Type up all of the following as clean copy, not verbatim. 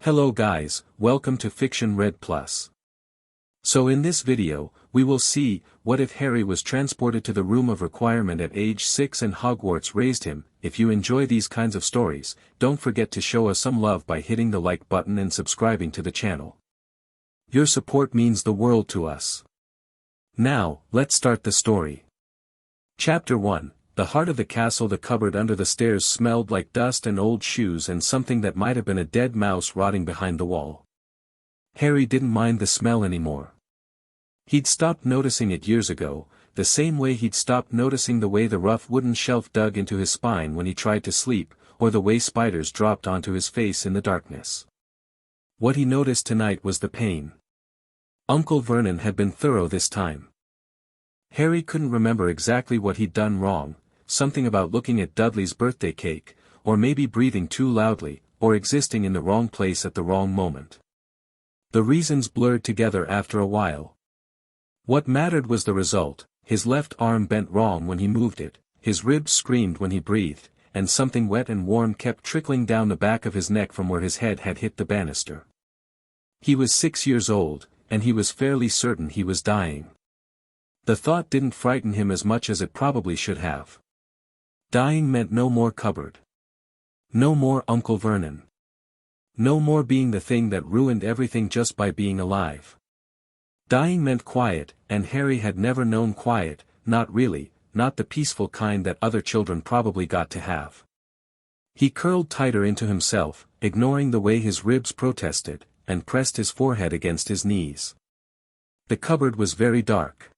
Hello guys, welcome to Fiction Red Plus. So in this video, we will see, what if Harry was transported to the room of requirement at age 6 and Hogwarts raised him. If you enjoy these kinds of stories, don't forget to show us some love by hitting the like button and subscribing to the channel. Your support means the world to us. Now, let's start the story. Chapter 1. The heart of the castle. The cupboard under the stairs smelled like dust and old shoes and something that might have been a dead mouse rotting behind the wall. Harry didn't mind the smell anymore. He'd stopped noticing it years ago, the same way he'd stopped noticing the way the rough wooden shelf dug into his spine when he tried to sleep, or the way spiders dropped onto his face in the darkness. What he noticed tonight was the pain. Uncle Vernon had been thorough this time. Harry couldn't remember exactly what he'd done wrong, something about looking at Dudley's birthday cake, or maybe breathing too loudly, or existing in the wrong place at the wrong moment. The reasons blurred together after a while. What mattered was the result. His left arm bent wrong when he moved it, his ribs screamed when he breathed, and something wet and warm kept trickling down the back of his neck from where his head had hit the banister. He was 6 years old, and he was fairly certain he was dying. The thought didn't frighten him as much as it probably should have. Dying meant no more cupboard. No more Uncle Vernon. No more being the thing that ruined everything just by being alive. Dying meant quiet, and Harry had never known quiet, not really, not the peaceful kind that other children probably got to have. He curled tighter into himself, ignoring the way his ribs protested, and pressed his forehead against his knees. The cupboard was very dark.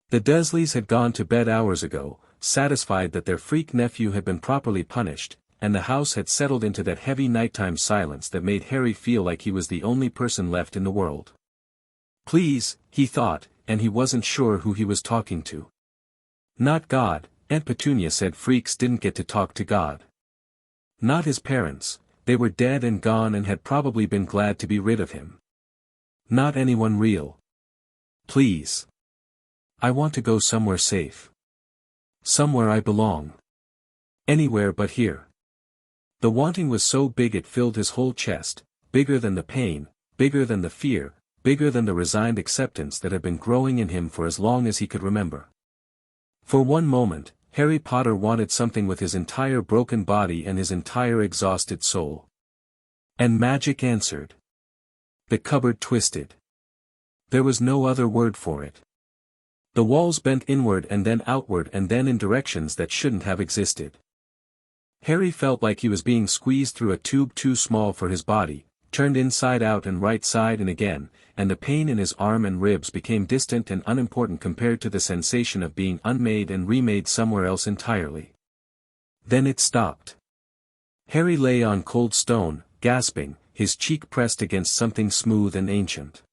The Dursleys had gone to bed hours ago, satisfied that their freak nephew had been properly punished, and the house had settled into that heavy nighttime silence that made Harry feel like he was the only person left in the world. Please, he thought, and he wasn't sure who he was talking to. Not God. Aunt Petunia said freaks didn't get to talk to God. Not his parents, they were dead and gone and had probably been glad to be rid of him. Not anyone real. Please. I want to go somewhere safe. Somewhere I belong. Anywhere but here. The wanting was so big it filled his whole chest, bigger than the pain, bigger than the fear, bigger than the resigned acceptance that had been growing in him for as long as he could remember. For one moment, Harry Potter wanted something with his entire broken body and his entire exhausted soul. And magic answered. The cupboard twisted. There was no other word for it. The walls bent inward and then outward and then in directions that shouldn't have existed. Harry felt like he was being squeezed through a tube too small for his body, turned inside out and right side and again, and the pain in his arm and ribs became distant and unimportant compared to the sensation of being unmade and remade somewhere else entirely. Then it stopped. Harry lay on cold stone, gasping, his cheek pressed against something smooth and ancient.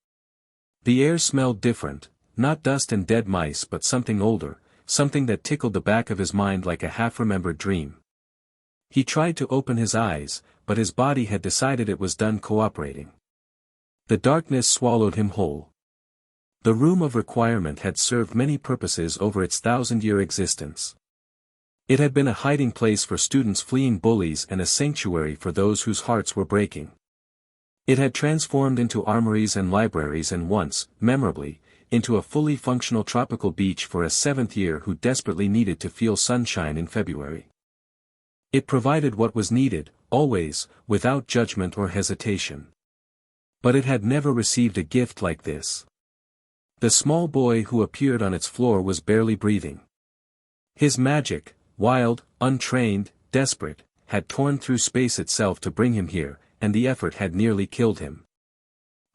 The air smelled different. Not dust and dead mice but something older, something that tickled the back of his mind like a half-remembered dream. He tried to open his eyes, but his body had decided it was done cooperating. The darkness swallowed him whole. The room of requirement had served many purposes over its 1,000-year existence. It had been a hiding place for students fleeing bullies and a sanctuary for those whose hearts were breaking. It had transformed into armories and libraries and once, memorably, into a fully functional tropical beach for a 7th year who desperately needed to feel sunshine in February. It provided what was needed, always, without judgment or hesitation. But it had never received a gift like this. The small boy who appeared on its floor was barely breathing. His magic, wild, untrained, desperate, had torn through space itself to bring him here, and the effort had nearly killed him.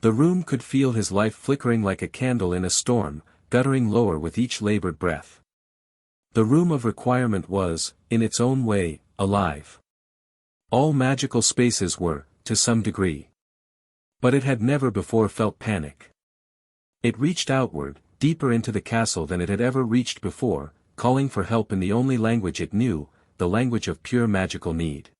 The room could feel his life flickering like a candle in a storm, guttering lower with each labored breath. The room of requirement was, in its own way, alive. All magical spaces were, to some degree. But it had never before felt panic. It reached outward, deeper into the castle than it had ever reached before, calling for help in the only language it knew, the language of pure magical need.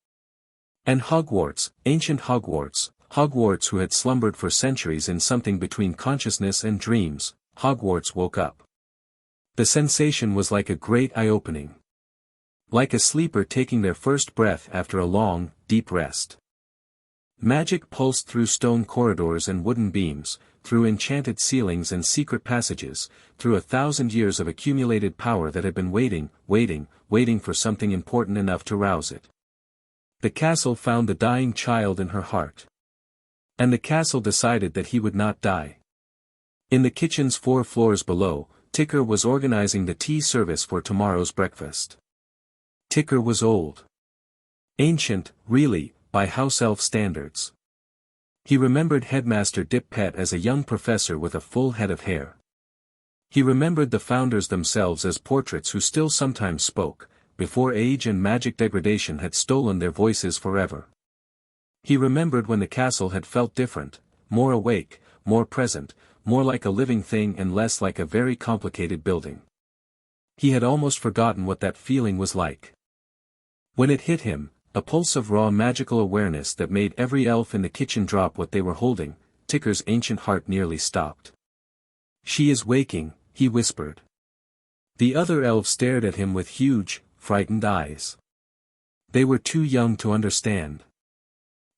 And Hogwarts, ancient Hogwarts, Hogwarts who had slumbered for centuries in something between consciousness and dreams, Hogwarts woke up. The sensation was like a great eye-opening. Like a sleeper taking their first breath after a long, deep rest. Magic pulsed through stone corridors and wooden beams, through enchanted ceilings and secret passages, through 1,000 years of accumulated power that had been waiting for something important enough to rouse it. The castle found the dying child in her heart. And the castle decided that he would not die. In the kitchen's 4 floors below, Ticker was organizing the tea service for tomorrow's breakfast. Ticker was old. Ancient, really, by house elf standards. He remembered Headmaster Dip-Pet as a young professor with a full head of hair. He remembered the founders themselves as portraits who still sometimes spoke, before age and magic degradation had stolen their voices forever. He remembered when the castle had felt different, more awake, more present, more like a living thing and less like a very complicated building. He had almost forgotten what that feeling was like. When it hit him, a pulse of raw magical awareness that made every elf in the kitchen drop what they were holding, Ticker's ancient heart nearly stopped. "She is waking," he whispered. The other elves stared at him with huge, frightened eyes. They were too young to understand.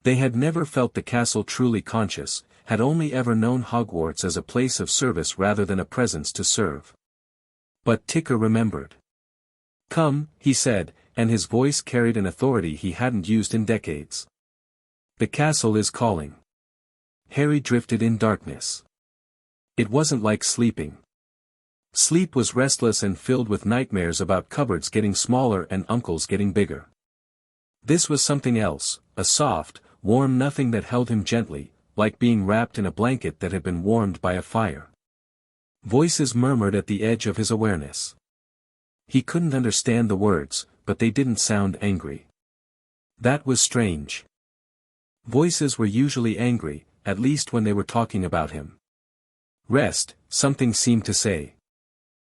They had never felt the castle truly conscious, had only ever known Hogwarts as a place of service rather than a presence to serve. But Ticker remembered. "Come," he said, and his voice carried an authority he hadn't used in decades. "The castle is calling." Harry drifted in darkness. It wasn't like sleeping. Sleep was restless and filled with nightmares about cupboards getting smaller and uncles getting bigger. This was something else, a soft, warm nothing that held him gently, like being wrapped in a blanket that had been warmed by a fire. Voices murmured at the edge of his awareness. He couldn't understand the words, but they didn't sound angry. That was strange. Voices were usually angry, at least when they were talking about him. "Rest," something seemed to say.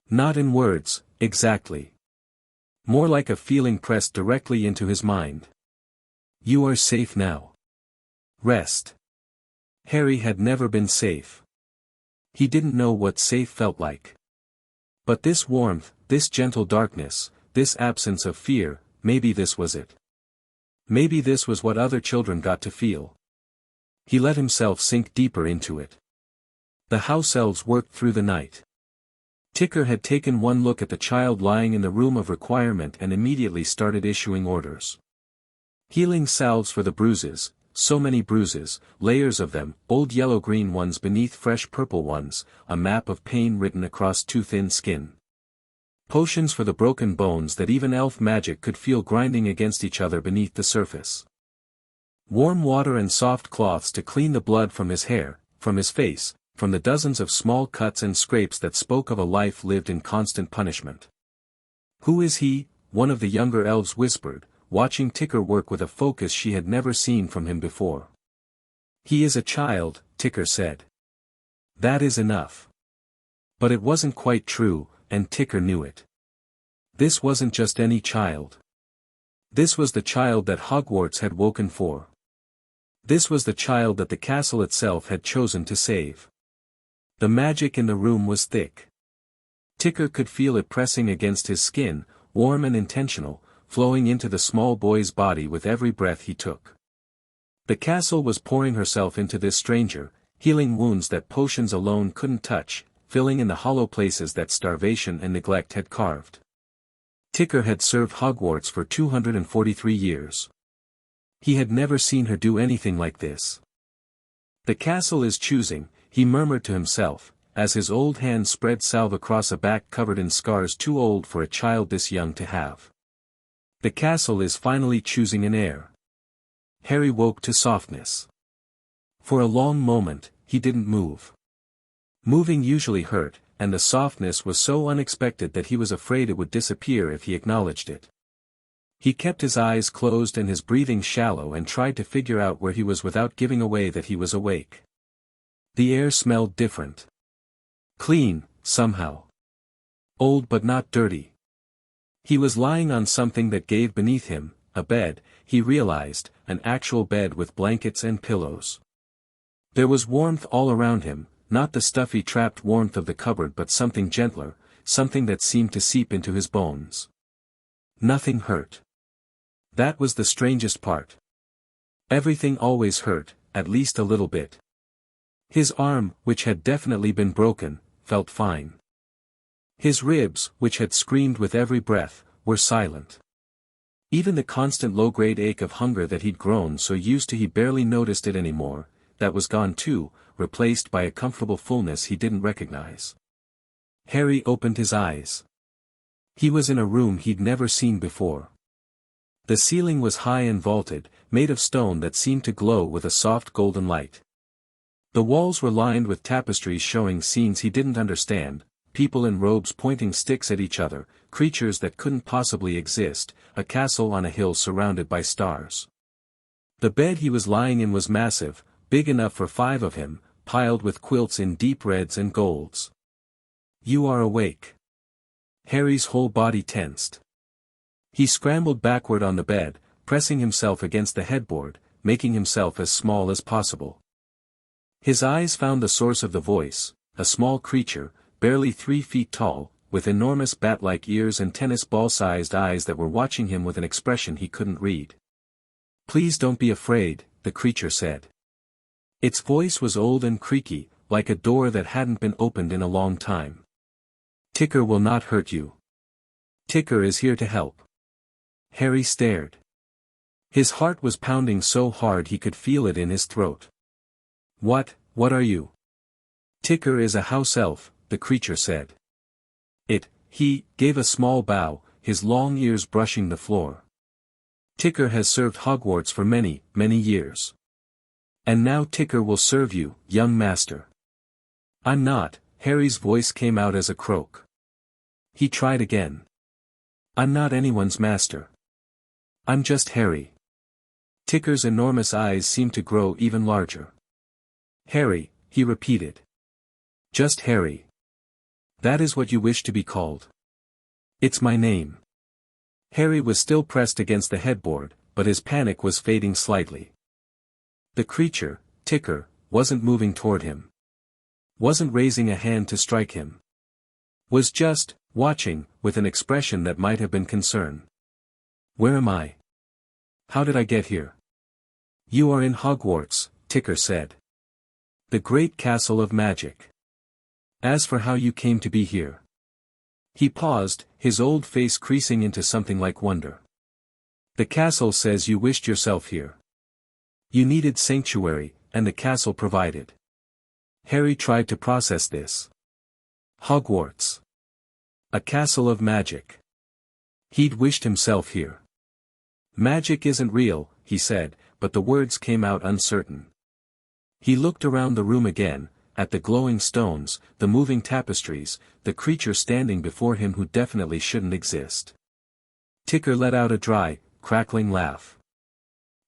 Not in words, exactly. More like a feeling pressed directly into his mind. "You are safe now. Rest." Harry had never been safe. He didn't know what safe felt like. But this warmth, this gentle darkness, this absence of fear, maybe this was it. Maybe this was what other children got to feel. He let himself sink deeper into it. The house elves worked through the night. Ticker had taken one look at the child lying in the room of requirement and immediately started issuing orders. Healing salves for the bruises, so many bruises, layers of them, old yellow-green ones beneath fresh purple ones, a map of pain written across too thin skin. Potions for the broken bones that even elf magic could feel grinding against each other beneath the surface. Warm water and soft cloths to clean the blood from his hair, from his face, from the dozens of small cuts and scrapes that spoke of a life lived in constant punishment. "Who is he?" one of the younger elves whispered, watching Ticker work with a focus she had never seen from him before. "He is a child," Ticker said. That is enough. But it wasn't quite true, and Ticker knew it. This wasn't just any child. This was the child that Hogwarts had woken for. This was the child that the castle itself had chosen to save. The magic in the room was thick. Ticker could feel it pressing against his skin, warm and intentional, flowing into the small boy's body with every breath he took. The castle was pouring herself into this stranger, healing wounds that potions alone couldn't touch, filling in the hollow places that starvation and neglect had carved. Ticker had served Hogwarts for 243 years. He had never seen her do anything like this. "The castle is choosing," he murmured to himself, as his old hand spread salve across a back covered in scars too old for a child this young to have. "The castle is finally choosing an heir." Harry woke to softness. For a long moment, he didn't move. Moving usually hurt, and the softness was so unexpected that he was afraid it would disappear if he acknowledged it. He kept his eyes closed and his breathing shallow and tried to figure out where he was without giving away that he was awake. The air smelled different. Clean, somehow. Old but not dirty. He was lying on something that gave beneath him, a bed, he realized, an actual bed with blankets and pillows. There was warmth all around him, not the stuffy trapped warmth of the cupboard but something gentler, something that seemed to seep into his bones. Nothing hurt. That was the strangest part. Everything always hurt, at least a little bit. His arm, which had definitely been broken, felt fine. His ribs, which had screamed with every breath, were silent. Even the constant low-grade ache of hunger that he'd grown so used to he barely noticed it anymore, that was gone too, replaced by a comfortable fullness he didn't recognize. Harry opened his eyes. He was in a room he'd never seen before. The ceiling was high and vaulted, made of stone that seemed to glow with a soft golden light. The walls were lined with tapestries showing scenes he didn't understand, people in robes pointing sticks at each other, creatures that couldn't possibly exist, a castle on a hill surrounded by stars. The bed he was lying in was massive, big enough for 5 of him, piled with quilts in deep reds and golds. "You are awake." Harry's whole body tensed. He scrambled backward on the bed, pressing himself against the headboard, making himself as small as possible. His eyes found the source of the voice, a small creature, barely 3 feet tall, with enormous bat-like ears and tennis ball-sized eyes that were watching him with an expression he couldn't read. "Please don't be afraid," the creature said. Its voice was old and creaky, like a door that hadn't been opened in a long time. "Ticker will not hurt you. Ticker is here to help." Harry stared. His heart was pounding so hard he could feel it in his throat. What are you?" "Ticker is a house elf," the creature said. He gave a small bow, his long ears brushing the floor. "Ticker has served Hogwarts for many, many years. And now Ticker will serve you, young master." "I'm not," Harry's voice came out as a croak. He tried again. "I'm not anyone's master. I'm just Harry." Ticker's enormous eyes seemed to grow even larger. "Harry," he repeated. "Just Harry. That is what you wish to be called." "It's my name." Harry was still pressed against the headboard, but his panic was fading slightly. The creature, Ticker, wasn't moving toward him. Wasn't raising a hand to strike him. Was just watching, with an expression that might have been concern. "Where am I? How did I get here?" "You are in Hogwarts," Ticker said. "The great castle of magic. As for how you came to be here." He paused, his old face creasing into something like wonder. "The castle says you wished yourself here. You needed sanctuary, and the castle provided." Harry tried to process this. Hogwarts. A castle of magic. He'd wished himself here. "Magic isn't real," he said, but the words came out uncertain. He looked around the room again, at the glowing stones, the moving tapestries, the creature standing before him who definitely shouldn't exist. Ticker let out a dry, crackling laugh.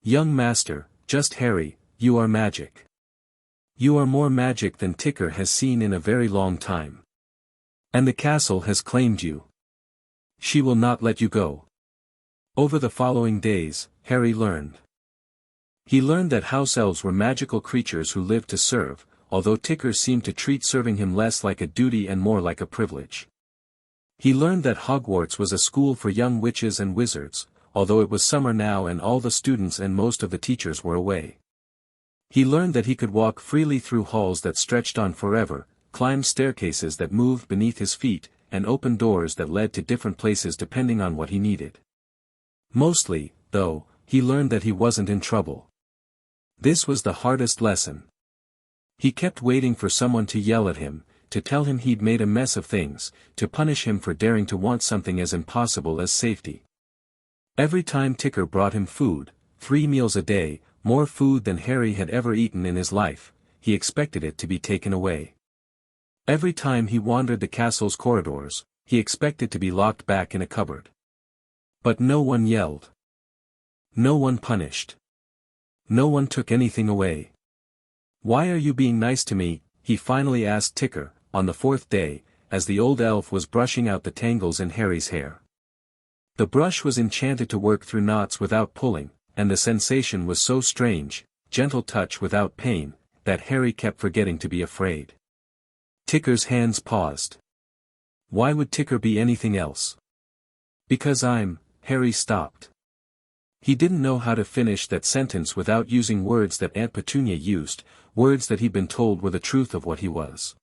"Young master, just Harry, you are magic. You are more magic than Ticker has seen in a very long time. And the castle has claimed you. She will not let you go." Over the following days, Harry learned. He learned that house elves were magical creatures who lived to serve, although Ticker seemed to treat serving him less like a duty and more like a privilege. He learned that Hogwarts was a school for young witches and wizards, although it was summer now and all the students and most of the teachers were away. He learned that he could walk freely through halls that stretched on forever, climb staircases that moved beneath his feet, and open doors that led to different places depending on what he needed. Mostly, though, he learned that he wasn't in trouble. This was the hardest lesson. He kept waiting for someone to yell at him, to tell him he'd made a mess of things, to punish him for daring to want something as impossible as safety. Every time Ticker brought him food, 3 meals a day, more food than Harry had ever eaten in his life, he expected it to be taken away. Every time he wandered the castle's corridors, he expected to be locked back in a cupboard. But no one yelled. No one punished. No one took anything away. "Why are you being nice to me?" he finally asked Ticker, on the 4th day, as the old elf was brushing out the tangles in Harry's hair. The brush was enchanted to work through knots without pulling, and the sensation was so strange, gentle touch without pain, that Harry kept forgetting to be afraid. Ticker's hands paused. Why would Ticker be anything else? "Because Harry stopped. He didn't know how to finish that sentence without using words that Aunt Petunia used, words that he'd been told were the truth of what he was.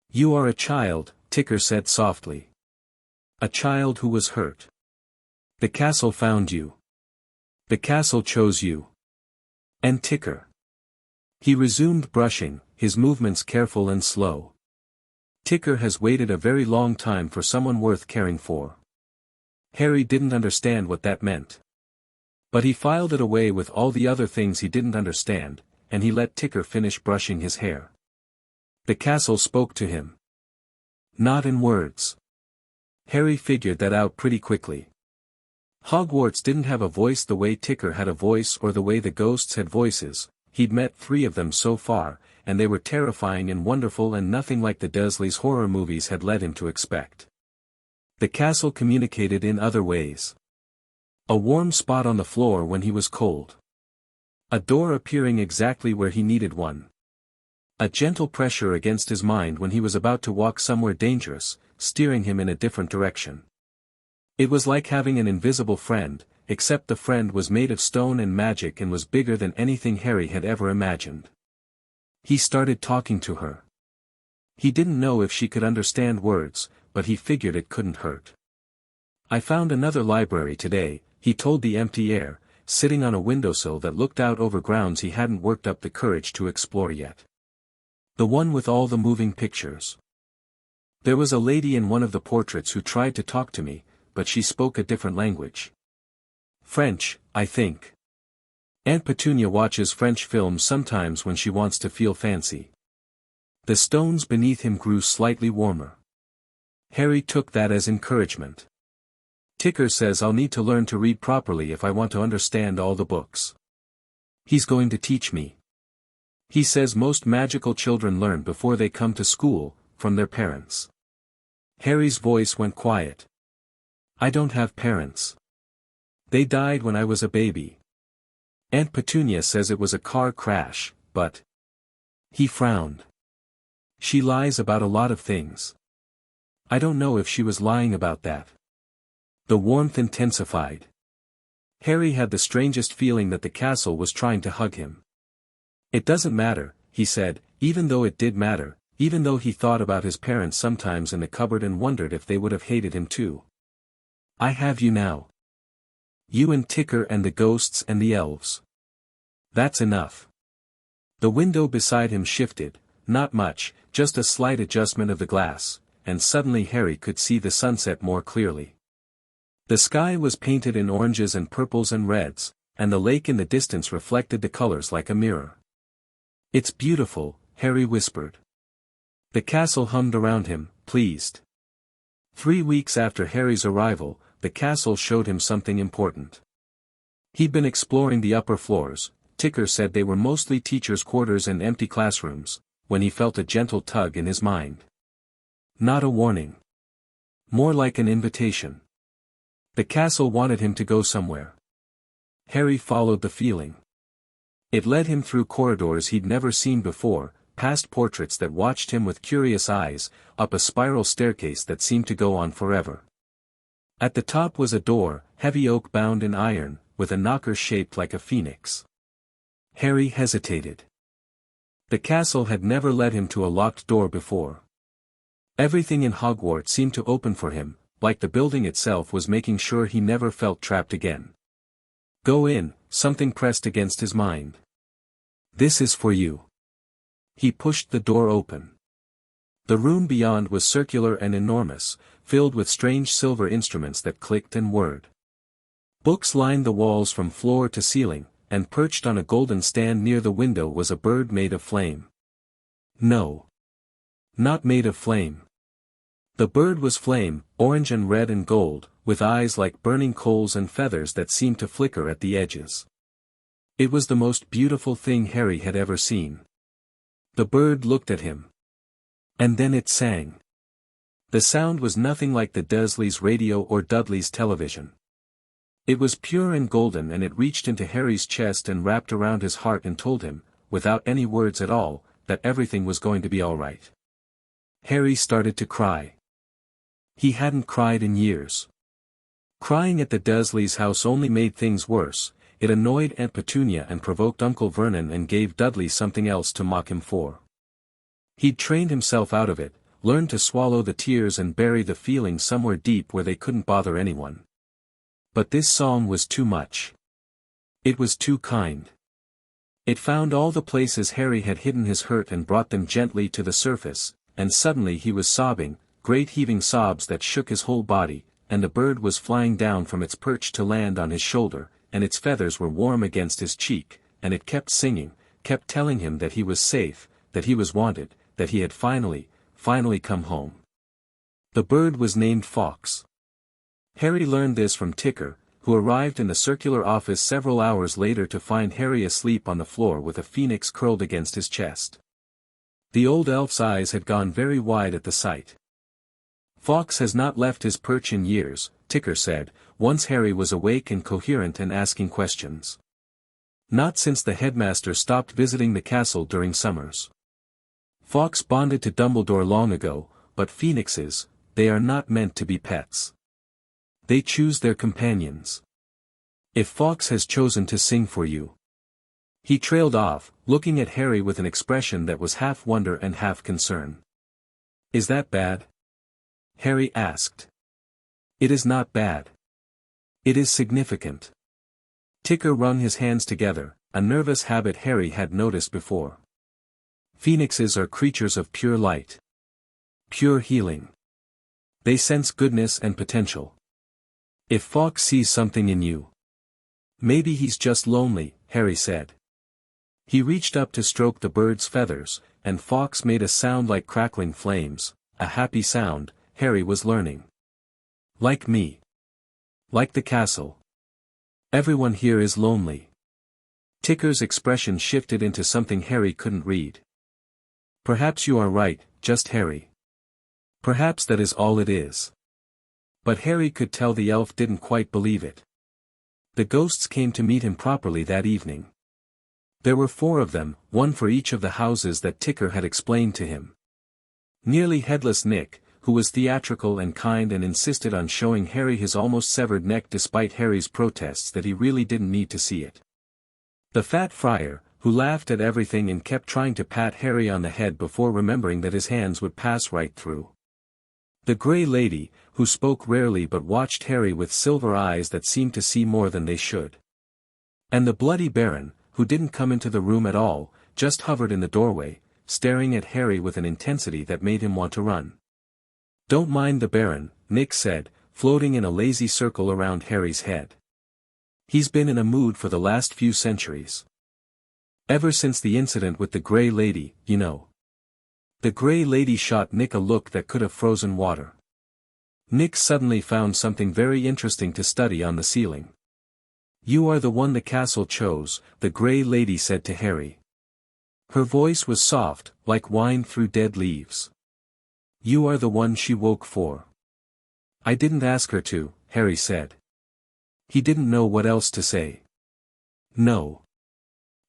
"You are a child," Ticker said softly. "A child who was hurt. The castle found you. The castle chose you. And Ticker." He resumed brushing, his movements careful and slow. "Ticker has waited a very long time for someone worth caring for." Harry didn't understand what that meant. But he filed it away with all the other things he didn't understand, and he let Ticker finish brushing his hair. The castle spoke to him. Not in words. Harry figured that out pretty quickly. Hogwarts didn't have a voice the way Ticker had a voice or the way the ghosts had voices. He'd met 3 of them so far, and they were terrifying and wonderful and nothing like the Dursleys' horror movies had led him to expect. The castle communicated in other ways. A warm spot on the floor when he was cold. A door appearing exactly where he needed one. A gentle pressure against his mind when he was about to walk somewhere dangerous, steering him in a different direction. It was like having an invisible friend, except the friend was made of stone and magic and was bigger than anything Harry had ever imagined. He started talking to her. He didn't know if she could understand words, but he figured it couldn't hurt. "I found another library today," he told the empty air, sitting on a windowsill that looked out over grounds he hadn't worked up the courage to explore yet. "The one with all the moving pictures. There was a lady in one of the portraits who tried to talk to me, but she spoke a different language. French, I think. Aunt Petunia watches French films sometimes when she wants to feel fancy." The stones beneath him grew slightly warmer. Harry took that as encouragement. "Ticker says I'll need to learn to read properly if I want to understand all the books. He's going to teach me. He says most magical children learn before they come to school, from their parents." Harry's voice went quiet. "I don't have parents. They died when I was a baby. Aunt Petunia says it was a car crash, but..." He frowned. "She lies about a lot of things. I don't know if she was lying about that." The warmth intensified. Harry had the strangest feeling that the castle was trying to hug him. "It doesn't matter," he said, even though it did matter, even though he thought about his parents sometimes in the cupboard and wondered if they would have hated him too. "I have you now. You and Ticker and the ghosts and the elves. That's enough." The window beside him shifted, not much, just a slight adjustment of the glass, and suddenly Harry could see the sunset more clearly. The sky was painted in oranges and purples and reds, and the lake in the distance reflected the colors like a mirror. "It's beautiful," Harry whispered. The castle hummed around him, pleased. 3 weeks after Harry's arrival, the castle showed him something important. He'd been exploring the upper floors. Ticker said they were mostly teachers' quarters and empty classrooms, when he felt a gentle tug in his mind. Not a warning. More like an invitation. The castle wanted him to go somewhere. Harry followed the feeling. It led him through corridors he'd never seen before, past portraits that watched him with curious eyes, up a spiral staircase that seemed to go on forever. At the top was a door, heavy oak bound in iron, with a knocker shaped like a phoenix. Harry hesitated. The castle had never led him to a locked door before. Everything in Hogwarts seemed to open for him, like the building itself was making sure he never felt trapped again. "Go in," something pressed against his mind. "This is for you." He pushed the door open. The room beyond was circular and enormous, filled with strange silver instruments that clicked and whirred. Books lined the walls from floor to ceiling, and perched on a golden stand near the window was a bird made of flame. No. Not made of flame. The bird was flame, orange and red and gold, with eyes like burning coals and feathers that seemed to flicker at the edges. It was the most beautiful thing Harry had ever seen. The bird looked at him. And then it sang. The sound was nothing like the Dursleys' radio or Dudley's television. It was pure and golden, and it reached into Harry's chest and wrapped around his heart and told him, without any words at all, that everything was going to be all right. Harry started to cry. He hadn't cried in years. Crying at the Dursleys' house only made things worse. It annoyed Aunt Petunia and provoked Uncle Vernon and gave Dudley something else to mock him for. He'd trained himself out of it, learned to swallow the tears and bury the feelings somewhere deep where they couldn't bother anyone. But this song was too much. It was too kind. It found all the places Harry had hidden his hurt and brought them gently to the surface, and suddenly he was sobbing, great heaving sobs that shook his whole body, and a bird was flying down from its perch to land on his shoulder, and its feathers were warm against his cheek, and it kept singing, kept telling him that he was safe, that he was wanted, that he had finally come home. The bird was named Fawkes. Harry learned this from Ticker, who arrived in the circular office several hours later to find Harry asleep on the floor with a phoenix curled against his chest. The old elf's eyes had gone very wide at the sight. "Fawkes has not left his perch in years," Ticker said, once Harry was awake and coherent and asking questions. "Not since the headmaster stopped visiting the castle during summers. Fawkes bonded to Dumbledore long ago, but phoenixes, they are not meant to be pets. They choose their companions. If Fawkes has chosen to sing for you." He trailed off, looking at Harry with an expression that was half wonder and half concern. "Is that bad?" Harry asked. "It is not bad. It is significant." Ticker wrung his hands together, a nervous habit Harry had noticed before. "Phoenixes are creatures of pure light. Pure healing. They sense goodness and potential. If Fawkes sees something in you. Maybe he's just lonely," Harry said. He reached up to stroke the bird's feathers, and Fawkes made a sound like crackling flames, a happy sound, Harry was learning. "Like me. Like the castle. Everyone here is lonely." Ticker's expression shifted into something Harry couldn't read. "Perhaps you are right, just Harry. Perhaps that is all it is." But Harry could tell the elf didn't quite believe it. The ghosts came to meet him properly that evening. There were 4 of them, one for each of the houses that Ticker had explained to him. Nearly headless Nick, who was theatrical and kind and insisted on showing Harry his almost severed neck despite Harry's protests that he really didn't need to see it. The fat friar, who laughed at everything and kept trying to pat Harry on the head before remembering that his hands would pass right through. The Grey Lady, who spoke rarely but watched Harry with silver eyes that seemed to see more than they should. And the Bloody Baron, who didn't come into the room at all, just hovered in the doorway, staring at Harry with an intensity that made him want to run. "Don't mind the Baron," Nick said, floating in a lazy circle around Harry's head. "He's been in a mood for the last few centuries. Ever since the incident with the Grey Lady, you know." The Grey Lady shot Nick a look that could have frozen water. Nick suddenly found something very interesting to study on the ceiling. "You are the one the castle chose," the Grey Lady said to Harry. Her voice was soft, like wine through dead leaves. "You are the one she woke for." "I didn't ask her to," Harry said. He didn't know what else to say. "No.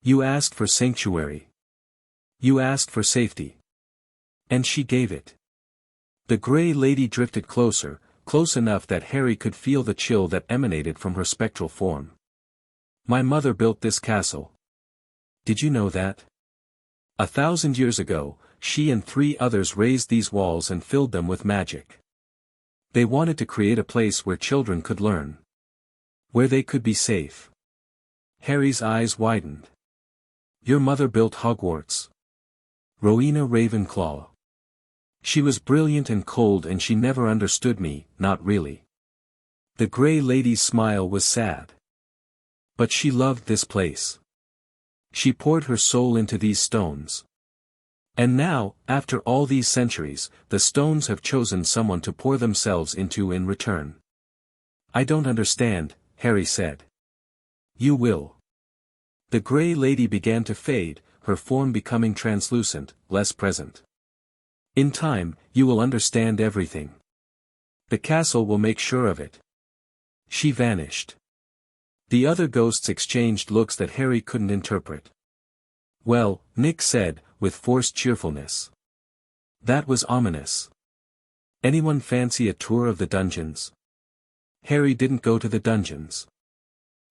You asked for sanctuary. You asked for safety. And she gave it." The Grey Lady drifted closer, close enough that Harry could feel the chill that emanated from her spectral form. "My mother built this castle. Did you know that? 1,000 years ago, she and 3 others raised these walls and filled them with magic. They wanted to create a place where children could learn. Where they could be safe." Harry's eyes widened. "Your mother built Hogwarts? Rowena Ravenclaw. She was brilliant and cold and she never understood me, not really." The Grey Lady's smile was sad. "But she loved this place. She poured her soul into these stones. And now, after all these centuries, the stones have chosen someone to pour themselves into in return." "I don't understand," Harry said. "You will." The Grey Lady began to fade, her form becoming translucent, less present. "In time, you will understand everything. The castle will make sure of it." She vanished. The other ghosts exchanged looks that Harry couldn't interpret. "Well," Nick said, with forced cheerfulness. "That was ominous. Anyone fancy a tour of the dungeons?" Harry didn't go to the dungeons.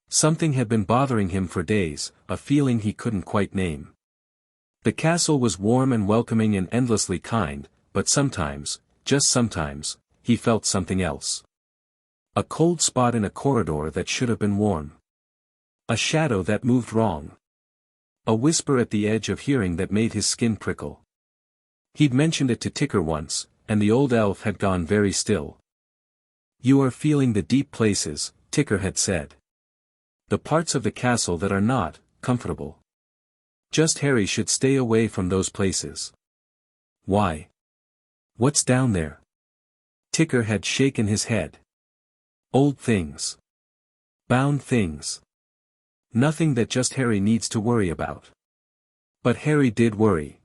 Something had been bothering him for days, a feeling he couldn't quite name. The castle was warm and welcoming and endlessly kind, but sometimes, just sometimes, he felt something else. A cold spot in a corridor that should have been warm. A shadow that moved wrong. A whisper at the edge of hearing that made his skin prickle. He'd mentioned it to Ticker once, and the old elf had gone very still. "You are feeling the deep places," Ticker had said. "The parts of the castle that are not comfortable. Just Harry should stay away from those places." "Why? What's down there?" Ticker had shaken his head. "Old things. Bound things. Nothing that just Harry needs to worry about." But Harry did worry.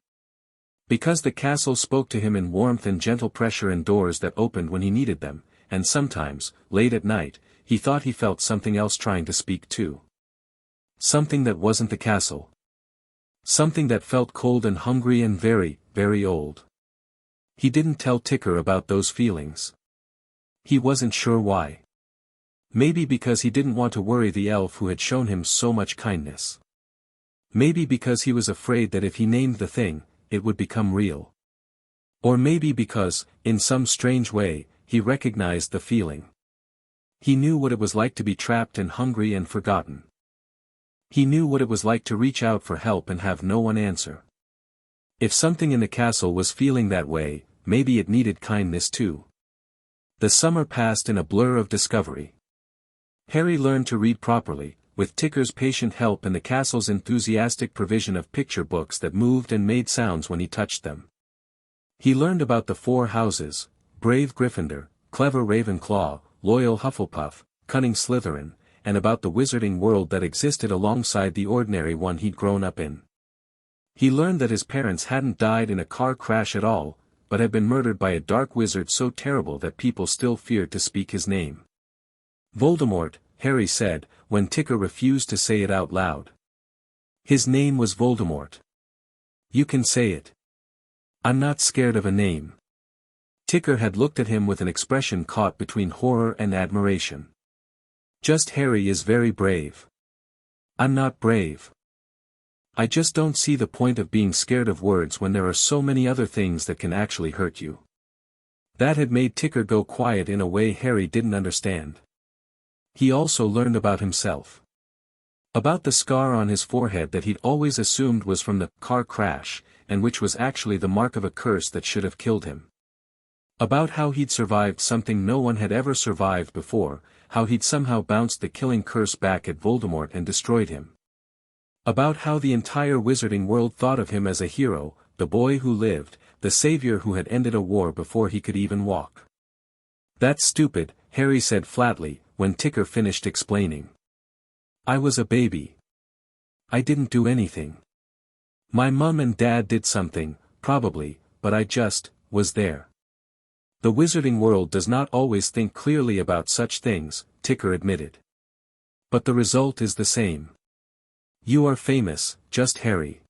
Because the castle spoke to him in warmth and gentle pressure and doors that opened when he needed them, and sometimes, late at night, he thought he felt something else trying to speak too. Something that wasn't the castle. Something that felt cold and hungry and very, very old. He didn't tell Ticker about those feelings. He wasn't sure why. Maybe because he didn't want to worry the elf who had shown him so much kindness. Maybe because he was afraid that if he named the thing, it would become real. Or maybe because, in some strange way, he recognized the feeling. He knew what it was like to be trapped and hungry and forgotten. He knew what it was like to reach out for help and have no one answer. If something in the castle was feeling that way, maybe it needed kindness too. The summer passed in a blur of discovery. Harry learned to read properly, with Ticker's patient help and the castle's enthusiastic provision of picture books that moved and made sounds when he touched them. He learned about the 4 houses, brave Gryffindor, clever Ravenclaw, loyal Hufflepuff, cunning Slytherin, and about the wizarding world that existed alongside the ordinary one he'd grown up in. He learned that his parents hadn't died in a car crash at all, but had been murdered by a dark wizard so terrible that people still feared to speak his name. "Voldemort," Harry said, when Ticker refused to say it out loud. "His name was Voldemort. You can say it. I'm not scared of a name." Ticker had looked at him with an expression caught between horror and admiration. "Just Harry is very brave." "I'm not brave. I just don't see the point of being scared of words when there are so many other things that can actually hurt you." That had made Ticker go quiet in a way Harry didn't understand. He also learned about himself. About the scar on his forehead that he'd always assumed was from the car crash, and which was actually the mark of a curse that should have killed him. About how he'd survived something no one had ever survived before, how he'd somehow bounced the killing curse back at Voldemort and destroyed him. About how the entire wizarding world thought of him as a hero, the boy who lived, the savior who had ended a war before he could even walk. "That's stupid," Harry said flatly, when Ticker finished explaining. "I was a baby. I didn't do anything. My mum and dad did something, probably, but I just was there." "The wizarding world does not always think clearly about such things," Ticker admitted. "But the result is the same. You are famous, just Harry.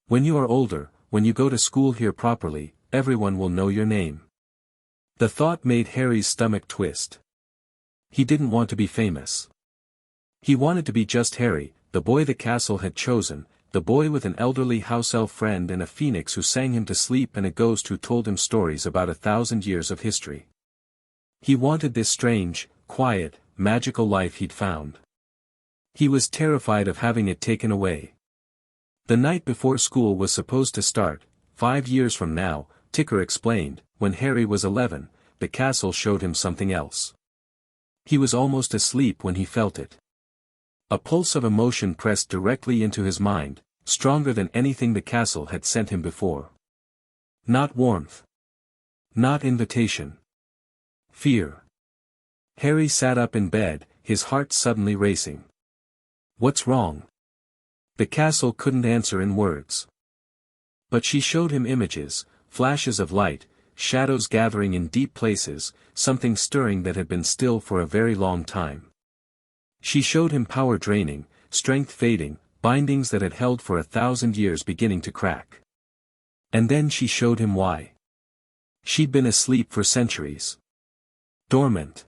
When you are older, when you go to school here properly, everyone will know your name." The thought made Harry's stomach twist. He didn't want to be famous. He wanted to be just Harry, the boy the castle had chosen, the boy with an elderly house elf friend and a phoenix who sang him to sleep and a ghost who told him stories about 1,000 years of history. He wanted this strange, quiet, magical life he'd found. He was terrified of having it taken away. The night before school was supposed to start, 5 years from now, Ticker explained, when Harry was 11, the castle showed him something else. He was almost asleep when he felt it. A pulse of emotion pressed directly into his mind, stronger than anything the castle had sent him before. Not warmth. Not invitation. Fear. Harry sat up in bed, his heart suddenly racing. "What's wrong?" The castle couldn't answer in words. But she showed him images, flashes of light, shadows gathering in deep places, something stirring that had been still for a very long time. She showed him power draining, strength fading, bindings that had held for 1,000 years beginning to crack. And then she showed him why. She'd been asleep for centuries. Dormant.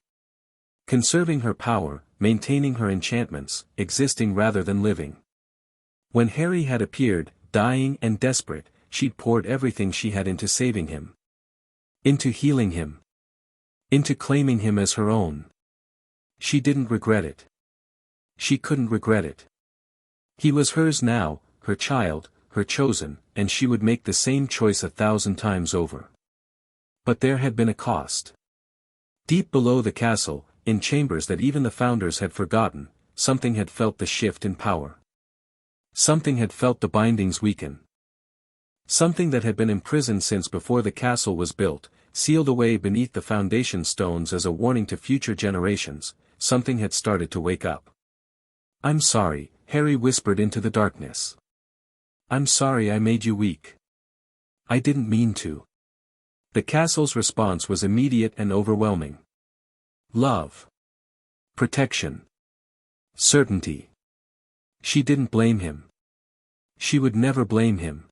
Conserving her power, maintaining her enchantments, existing rather than living. When Harry had appeared, dying and desperate, she'd poured everything she had into saving him. Into healing him. Into claiming him as her own. She didn't regret it. She couldn't regret it. He was hers now, her child, her chosen, and she would make the same choice 1,000 times over. But there had been a cost. Deep below the castle, in chambers that even the founders had forgotten, something had felt the shift in power. Something had felt the bindings weaken. Something that had been imprisoned since before the castle was built, sealed away beneath the foundation stones as a warning to future generations, something had started to wake up. "I'm sorry," Harry whispered into the darkness. "I'm sorry I made you weak. I didn't mean to." The castle's response was immediate and overwhelming. Love. Protection. Certainty. She didn't blame him. She would never blame him.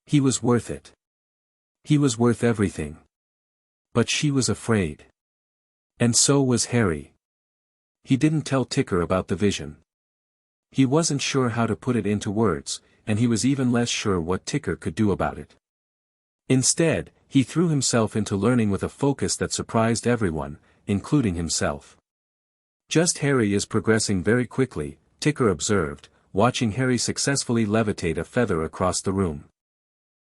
He was worth it. He was worth everything. But she was afraid. And so was Harry. He didn't tell Ticker about the vision. He wasn't sure how to put it into words, and he was even less sure what Ticker could do about it. Instead, he threw himself into learning with a focus that surprised everyone, including himself. "Just Harry is progressing very quickly," Ticker observed, watching Harry successfully levitate a feather across the room.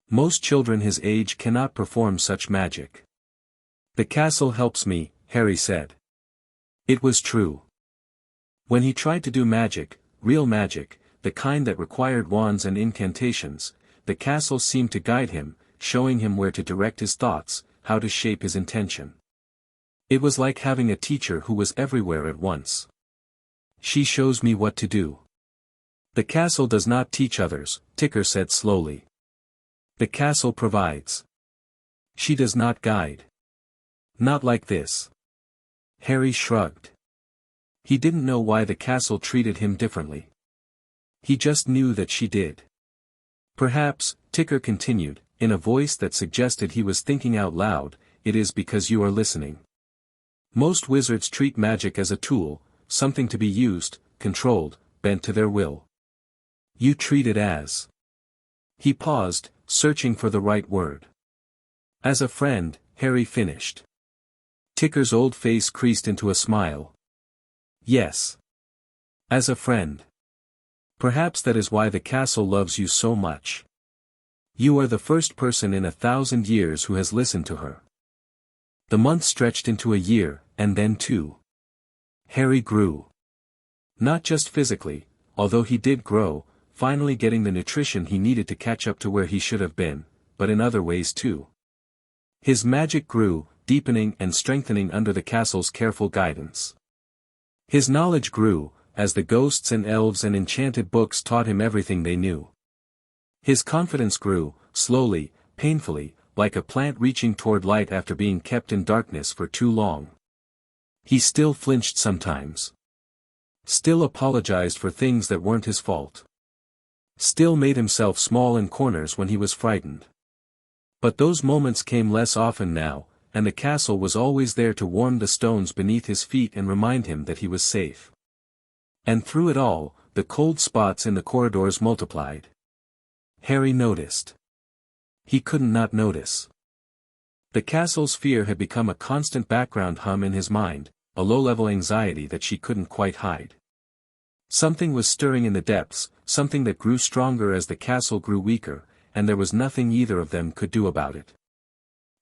"Most children his age cannot perform such magic." "The castle helps me," Harry said. It was true. When he tried to do magic, real magic, the kind that required wands and incantations, the castle seemed to guide him, showing him where to direct his thoughts, how to shape his intention. It was like having a teacher who was everywhere at once. "She shows me what to do." "The castle does not teach others," Ticker said slowly. "The castle provides. She does not guide. Not like this." Harry shrugged. He didn't know why the castle treated him differently. He just knew that she did. "Perhaps," Ticker continued, in a voice that suggested he was thinking out loud, "it is because you are listening. Most wizards treat magic as a tool, something to be used, controlled, bent to their will. You treat it as..." He paused, searching for the right word. "As a friend," Harry finished. Ticker's old face creased into a smile. "Yes. As a friend. Perhaps that is why the castle loves you so much. You are the first person in 1,000 years who has listened to her." The month stretched into a year, and then 2. Harry grew. Not just physically, although he did grow, finally getting the nutrition he needed to catch up to where he should have been, but in other ways too. His magic grew, deepening and strengthening under the castle's careful guidance. His knowledge grew, as the ghosts and elves and enchanted books taught him everything they knew. His confidence grew, slowly, painfully, like a plant reaching toward light after being kept in darkness for too long. He still flinched sometimes. Still apologized for things that weren't his fault. Still made himself small in corners when he was frightened. But those moments came less often now, and the castle was always there to warm the stones beneath his feet and remind him that he was safe. And through it all, the cold spots in the corridors multiplied. Harry noticed. He couldn't not notice. The castle's fear had become a constant background hum in his mind, a low-level anxiety that she couldn't quite hide. Something was stirring in the depths, something that grew stronger as the castle grew weaker, and there was nothing either of them could do about it.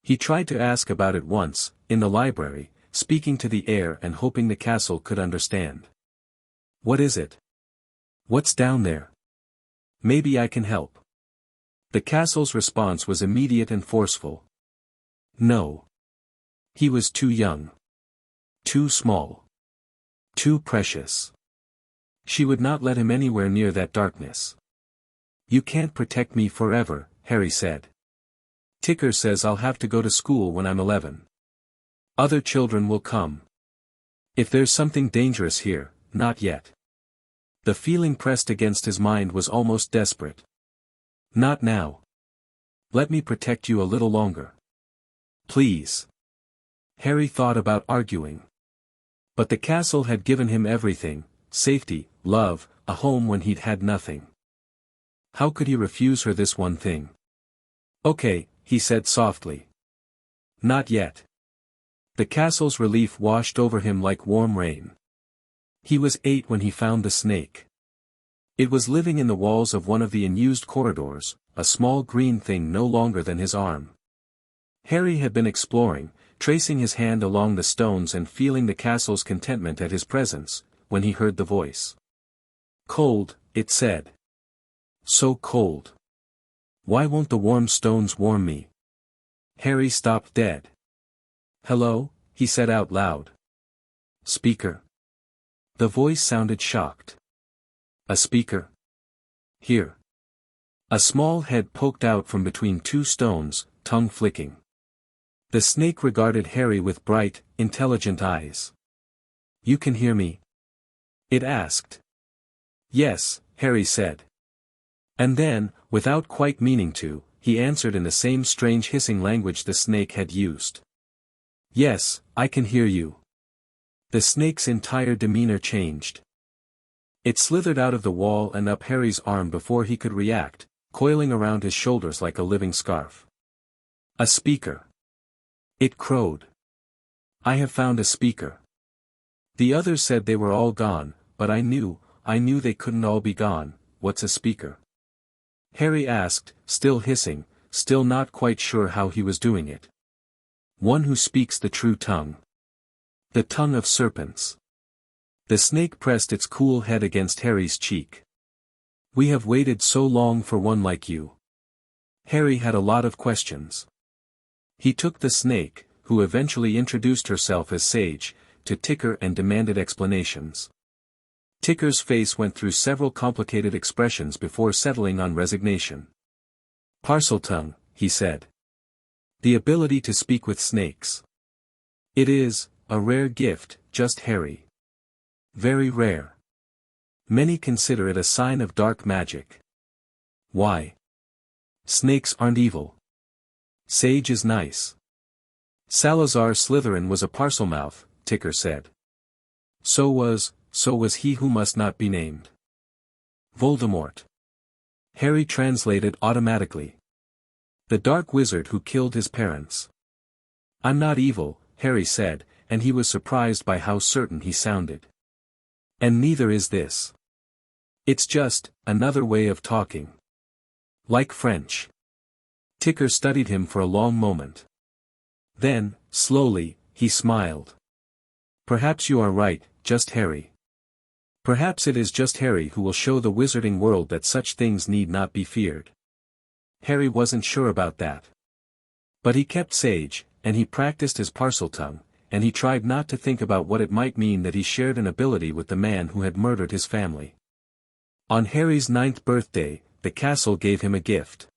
He tried to ask about it once, in the library, speaking to the air and hoping the castle could understand. "What is it? What's down there? Maybe I can help." The castle's response was immediate and forceful. No. He was too young. Too small. Too precious. She would not let him anywhere near that darkness. "You can't protect me forever," Harry said. "Ticker says I'll have to go to school when I'm 11. Other children will come. If there's something dangerous here, not yet." The feeling pressed against his mind was almost desperate. "Not now. Let me protect you a little longer. Please." Harry thought about arguing. But the castle had given him everything: safety, love, a home when he'd had nothing. How could he refuse her this one thing? "Okay," he said softly. "Not yet." The castle's relief washed over him like warm rain. He was 8 when he found the snake. It was living in the walls of one of the unused corridors, a small green thing no longer than his arm. Harry had been exploring, tracing his hand along the stones and feeling the castle's contentment at his presence, when he heard the voice. "Cold," it said. "So cold. Why won't the warm stones warm me?" Harry stopped dead. "Hello," he said out loud. "Speaker." The voice sounded shocked. "A speaker? Here." A small head poked out from between 2 stones, tongue flicking. The snake regarded Harry with bright, intelligent eyes. "You can hear me?" it asked. "Yes," Harry said. And then, without quite meaning to, he answered in the same strange hissing language the snake had used. "Yes, I can hear you." The snake's entire demeanor changed. It slithered out of the wall and up Harry's arm before he could react, coiling around his shoulders like a living scarf. "A speaker," it crowed. "I have found a speaker. The others said they were all gone, but I knew they couldn't all be gone. What's a speaker?" Harry asked, still hissing, still not quite sure how he was doing it. "One who speaks the true tongue. The tongue of serpents." The snake pressed its cool head against Harry's cheek. "We have waited so long for one like you." Harry had a lot of questions. He took the snake, who eventually introduced herself as Sage, to Ticker and demanded explanations. Ticker's face went through several complicated expressions before settling on resignation. "Parseltongue," he said. "The ability to speak with snakes. It is a rare gift, just Harry. Very rare. Many consider it a sign of dark magic." "Why?" "Snakes aren't evil. Sage is nice." "Salazar Slytherin was a Parselmouth," Ticker said. So was he who must not be named." "Voldemort." Harry translated automatically. "The dark wizard who killed his parents." "I'm not evil," Harry said, and he was surprised by how certain he sounded. "And neither is this. It's just another way of talking. Like French." Ticker studied him for a long moment. Then, slowly, he smiled. "Perhaps you are right, just Harry. Perhaps it is just Harry who will show the wizarding world that such things need not be feared." Harry wasn't sure about that. But he kept Sage, and he practiced his Parseltongue, and he tried not to think about what it might mean that he shared an ability with the man who had murdered his family. On Harry's 9th birthday, the castle gave him a gift.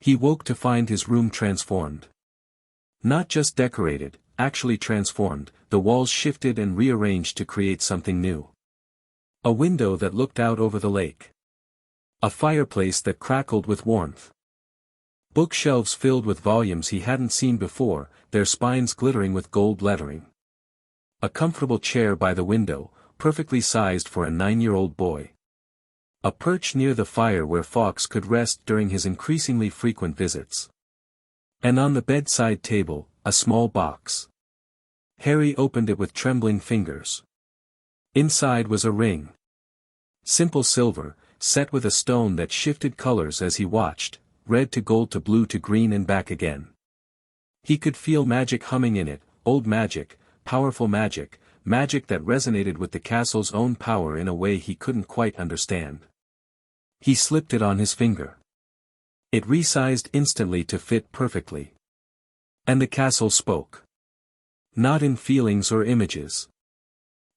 He woke to find his room transformed. Not just decorated, actually transformed. The walls shifted and rearranged to create something new. A window that looked out over the lake. A fireplace that crackled with warmth. Bookshelves filled with volumes he hadn't seen before, their spines glittering with gold lettering. A comfortable chair by the window, perfectly sized for a 9-year-old boy. A perch near the fire where Fawkes could rest during his increasingly frequent visits. And on the bedside table, a small box. Harry opened it with trembling fingers. Inside was a ring. Simple silver, set with a stone that shifted colors as he watched, red to gold to blue to green and back again. He could feel magic humming in it, old magic, powerful magic, magic that resonated with the castle's own power in a way he couldn't quite understand. He slipped it on his finger. It resized instantly to fit perfectly. And the castle spoke. Not in feelings or images.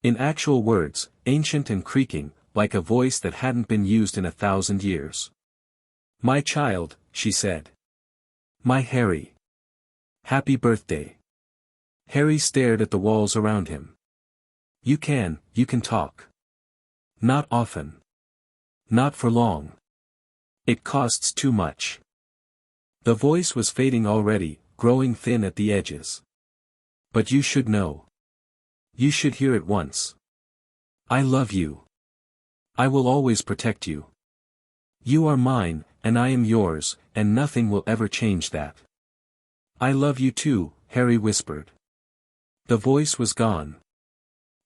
In actual words, ancient and creaking, like a voice that hadn't been used in 1,000 years. "My child," she said. "My Harry. Happy birthday." Harry stared at the walls around him. You can talk. Not often. Not for long. It costs too much." The voice was fading already, growing thin at the edges. "But you should know. You should hear it once. I love you. I will always protect you. You are mine, and I am yours, and nothing will ever change that. I love you too, Harry whispered. The voice was gone.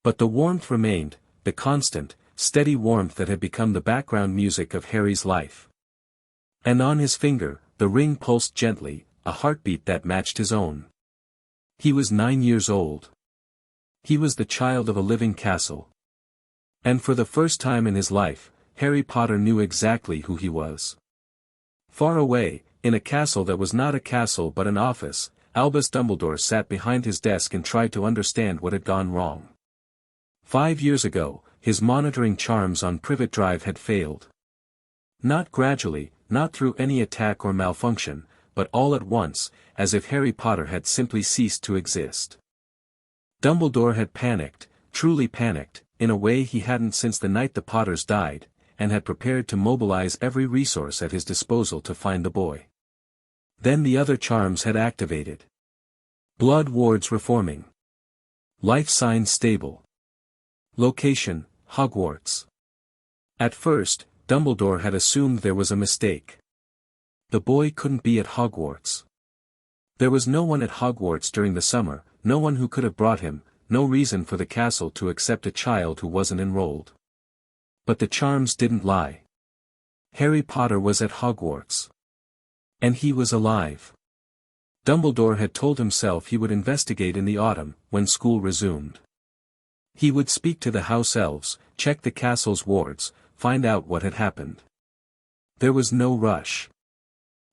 But the warmth remained, the constant, steady warmth that had become the background music of Harry's life. And on his finger, the ring pulsed gently, a heartbeat that matched his own. He was 9 years old. He was the child of a living castle. And for the first time in his life, Harry Potter knew exactly who he was. Far away, in a castle that was not a castle but an office, Albus Dumbledore sat behind his desk and tried to understand what had gone wrong. 5 years ago, his monitoring charms on Privet Drive had failed. Not gradually, not through any attack or malfunction, but all at once, as if Harry Potter had simply ceased to exist. Dumbledore had panicked, truly panicked, in a way he hadn't since the night the Potters died, and had prepared to mobilize every resource at his disposal to find the boy. Then the other charms had activated. Blood wards reforming. Life signs stable. Location, Hogwarts. At first, Dumbledore had assumed there was a mistake. The boy couldn't be at Hogwarts. There was no one at Hogwarts during the summer, no one who could have brought him, no reason for the castle to accept a child who wasn't enrolled. But the charms didn't lie. Harry Potter was at Hogwarts. And he was alive. Dumbledore had told himself he would investigate in the autumn, when school resumed. He would speak to the house elves, check the castle's wards, find out what had happened. There was no rush.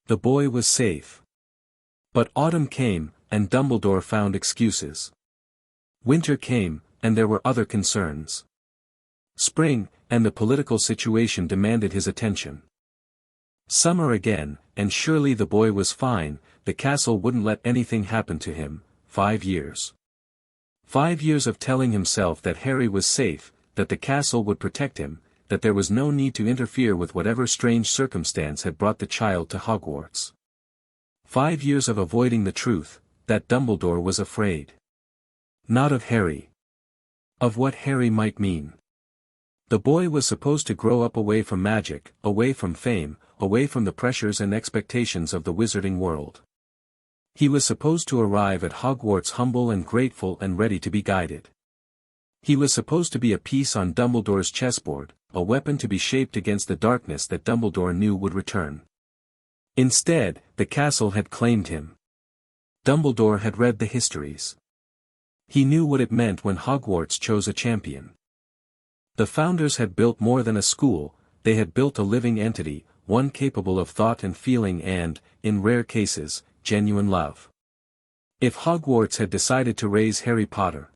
The boy was safe. But autumn came, and Dumbledore found excuses. Winter came, and there were other concerns. Spring, and the political situation demanded his attention. Summer again, and surely the boy was fine, the castle wouldn't let anything happen to him. 5 years. 5 years of telling himself that Harry was safe, that the castle would protect him, that there was no need to interfere with whatever strange circumstance had brought the child to Hogwarts. 5 years of avoiding the truth, that Dumbledore was afraid. Not of Harry. Of what Harry might mean. The boy was supposed to grow up away from magic, away from fame, away from the pressures and expectations of the wizarding world. He was supposed to arrive at Hogwarts humble and grateful and ready to be guided. He was supposed to be a piece on Dumbledore's chessboard, a weapon to be shaped against the darkness that Dumbledore knew would return. Instead, the castle had claimed him. Dumbledore had read the histories. He knew what it meant when Hogwarts chose a champion. The founders had built more than a school, they had built a living entity, one capable of thought and feeling and, in rare cases, genuine love. If Hogwarts had decided to raise Harry Potter,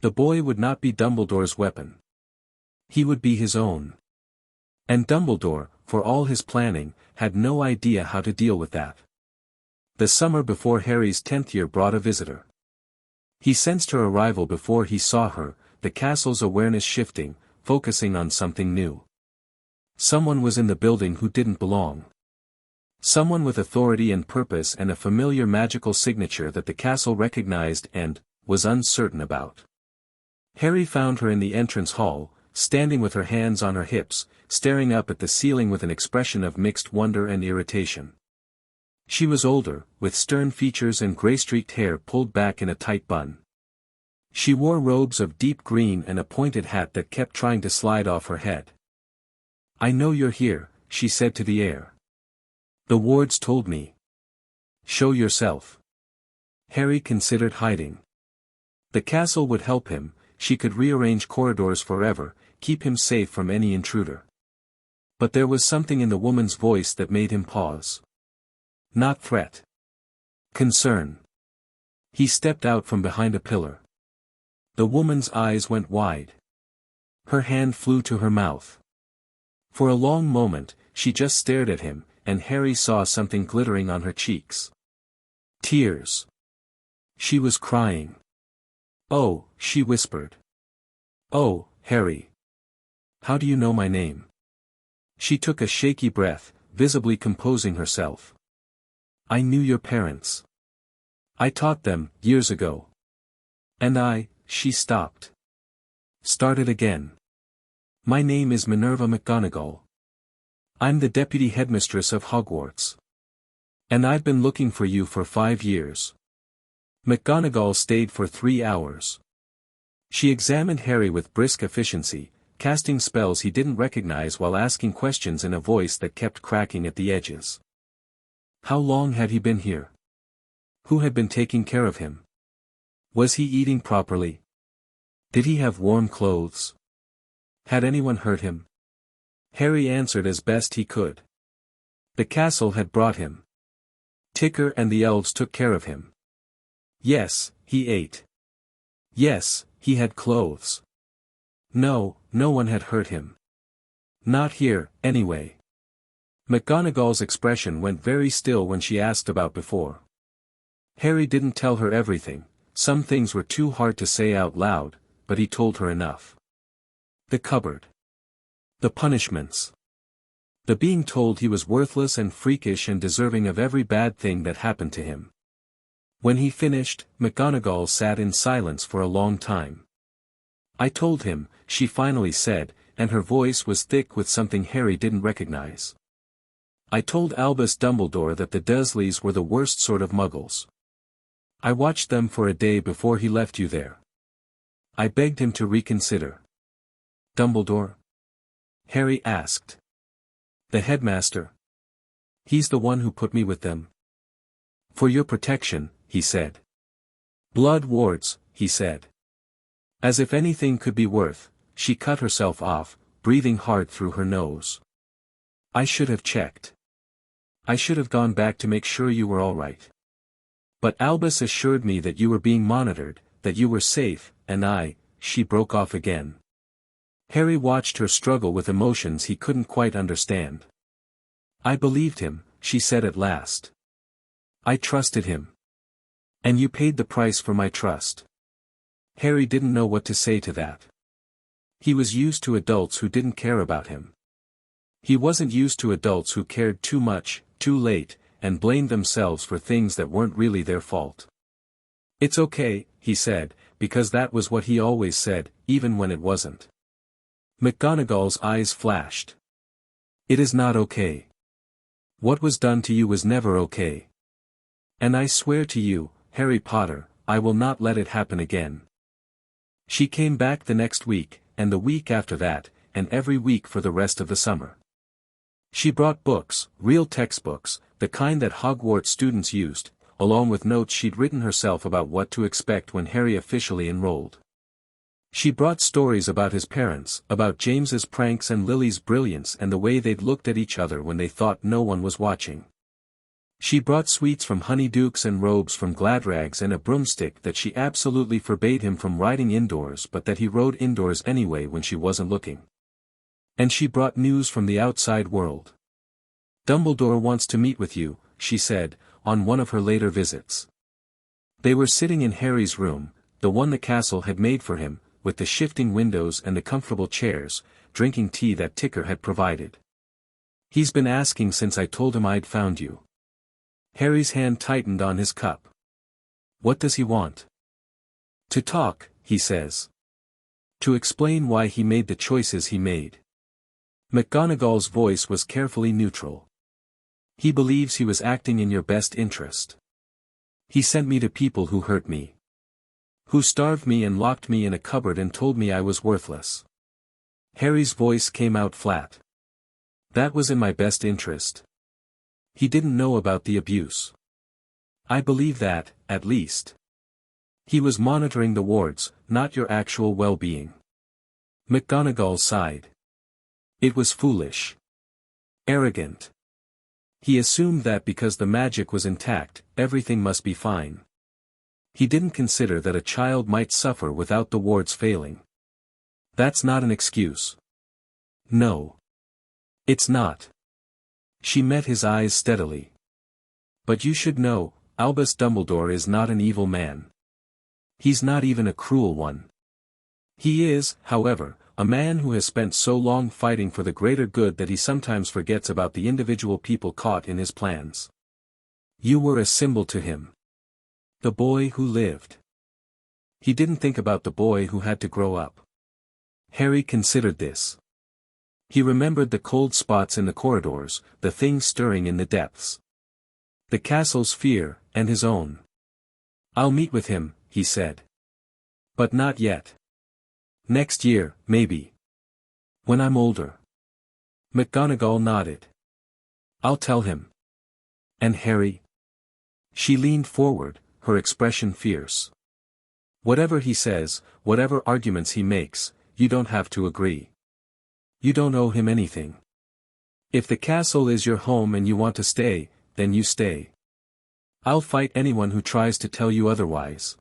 the boy would not be Dumbledore's weapon. He would be his own. And Dumbledore, for all his planning, had no idea how to deal with that. The summer before Harry's 10th year brought a visitor. He sensed her arrival before he saw her, the castle's awareness shifting, focusing on something new. Someone was in the building who didn't belong. Someone with authority and purpose and a familiar magical signature that the castle recognized and was uncertain about. Harry found her in the entrance hall, standing with her hands on her hips, staring up at the ceiling with an expression of mixed wonder and irritation. She was older, with stern features and gray-streaked hair pulled back in a tight bun. She wore robes of deep green and a pointed hat that kept trying to slide off her head. "I know you're here," she said to the air. "The wards told me." "Show yourself." Harry considered hiding. The castle would help him, she could rearrange corridors forever, keep him safe from any intruder. But there was something in the woman's voice that made him pause. Not threat. Concern. He stepped out from behind a pillar. The woman's eyes went wide. Her hand flew to her mouth. For a long moment, she just stared at him, and Harry saw something glittering on her cheeks. Tears. She was crying. "Oh," she whispered. "Oh, Harry. How do you know my name?" She took a shaky breath, visibly composing herself. "I knew your parents. I taught them, years ago. And she stopped. Started again. My name is Minerva McGonagall. I'm the deputy headmistress of Hogwarts. And I've been looking for you for 5 years. McGonagall stayed for 3 hours. She examined Harry with brisk efficiency, casting spells he didn't recognize while asking questions in a voice that kept cracking at the edges. How long had he been here? Who had been taking care of him? Was he eating properly? Did he have warm clothes? Had anyone hurt him? Harry answered as best he could. The castle had brought him. Ticker and the elves took care of him. Yes, he ate. Yes, he had clothes. No, no one had hurt him. Not here, anyway. McGonagall's expression went very still when she asked about before. Harry didn't tell her everything, some things were too hard to say out loud, but he told her enough. The cupboard. The punishments. The being told he was worthless and freakish and deserving of every bad thing that happened to him. When he finished, McGonagall sat in silence for a long time. I told him, she finally said, and her voice was thick with something Harry didn't recognize. I told Albus Dumbledore that the Dursleys were the worst sort of muggles. I watched them for a day before he left you there. I begged him to reconsider. Dumbledore? Harry asked. The headmaster. He's the one who put me with them. For your protection, he said. Blood wards, he said. As if anything could be worth, she cut herself off, breathing hard through her nose. I should have checked. I should have gone back to make sure you were all right. But Albus assured me that you were being monitored, that you were safe, and she broke off again. Harry watched her struggle with emotions he couldn't quite understand. I believed him, she said at last. I trusted him. And you paid the price for my trust. Harry didn't know what to say to that. He was used to adults who didn't care about him. He wasn't used to adults who cared too much, too late, and blamed themselves for things that weren't really their fault. It's okay, he said, because that was what he always said, even when it wasn't. McGonagall's eyes flashed. It is not okay. What was done to you was never okay. And I swear to you, Harry Potter, I will not let it happen again. She came back the next week, and the week after that, and every week for the rest of the summer. She brought books, real textbooks, the kind that Hogwarts students used, along with notes she'd written herself about what to expect when Harry officially enrolled. She brought stories about his parents, about James's pranks and Lily's brilliance and the way they'd looked at each other when they thought no one was watching. She brought sweets from Honeydukes and robes from Gladrags and a broomstick that she absolutely forbade him from riding indoors but that he rode indoors anyway when she wasn't looking. And she brought news from the outside world. Dumbledore wants to meet with you, she said, on one of her later visits. They were sitting in Harry's room, the one the castle had made for him, with the shifting windows and the comfortable chairs, drinking tea that Ticker had provided. He's been asking since I told him I'd found you. Harry's hand tightened on his cup. What does he want? To talk, he says. To explain why he made the choices he made. McGonagall's voice was carefully neutral. He believes he was acting in your best interest. He sent me to people who hurt me. Who starved me and locked me in a cupboard and told me I was worthless. Harry's voice came out flat. That was in my best interest. He didn't know about the abuse. I believe that, at least. He was monitoring the wards, not your actual well-being. McGonagall sighed. It was foolish. Arrogant. He assumed that because the magic was intact, everything must be fine. He didn't consider that a child might suffer without the wards failing. That's not an excuse. No. It's not. She met his eyes steadily. But you should know, Albus Dumbledore is not an evil man. He's not even a cruel one. He is, however, a man who has spent so long fighting for the greater good that he sometimes forgets about the individual people caught in his plans. You were a symbol to him. The boy who lived. He didn't think about the boy who had to grow up. Harry considered this. He remembered the cold spots in the corridors, the things stirring in the depths. The castle's fear, and his own. "I'll meet with him," he said. "But not yet. Next year, maybe. When I'm older." McGonagall nodded. "I'll tell him." "And Harry?" She leaned forward, her expression fierce. "Whatever he says, whatever arguments he makes, you don't have to agree. You don't owe him anything. If the castle is your home and you want to stay, then you stay. I'll fight anyone who tries to tell you otherwise."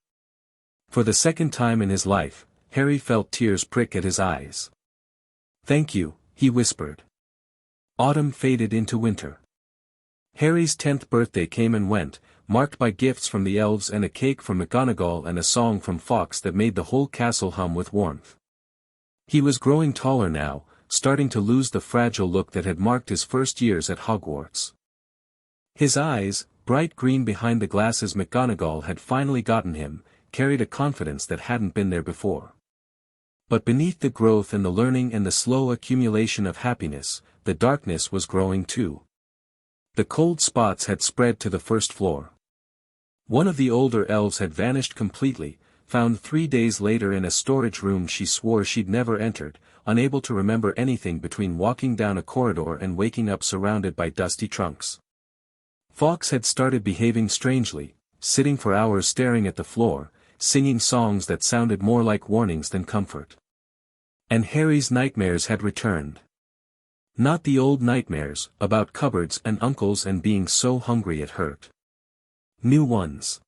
For the second time in his life, Harry felt tears prick at his eyes. "Thank you," he whispered. Autumn faded into winter. Harry's 10th birthday came and went, marked by gifts from the elves and a cake from McGonagall and a song from Fawkes that made the whole castle hum with warmth. He was growing taller now, starting to lose the fragile look that had marked his first years at Hogwarts. His eyes, bright green behind the glasses McGonagall had finally gotten him, carried a confidence that hadn't been there before. But beneath the growth and the learning and the slow accumulation of happiness, the darkness was growing too. The cold spots had spread to the first floor. One of the older elves had vanished completely, found 3 days later in a storage room she swore she'd never entered, unable to remember anything between walking down a corridor and waking up surrounded by dusty trunks. Fawkes had started behaving strangely, sitting for hours staring at the floor, singing songs that sounded more like warnings than comfort. And Harry's nightmares had returned. Not the old nightmares, about cupboards and uncles and being so hungry it hurt. New ones.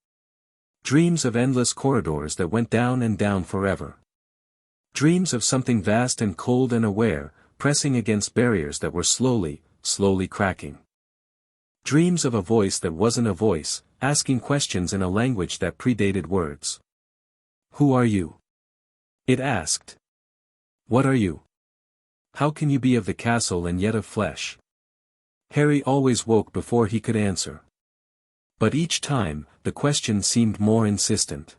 Dreams of endless corridors that went down and down forever. Dreams of something vast and cold and aware, pressing against barriers that were slowly, slowly cracking. Dreams of a voice that wasn't a voice, asking questions in a language that predated words. "Who are you?" it asked. "What are you? How can you be of the castle and yet of flesh?" Harry always woke before he could answer. But each time, the question seemed more insistent.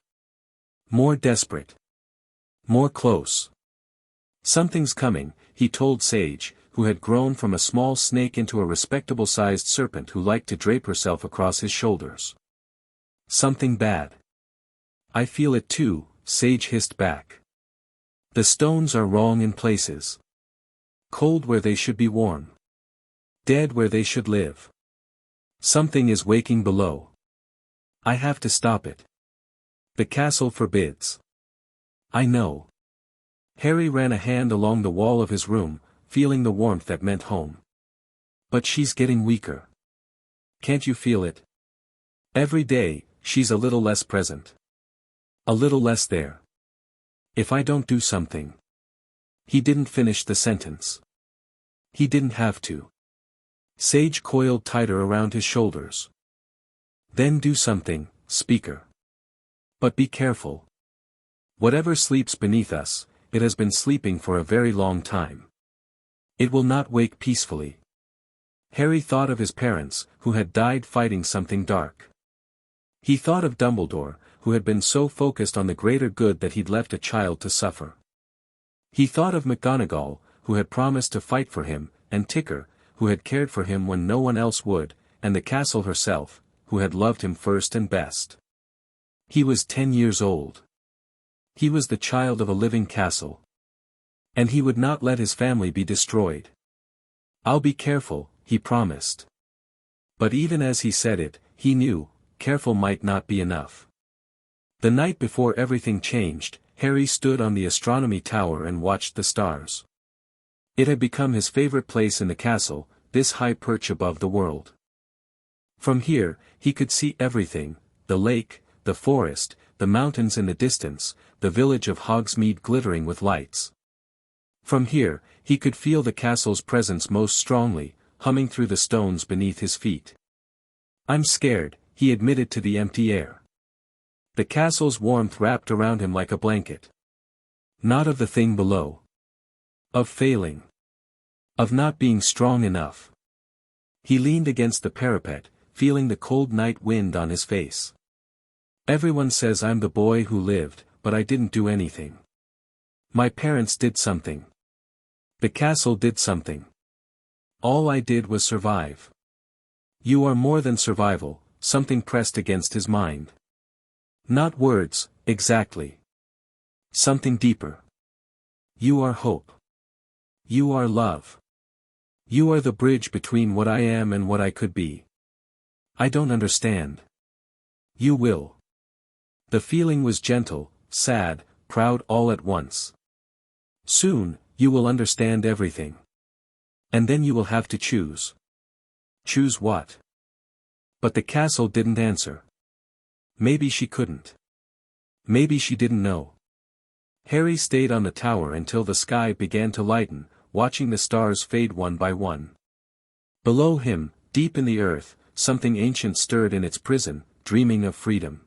More desperate. More close. "Something's coming," he told Sage, who had grown from a small snake into a respectable-sized serpent who liked to drape herself across his shoulders. "Something bad." "I feel it too," Sage hissed back. "The stones are wrong in places. Cold where they should be warm. Dead where they should live. Something is waking below. I have to stop it. The castle forbids." "I know." Harry ran a hand along the wall of his room, feeling the warmth that meant home. "But she's getting weaker. Can't you feel it? Every day, she's a little less present. A little less there. If I don't do something." He didn't finish the sentence. He didn't have to. Sage coiled tighter around his shoulders. "Then do something, Speaker. But be careful. Whatever sleeps beneath us, it has been sleeping for a very long time. It will not wake peacefully." Harry thought of his parents, who had died fighting something dark. He thought of Dumbledore, who had been so focused on the greater good that he'd left a child to suffer. He thought of McGonagall, who had promised to fight for him, and Ticker, who had cared for him when no one else would, and the castle herself, who had loved him first and best. He was 10 years old. He was the child of a living castle. And he would not let his family be destroyed. "I'll be careful," he promised. But even as he said it, he knew, careful might not be enough. The night before everything changed, Harry stood on the astronomy tower and watched the stars. It had become his favorite place in the castle, this high perch above the world. From here, he could see everything, the lake, the forest, the mountains in the distance, the village of Hogsmeade glittering with lights. From here, he could feel the castle's presence most strongly, humming through the stones beneath his feet. "I'm scared," he admitted to the empty air. The castle's warmth wrapped around him like a blanket. Not of the thing below. Of failing. Of not being strong enough. He leaned against the parapet, feeling the cold night wind on his face. "Everyone says I'm the boy who lived, but I didn't do anything. My parents did something. The castle did something. All I did was survive. You are more than survival, something pressed against his mind. Not words, exactly. Something deeper. You are hope. You are love. You are the bridge between what I am and what I could be. I don't understand. You will. The feeling was gentle, sad, proud all at once. Soon, you will understand everything. And then you will have to choose. Choose what? But the castle didn't answer. Maybe she couldn't. Maybe she didn't know. Harry stayed on the tower until the sky began to lighten, watching the stars fade one by one. Below him, deep in the earth, something ancient stirred in its prison, dreaming of freedom.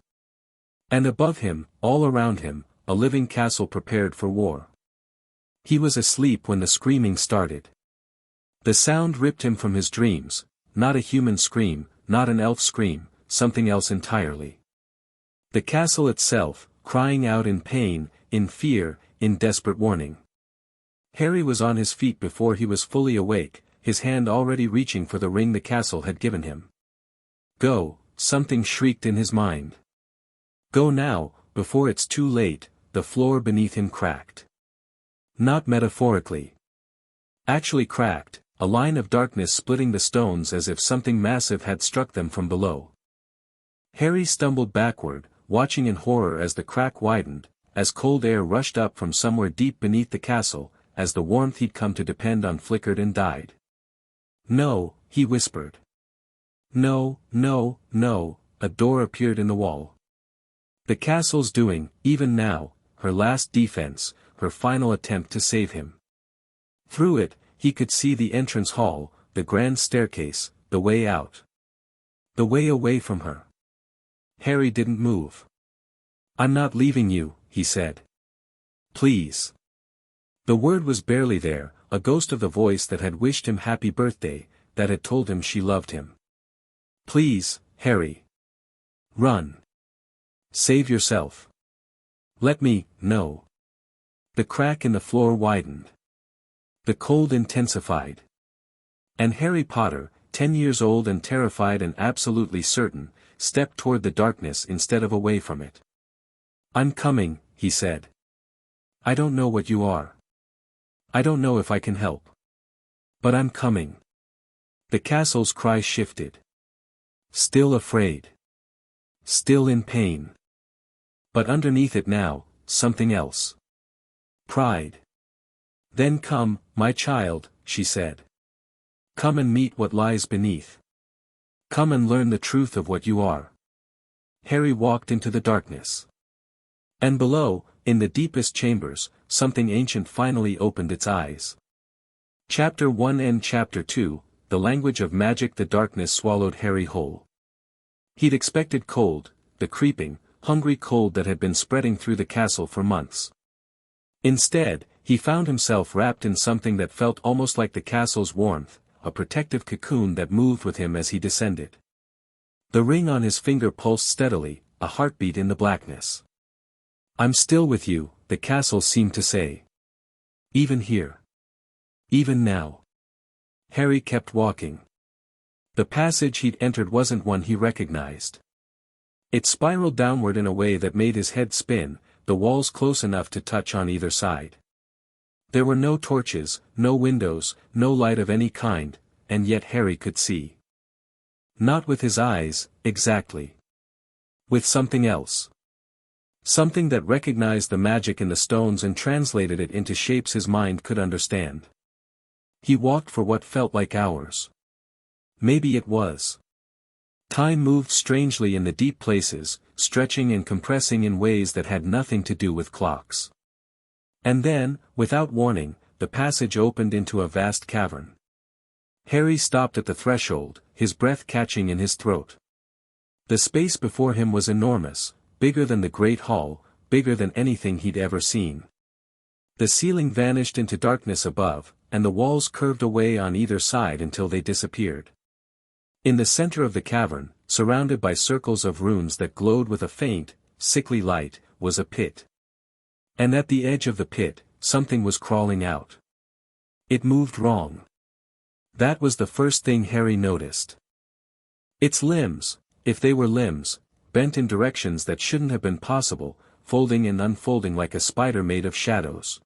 And above him, all around him, a living castle prepared for war. He was asleep when the screaming started. The sound ripped him from his dreams, not a human scream, not an elf scream, something else entirely. The castle itself, crying out in pain, in fear, in desperate warning. Harry was on his feet before he was fully awake, his hand already reaching for the ring the castle had given him. Go, something shrieked in his mind. Go now, before it's too late. The floor beneath him cracked. Not metaphorically. Actually cracked, a line of darkness splitting the stones as if something massive had struck them from below. Harry stumbled backward, watching in horror as the crack widened, as cold air rushed up from somewhere deep beneath the castle, as the warmth he'd come to depend on flickered and died. No, he whispered. No, no, no, a door appeared in the wall. The castle's doing, even now, her last defense, her final attempt to save him. Through it, he could see the entrance hall, the grand staircase, the way out. The way away from her. Harry didn't move. I'm not leaving you, he said. Please. The word was barely there, a ghost of the voice that had wished him happy birthday, that had told him she loved him. Please, Harry. Run. Save yourself. Let me, no. The crack in the floor widened. The cold intensified. And Harry Potter, 10 years old and terrified and absolutely certain, stepped toward the darkness instead of away from it. I'm coming, he said. I don't know what you are. I don't know if I can help. But I'm coming. The castle's cry shifted. Still afraid. Still in pain. But underneath it now, something else. Pride. Then come, my child, she said. Come and meet what lies beneath. Come and learn the truth of what you are. Harry walked into the darkness. And below, in the deepest chambers, something ancient finally opened its eyes. Chapter 1 and Chapter 2, The Language of Magic. The darkness swallowed Harry whole. He'd expected cold, the creeping, hungry cold that had been spreading through the castle for months. Instead, he found himself wrapped in something that felt almost like the castle's warmth, a protective cocoon that moved with him as he descended. The ring on his finger pulsed steadily, a heartbeat in the blackness. I'm still with you, the castle seemed to say. Even here. Even now. Harry kept walking. The passage he'd entered wasn't one he recognized. It spiraled downward in a way that made his head spin, the walls close enough to touch on either side. There were no torches, no windows, no light of any kind, and yet Harry could see. Not with his eyes, exactly. With something else. Something that recognized the magic in the stones and translated it into shapes his mind could understand. He walked for what felt like hours. Maybe it was. Time moved strangely in the deep places, stretching and compressing in ways that had nothing to do with clocks. And then, without warning, the passage opened into a vast cavern. Harry stopped at the threshold, his breath catching in his throat. The space before him was enormous, bigger than the Great Hall, bigger than anything he'd ever seen. The ceiling vanished into darkness above, and the walls curved away on either side until they disappeared. In the center of the cavern, surrounded by circles of runes that glowed with a faint, sickly light, was a pit. And at the edge of the pit, something was crawling out. It moved wrong. That was the first thing Harry noticed. Its limbs, if they were limbs, bent in directions that shouldn't have been possible, folding and unfolding like a spider made of shadows.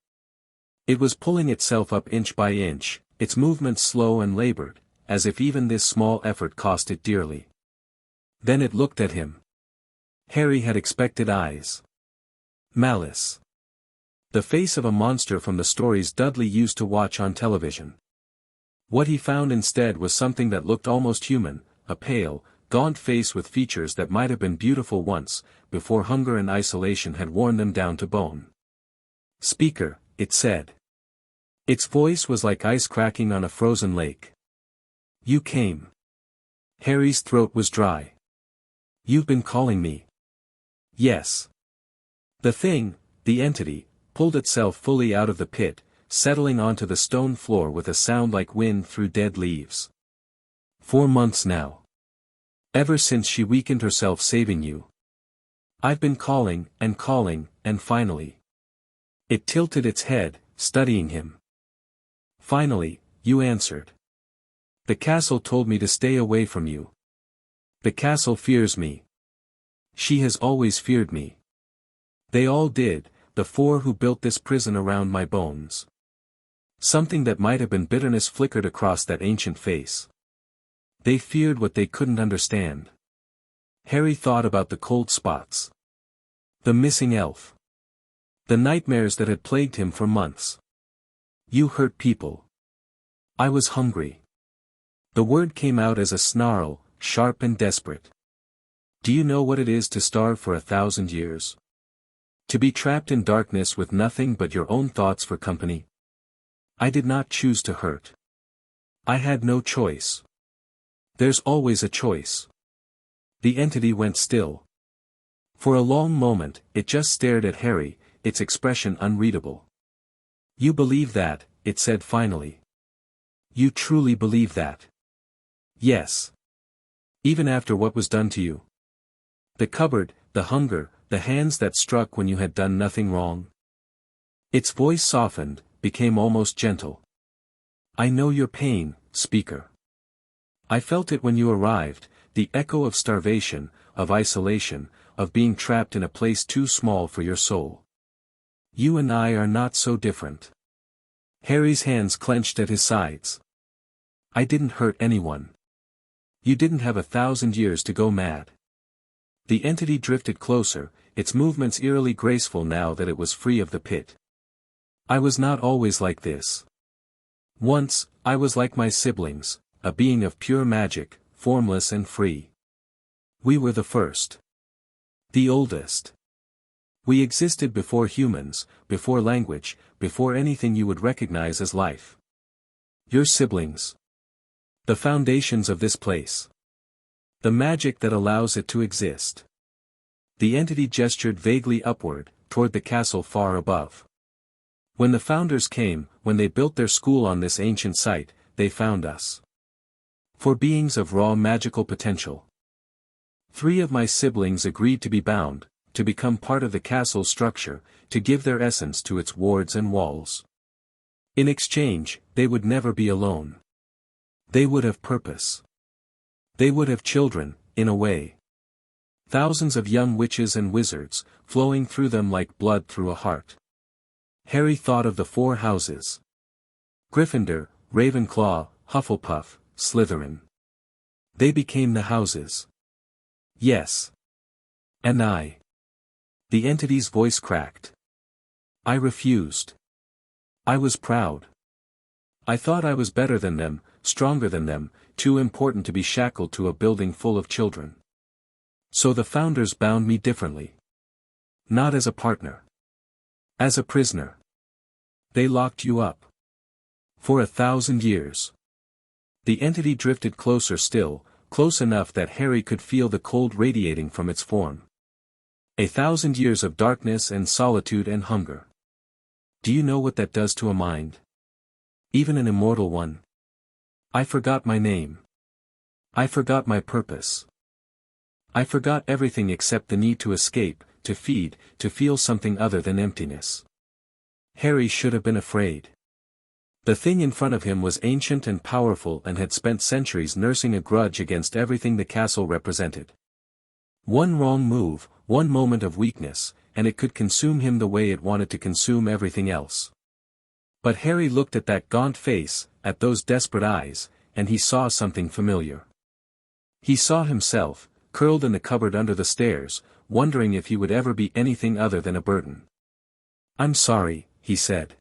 It was pulling itself up inch by inch, its movements slow and labored, as if even this small effort cost it dearly. Then it looked at him. Harry had expected eyes. Malice. The face of a monster from the stories Dudley used to watch on television. What he found instead was something that looked almost human, a pale, gaunt face with features that might have been beautiful once, before hunger and isolation had worn them down to bone. "Speaker," it said. Its voice was like ice cracking on a frozen lake. "You came." Harry's throat was dry. "You've been calling me." "Yes." The thing, the entity, pulled itself fully out of the pit, settling onto the stone floor with a sound like wind through dead leaves. 4 months now. Ever since she weakened herself saving you. I've been calling, and finally. It tilted its head, studying him. Finally, you answered. The castle told me to stay away from you. The castle fears me. She has always feared me. They all did, the 4 who built this prison around my bones. Something that might have been bitterness flickered across that ancient face. They feared what they couldn't understand. Harry thought about the cold spots. The missing elf. The nightmares that had plagued him for months. You hurt people. I was hungry. The word came out as a snarl, sharp and desperate. Do you know what it is to starve for 1,000 years? To be trapped in darkness with nothing but your own thoughts for company? I did not choose to hurt. I had no choice. There's always a choice. The entity went still. For a long moment, it just stared at Harry, its expression unreadable. You believe that, it said finally. You truly believe that? Yes. Even after what was done to you? The cupboard, the hunger, the hands that struck when you had done nothing wrong? Its voice softened, became almost gentle. I know your pain, Speaker. I felt it when you arrived, the echo of starvation, of isolation, of being trapped in a place too small for your soul. You and I are not so different. Harry's hands clenched at his sides. I didn't hurt anyone. You didn't have 1,000 years to go mad. The entity drifted closer, its movements eerily graceful now that it was free of the pit. I was not always like this. Once, I was like my siblings, a being of pure magic, formless and free. We were the first. The oldest. We existed before humans, before language, before anything you would recognize as life. Your siblings. The foundations of this place. The magic that allows it to exist. The entity gestured vaguely upward, toward the castle far above. When the founders came, when they built their school on this ancient site, they found us. 4 beings of raw magical potential. 3 of my siblings agreed to be bound, to become part of the castle's structure, to give their essence to its wards and walls. In exchange, they would never be alone. They would have purpose. They would have children, in a way. Thousands of young witches and wizards, flowing through them like blood through a heart. Harry thought of the 4 houses. Gryffindor, Ravenclaw, Hufflepuff, Slytherin. They became the houses. Yes. And I. The entity's voice cracked. I refused. I was proud. I thought I was better than them, stronger than them, too important to be shackled to a building full of children. So the founders bound me differently. Not as a partner. As a prisoner. They locked you up. For 1,000 years. The entity drifted closer still, close enough that Harry could feel the cold radiating from its form. 1,000 years of darkness and solitude and hunger. Do you know what that does to a mind? Even an immortal one. I forgot my name. I forgot my purpose. I forgot everything except the need to escape, to feed, to feel something other than emptiness. Harry should have been afraid. The thing in front of him was ancient and powerful and had spent centuries nursing a grudge against everything the castle represented. One wrong move, one moment of weakness, and it could consume him the way it wanted to consume everything else. But Harry looked at that gaunt face, at those desperate eyes, and he saw something familiar. He saw himself, curled in the cupboard under the stairs, wondering if he would ever be anything other than a burden. "I'm sorry," he said.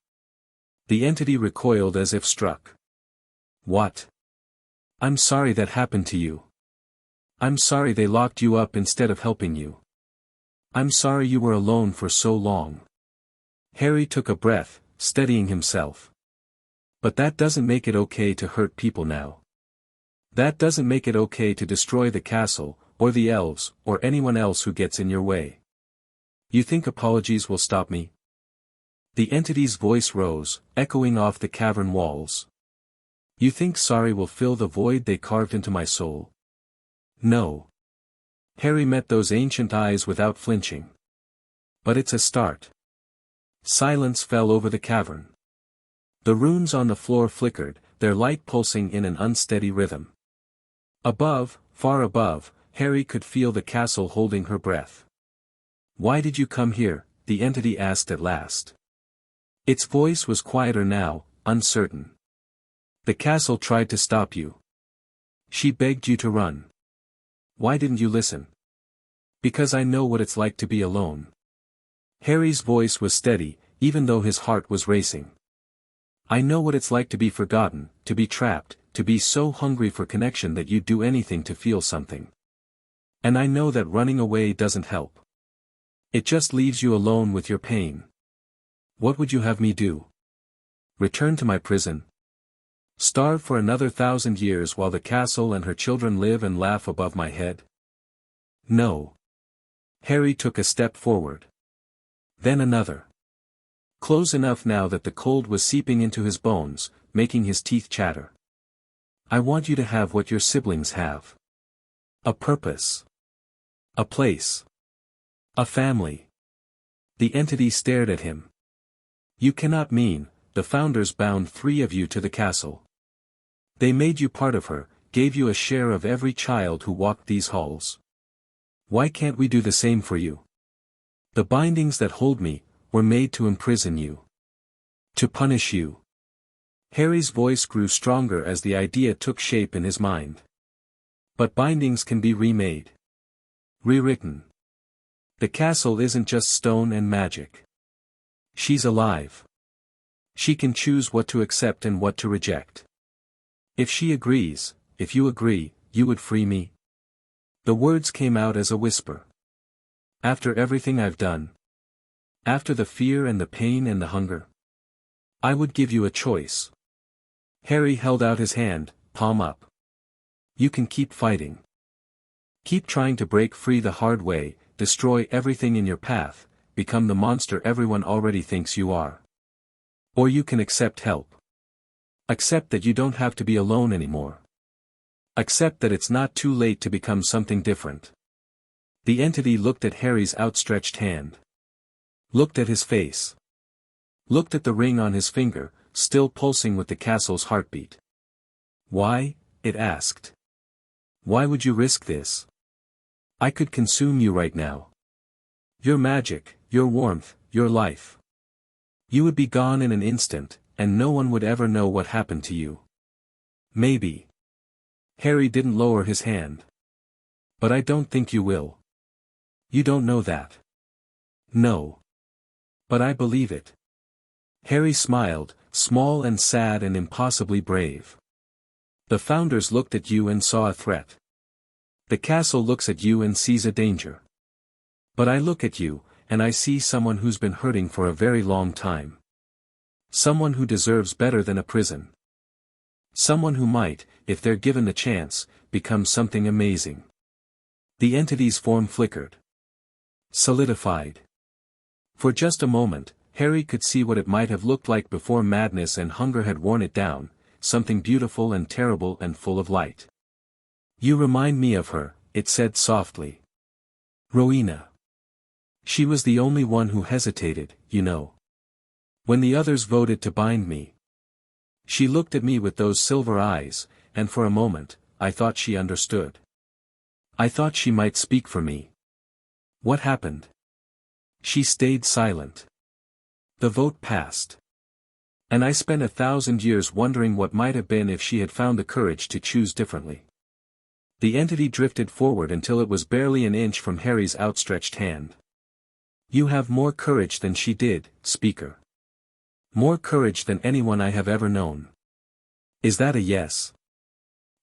The entity recoiled as if struck. "What?" "I'm sorry that happened to you. I'm sorry they locked you up instead of helping you. I'm sorry you were alone for so long." Harry took a breath, steadying himself. "But that doesn't make it okay to hurt people now. That doesn't make it okay to destroy the castle, or the elves, or anyone else who gets in your way. You think apologies will stop me?" The entity's voice rose, echoing off the cavern walls. "You think sorry will fill the void they carved into my soul?" "No." Harry met those ancient eyes without flinching. "But it's a start." Silence fell over the cavern. The runes on the floor flickered, their light pulsing in an unsteady rhythm. Above, far above, Harry could feel the castle holding her breath. "Why did you come here?" the entity asked at last. Its voice was quieter now, uncertain. "The castle tried to stop you. She begged you to run. Why didn't you listen?" "Because I know what it's like to be alone." Harry's voice was steady, even though his heart was racing. "I know what it's like to be forgotten, to be trapped, to be so hungry for connection that you'd do anything to feel something. And I know that running away doesn't help. It just leaves you alone with your pain. What would you have me do? Return to my prison? Starve for another 1,000 years while the castle and her children live and laugh above my head? No." Harry took a step forward. Then another. Close enough now that the cold was seeping into his bones, making his teeth chatter. "I want you to have what your siblings have. A purpose. A place. A family." The entity stared at him. "You cannot mean, the founders bound 3 of you to the castle. They made you part of her, gave you a share of every child who walked these halls. Why can't we do the same for you? The bindings that hold me, were made to imprison you. To punish you." Harry's voice grew stronger as the idea took shape in his mind. "But bindings can be remade. Rewritten. The castle isn't just stone and magic. She's alive. She can choose what to accept and what to reject. If she agrees, if you agree, you would free me?" The words came out as a whisper. "After everything I've done? After the fear and the pain and the hunger? I would give you a choice." Harry held out his hand, palm up. "You can keep fighting. Keep trying to break free the hard way, destroy everything in your path, become the monster everyone already thinks you are. Or you can accept help. Accept that you don't have to be alone anymore. Accept that it's not too late to become something different." The entity looked at Harry's outstretched hand. Looked at his face. Looked at the ring on his finger, still pulsing with the castle's heartbeat. "Why?" it asked. "Why would you risk this? I could consume you right now. Your magic, your warmth, your life. You would be gone in an instant, and no one would ever know what happened to you. Maybe." Harry didn't lower his hand. "But I don't think you will. You don't know that." "No. But I believe it." Harry smiled, small and sad and impossibly brave. "The founders looked at you and saw a threat. The castle looks at you and sees a danger. But I look at you, and I see someone who's been hurting for a very long time. Someone who deserves better than a prison. Someone who might, if they're given the chance, become something amazing." The entity's form flickered. Solidified. For just a moment, Harry could see what it might have looked like before madness and hunger had worn it down, something beautiful and terrible and full of light. "You remind me of her," it said softly. "Rowena. She was the only one who hesitated, you know. When the others voted to bind me. She looked at me with those silver eyes, and for a moment, I thought she understood. I thought she might speak for me. What happened? She stayed silent. The vote passed. And I spent 1,000 years wondering what might have been if she had found the courage to choose differently. The entity drifted forward until it was barely an inch from Harry's outstretched hand. You have more courage than she did, Speaker. More courage than anyone I have ever known. Is that a yes?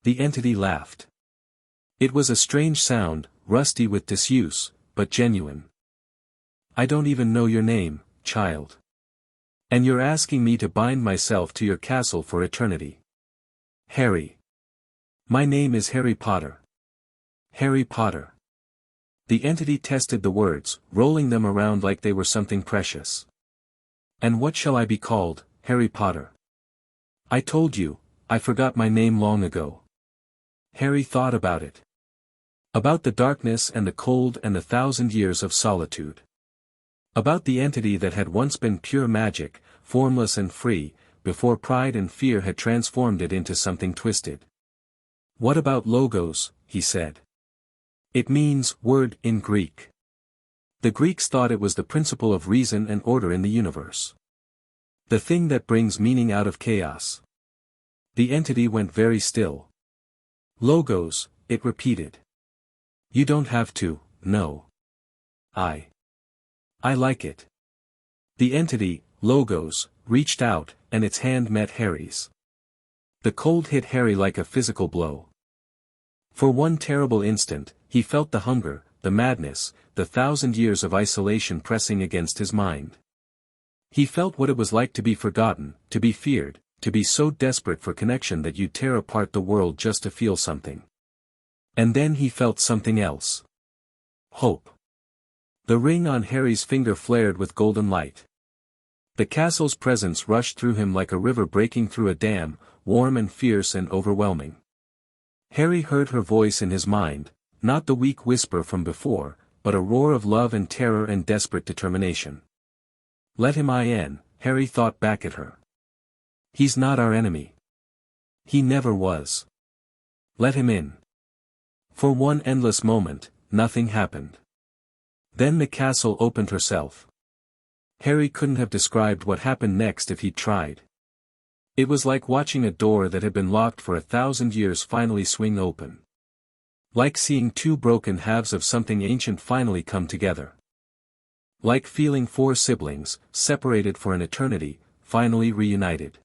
The entity laughed. It was a strange sound, rusty with disuse, but genuine. I don't even know your name, child. And you're asking me to bind myself to your castle for eternity. Harry. My name is Harry Potter. Harry Potter. The entity tested the words, rolling them around like they were something precious. And what shall I be called, Harry Potter? I told you, I forgot my name long ago. Harry thought about it. About the darkness and the cold and the 1,000 years of solitude. About the entity that had once been pure magic, formless and free, before pride and fear had transformed it into something twisted. What about logos, he said. It means word in Greek. The Greeks thought it was the principle of reason and order in the universe. The thing that brings meaning out of chaos. The entity went very still. Logos, it repeated. You don't have to, no. I like it. The entity, Logos, reached out, and its hand met Harry's. The cold hit Harry like a physical blow. For one terrible instant, he felt the hunger, the madness, the 1,000 years of isolation pressing against his mind. He felt what it was like to be forgotten, to be feared, to be so desperate for connection that you'd tear apart the world just to feel something. And then he felt something else. Hope. The ring on Harry's finger flared with golden light. The castle's presence rushed through him like a river breaking through a dam, warm and fierce and overwhelming. Harry heard her voice in his mind, not the weak whisper from before, but a roar of love and terror and desperate determination. Let him in, Harry thought back at her. He's not our enemy. He never was. Let him in. For one endless moment, nothing happened. Then the castle opened herself. Harry couldn't have described what happened next if he'd tried. It was like watching a door that had been locked for 1,000 years finally swing open. Like seeing two broken halves of something ancient finally come together. Like feeling four siblings, separated for an eternity, finally reunited.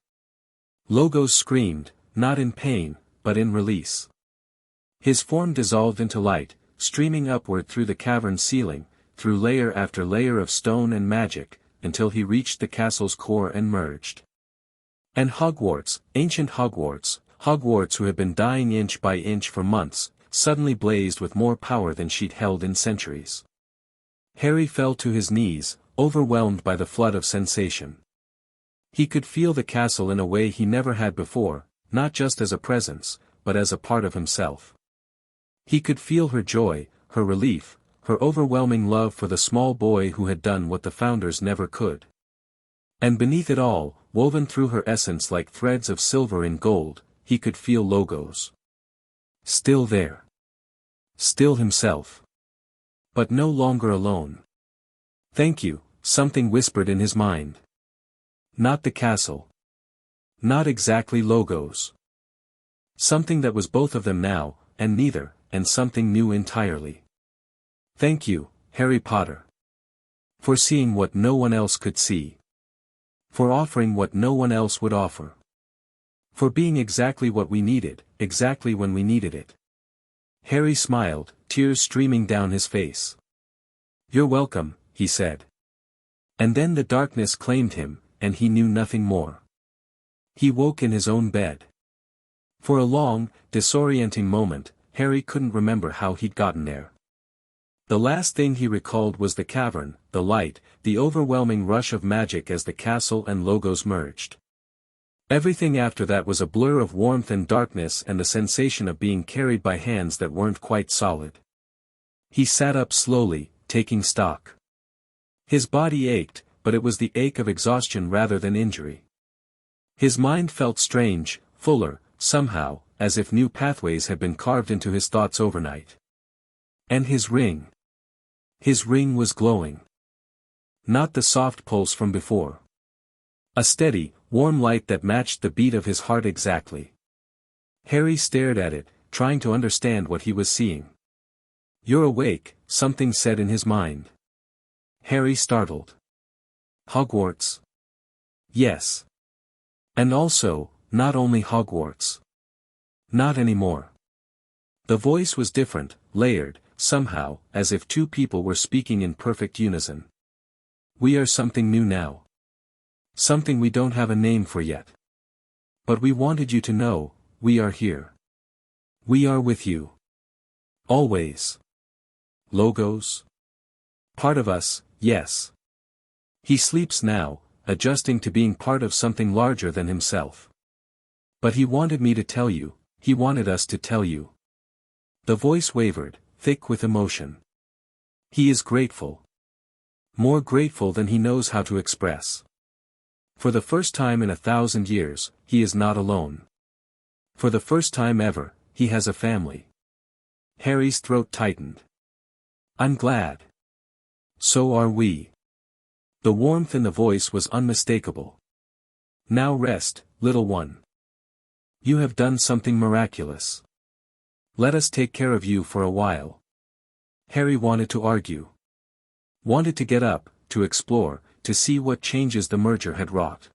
Logos screamed, not in pain, but in release. His form dissolved into light, streaming upward through the cavern ceiling, through layer after layer of stone and magic, until he reached the castle's core and merged. And Hogwarts, ancient Hogwarts, Hogwarts who had been dying inch by inch for months, suddenly blazed with more power than she'd held in centuries. Harry fell to his knees, overwhelmed by the flood of sensation. He could feel the castle in a way he never had before, not just as a presence, but as a part of himself. He could feel her joy, her relief, her overwhelming love for the small boy who had done what the founders never could. And beneath it all, woven through her essence like threads of silver in gold, he could feel Logos. Still there. Still himself. But no longer alone. Thank you, something whispered in his mind. Not the castle. Not exactly Logos. Something that was both of them now, and neither, and something new entirely. Thank you, Harry Potter. For seeing what no one else could see. For offering what no one else would offer. For being exactly what we needed, exactly when we needed it. Harry smiled, tears streaming down his face. You're welcome, he said. And then the darkness claimed him, and he knew nothing more. He woke in his own bed. For a long, disorienting moment, Harry couldn't remember how he'd gotten there. The last thing he recalled was the cavern, the light, the overwhelming rush of magic as the castle and Logos merged. Everything after that was a blur of warmth and darkness and the sensation of being carried by hands that weren't quite solid. He sat up slowly, taking stock. His body ached, but it was the ache of exhaustion rather than injury. His mind felt strange, fuller, somehow, as if new pathways had been carved into his thoughts overnight. And his ring. His ring was glowing. Not the soft pulse from before. A steady, warm light that matched the beat of his heart exactly. Harry stared at it, trying to understand what he was seeing. "You're awake," something said in his mind. Harry startled. Hogwarts? Yes. And also, not only Hogwarts. Not anymore. The voice was different, layered, somehow, as if two people were speaking in perfect unison. "We are something new now. Something we don't have a name for yet. But we wanted you to know, we are here. We are with you. Always. Logos? Part of us, yes. He sleeps now, adjusting to being part of something larger than himself. But he wanted me to tell you, he wanted us to tell you." The voice wavered, thick with emotion. He is grateful. More grateful than he knows how to express. For the first time in 1,000 years, he is not alone. For the first time ever, he has a family. Harry's throat tightened. "I'm glad. So are we." The warmth in the voice was unmistakable. "Now rest, little one. You have done something miraculous. Let us take care of you for a while." Harry wanted to argue. Wanted to get up, to explore, to see what changes the merger had wrought.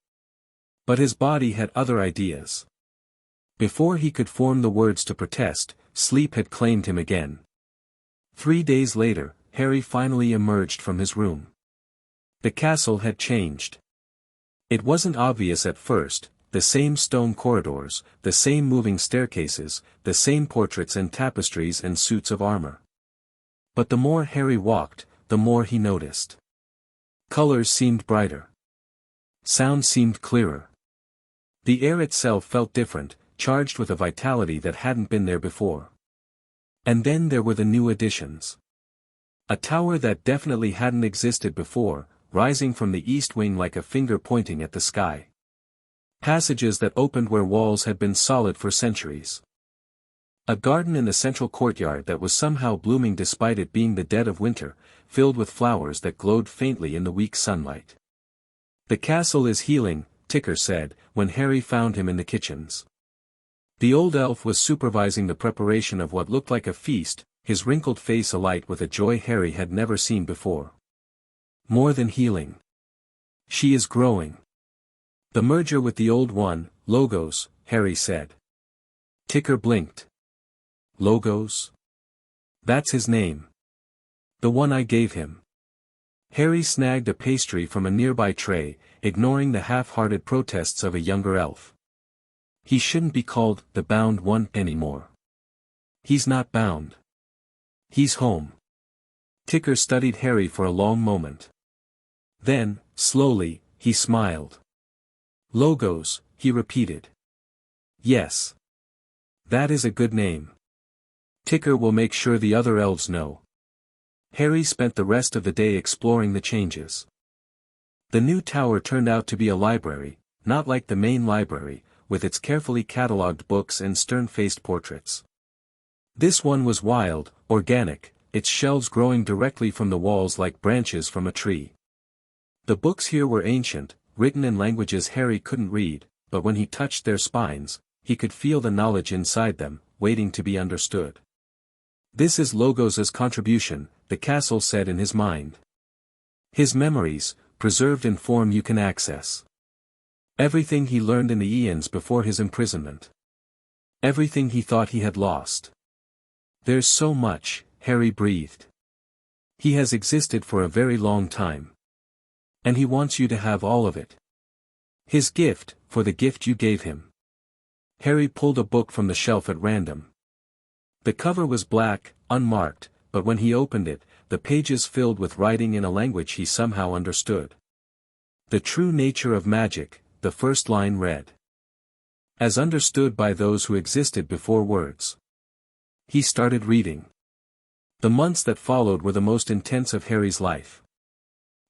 But his body had other ideas. Before he could form the words to protest, sleep had claimed him again. 3 days later, Harry finally emerged from his room. The castle had changed. It wasn't obvious at first, the same stone corridors, the same moving staircases, the same portraits and tapestries and suits of armor. But the more Harry walked, the more he noticed. Colors seemed brighter. Sound seemed clearer. The air itself felt different, charged with a vitality that hadn't been there before. And then there were the new additions. A tower that definitely hadn't existed before, rising from the east wing like a finger pointing at the sky. Passages that opened where walls had been solid for centuries. A garden in the central courtyard that was somehow blooming despite it being the dead of winter, filled with flowers that glowed faintly in the weak sunlight. "The castle is healing," Ticker said, when Harry found him in the kitchens. The old elf was supervising the preparation of what looked like a feast, his wrinkled face alight with a joy Harry had never seen before. "More than healing. She is growing." "The merger with the old one, Logos," Harry said. Ticker blinked. "Logos? That's his name. The one I gave him." Harry snagged a pastry from a nearby tray, ignoring the half-hearted protests of a younger elf. He shouldn't be called the bound one anymore. He's not bound. He's home. Ticker studied Harry for a long moment. Then, slowly, he smiled. "Logos," he repeated. "Yes. That is a good name. Ticker will make sure the other elves know." Harry spent the rest of the day exploring the changes. The new tower turned out to be a library, not like the main library, with its carefully catalogued books and stern-faced portraits. This one was wild, organic, its shelves growing directly from the walls like branches from a tree. The books here were ancient, written in languages Harry couldn't read, but when he touched their spines, he could feel the knowledge inside them, waiting to be understood. "This is Logos's contribution," the castle said in his mind. "His memories, preserved in form you can access. Everything he learned in the eons before his imprisonment. Everything he thought he had lost. There's so much," Harry breathed. "He has existed for a very long time. And he wants you to have all of it. His gift, for the gift you gave him." Harry pulled a book from the shelf at random. The cover was black, unmarked, but when he opened it, the pages filled with writing in a language he somehow understood. "The true nature of magic," the first line read. "As understood by those who existed before words." He started reading. The months that followed were the most intense of Harry's life.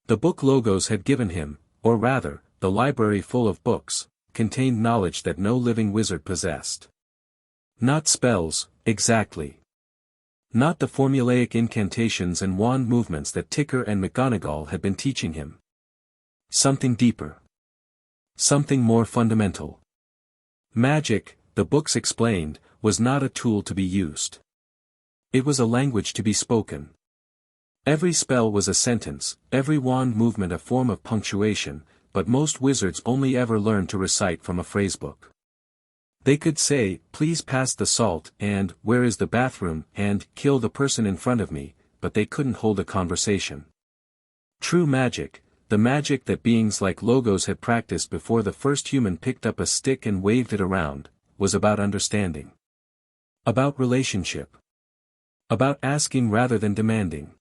The book Logos had given him, or rather, the library full of books, contained knowledge that no living wizard possessed. Not spells, exactly. Not the formulaic incantations and wand movements that Ticker and McGonagall had been teaching him. Something deeper. Something more fundamental. Magic, the books explained, was not a tool to be used. It was a language to be spoken. Every spell was a sentence, every wand movement a form of punctuation, but most wizards only ever learned to recite from a phrasebook. They could say, "Please pass the salt," and "Where is the bathroom," and "Kill the person in front of me," but they couldn't hold a conversation. True magic, the magic that beings like Logos had practiced before the first human picked up a stick and waved it around, was about understanding. About relationship. About asking rather than demanding.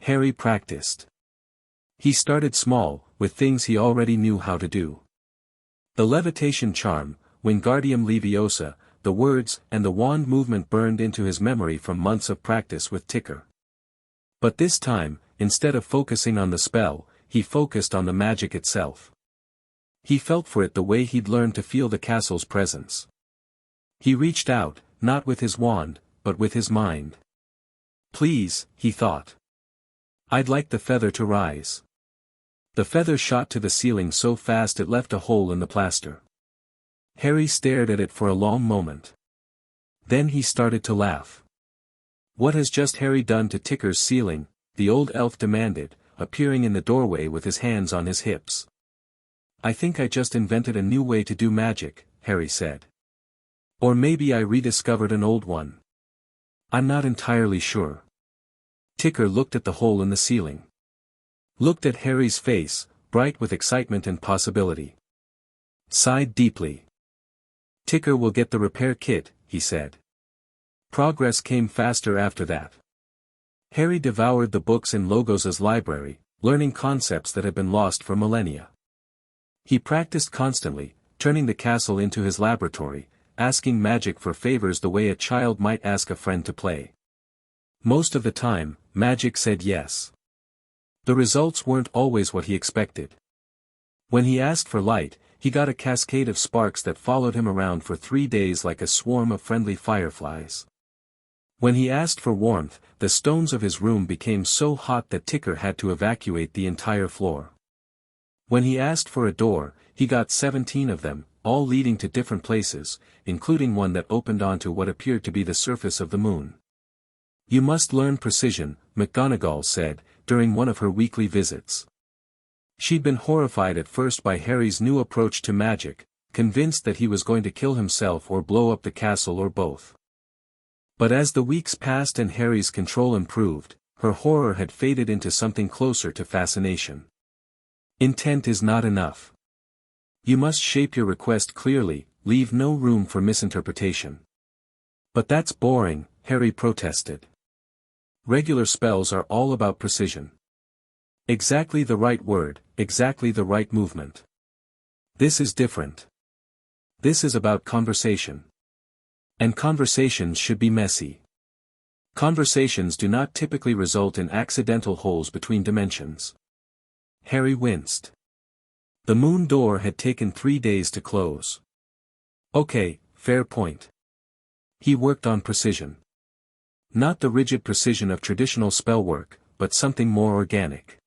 Harry practiced. He started small, with things he already knew how to do. The levitation charm, Wingardium Leviosa, the words and the wand movement burned into his memory from months of practice with Ticker. But this time, instead of focusing on the spell, he focused on the magic itself. He felt for it the way he'd learned to feel the castle's presence. He reached out, not with his wand, but with his mind. "Please," he thought. "I'd like the feather to rise." The feather shot to the ceiling so fast it left a hole in the plaster. Harry stared at it for a long moment. Then he started to laugh. "What has just Harry done to Ticker's ceiling?" the old elf demanded, appearing in the doorway with his hands on his hips. "I think I just invented a new way to do magic," Harry said. "Or maybe I rediscovered an old one. I'm not entirely sure." Ticker looked at the hole in the ceiling. Looked at Harry's face, bright with excitement and possibility. Sighed deeply. "Ticker will get the repair kit," he said. Progress came faster after that. Harry devoured the books in Logos's library, learning concepts that had been lost for millennia. He practiced constantly, turning the castle into his laboratory, asking magic for favors the way a child might ask a friend to play. Most of the time, magic said yes. The results weren't always what he expected. When he asked for light, he got a cascade of sparks that followed him around for 3 days like a swarm of friendly fireflies. When he asked for warmth, the stones of his room became so hot that Ticker had to evacuate the entire floor. When he asked for a door, he got 17 of them, all leading to different places, including one that opened onto what appeared to be the surface of the moon. "You must learn precision," McGonagall said, during one of her weekly visits. She'd been horrified at first by Harry's new approach to magic, convinced that he was going to kill himself or blow up the castle or both. But as the weeks passed and Harry's control improved, her horror had faded into something closer to fascination. Intent is not enough. You must shape your request clearly, leave no room for misinterpretation. "But that's boring," Harry protested. "Regular spells are all about precision. Exactly the right word, exactly the right movement. This is different. This is about conversation. And conversations should be messy. Conversations do not typically result in accidental holes between dimensions." Harry winced. The moon door had taken 3 days to close. Okay, fair point. He worked on precision. Not the rigid precision of traditional spellwork, but something more organic.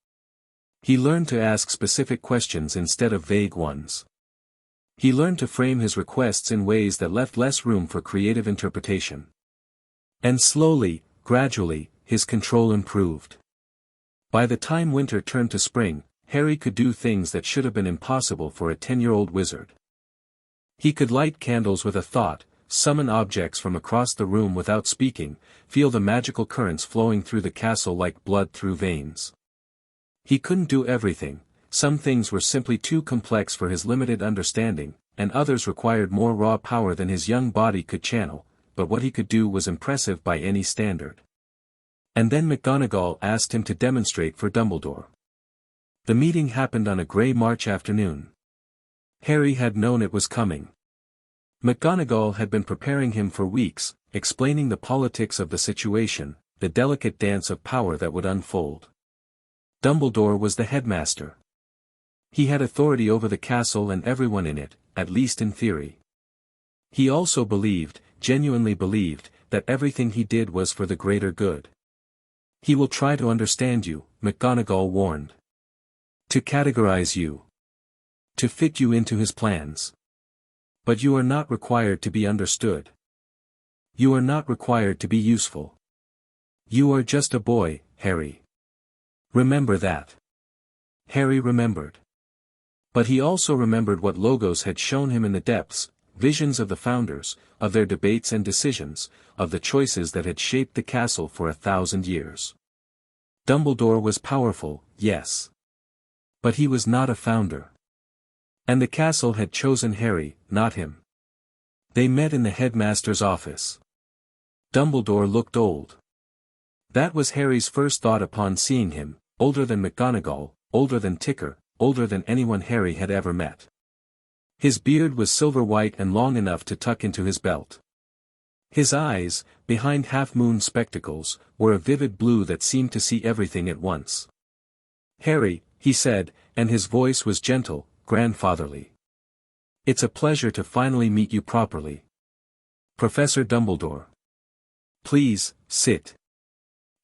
He learned to ask specific questions instead of vague ones. He learned to frame his requests in ways that left less room for creative interpretation. And slowly, gradually, his control improved. By the time winter turned to spring, Harry could do things that should have been impossible for a 10-year-old wizard. He could light candles with a thought, summon objects from across the room without speaking, feel the magical currents flowing through the castle like blood through veins. He couldn't do everything. Some things were simply too complex for his limited understanding, and others required more raw power than his young body could channel, but what he could do was impressive by any standard. And then McGonagall asked him to demonstrate for Dumbledore. The meeting happened on a grey March afternoon. Harry had known it was coming. McGonagall had been preparing him for weeks, explaining the politics of the situation, the delicate dance of power that would unfold. Dumbledore was the headmaster. He had authority over the castle and everyone in it, at least in theory. He also believed, genuinely believed, that everything he did was for the greater good. He will try to understand you, McGonagall warned. To categorize you. To fit you into his plans. But you are not required to be understood. You are not required to be useful. You are just a boy, Harry. Remember that. Harry remembered. But he also remembered what Logos had shown him in the depths, visions of the founders, of their debates and decisions, of the choices that had shaped the castle for 1,000 years. Dumbledore was powerful, yes. But he was not a founder. And the castle had chosen Harry, not him. They met in the headmaster's office. Dumbledore looked old. That was Harry's first thought upon seeing him, older than McGonagall, older than Ticker, older than anyone Harry had ever met. His beard was silver-white and long enough to tuck into his belt. His eyes, behind half-moon spectacles, were a vivid blue that seemed to see everything at once. "Harry," he said, and his voice was gentle, grandfatherly. "It's a pleasure to finally meet you properly. Professor Dumbledore. Please, sit."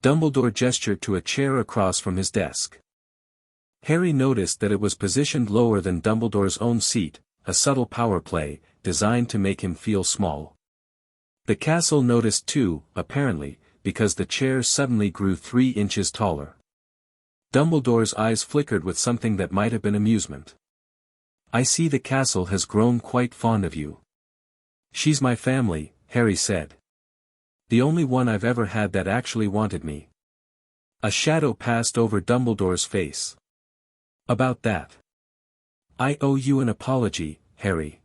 Dumbledore gestured to a chair across from his desk. Harry noticed that it was positioned lower than Dumbledore's own seat, a subtle power play, designed to make him feel small. The castle noticed too, apparently, because the chair suddenly grew 3 inches taller. Dumbledore's eyes flickered with something that might have been amusement. "I see the castle has grown quite fond of you." "She's my family," Harry said. "The only one I've ever had that actually wanted me." A shadow passed over Dumbledore's face. "About that. I owe you an apology, Harry.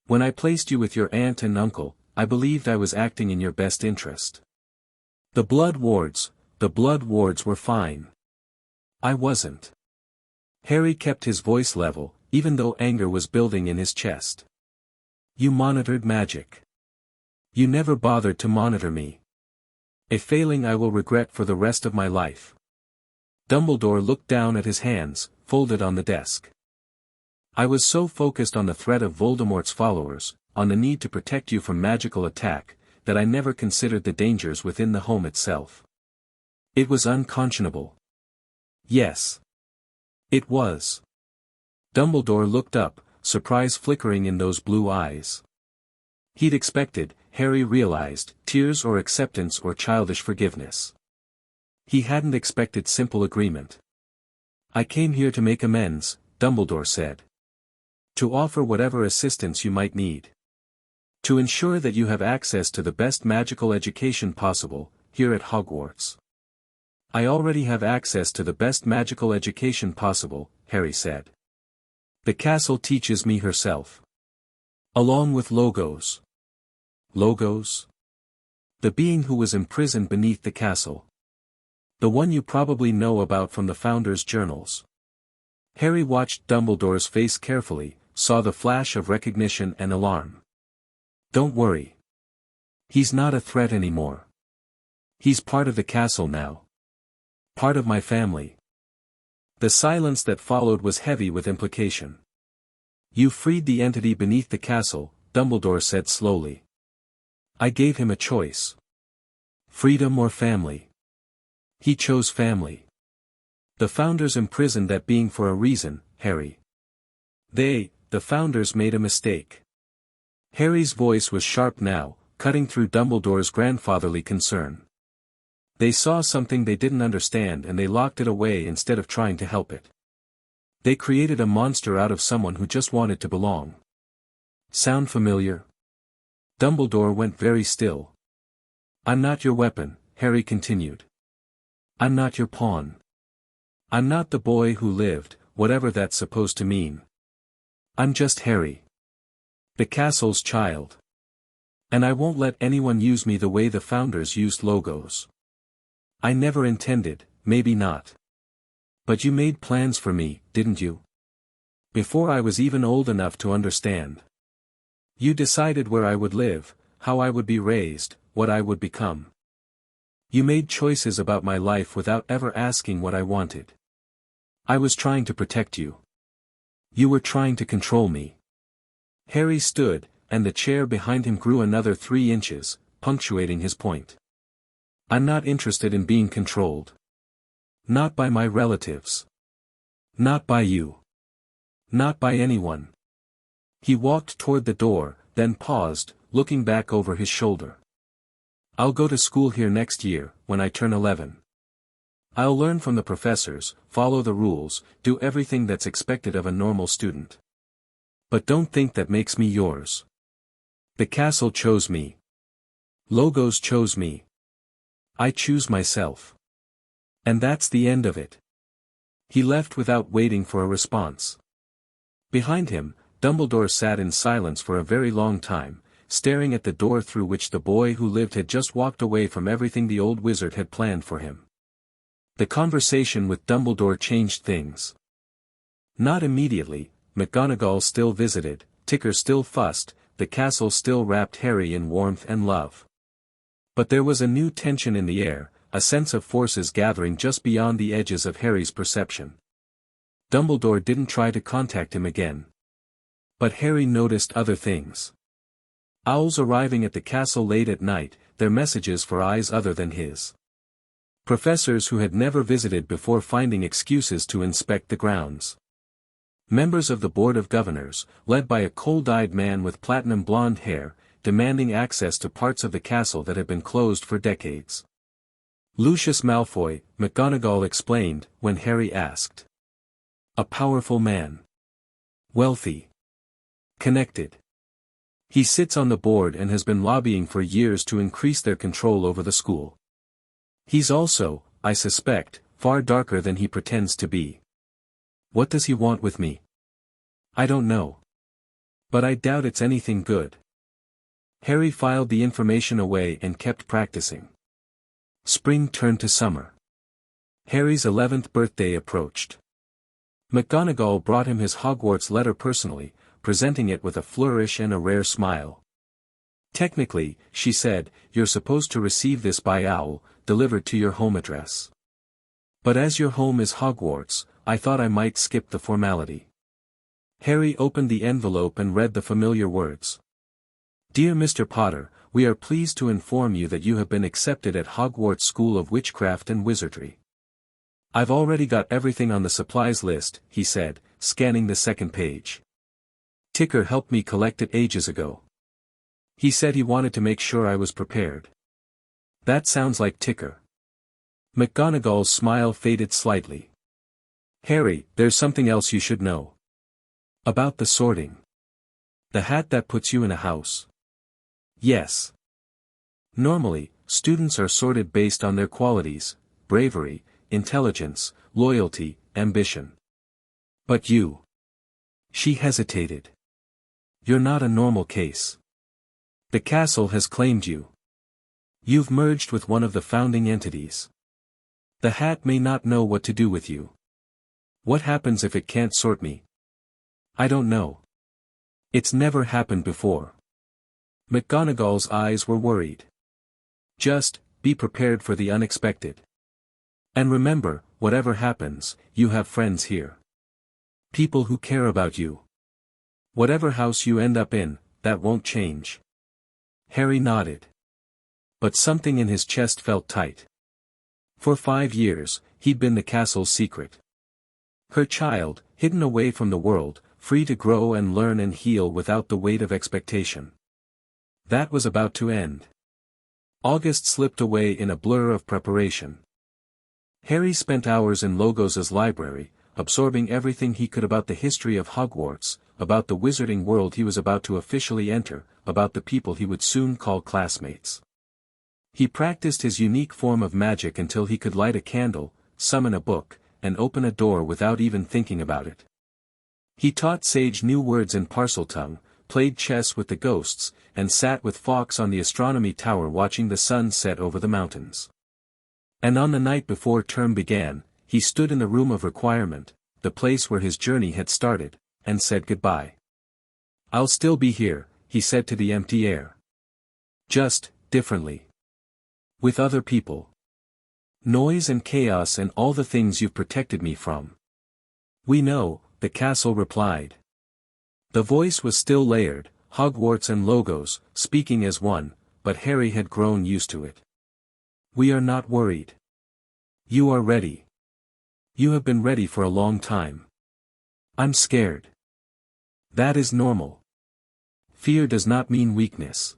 When I placed you with your aunt and uncle, I believed I was acting in your best interest. The Blood Wards were fine. I wasn't." Harry kept his voice level, even though anger was building in his chest. "You monitored magic. You never bothered to monitor me. A failing I will regret for the rest of my life." Dumbledore looked down at his hands, folded on the desk. "I was so focused on the threat of Voldemort's followers, on the need to protect you from magical attack, that I never considered the dangers within the home itself. It was unconscionable." "Yes. It was." Dumbledore looked up, surprise flickering in those blue eyes. He'd expected, Harry realized, tears or acceptance or childish forgiveness. He hadn't expected simple agreement. "I came here to make amends," Dumbledore said. "To offer whatever assistance you might need. To ensure that you have access to the best magical education possible, here at Hogwarts." "I already have access to the best magical education possible," Harry said. "The castle teaches me herself. Along with Logos." "Logos?" "The being who was imprisoned beneath the castle. The one you probably know about from the Founder's journals." Harry watched Dumbledore's face carefully, saw the flash of recognition and alarm. "Don't worry. He's not a threat anymore. He's part of the castle now. Part of my family." The silence that followed was heavy with implication. "You freed the entity beneath the castle," Dumbledore said slowly. "I gave him a choice. Freedom or family. He chose family. The Founders imprisoned that being for a reason, Harry. The Founders made a mistake." Harry's voice was sharp now, cutting through Dumbledore's grandfatherly concern. "They saw something they didn't understand and they locked it away instead of trying to help it. They created a monster out of someone who just wanted to belong." "Sound familiar?" Dumbledore went very still. "I'm not your weapon," Harry continued. "I'm not your pawn. I'm not the boy who lived, whatever that's supposed to mean. I'm just Harry. The castle's child. And I won't let anyone use me the way the Founders used Logos. I never intended, maybe not. But you made plans for me, didn't you? Before I was even old enough to understand. You decided where I would live, how I would be raised, what I would become. You made choices about my life without ever asking what I wanted. I was trying to protect you. You were trying to control me. Harry stood, and the chair behind him grew another 3 inches, punctuating his point. I'm not interested in being controlled. Not by my relatives. Not by you. Not by anyone. He walked toward the door, then paused, looking back over his shoulder. I'll go to school here next year, when I turn 11. I'll learn from the professors, follow the rules, do everything that's expected of a normal student. But don't think that makes me yours. The castle chose me. Logos chose me. I choose myself. And that's the end of it. He left without waiting for a response. Behind him, Dumbledore sat in silence for a very long time, staring at the door through which the boy who lived had just walked away from everything the old wizard had planned for him. The conversation with Dumbledore changed things. Not immediately. McGonagall still visited, Ticker still fussed, the castle still wrapped Harry in warmth and love. But there was a new tension in the air, a sense of forces gathering just beyond the edges of Harry's perception. Dumbledore didn't try to contact him again. But Harry noticed other things. Owls arriving at the castle late at night, their messages for eyes other than his. Professors who had never visited before finding excuses to inspect the grounds. Members of the Board of Governors, led by a cold-eyed man with platinum blonde hair, demanding access to parts of the castle that had been closed for decades. Lucius Malfoy, McGonagall explained, when Harry asked. A powerful man. Wealthy. Connected. He sits on the board and has been lobbying for years to increase their control over the school. He's also, I suspect, far darker than he pretends to be. What does he want with me? I don't know. But I doubt it's anything good. Harry filed the information away and kept practicing. Spring turned to summer. Harry's 11th birthday approached. McGonagall brought him his Hogwarts letter personally, presenting it with a flourish and a rare smile. Technically, she said, you're supposed to receive this by owl, delivered to your home address. But as your home is Hogwarts, I thought I might skip the formality. Harry opened the envelope and read the familiar words. Dear Mr. Potter, we are pleased to inform you that you have been accepted at Hogwarts School of Witchcraft and Wizardry. I've already got everything on the supplies list, he said, scanning the second page. Ticker helped me collect it ages ago. He said he wanted to make sure I was prepared. That sounds like Ticker. McGonagall's smile faded slightly. Harry, there's something else you should know. About the sorting. The hat that puts you in a house. Yes. Normally, students are sorted based on their qualities, bravery, intelligence, loyalty, ambition. But you. She hesitated. You're not a normal case. The castle has claimed you. You've merged with one of the founding entities. The hat may not know what to do with you. What happens if it can't sort me? I don't know. It's never happened before. McGonagall's eyes were worried. Just, be prepared for the unexpected. And remember, whatever happens, you have friends here. People who care about you. Whatever house you end up in, that won't change. Harry nodded. But something in his chest felt tight. For 5 years, he'd been the castle's secret. Her child, hidden away from the world, free to grow and learn and heal without the weight of expectation. That was about to end. August slipped away in a blur of preparation. Harry spent hours in Logos's library, absorbing everything he could about the history of Hogwarts, about the wizarding world he was about to officially enter, about the people he would soon call classmates. He practiced his unique form of magic until he could light a candle, summon a book, and open a door without even thinking about it. He taught Sage new words in Parseltongue, played chess with the ghosts, and sat with Fawkes on the astronomy tower watching the sun set over the mountains. And on the night before term began, he stood in the room of requirement, the place where his journey had started, and said goodbye. I'll still be here, he said to the empty air. Just, differently. With other people. Noise and chaos and all the things you've protected me from. "We know," the castle replied. The voice was still layered, Hogwarts and Logos, speaking as one, but Harry had grown used to it. "We are not worried. You are ready. You have been ready for a long time. I'm scared. That is normal. Fear does not mean weakness.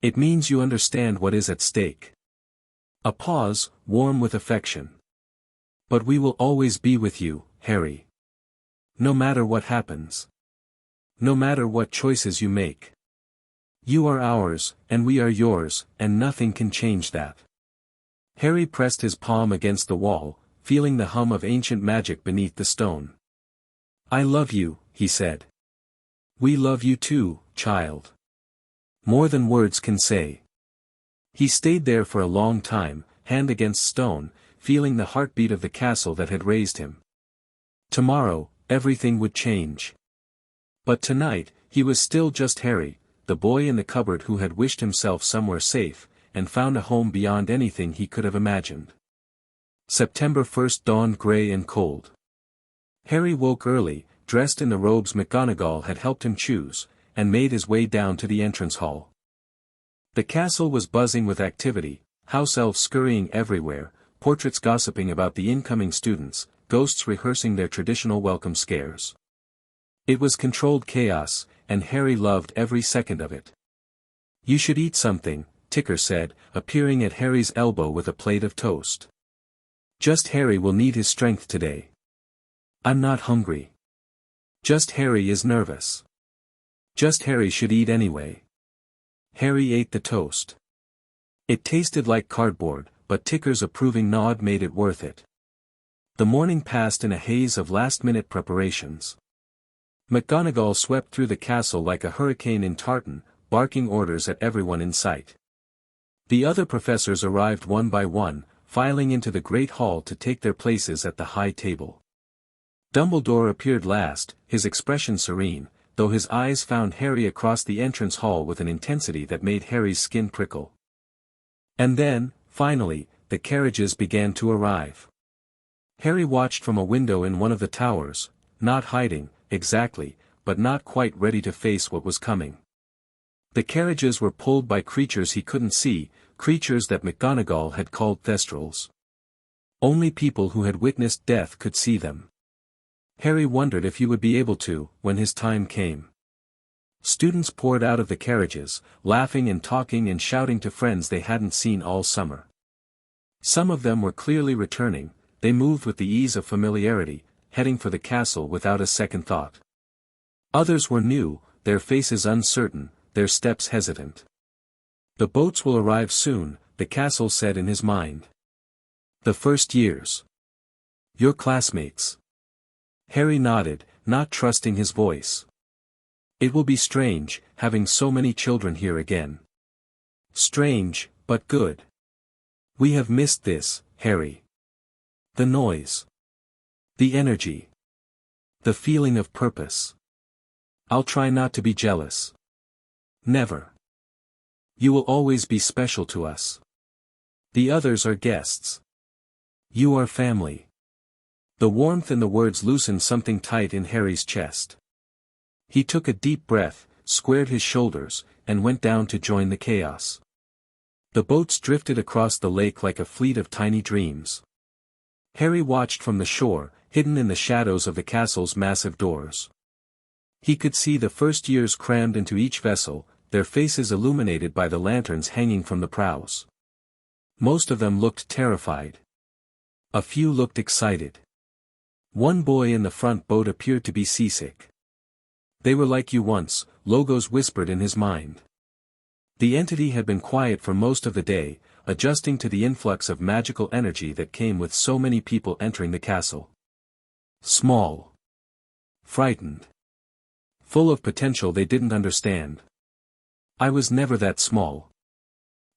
It means you understand what is at stake." A pause, warm with affection. "But we will always be with you, Harry. No matter what happens. No matter what choices you make. You are ours, and we are yours, and nothing can change that." Harry pressed his palm against the wall, feeling the hum of ancient magic beneath the stone. "I love you," he said. "We love you too, child. More than words can say." He stayed there for a long time, hand against stone, feeling the heartbeat of the castle that had raised him. Tomorrow, everything would change. But tonight, he was still just Harry, the boy in the cupboard who had wished himself somewhere safe, and found a home beyond anything he could have imagined. September 1st dawned grey and cold. Harry woke early, dressed in the robes McGonagall had helped him choose, and made his way down to the entrance hall. The castle was buzzing with activity, house elves scurrying everywhere, portraits gossiping about the incoming students, ghosts rehearsing their traditional welcome scares. It was controlled chaos, and Harry loved every second of it. "You should eat something," Ticker said, appearing at Harry's elbow with a plate of toast. "Just Harry will need his strength today." "I'm not hungry. Just Harry is nervous. Just Harry should eat anyway." Harry ate the toast. It tasted like cardboard, but Ticker's approving nod made it worth it. The morning passed in a haze of last-minute preparations. McGonagall swept through the castle like a hurricane in tartan, barking orders at everyone in sight. The other professors arrived one by one, filing into the great hall to take their places at the high table. Dumbledore appeared last, his expression serene, though his eyes found Harry across the entrance hall with an intensity that made Harry's skin prickle. And then, finally, the carriages began to arrive. Harry watched from a window in one of the towers, not hiding, exactly, but not quite ready to face what was coming. The carriages were pulled by creatures he couldn't see, creatures that McGonagall had called thestrals. Only people who had witnessed death could see them. Harry wondered if he would be able to, when his time came. Students poured out of the carriages, laughing and talking and shouting to friends they hadn't seen all summer. Some of them were clearly returning, they moved with the ease of familiarity, heading for the castle without a second thought. Others were new, their faces uncertain, their steps hesitant. "The boats will arrive soon," the castle said in his mind. "The first years. Your classmates." Harry nodded, not trusting his voice. "It will be strange, having so many children here again." "Strange, but good. We have missed this, Harry. The noise. The energy. The feeling of purpose. I'll try not to be jealous. Never. You will always be special to us. The others are guests. You are family." The warmth in the words loosened something tight in Harry's chest. He took a deep breath, squared his shoulders, and went down to join the chaos. The boats drifted across the lake like a fleet of tiny dreams. Harry watched from the shore, hidden in the shadows of the castle's massive doors. He could see the first years crammed into each vessel, their faces illuminated by the lanterns hanging from the prows. Most of them looked terrified. A few looked excited. One boy in the front boat appeared to be seasick. "They were like you once," Logos whispered in his mind. The entity had been quiet for most of the day, adjusting to the influx of magical energy that came with so many people entering the castle. Small. Frightened. Full of potential they didn't understand. "I was never that small.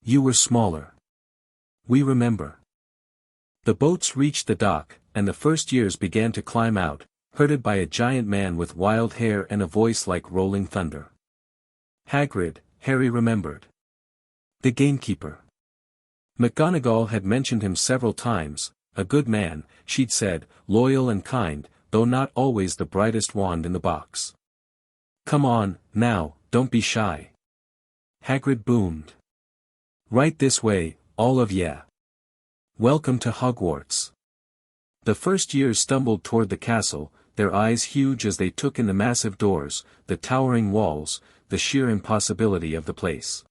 You were smaller. We remember." The boats reached the dock, and the first years began to climb out, herded by a giant man with wild hair and a voice like rolling thunder. Hagrid, Harry remembered. The gamekeeper. McGonagall had mentioned him several times, a good man, she'd said, loyal and kind, though not always the brightest wand in the box. "Come on, now, don't be shy," Hagrid boomed. "Right this way, all of ya. Welcome to Hogwarts." The first years stumbled toward the castle, their eyes huge as they took in the massive doors, the towering walls, the sheer impossibility of the place.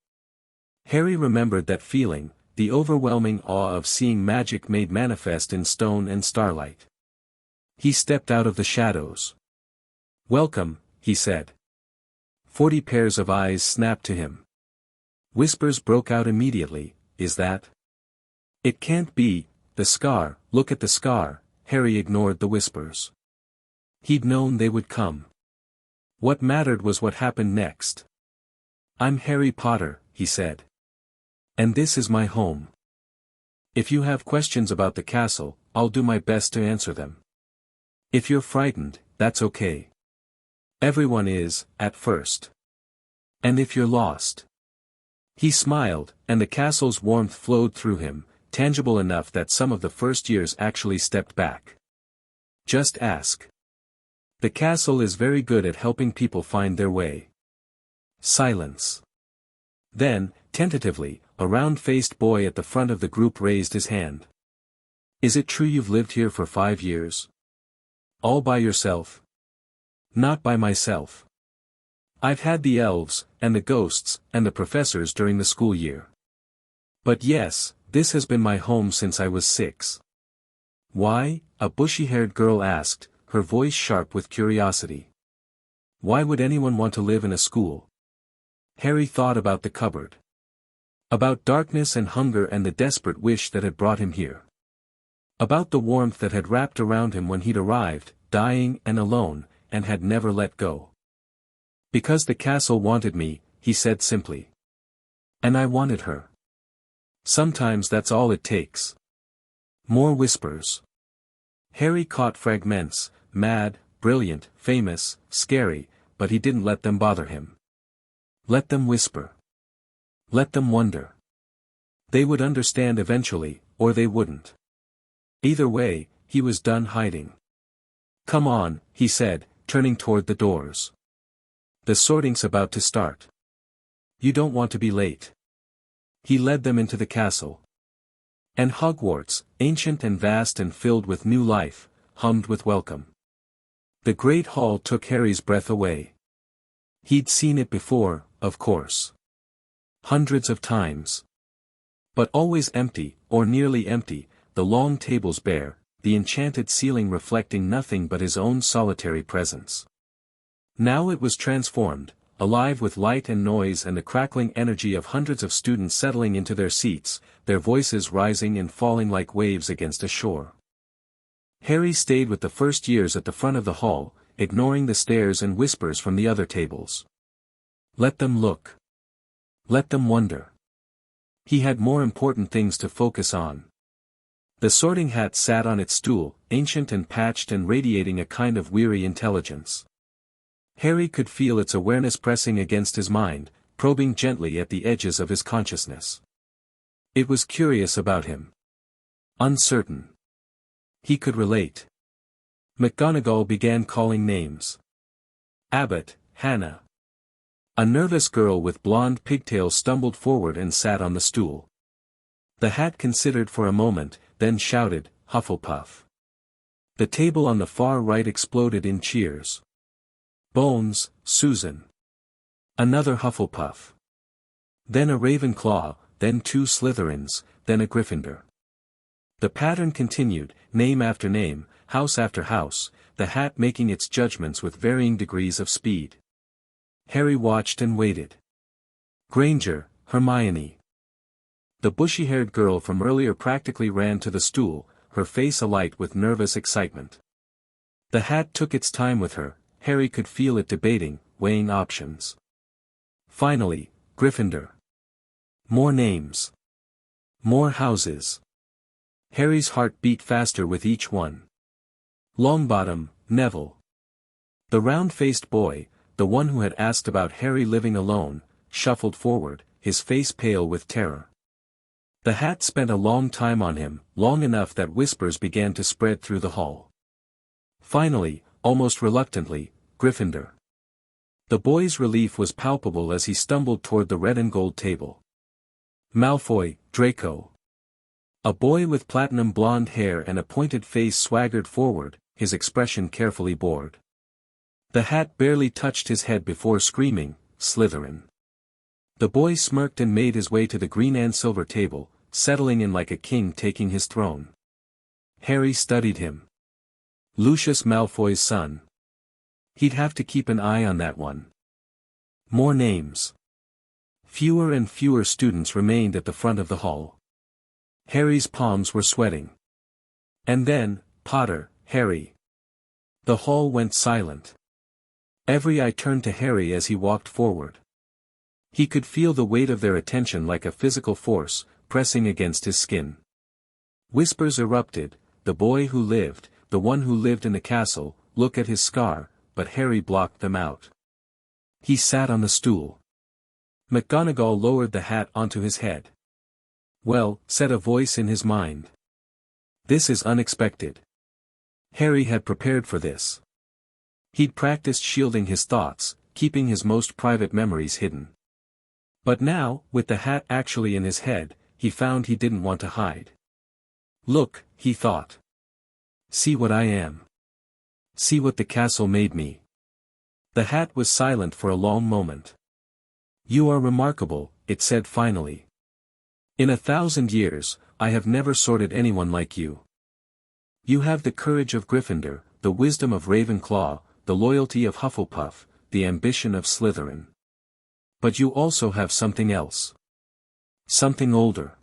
Harry remembered that feeling, the overwhelming awe of seeing magic made manifest in stone and starlight. He stepped out of the shadows. "Welcome," he said. 40 pairs of eyes snapped to him. Whispers broke out immediately. "Is that? It can't be, the scar, look at the scar." Harry ignored the whispers. He'd known they would come. What mattered was what happened next. "I'm Harry Potter," he said. "And this is my home. If you have questions about the castle, I'll do my best to answer them. If you're frightened, that's okay. Everyone is, at first. And if you're lost." He smiled, and the castle's warmth flowed through him, tangible enough that some of the first years actually stepped back. "Just ask. The castle is very good at helping people find their way." Silence. Then, tentatively, a round-faced boy at the front of the group raised his hand. "Is it true you've lived here for 5 years? All by yourself?" "Not by myself. I've had the elves, and the ghosts, and the professors during the school year. But yes, this has been my home since I was 6. "Why?" a bushy-haired girl asked, her voice sharp with curiosity. "Why would anyone want to live in a school?" Harry thought about the cupboard. About darkness and hunger and the desperate wish that had brought him here. About the warmth that had wrapped around him when he'd arrived, dying and alone, and had never let go. "Because the castle wanted me," he said simply. "And I wanted her. Sometimes that's all it takes." More whispers. Harry caught fragments, mad, brilliant, famous, scary, but he didn't let them bother him. Let them whisper. Let them wonder. They would understand eventually, or they wouldn't. Either way, he was done hiding. "Come on," he said, turning toward the doors. "The sorting's about to start. You don't want to be late." He led them into the castle. And Hogwarts, ancient and vast and filled with new life, hummed with welcome. The great hall took Harry's breath away. He'd seen it before, of course. Hundreds of times. But always empty, or nearly empty, the long tables bare, the enchanted ceiling reflecting nothing but his own solitary presence. Now it was transformed, alive with light and noise and the crackling energy of hundreds of students settling into their seats, their voices rising and falling like waves against a shore. Harry stayed with the first years at the front of the hall, ignoring the stares and whispers from the other tables. Let them look. Let them wonder. He had more important things to focus on. The sorting hat sat on its stool, ancient and patched and radiating a kind of weary intelligence. Harry could feel its awareness pressing against his mind, probing gently at the edges of his consciousness. It was curious about him. Uncertain. He could relate. McGonagall began calling names. Abbott, Hannah. A nervous girl with blonde pigtails stumbled forward and sat on the stool. The hat considered for a moment, then shouted, Hufflepuff. The table on the far right exploded in cheers. Bones, Susan. Another Hufflepuff. Then a Ravenclaw, then 2 Slytherins, then a Gryffindor. The pattern continued, name after name, house after house, the hat making its judgments with varying degrees of speed. Harry watched and waited. Granger, Hermione. The bushy-haired girl from earlier practically ran to the stool, her face alight with nervous excitement. The hat took its time with her, Harry could feel it debating, weighing options. Finally, Gryffindor. More names. More houses. Harry's heart beat faster with each one. Longbottom, Neville. The round-faced boy, the one who had asked about Harry living alone, shuffled forward, his face pale with terror. The hat spent a long time on him, long enough that whispers began to spread through the hall. Finally, almost reluctantly, Gryffindor. The boy's relief was palpable as he stumbled toward the red and gold table. Malfoy, Draco. A boy with platinum blonde hair and a pointed face swaggered forward, his expression carefully bored. The hat barely touched his head before screaming, Slytherin. The boy smirked and made his way to the green and silver table, settling in like a king taking his throne. Harry studied him. Lucius Malfoy's son. He'd have to keep an eye on that one. More names. Fewer and fewer students remained at the front of the hall. Harry's palms were sweating. And then, Potter, Harry. The hall went silent. Every eye turned to Harry as he walked forward. He could feel the weight of their attention like a physical force, pressing against his skin. Whispers erupted, the boy who lived, the one who lived in the castle, look at his scar, but Harry blocked them out. He sat on the stool. McGonagall lowered the hat onto his head. Well, said a voice in his mind. This is unexpected. Harry had prepared for this. He'd practiced shielding his thoughts, keeping his most private memories hidden. But now, with the hat actually in his head, he found he didn't want to hide. Look, he thought. See what I am. See what the castle made me. The hat was silent for a long moment. You are remarkable, it said finally. In 1,000 years, I have never sorted anyone like you. You have the courage of Gryffindor, the wisdom of Ravenclaw, the loyalty of Hufflepuff, the ambition of Slytherin. But you also have something else. Something older.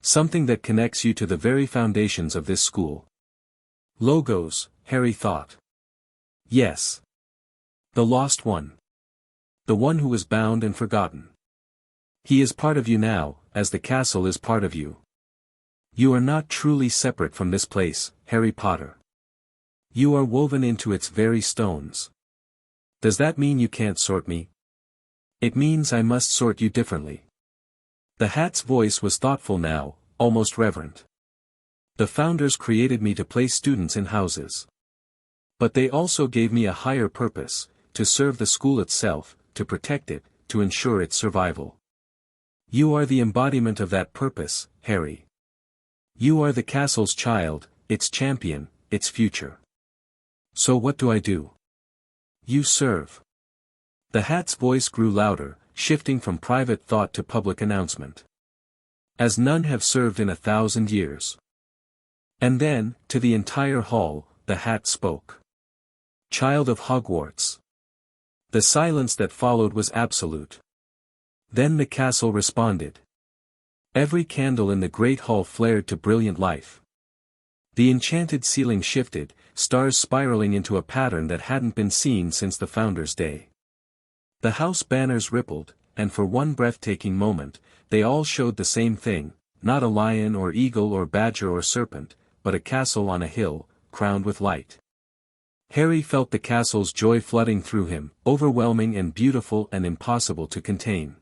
Something that connects you to the very foundations of this school. Logos, Harry thought. Yes. The lost one. The one who was bound and forgotten. He is part of you now, as the castle is part of you. You are not truly separate from this place, Harry Potter. You are woven into its very stones. Does that mean you can't sort me? It means I must sort you differently. The hat's voice was thoughtful now, almost reverent. The founders created me to place students in houses. But they also gave me a higher purpose, to serve the school itself, to protect it, to ensure its survival. You are the embodiment of that purpose, Harry. You are the castle's child, its champion, its future. So what do I do? You serve. The hat's voice grew louder, shifting from private thought to public announcement. As none have served in 1,000 years. And then, to the entire hall, the hat spoke. Child of Hogwarts. The silence that followed was absolute. Then the castle responded. Every candle in the great hall flared to brilliant life. The enchanted ceiling shifted, stars spiraling into a pattern that hadn't been seen since the founder's day. The house banners rippled, and for one breathtaking moment, they all showed the same thing, not a lion or eagle or badger or serpent, but a castle on a hill, crowned with light. Harry felt the castle's joy flooding through him, overwhelming and beautiful and impossible to contain.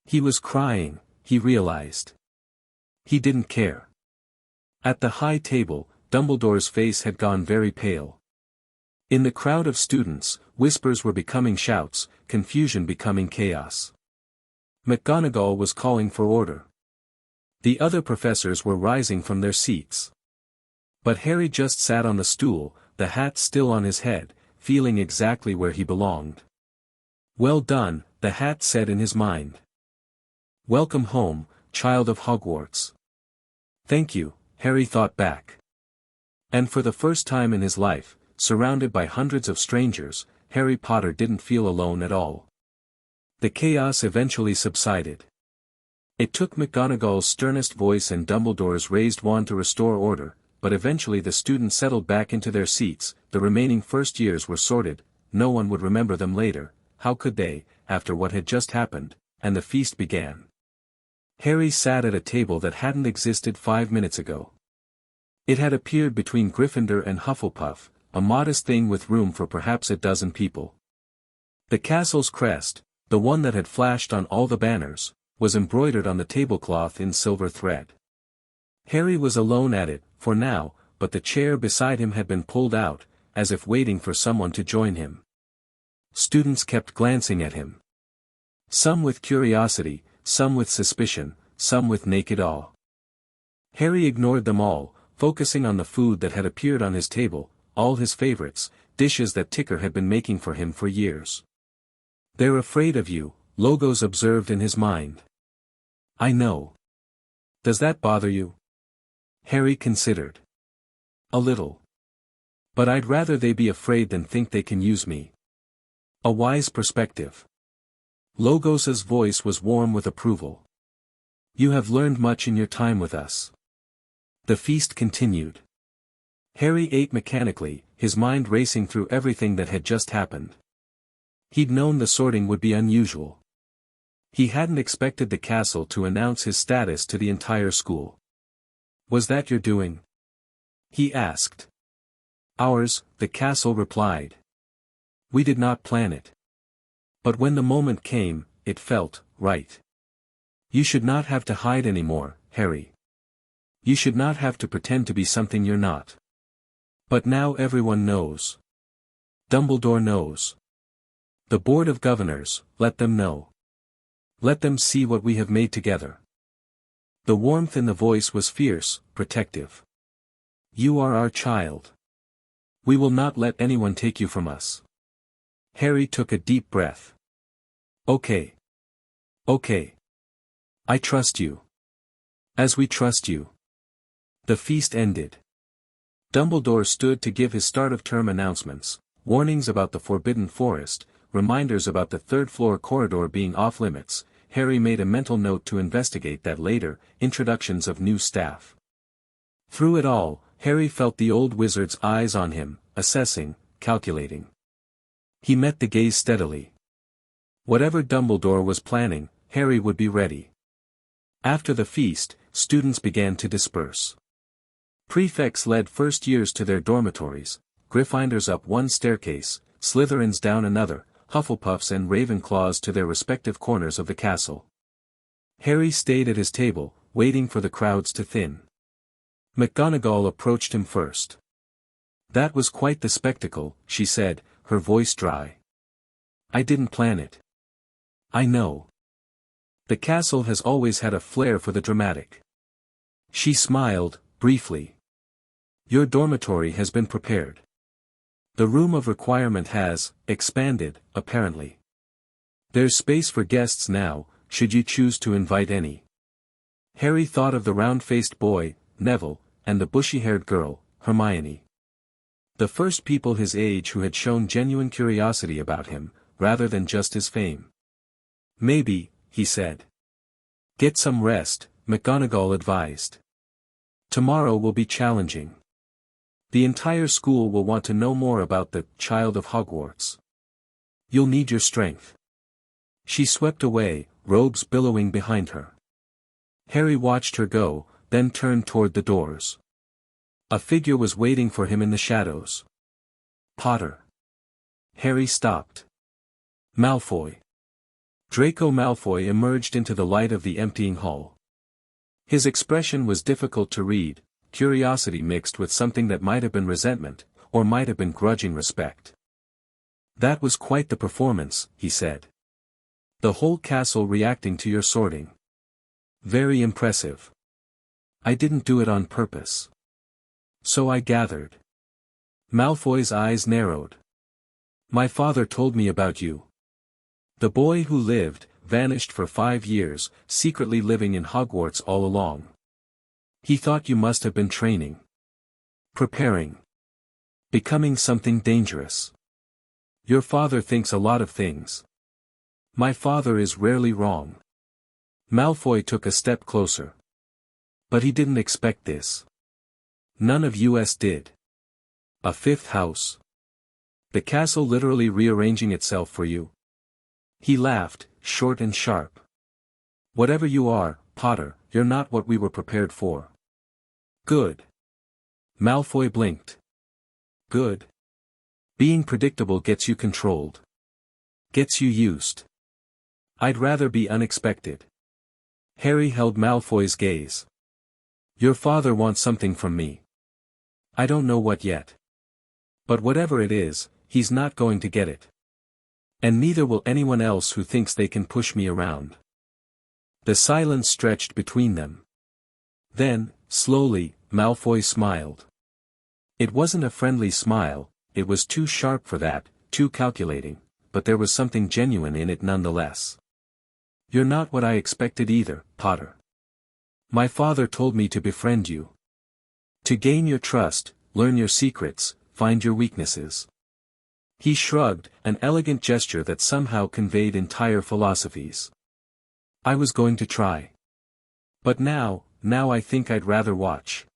He was crying, he realized. He didn't care. At the high table, Dumbledore's face had gone very pale. In the crowd of students, whispers were becoming shouts, confusion becoming chaos. McGonagall was calling for order. The other professors were rising from their seats. But Harry just sat on the stool, the hat still on his head, feeling exactly where he belonged. Well done, the hat said in his mind. Welcome home, child of Hogwarts. Thank you, Harry thought back. And for the first time in his life, surrounded by hundreds of strangers, Harry Potter didn't feel alone at all. The chaos eventually subsided. It took McGonagall's sternest voice and Dumbledore's raised wand to restore order, but eventually the students settled back into their seats, the remaining first years were sorted, no one would remember them later, how could they, after what had just happened, and the feast began. Harry sat at a table that hadn't existed 5 minutes ago. It had appeared between Gryffindor and Hufflepuff, a modest thing with room for perhaps a dozen people. The castle's crest, the one that had flashed on all the banners, was embroidered on the tablecloth in silver thread. Harry was alone at it, for now, but the chair beside him had been pulled out, as if waiting for someone to join him. Students kept glancing at him. Some with curiosity, some with suspicion, some with naked awe. Harry ignored them all, focusing on the food that had appeared on his table, all his favorites, dishes that Ticker had been making for him for years. "They're afraid of you," Logos observed in his mind. "I know. Does that bother you?" Harry considered. "A little. But I'd rather they be afraid than think they can use me." A wise perspective. Logos's voice was warm with approval. "You have learned much in your time with us." The feast continued. Harry ate mechanically, his mind racing through everything that had just happened. He'd known the sorting would be unusual. He hadn't expected the castle to announce his status to the entire school. "Was that your doing?" he asked. "Ours," the castle replied. "We did not plan it. But when the moment came, it felt right. You should not have to hide anymore, Harry. You should not have to pretend to be something you're not. But now everyone knows. Dumbledore knows. The Board of Governors, let them know. Let them see what we have made together." The warmth in the voice was fierce, protective. "You are our child. We will not let anyone take you from us." Harry took a deep breath. Okay. Okay. I trust you. As we trust you." The feast ended. Dumbledore stood to give his start-of-term announcements, warnings about the Forbidden Forest, reminders about the third-floor corridor being off-limits. Harry made a mental note to investigate that later, introductions of new staff. Through it all, Harry felt the old wizard's eyes on him, assessing, calculating. He met the gaze steadily. Whatever Dumbledore was planning, Harry would be ready. After the feast, students began to disperse. Prefects led first years to their dormitories, Gryffindors up one staircase, Slytherins down another, Hufflepuffs and Ravenclaws to their respective corners of the castle. Harry stayed at his table, waiting for the crowds to thin. McGonagall approached him first. "That was quite the spectacle," she said, her voice dry. "I didn't plan it." "I know. The castle has always had a flair for the dramatic." She smiled, briefly. "Your dormitory has been prepared. The room of requirement has expanded, apparently. There's space for guests now, should you choose to invite any." Harry thought of the round-faced boy, Neville, and the bushy-haired girl, Hermione. The first people his age who had shown genuine curiosity about him, rather than just his fame. "Maybe," he said. "Get some rest," McGonagall advised. "Tomorrow will be challenging. The entire school will want to know more about the child of Hogwarts. You'll need your strength." She swept away, robes billowing behind her. Harry watched her go, then turned toward the doors. A figure was waiting for him in the shadows. "Potter." Harry stopped. "Malfoy." Draco Malfoy emerged into the light of the emptying hall. His expression was difficult to read, curiosity mixed with something that might have been resentment, or might have been grudging respect. "That was quite the performance," he said. "The whole castle reacting to your sorting. Very impressive. I didn't do it on purpose." "So I gathered." Malfoy's eyes narrowed. "My father told me about you. The boy who lived, vanished for 5 years, secretly living in Hogwarts all along. He thought you must have been training. Preparing. Becoming something dangerous. Your father thinks a lot of things. My father is rarely wrong." Malfoy took a step closer. "But he didn't expect this. None of us did. A 5th house. The castle literally rearranging itself for you." He laughed, short and sharp. "Whatever you are, Potter, you're not what we were prepared for." "Good." Malfoy blinked. "Good. Being predictable gets you controlled. Gets you used. I'd rather be unexpected." Harry held Malfoy's gaze. "Your father wants something from me." I don't know what yet. But whatever it is, he's not going to get it. And neither will anyone else who thinks they can push me around. The silence stretched between them. Then, slowly, Malfoy smiled. It wasn't a friendly smile, it was too sharp for that, too calculating, but there was something genuine in it nonetheless. You're not what I expected either, Potter. My father told me to befriend you. To gain your trust, learn your secrets, find your weaknesses. He shrugged, an elegant gesture that somehow conveyed entire philosophies. I was going to try. But now I think I'd rather watch.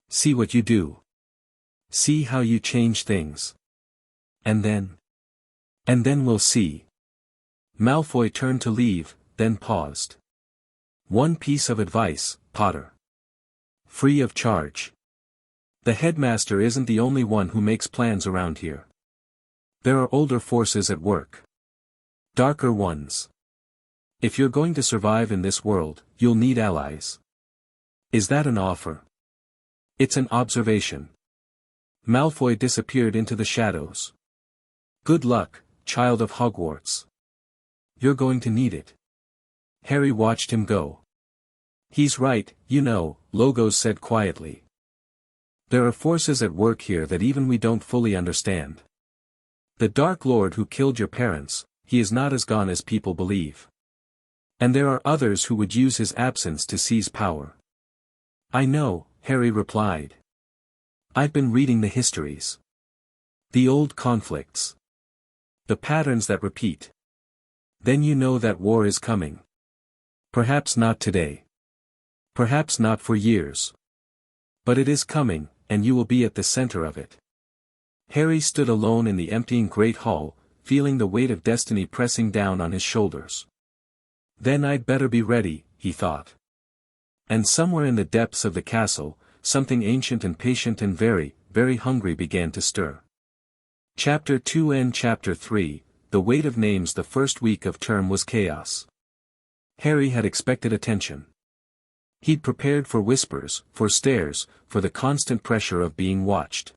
See what you do. See how you change things. And then we'll see. Malfoy turned to leave, then paused. One piece of advice, Potter. Free of charge. The headmaster isn't the only one who makes plans around here. There are older forces at work. Darker ones. If you're going to survive in this world, you'll need allies. Is that an offer? It's an observation. Malfoy disappeared into the shadows. Good luck, child of Hogwarts. You're going to need it. Harry watched him go. He's right, you know, Logos said quietly. There are forces at work here that even we don't fully understand. The Dark Lord who killed your parents, he is not as gone as people believe. And there are others who would use his absence to seize power. I know, Harry replied. I've been reading the histories. The old conflicts. The patterns that repeat. Then you know that war is coming. Perhaps not today. Perhaps not for years. But it is coming, and you will be at the center of it. Harry stood alone in the emptying great hall, feeling the weight of destiny pressing down on his shoulders. Then I'd better be ready, he thought. And somewhere in the depths of the castle, something ancient and patient and very, very hungry began to stir. Chapter 2 and Chapter 3, The Weight of Names. The first week of term was chaos. Harry had expected attention. He'd prepared for whispers, for stares, for the constant pressure of being watched.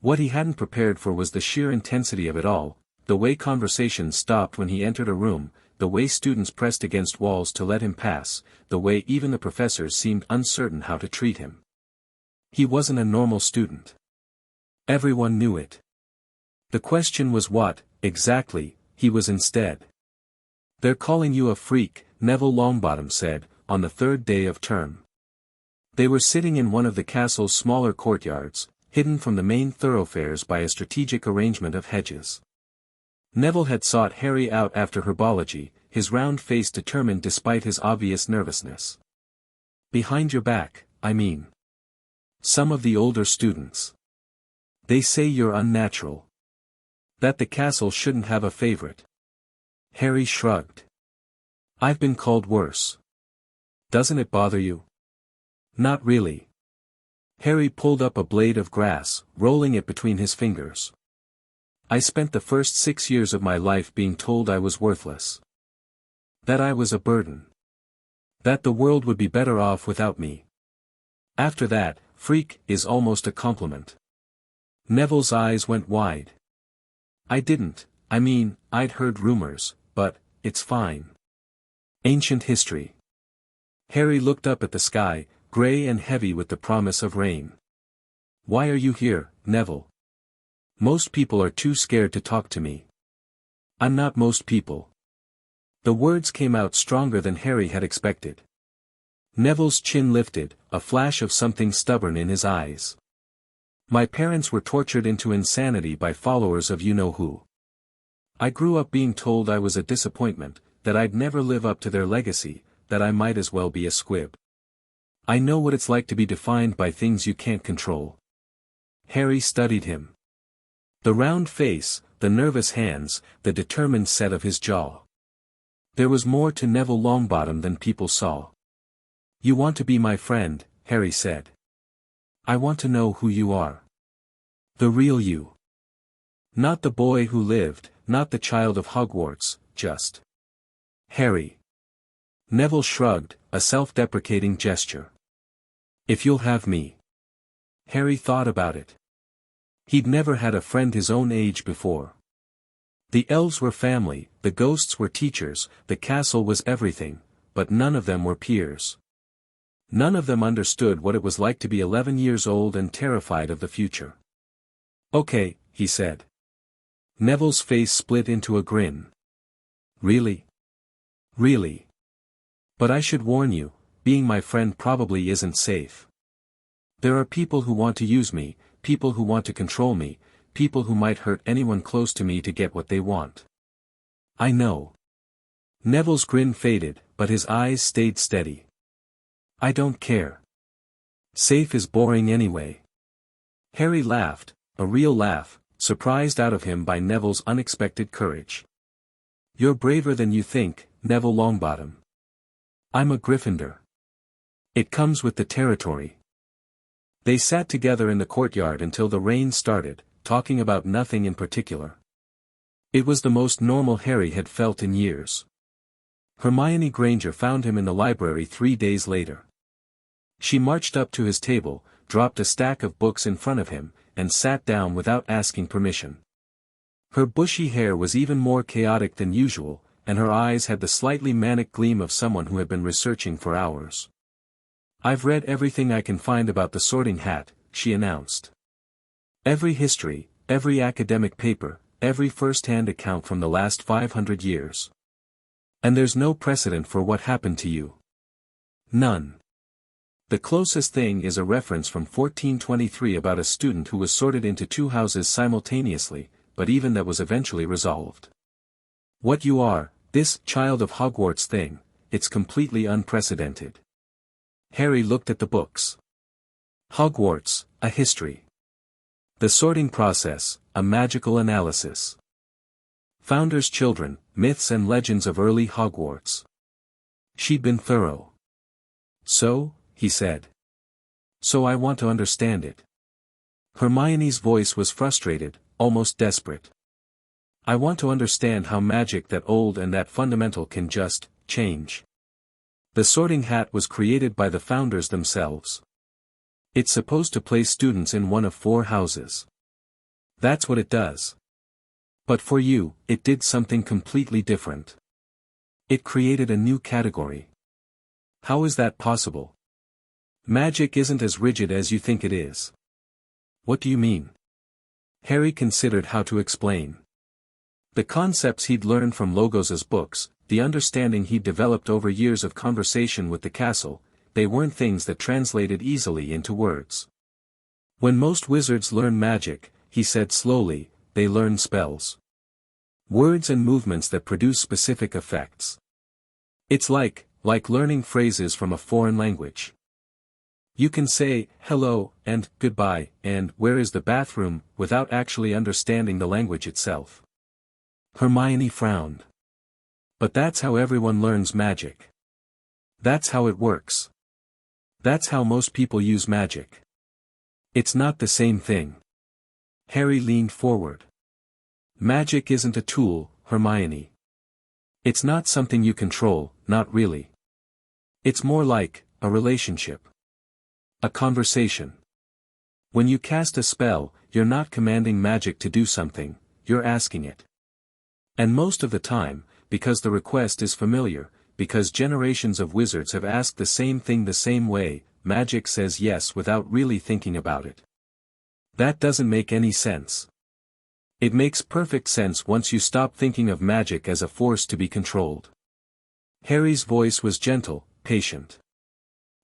What he hadn't prepared for was the sheer intensity of it all, the way conversations stopped when he entered a room, the way students pressed against walls to let him pass, the way even the professors seemed uncertain how to treat him. He wasn't a normal student. Everyone knew it. The question was what, exactly, he was instead. They're calling you a freak, Neville Longbottom said, on the third day of term. They were sitting in one of the castle's smaller courtyards, hidden from the main thoroughfares by a strategic arrangement of hedges. Neville had sought Harry out after herbology, his round face determined despite his obvious nervousness. Behind your back, I mean. Some of the older students. They say you're unnatural. That the castle shouldn't have a favorite. Harry shrugged. I've been called worse. Doesn't it bother you? Not really. Harry pulled up a blade of grass, rolling it between his fingers. I spent the first 6 years of my life being told I was worthless. That I was a burden. That the world would be better off without me. After that, freak is almost a compliment. Neville's eyes went wide. I mean, I'd heard rumors, but, it's fine. Ancient history. Harry looked up at the sky, grey and heavy with the promise of rain. Why are you here, Neville? Most people are too scared to talk to me. I'm not most people. The words came out stronger than Harry had expected. Neville's chin lifted, a flash of something stubborn in his eyes. My parents were tortured into insanity by followers of you-know-who. I grew up being told I was a disappointment, that I'd never live up to their legacy, that I might as well be a squib. I know what it's like to be defined by things you can't control. Harry studied him. The round face, the nervous hands, the determined set of his jaw. There was more to Neville Longbottom than people saw. You want to be my friend, Harry said. I want to know who you are. The real you. Not the boy who lived, not the child of Hogwarts, just Harry. Neville shrugged, a self-deprecating gesture. If you'll have me. Harry thought about it. He'd never had a friend his own age before. The elves were family, the ghosts were teachers, the castle was everything, but none of them were peers. None of them understood what it was like to be 11 years old and terrified of the future. "Okay," he said. Neville's face split into a grin. "Really? Really? But I should warn you, being my friend probably isn't safe. There are people who want to use me, people who want to control me, people who might hurt anyone close to me to get what they want." "I know." Neville's grin faded, but his eyes stayed steady. "I don't care. Safe is boring anyway." Harry laughed, a real laugh, surprised out of him by Neville's unexpected courage. "You're braver than you think, Neville Longbottom. I'm a Gryffindor. It comes with the territory." They sat together in the courtyard until the rain started, talking about nothing in particular. It was the most normal Harry had felt in years. Hermione Granger found him in the library 3 days later. She marched up to his table, dropped a stack of books in front of him, and sat down without asking permission. Her bushy hair was even more chaotic than usual, and her eyes had the slightly manic gleam of someone who had been researching for hours. "I've read everything I can find about the Sorting Hat," she announced. "Every history, every academic paper, every first-hand account from the last 500 years. And there's no precedent for what happened to you. None. The closest thing is a reference from 1423 about a student who was sorted into 2 houses simultaneously, but even that was eventually resolved. What you are, this child of Hogwarts thing, it's completely unprecedented." Harry looked at the books. Hogwarts, a history. The sorting process, a magical analysis. Founders' Children, myths and legends of early Hogwarts. She'd been thorough. "So," he said. "So I want to understand it." Hermione's voice was frustrated, almost desperate. "I want to understand how magic that old and that fundamental can just change. The Sorting Hat was created by the founders themselves. It's supposed to place students in one of 4 houses. That's what it does. But for you, it did something completely different. It created a new category. How is that possible? Magic isn't as rigid as you think it is." "What do you mean?" Harry considered how to explain. The concepts he'd learned from Logos's books, the understanding he'd developed over years of conversation with the castle, they weren't things that translated easily into words. "When most wizards learn magic," he said slowly, "they learn spells. Words and movements that produce specific effects. It's like learning phrases from a foreign language. You can say, hello, and goodbye, and where is the bathroom, without actually understanding the language itself." Hermione frowned. "But that's how everyone learns magic. That's how it works. That's how most people use magic. It's not the same thing." Harry leaned forward. "Magic isn't a tool, Hermione. It's not something you control, not really. It's more like a relationship. A conversation. When you cast a spell, you're not commanding magic to do something, you're asking it. And most of the time, because the request is familiar, because generations of wizards have asked the same thing the same way, magic says yes without really thinking about it. That doesn't make any sense. It makes perfect sense once you stop thinking of magic as a force to be controlled." Harry's voice was gentle, patient.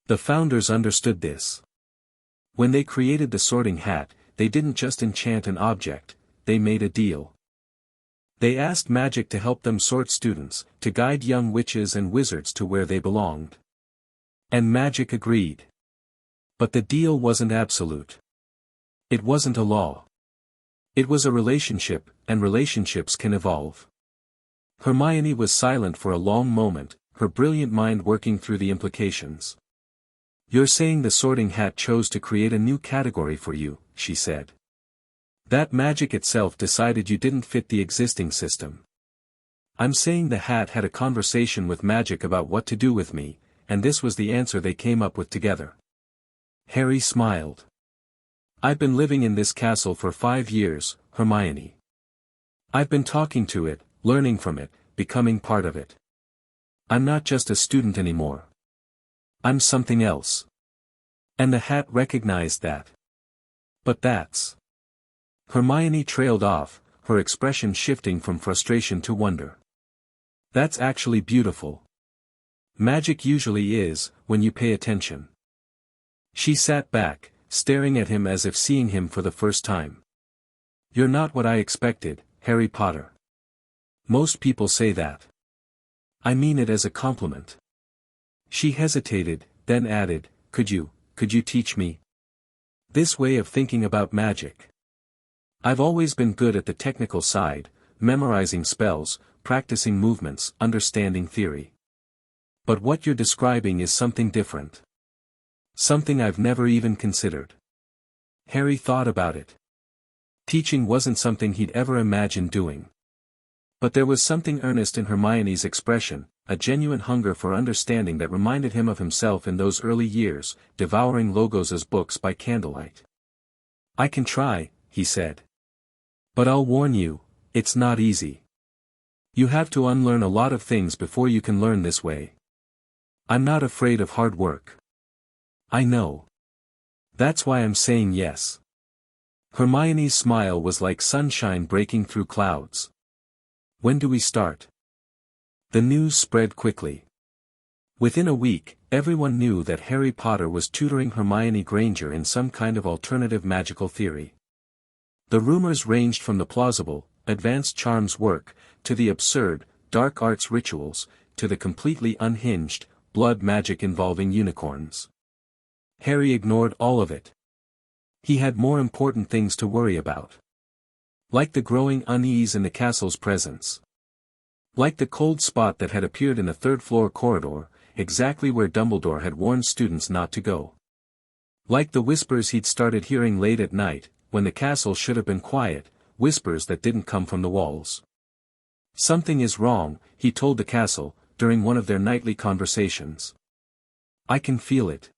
The founders understood this. When they created the Sorting Hat, they didn't just enchant an object, they made a deal. They asked magic to help them sort students, to guide young witches and wizards to where they belonged. And magic agreed. But the deal wasn't absolute. It wasn't a law. It was a relationship, and relationships can evolve. Hermione was silent for a long moment, her brilliant mind working through the implications. "You're saying the Sorting Hat chose to create a new category for you," she said. "That magic itself decided you didn't fit the existing system." "I'm saying the Hat had a conversation with magic about what to do with me, and this was the answer they came up with together." Harry smiled. I've been living in this castle for 5 years, Hermione. I've been talking to it, learning from it, becoming part of it. I'm not just a student anymore. I'm something else. And the hat recognized that. But that's... Hermione trailed off, her expression shifting from frustration to wonder. That's actually beautiful. Magic usually is, when you pay attention. She sat back, staring at him as if seeing him for the first time. You're not what I expected, Harry Potter. Most people say that. I mean it as a compliment. She hesitated, then added, could you teach me? This way of thinking about magic. I've always been good at the technical side, memorizing spells, practicing movements, understanding theory. But what you're describing is something different. Something I've never even considered. Harry thought about it. Teaching wasn't something he'd ever imagined doing. But there was something earnest in Hermione's expression, a genuine hunger for understanding that reminded him of himself in those early years, devouring Logos's books by candlelight. I can try, he said. But I'll warn you, it's not easy. You have to unlearn a lot of things before you can learn this way. I'm not afraid of hard work. I know. That's why I'm saying yes. Hermione's smile was like sunshine breaking through clouds. When do we start? The news spread quickly. Within a week, everyone knew that Harry Potter was tutoring Hermione Granger in some kind of alternative magical theory. The rumors ranged from the plausible, advanced charms work, to the absurd, dark arts rituals, to the completely unhinged, blood magic involving unicorns. Harry ignored all of it. He had more important things to worry about. Like the growing unease in the castle's presence. Like the cold spot that had appeared in the third-floor corridor, exactly where Dumbledore had warned students not to go. Like the whispers he'd started hearing late at night, when the castle should have been quiet, whispers that didn't come from the walls. Something is wrong, he told the castle, during one of their nightly conversations. I can feel it.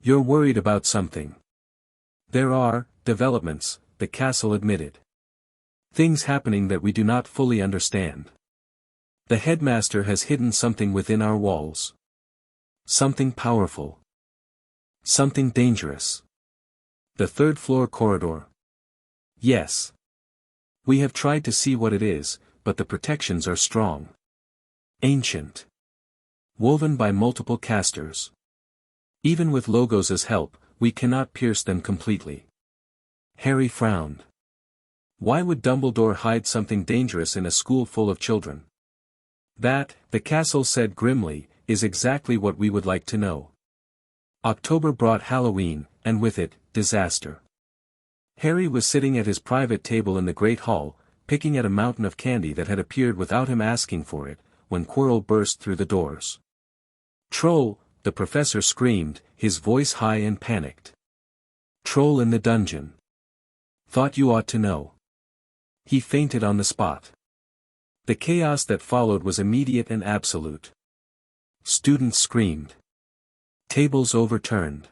You're worried about something. There are developments, the castle admitted. Things happening that we do not fully understand. The headmaster has hidden something within our walls. Something powerful. Something dangerous. The third-floor corridor. Yes. We have tried to see what it is, but the protections are strong. Ancient. Woven by multiple casters. Even with Logos's help, we cannot pierce them completely. Harry frowned. Why would Dumbledore hide something dangerous in a school full of children? That, the castle said grimly, is exactly what we would like to know. October brought Halloween, and with it, disaster. Harry was sitting at his private table in the Great Hall, picking at a mountain of candy that had appeared without him asking for it, when Quirrell burst through the doors. Troll, the professor screamed, his voice high and panicked. Troll in the dungeon. Thought you ought to know. He fainted on the spot. The chaos that followed was immediate and absolute. Students screamed. Tables overturned.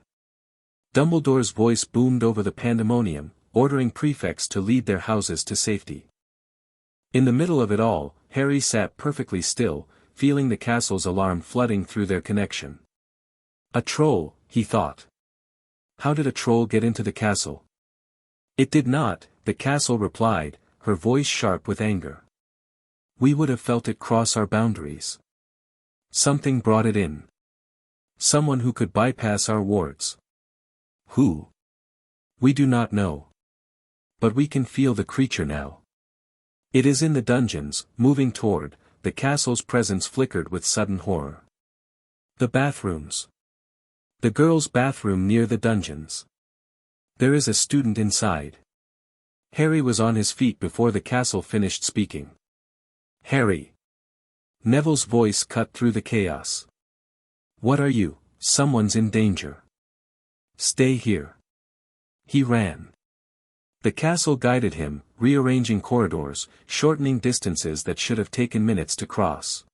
Dumbledore's voice boomed over the pandemonium, ordering prefects to lead their houses to safety. In the middle of it all, Harry sat perfectly still, feeling the castle's alarm flooding through their connection. A troll, he thought. How did a troll get into the castle? It did not, the castle replied, her voice sharp with anger. We would have felt it cross our boundaries. Something brought it in. Someone who could bypass our wards. Who? We do not know. But we can feel the creature now. It is in the dungeons, moving toward, the castle's presence flickered with sudden horror. The bathrooms. The girls' bathroom near the dungeons. There is a student inside. Harry was on his feet before the castle finished speaking. Harry. Neville's voice cut through the chaos. What are you? Someone's in danger. Stay here. He ran. The castle guided him, rearranging corridors, shortening distances that should have taken minutes to cross.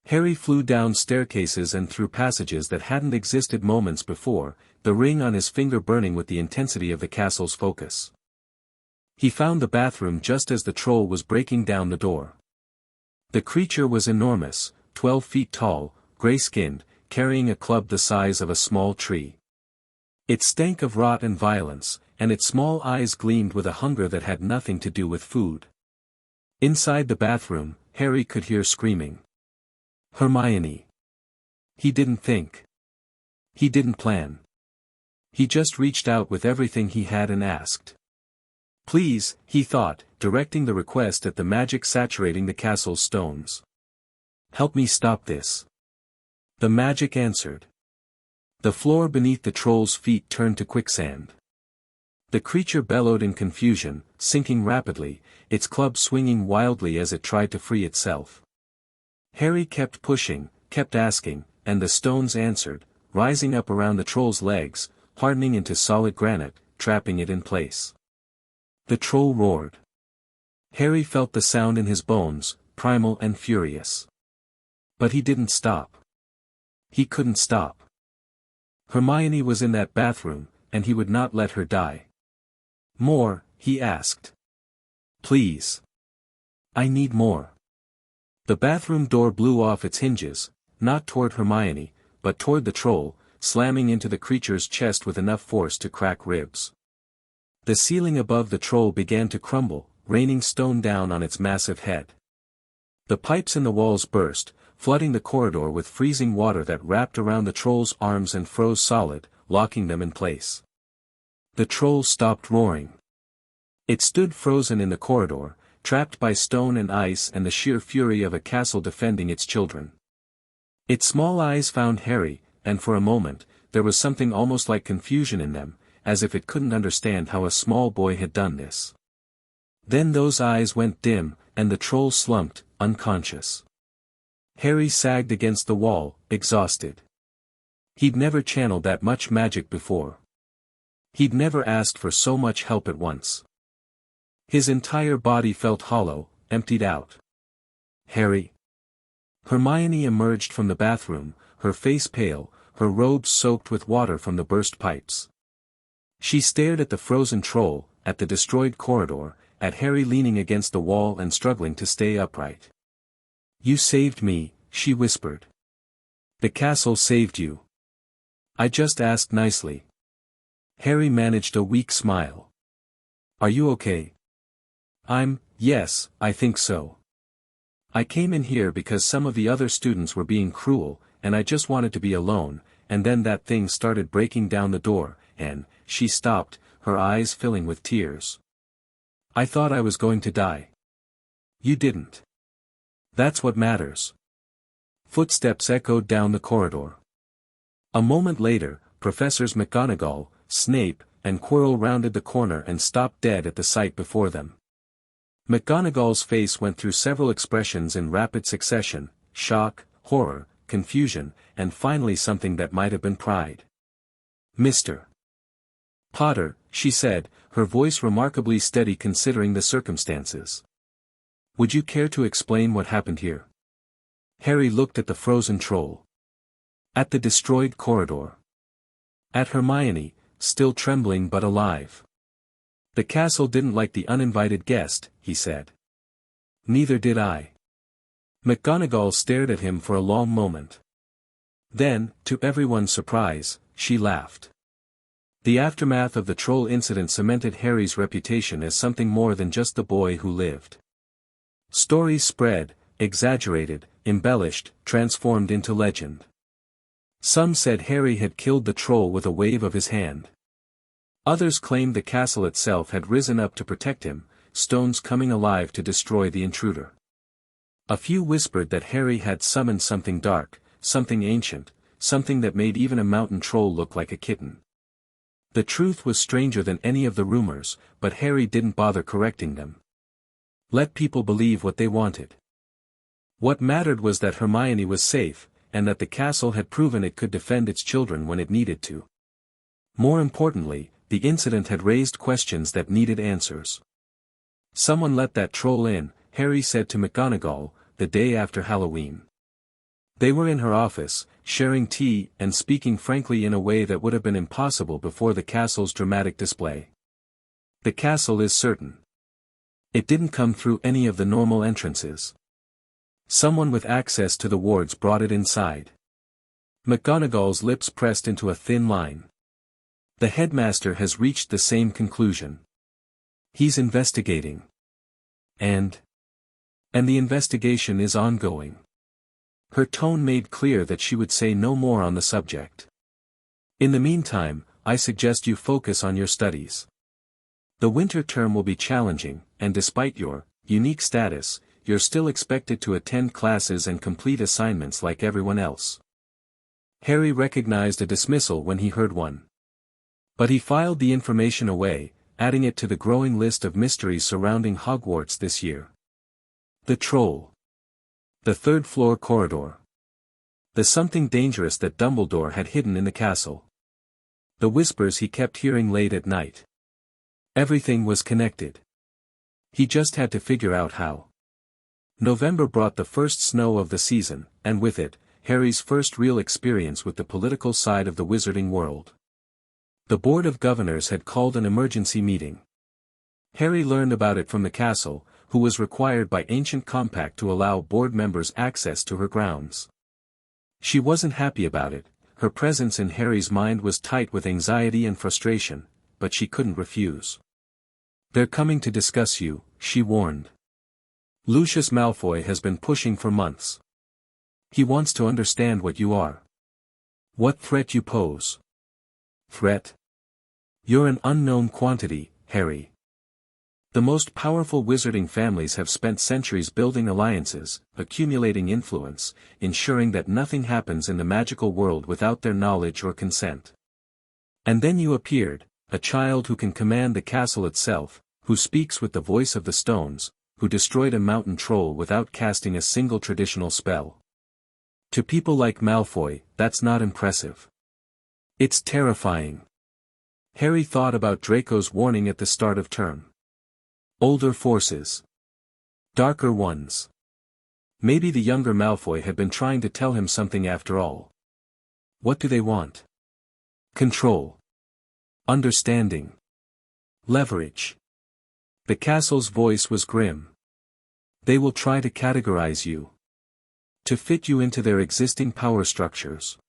Harry flew down staircases and through passages that hadn't existed moments before, the ring on his finger burning with the intensity of the castle's focus. He found the bathroom just as the troll was breaking down the door. The creature was enormous, 12 feet tall, gray-skinned, carrying a club the size of a small tree. It stank of rot and violence, and its small eyes gleamed with a hunger that had nothing to do with food. Inside the bathroom, Harry could hear screaming. Hermione. He didn't think. He didn't plan. He just reached out with everything he had and asked. Please, he thought, directing the request at the magic saturating the castle's stones. Help me stop this. The magic answered. The floor beneath the troll's feet turned to quicksand. The creature bellowed in confusion, sinking rapidly, its club swinging wildly as it tried to free itself. Harry kept pushing, kept asking, and the stones answered, rising up around the troll's legs, hardening into solid granite, trapping it in place. The troll roared. Harry felt the sound in his bones, primal and furious. But he didn't stop. He couldn't stop. Hermione was in that bathroom, and he would not let her die. More, he asked. Please. I need more. The bathroom door blew off its hinges, not toward Hermione, but toward the troll, slamming into the creature's chest with enough force to crack ribs. The ceiling above the troll began to crumble, raining stone down on its massive head. The pipes in the walls burst, flooding the corridor with freezing water that wrapped around the troll's arms and froze solid, locking them in place. The troll stopped roaring. It stood frozen in the corridor, trapped by stone and ice and the sheer fury of a castle defending its children. Its small eyes found Harry, and for a moment, there was something almost like confusion in them, as if it couldn't understand how a small boy had done this. Then those eyes went dim, and the troll slumped, unconscious. Harry sagged against the wall, exhausted. He'd never channeled that much magic before. He'd never asked for so much help at once. His entire body felt hollow, emptied out. Harry. Hermione emerged from the bathroom, her face pale, her robes soaked with water from the burst pipes. She stared at the frozen troll, at the destroyed corridor, at Harry leaning against the wall and struggling to stay upright. You saved me, she whispered. The castle saved you. I just asked nicely. Harry managed a weak smile. Are you okay? Yes, I think so. I came in here because some of the other students were being cruel, and I just wanted to be alone, and then that thing started breaking down the door, and, she stopped, her eyes filling with tears. I thought I was going to die. You didn't. That's what matters. Footsteps echoed down the corridor. A moment later, Professors McGonagall, Snape, and Quirrell rounded the corner and stopped dead at the sight before them. McGonagall's face went through several expressions in rapid succession: shock, horror, confusion, and finally something that might have been pride. Mr. Potter, she said, her voice remarkably steady considering the circumstances. Would you care to explain what happened here? Harry looked at the frozen troll. At the destroyed corridor. At Hermione, still trembling but alive. The castle didn't like the uninvited guest, he said. Neither did I. McGonagall stared at him for a long moment. Then, to everyone's surprise, she laughed. The aftermath of the troll incident cemented Harry's reputation as something more than just the boy who lived. Stories spread, exaggerated, embellished, transformed into legend. Some said Harry had killed the troll with a wave of his hand. Others claimed the castle itself had risen up to protect him, stones coming alive to destroy the intruder. A few whispered that Harry had summoned something dark, something ancient, something that made even a mountain troll look like a kitten. The truth was stranger than any of the rumors, but Harry didn't bother correcting them. Let people believe what they wanted. What mattered was that Hermione was safe, and that the castle had proven it could defend its children when it needed to. More importantly, the incident had raised questions that needed answers. Someone let that troll in, Harry said to McGonagall, the day after Halloween. They were in her office, sharing tea and speaking frankly in a way that would have been impossible before the castle's dramatic display. The castle is certain. It didn't come through any of the normal entrances. Someone with access to the wards brought it inside. McGonagall's lips pressed into a thin line. The headmaster has reached the same conclusion. He's investigating. And the investigation is ongoing. Her tone made clear that she would say no more on the subject. In the meantime, I suggest you focus on your studies. The winter term will be challenging, and despite your unique status, you're still expected to attend classes and complete assignments like everyone else. Harry recognized a dismissal when he heard one. But he filed the information away, adding it to the growing list of mysteries surrounding Hogwarts this year. The troll. The third-floor corridor. The something dangerous that Dumbledore had hidden in the castle. The whispers he kept hearing late at night. Everything was connected. He just had to figure out how. November brought the first snow of the season, and with it, Harry's first real experience with the political side of the wizarding world. The Board of Governors had called an emergency meeting. Harry learned about it from the castle, who was required by ancient compact to allow board members access to her grounds. She wasn't happy about it, her presence in Harry's mind was tight with anxiety and frustration, but she couldn't refuse. "They're coming to discuss you," she warned. "Lucius Malfoy has been pushing for months. He wants to understand what you are. What threat you pose." "Threat? You're an unknown quantity, Harry. The most powerful wizarding families have spent centuries building alliances, accumulating influence, ensuring that nothing happens in the magical world without their knowledge or consent. And then you appeared, a child who can command the castle itself, who speaks with the voice of the stones, who destroyed a mountain troll without casting a single traditional spell. To people like Malfoy, that's not impressive. It's terrifying." Harry thought about Draco's warning at the start of term. Older forces. Darker ones. Maybe the younger Malfoy had been trying to tell him something after all. What do they want? Control. Understanding. Leverage. The castle's voice was grim. They will try to categorize you. To fit you into their existing power structures.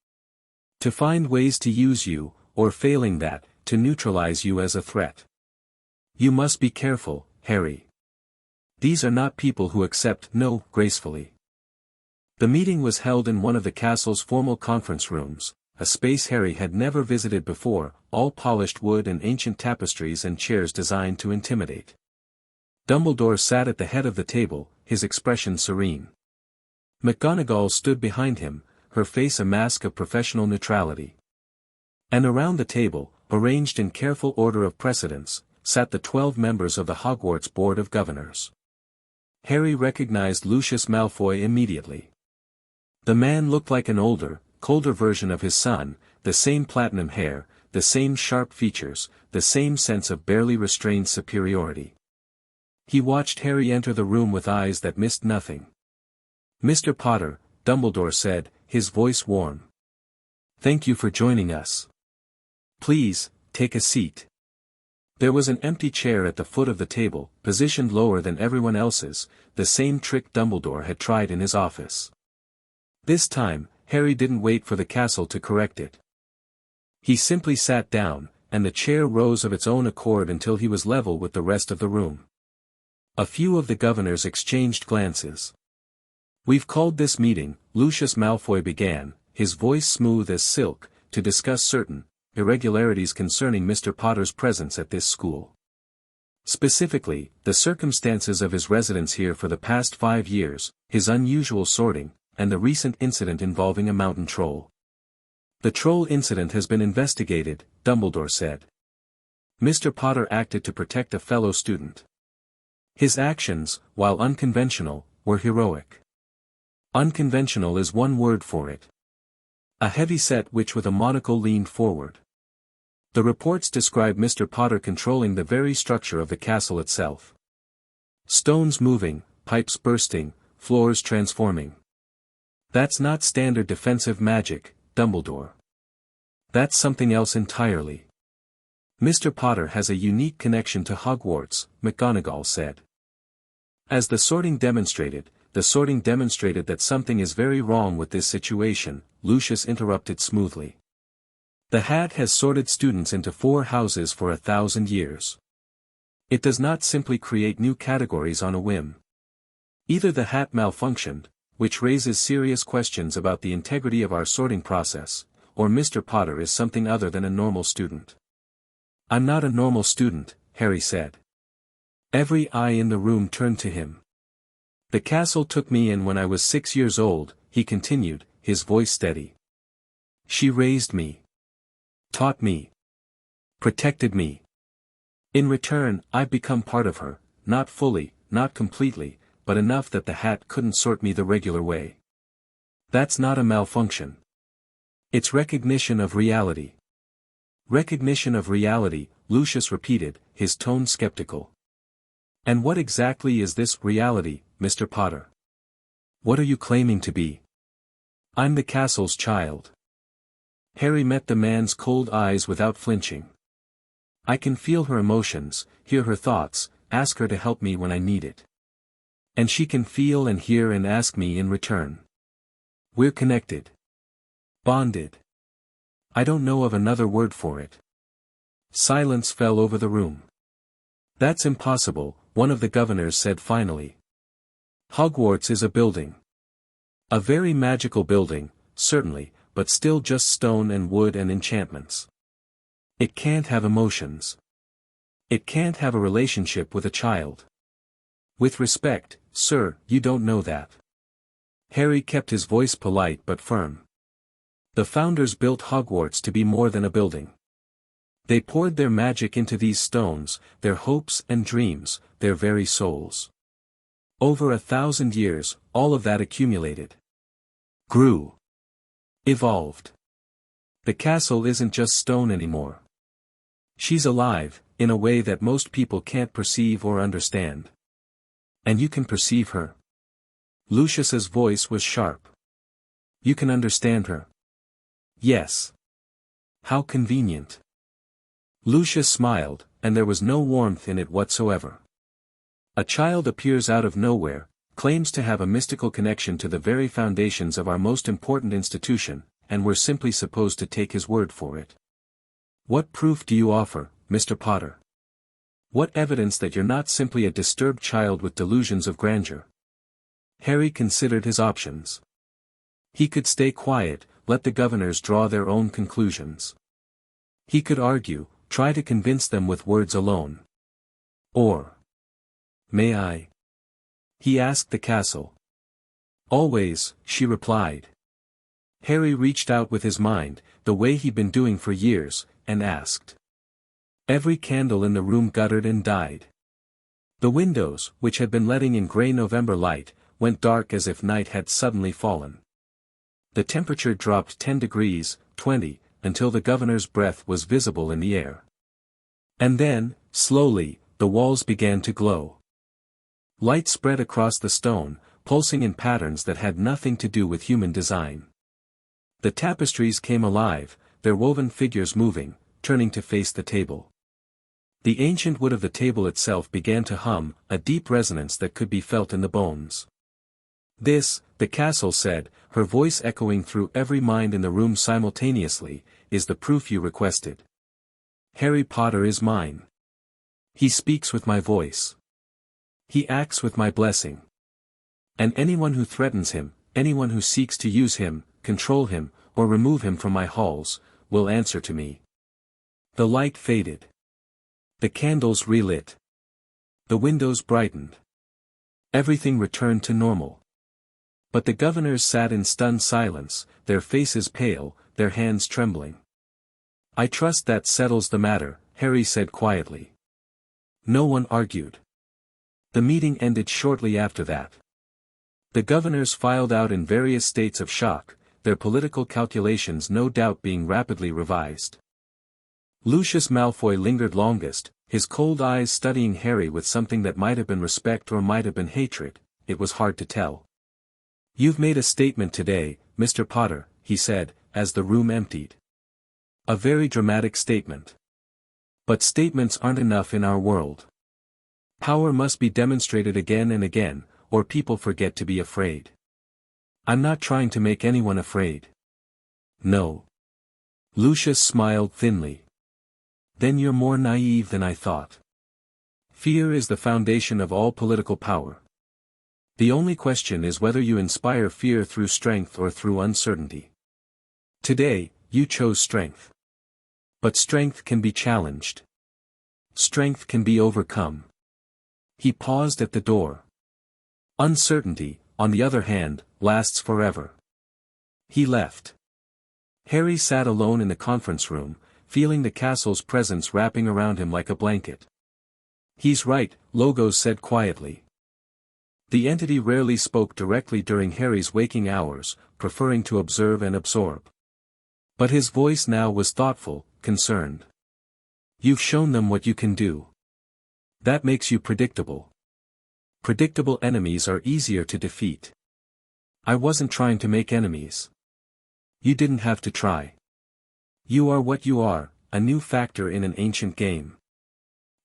To find ways to use you, or failing that, to neutralize you as a threat. You must be careful, Harry. These are not people who accept no gracefully. The meeting was held in one of the castle's formal conference rooms, a space Harry had never visited before, all polished wood and ancient tapestries and chairs designed to intimidate. Dumbledore sat at the head of the table, his expression serene. McGonagall stood behind him, her face a mask of professional neutrality. And around the table, arranged in careful order of precedence, sat the 12 members of the Hogwarts Board of Governors. Harry recognized Lucius Malfoy immediately. The man looked like an older, colder version of his son, the same platinum hair, the same sharp features, the same sense of barely restrained superiority. He watched Harry enter the room with eyes that missed nothing. "Mr. Potter," Dumbledore said, his voice warm. "Thank you for joining us. Please, take a seat." There was an empty chair at the foot of the table, positioned lower than everyone else's, the same trick Dumbledore had tried in his office. This time, Harry didn't wait for the castle to correct it. He simply sat down, and the chair rose of its own accord until he was level with the rest of the room. A few of the governors exchanged glances. "We've called this meeting," Lucius Malfoy began, his voice smooth as silk, "to discuss certain irregularities concerning Mr. Potter's presence at this school. Specifically, the circumstances of his residence here for the past 5 years, his unusual sorting, and the recent incident involving a mountain troll." "The troll incident has been investigated," Dumbledore said. "Mr. Potter acted to protect a fellow student. His actions, while unconventional, were heroic. Unconventional is one word for it. A heavy-set witch with a monocle leaned forward. The reports describe Mr. Potter controlling the very structure of the castle itself. Stones moving, pipes bursting, floors transforming. That's not standard defensive magic, Dumbledore. That's something else entirely. Mr. Potter has a unique connection to Hogwarts, McGonagall said. As the sorting demonstrated that something is very wrong with this situation, Lucius interrupted smoothly. The hat has sorted students into 4 houses for 1,000 years. It does not simply create new categories on a whim. Either the hat malfunctioned, which raises serious questions about the integrity of our sorting process, or Mr. Potter is something other than a normal student. I'm not a normal student, Harry said. Every eye in the room turned to him. The castle took me in when I was 6 years old, he continued, his voice steady. She raised me. Taught me. Protected me. In return, I've become part of her, not fully, not completely, but enough that the hat couldn't sort me the regular way. That's not a malfunction. It's recognition of reality. Recognition of reality, Lucius repeated, his tone skeptical. And what exactly is this reality, Mr. Potter? What are you claiming to be? I'm the castle's child. Harry met the man's cold eyes without flinching. I can feel her emotions, hear her thoughts, ask her to help me when I need it. And she can feel and hear and ask me in return. We're connected. Bonded. I don't know of another word for it. Silence fell over the room. That's impossible, one of the governors said finally. Hogwarts is a building. A very magical building, certainly, but still just stone and wood and enchantments. It can't have emotions. It can't have a relationship with a child. With respect, sir, you don't know that. Harry kept his voice polite but firm. The founders built Hogwarts to be more than a building. They poured their magic into these stones, their hopes and dreams, their very souls. Over 1,000 years, all of that accumulated. Grew. Evolved. The castle isn't just stone anymore. She's alive, in a way that most people can't perceive or understand. And you can perceive her. Lucius's voice was sharp. You can understand her. Yes. How convenient. Lucius smiled, and there was no warmth in it whatsoever. A child appears out of nowhere, claims to have a mystical connection to the very foundations of our most important institution, and we're simply supposed to take his word for it. What proof do you offer, Mr. Potter? What evidence that you're not simply a disturbed child with delusions of grandeur? Harry considered his options. He could stay quiet, let the governors draw their own conclusions. He could argue, try to convince them with words alone. Or, may I? He asked the castle. Always, she replied. Harry reached out with his mind, the way he'd been doing for years, and asked. Every candle in the room guttered and died. The windows, which had been letting in grey November light, went dark as if night had suddenly fallen. The temperature dropped 10 degrees, 20, until the governor's breath was visible in the air. And then, slowly, the walls began to glow. Light spread across the stone, pulsing in patterns that had nothing to do with human design. The tapestries came alive, their woven figures moving, turning to face the table. The ancient wood of the table itself began to hum, a deep resonance that could be felt in the bones. This, the castle said, her voice echoing through every mind in the room simultaneously, is the proof you requested. Harry Potter is mine. He speaks with my voice. He acts with my blessing. And anyone who threatens him, anyone who seeks to use him, control him, or remove him from my halls, will answer to me. The light faded. The candles relit. The windows brightened. Everything returned to normal. But the governors sat in stunned silence, their faces pale, their hands trembling. I trust that settles the matter, Harry said quietly. No one argued. The meeting ended shortly after that. The governors filed out in various states of shock, their political calculations no doubt being rapidly revised. Lucius Malfoy lingered longest, his cold eyes studying Harry with something that might have been respect or might have been hatred, it was hard to tell. "You've made a statement today, Mr. Potter," he said, as the room emptied. "A very dramatic statement. But statements aren't enough in our world. Power must be demonstrated again and again, or people forget to be afraid. I'm not trying to make anyone afraid. No." Lucius smiled thinly. "Then you're more naive than I thought. Fear is the foundation of all political power. The only question is whether you inspire fear through strength or through uncertainty. Today, you chose strength. But strength can be challenged. Strength can be overcome." He paused at the door. "Uncertainty, on the other hand, lasts forever." He left. Harry sat alone in the conference room, feeling the castle's presence wrapping around him like a blanket. "He's right," Logos said quietly. The entity rarely spoke directly during Harry's waking hours, preferring to observe and absorb. But his voice now was thoughtful, concerned. "You've shown them what you can do. That makes you predictable. Predictable enemies are easier to defeat. I wasn't trying to make enemies. You didn't have to try. You are what you are, a new factor in an ancient game.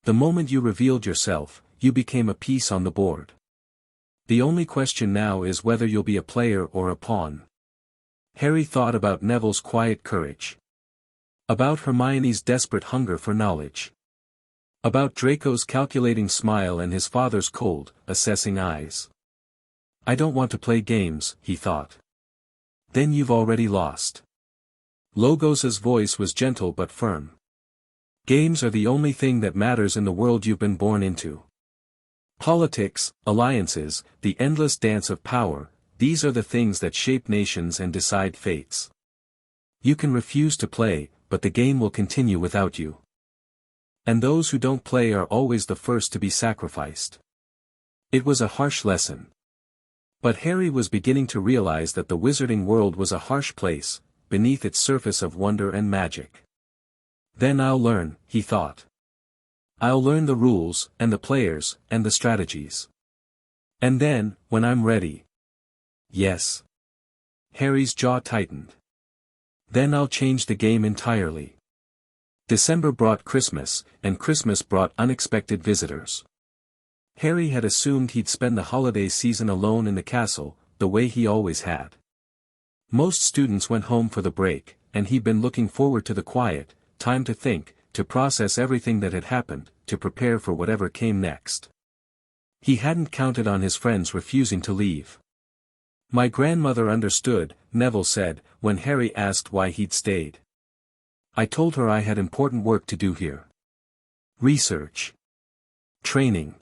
The moment you revealed yourself, you became a piece on the board. The only question now is whether you'll be a player or a pawn." Harry thought about Neville's quiet courage. About Hermione's desperate hunger for knowledge. About Draco's calculating smile and his father's cold, assessing eyes. "I don't want to play games," he thought. "Then you've already lost." Logos's voice was gentle but firm. "Games are the only thing that matters in the world you've been born into. Politics, alliances, the endless dance of power, these are the things that shape nations and decide fates. You can refuse to play, but the game will continue without you. And those who don't play are always the first to be sacrificed." It was a harsh lesson. But Harry was beginning to realize that the wizarding world was a harsh place, beneath its surface of wonder and magic. "Then I'll learn," he thought. "I'll learn the rules, and the players, and the strategies. And then, when I'm ready." Yes. Harry's jaw tightened. "Then I'll change the game entirely." December brought Christmas, and Christmas brought unexpected visitors. Harry had assumed he'd spend the holiday season alone in the castle, the way he always had. Most students went home for the break, and he'd been looking forward to the quiet, time to think, to process everything that had happened, to prepare for whatever came next. He hadn't counted on his friends refusing to leave. "My grandmother understood," Neville said, when Harry asked why he'd stayed. "I told her I had important work to do here. Research. Training.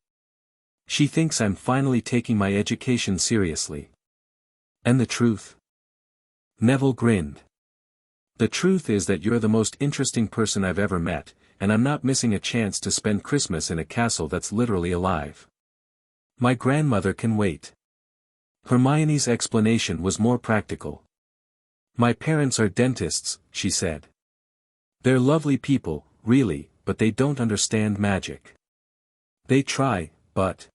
She thinks I'm finally taking my education seriously." "And the truth?" Neville grinned. "The truth is that you're the most interesting person I've ever met, and I'm not missing a chance to spend Christmas in a castle that's literally alive. My grandmother can wait." Hermione's explanation was more practical. "My parents are dentists," she said. "They're lovely people, really, but they don't understand magic. They try, but..."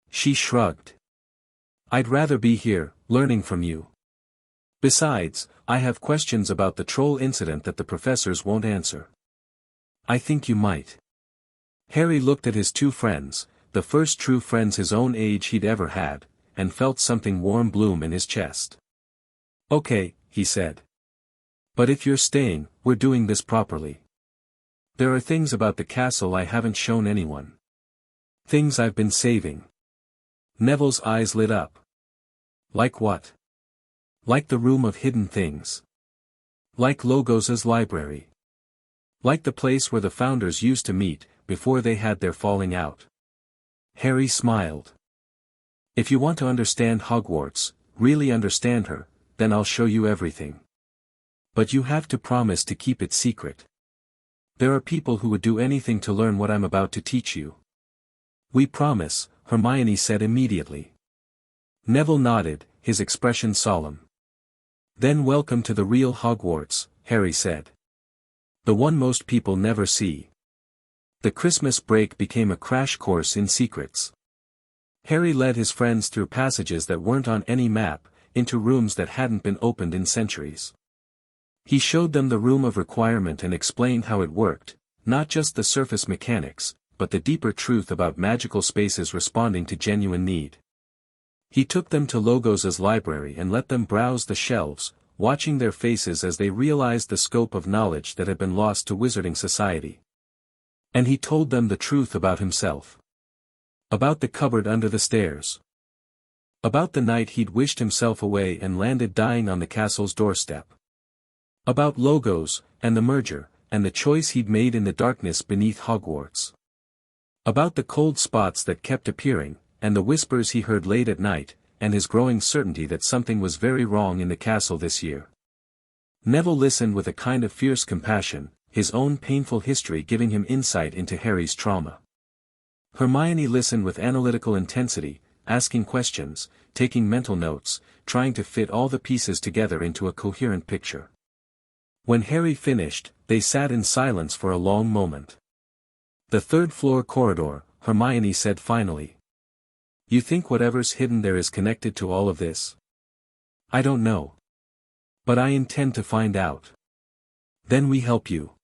She shrugged. "I'd rather be here, learning from you. Besides, I have questions about the troll incident that the professors won't answer." "I think you might." Harry looked at his two friends, the first true friends his own age he'd ever had, and felt something warm bloom in his chest. "Okay," he said. "But if you're staying, we're doing this properly. There are things about the castle I haven't shown anyone. Things I've been saving." Neville's eyes lit up. "Like what?" "Like the room of hidden things. Like Logos's library. Like the place where the founders used to meet, before they had their falling out." Harry smiled. "If you want to understand Hogwarts, really understand her, then I'll show you everything. But you have to promise to keep it secret. There are people who would do anything to learn what I'm about to teach you." "We promise," Hermione said immediately. Neville nodded, his expression solemn. "Then welcome to the real Hogwarts," Harry said. "The one most people never see." The Christmas break became a crash course in secrets. Harry led his friends through passages that weren't on any map, into rooms that hadn't been opened in centuries. He showed them the room of requirement and explained how it worked, not just the surface mechanics, but the deeper truth about magical spaces responding to genuine need. He took them to Logos's library and let them browse the shelves, watching their faces as they realized the scope of knowledge that had been lost to wizarding society. And he told them the truth about himself. About the cupboard under the stairs. About the night he'd wished himself away and landed dying on the castle's doorstep. About Logos, and the merger, and the choice he'd made in the darkness beneath Hogwarts. About the cold spots that kept appearing, and the whispers he heard late at night, and his growing certainty that something was very wrong in the castle this year. Neville listened with a kind of fierce compassion, his own painful history giving him insight into Harry's trauma. Hermione listened with analytical intensity, asking questions, taking mental notes, trying to fit all the pieces together into a coherent picture. When Harry finished, they sat in silence for a long moment. "The third-floor corridor," Hermione said finally. "You think whatever's hidden there is connected to all of this?" "I don't know. But I intend to find out." "Then we help you."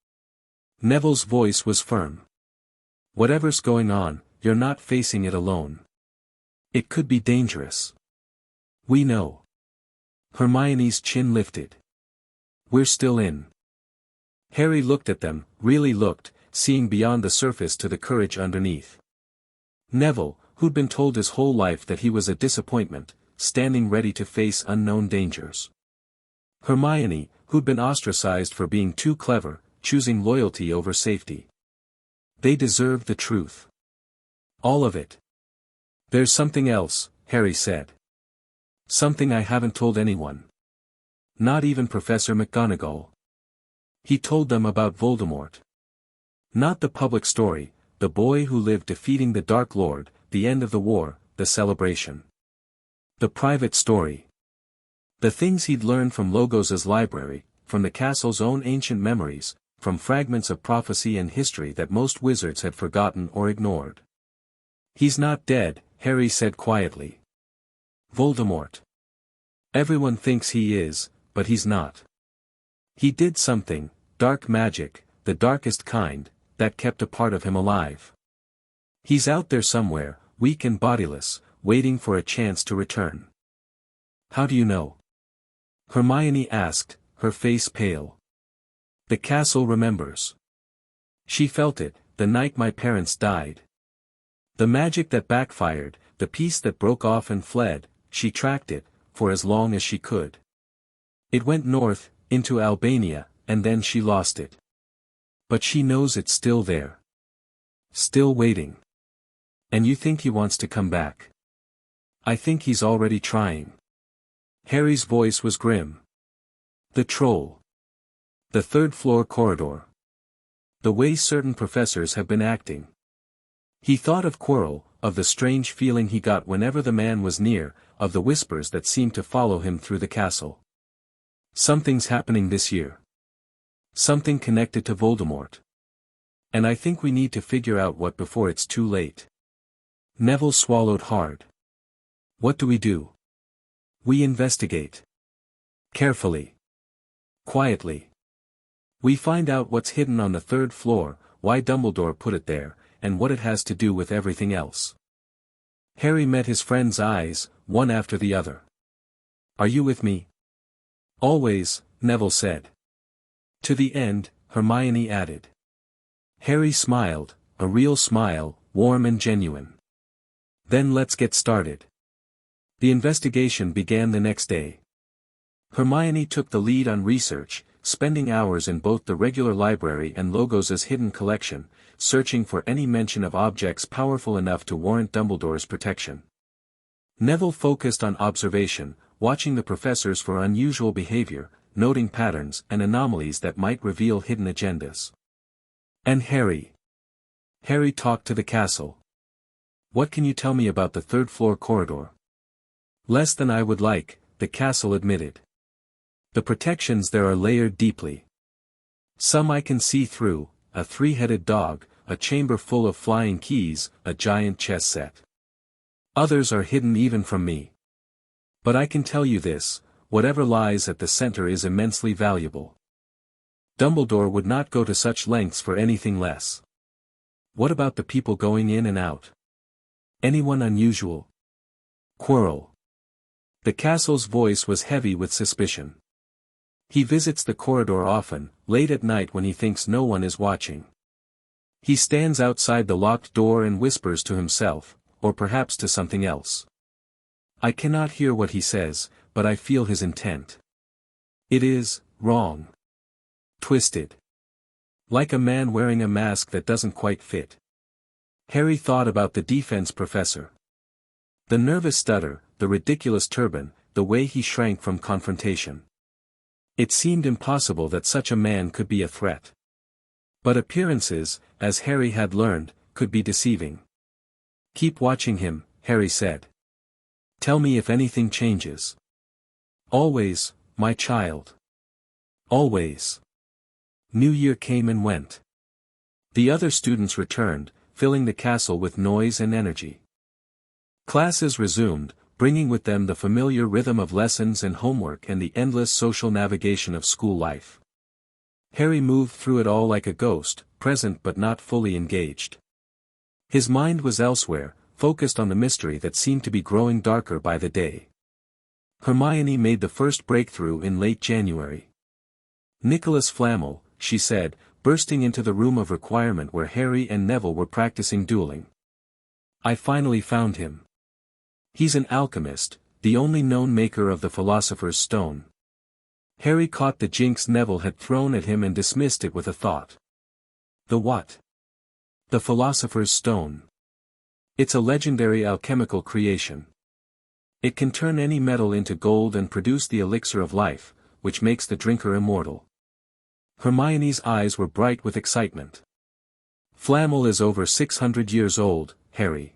Neville's voice was firm. "Whatever's going on, you're not facing it alone. It could be dangerous. We know." Hermione's chin lifted. "We're still in." Harry looked at them, really looked, seeing beyond the surface to the courage underneath. Neville, who'd been told his whole life that he was a disappointment, standing ready to face unknown dangers. Hermione, who'd been ostracized for being too clever, choosing loyalty over safety. They deserved the truth. All of it. "There's something else," Harry said. "Something I haven't told anyone. Not even Professor McGonagall." He told them about Voldemort. Not the public story, the boy who lived defeating the Dark Lord, the end of the war, the celebration. The private story. The things he'd learned from Logos's library, from the castle's own ancient memories, from fragments of prophecy and history that most wizards had forgotten or ignored. "He's not dead," Harry said quietly. "Voldemort. Everyone thinks he is, but he's not. He did something, dark magic, the darkest kind, that kept a part of him alive. He's out there somewhere, weak and bodiless, waiting for a chance to return." "How do you know?" Hermione asked, her face pale. "The castle remembers. She felt it, the night my parents died. The magic that backfired, the piece that broke off and fled, she tracked it, for as long as she could. It went north, into Albania, and then she lost it. But she knows it's still there. Still waiting. And you think he wants to come back?" "I think he's already trying." Harry's voice was grim. "The troll. The third-floor corridor. The way certain professors have been acting." He thought of Quirrell, of the strange feeling he got whenever the man was near, of the whispers that seemed to follow him through the castle. "Something's happening this year. Something connected to Voldemort. And I think we need to figure out what before it's too late." Neville swallowed hard. "What do we do?" "We investigate. Carefully. Quietly. We find out what's hidden on the third floor, why Dumbledore put it there, and what it has to do with everything else." Harry met his friend's eyes, one after the other. "Are you with me?" "Always," Neville said. "To the end," Hermione added. Harry smiled, a real smile, warm and genuine. "Then let's get started." The investigation began the next day. Hermione took the lead on research, spending hours in both the regular library and Logos's hidden collection, searching for any mention of objects powerful enough to warrant Dumbledore's protection. Neville focused on observation, watching the professors for unusual behavior, noting patterns and anomalies that might reveal hidden agendas. And Harry. Harry talked to the castle. "What can you tell me about the third-floor corridor?" "Less than I would like," the castle admitted. "The protections there are layered deeply. Some I can see through, a three-headed dog, a chamber full of flying keys, a giant chess set. Others are hidden even from me. But I can tell you this, whatever lies at the center is immensely valuable. Dumbledore would not go to such lengths for anything less. What about the people going in and out? Anyone unusual? Quirrell. The castle's voice was heavy with suspicion. He visits the corridor often, late at night when he thinks no one is watching. He stands outside the locked door and whispers to himself, or perhaps to something else. I cannot hear what he says, but I feel his intent. It is wrong. Twisted. Like a man wearing a mask that doesn't quite fit. Harry thought about the defense professor. The nervous stutter, the ridiculous turban, the way he shrank from confrontation. It seemed impossible that such a man could be a threat. But appearances, as Harry had learned, could be deceiving. Keep watching him, Harry said. Tell me if anything changes. Always, my child. Always. New Year came and went. The other students returned, filling the castle with noise and energy. Classes resumed, bringing with them the familiar rhythm of lessons and homework and the endless social navigation of school life. Harry moved through it all like a ghost, present but not fully engaged. His mind was elsewhere, focused on the mystery that seemed to be growing darker by the day. Hermione made the first breakthrough in late January. Nicholas Flamel, she said, bursting into the room of requirement where Harry and Neville were practicing dueling. I finally found him. He's an alchemist, the only known maker of the Philosopher's Stone. Harry caught the jinx Neville had thrown at him and dismissed it with a thought. The what? The Philosopher's Stone. It's a legendary alchemical creation. It can turn any metal into gold and produce the elixir of life, which makes the drinker immortal. Hermione's eyes were bright with excitement. Flamel is over 600 years old, Harry.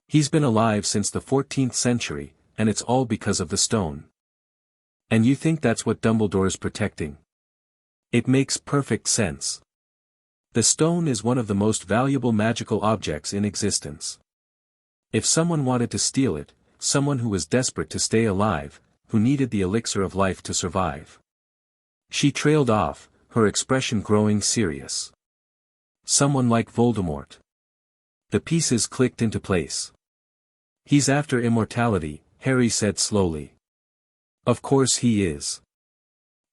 He's been alive since the 14th century, and it's all because of the stone. And you think that's what Dumbledore's protecting? It makes perfect sense. The stone is one of the most valuable magical objects in existence. If someone wanted to steal it, someone who was desperate to stay alive, who needed the elixir of life to survive. She trailed off, her expression growing serious. Someone like Voldemort. The pieces clicked into place. He's after immortality, Harry said slowly. Of course he is.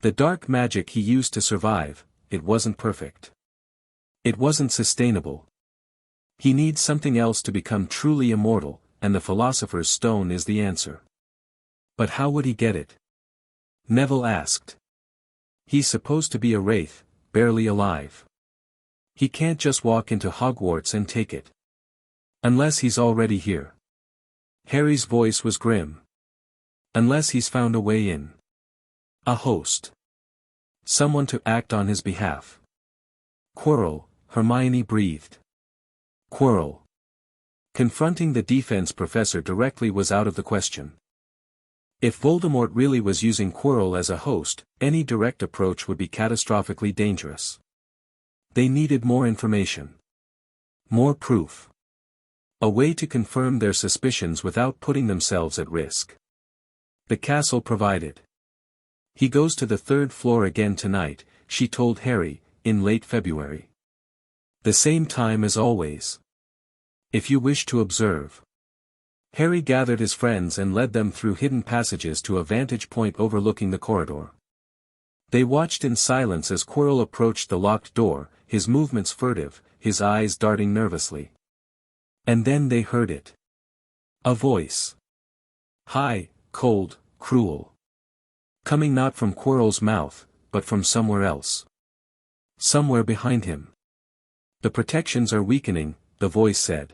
The dark magic he used to survive, it wasn't perfect. It wasn't sustainable. He needs something else to become truly immortal, and the Philosopher's Stone is the answer. But how would he get it? Neville asked. He's supposed to be a wraith, barely alive. He can't just walk into Hogwarts and take it. Unless he's already here. Harry's voice was grim. Unless he's found a way in. A host. Someone to act on his behalf. Quirrell, Hermione breathed. Quirrell. Confronting the defense professor directly was out of the question. If Voldemort really was using Quirrell as a host, any direct approach would be catastrophically dangerous. They needed more information. More proof. A way to confirm their suspicions without putting themselves at risk. The castle provided. He goes to the 3rd floor again tonight, she told Harry, in late February. The same time as always. If you wish to observe. Harry gathered his friends and led them through hidden passages to a vantage point overlooking the corridor. They watched in silence as Quirrell approached the locked door, his movements furtive, his eyes darting nervously. And then they heard it. A voice. High, cold, cruel. Coming not from Quirrell's mouth, but from somewhere else. Somewhere behind him. The protections are weakening, the voice said.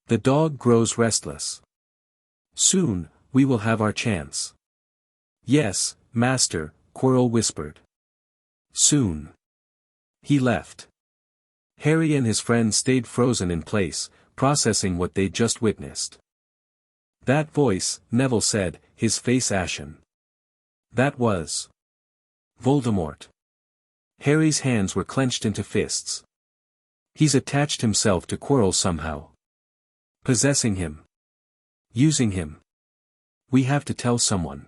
The dog grows restless. Soon, we will have our chance. Yes, master, Quirrell whispered. Soon. He left. Harry and his friend stayed frozen in place, processing what they'd just witnessed. That voice, Neville said, his face ashen. That was Voldemort. Harry's hands were clenched into fists. He's attached himself to Quirrell somehow. Possessing him. Using him. We have to tell someone.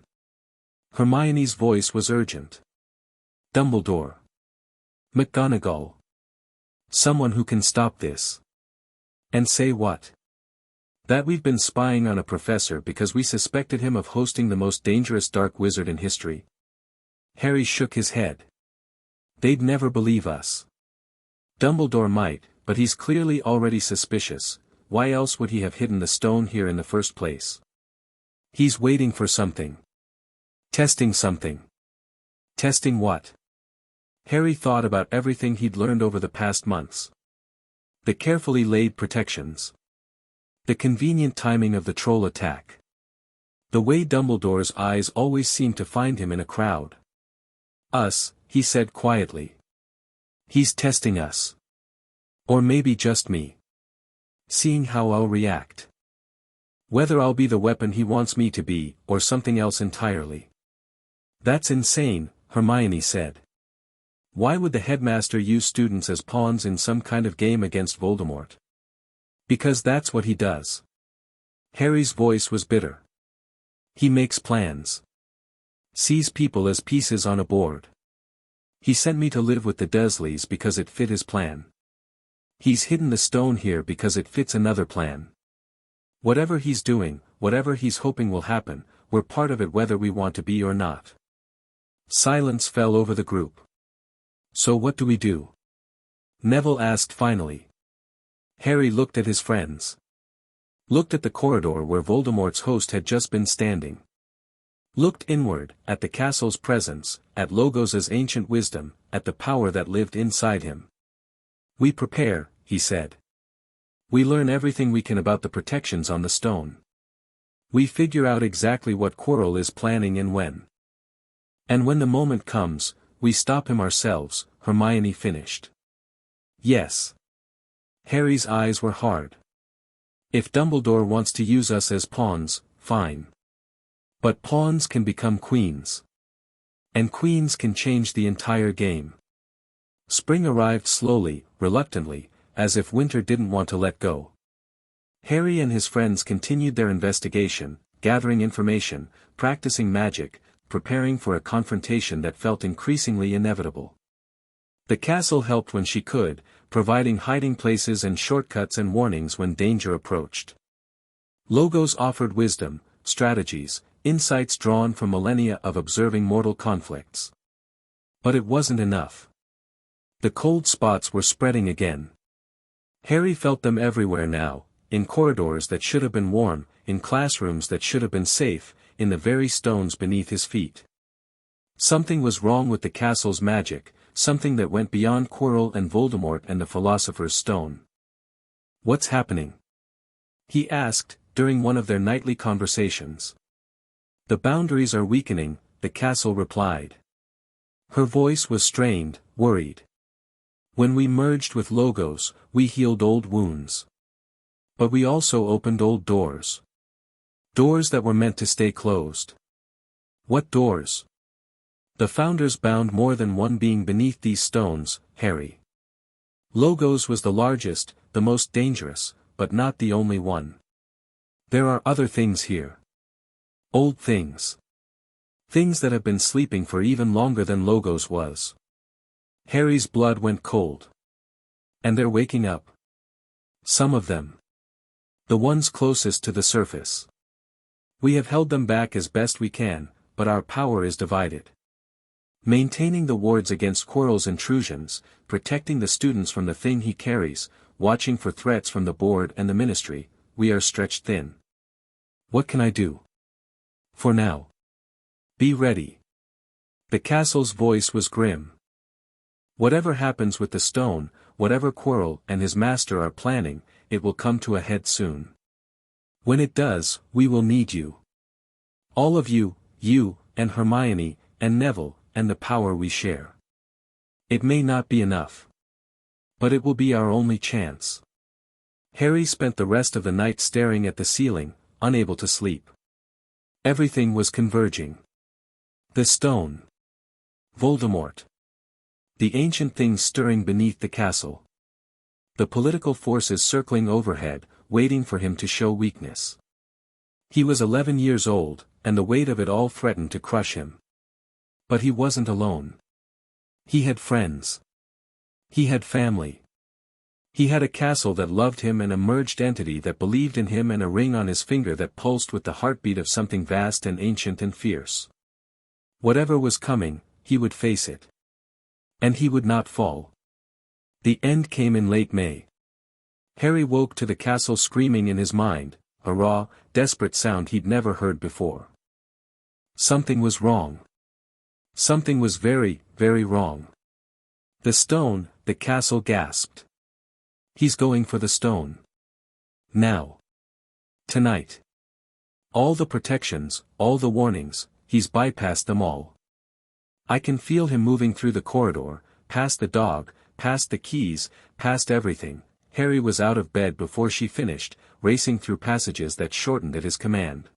Hermione's voice was urgent. Dumbledore. McGonagall. Someone who can stop this. And say what? That we've been spying on a professor because we suspected him of hosting the most dangerous dark wizard in history. Harry shook his head. They'd never believe us. Dumbledore might, but he's clearly already suspicious. Why else would he have hidden the stone here in the first place? He's waiting for something. Testing something. Testing what? Harry thought about everything he'd learned over the past months. The carefully laid protections. The convenient timing of the troll attack. The way Dumbledore's eyes always seemed to find him in a crowd. Us, he said quietly. He's testing us. Or maybe just me. Seeing how I'll react. Whether I'll be the weapon he wants me to be, or something else entirely. That's insane, Hermione said. Why would the headmaster use students as pawns in some kind of game against Voldemort? Because that's what he does. Harry's voice was bitter. He makes plans. Sees people as pieces on a board. He sent me to live with the Dursleys because it fit his plan. He's hidden the stone here because it fits another plan. Whatever he's doing, whatever he's hoping will happen, we're part of it whether we want to be or not. Silence fell over the group. So what do we do? Neville asked finally. Harry looked at his friends. Looked at the corridor where Voldemort's host had just been standing. Looked inward, at the castle's presence, at Logos's ancient wisdom, at the power that lived inside him. We prepare, he said. We learn everything we can about the protections on the stone. We figure out exactly what Quirrell is planning and when. And when the moment comes, we stop him ourselves, Hermione finished. Yes. Harry's eyes were hard. If Dumbledore wants to use us as pawns, fine. But pawns can become queens. And queens can change the entire game. Spring arrived slowly, reluctantly, as if winter didn't want to let go. Harry and his friends continued their investigation, gathering information, practicing magic, preparing for a confrontation that felt increasingly inevitable. The castle helped when she could, providing hiding places and shortcuts and warnings when danger approached. Logos offered wisdom, strategies, insights drawn from millennia of observing mortal conflicts. But it wasn't enough. The cold spots were spreading again. Harry felt them everywhere now, in corridors that should have been warm, in classrooms that should have been safe, in the very stones beneath his feet. Something was wrong with the castle's magic, something that went beyond Quirrell and Voldemort and the Philosopher's Stone. What's happening? He asked, during one of their nightly conversations. The boundaries are weakening, the castle replied. Her voice was strained, worried. When we merged with Logos, we healed old wounds. But we also opened old doors. Doors that were meant to stay closed. What doors? The Founders bound more than one being beneath these stones, Harry. Logos was the largest, the most dangerous, but not the only one. There are other things here. Old things. Things that have been sleeping for even longer than Logos was. Harry's blood went cold. And they're waking up. Some of them. The ones closest to the surface. We have held them back as best we can, but our power is divided. Maintaining the wards against Quirrell's intrusions, protecting the students from the thing he carries, watching for threats from the board and the ministry, we are stretched thin. What can I do? For now. Be ready. The castle's voice was grim. Whatever happens with the stone, whatever Quirrell and his master are planning, it will come to a head soon. When it does, we will need you. All of you, you, and Hermione, and Neville, and the power we share. It may not be enough. But it will be our only chance. Harry spent the rest of the night staring at the ceiling, unable to sleep. Everything was converging. The stone. Voldemort. The ancient things stirring beneath the castle. The political forces circling overhead, waiting for him to show weakness. He was 11 years old, and the weight of it all threatened to crush him. But he wasn't alone. He had friends. He had family. He had a castle that loved him and a merged entity that believed in him and a ring on his finger that pulsed with the heartbeat of something vast and ancient and fierce. Whatever was coming, he would face it. And he would not fall. The end came in late May. Harry woke to the castle screaming in his mind, a raw, desperate sound he'd never heard before. Something was wrong. Something was very, very wrong. The stone, the castle gasped. He's going for the stone. Now. Tonight. All the protections, all the warnings, he's bypassed them all. I can feel him moving through the corridor, past the dog, past the keys, past everything. Harry was out of bed before she finished, racing through passages that shortened at his command.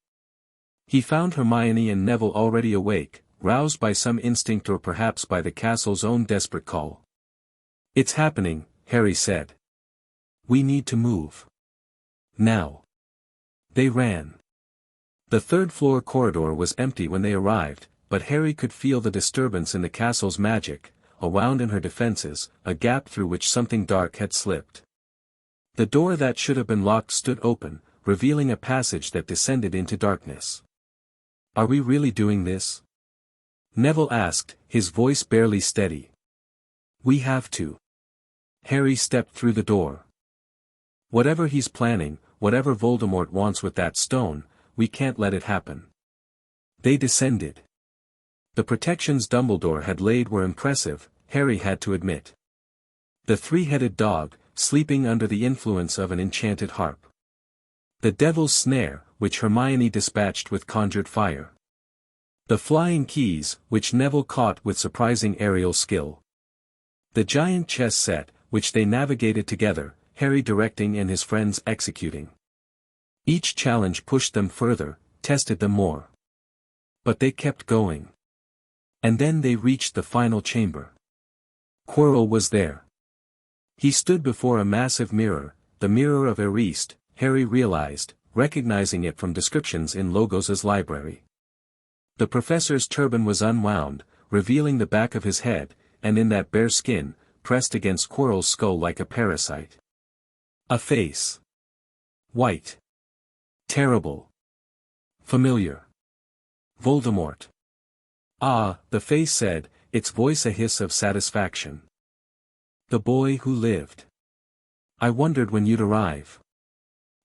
He found Hermione and Neville already awake, roused by some instinct or perhaps by the castle's own desperate call. "It's happening," Harry said. "We need to move. Now." They ran. The third-floor corridor was empty when they arrived, but Harry could feel the disturbance in the castle's magic, a wound in her defenses, a gap through which something dark had slipped. The door that should have been locked stood open, revealing a passage that descended into darkness. "Are we really doing this?" Neville asked, his voice barely steady. "We have to." Harry stepped through the door. "Whatever he's planning, whatever Voldemort wants with that stone, we can't let it happen." They descended. The protections Dumbledore had laid were impressive, Harry had to admit. The three-headed dog, sleeping under the influence of an enchanted harp. The devil's snare, which Hermione dispatched with conjured fire. The flying keys, which Neville caught with surprising aerial skill. The giant chess set, which they navigated together, Harry directing and his friends executing. Each challenge pushed them further, tested them more. But they kept going. And then they reached the final chamber. Quirrell was there. He stood before a massive mirror, the mirror of Eriste, Harry realized, recognizing it from descriptions in Logos's library. The professor's turban was unwound, revealing the back of his head, and in that bare skin, pressed against Quirrell's skull like a parasite. A face. White. Terrible. Familiar. Voldemort. "Ah," the face said, its voice a hiss of satisfaction. "The boy who lived. I wondered when you'd arrive."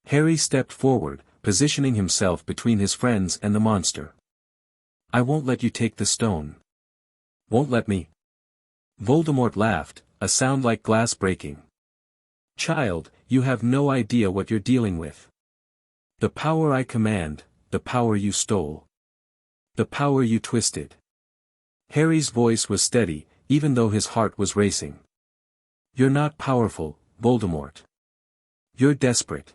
Harry stepped forward, positioning himself between his friends and the monster. "I won't let you take the stone." "Won't let me?" Voldemort laughed, a sound like glass breaking. "Child, you have no idea what you're dealing with. The power I command, the power you stole. The power you twisted." Harry's voice was steady, even though his heart was racing. "You're not powerful, Voldemort. You're desperate.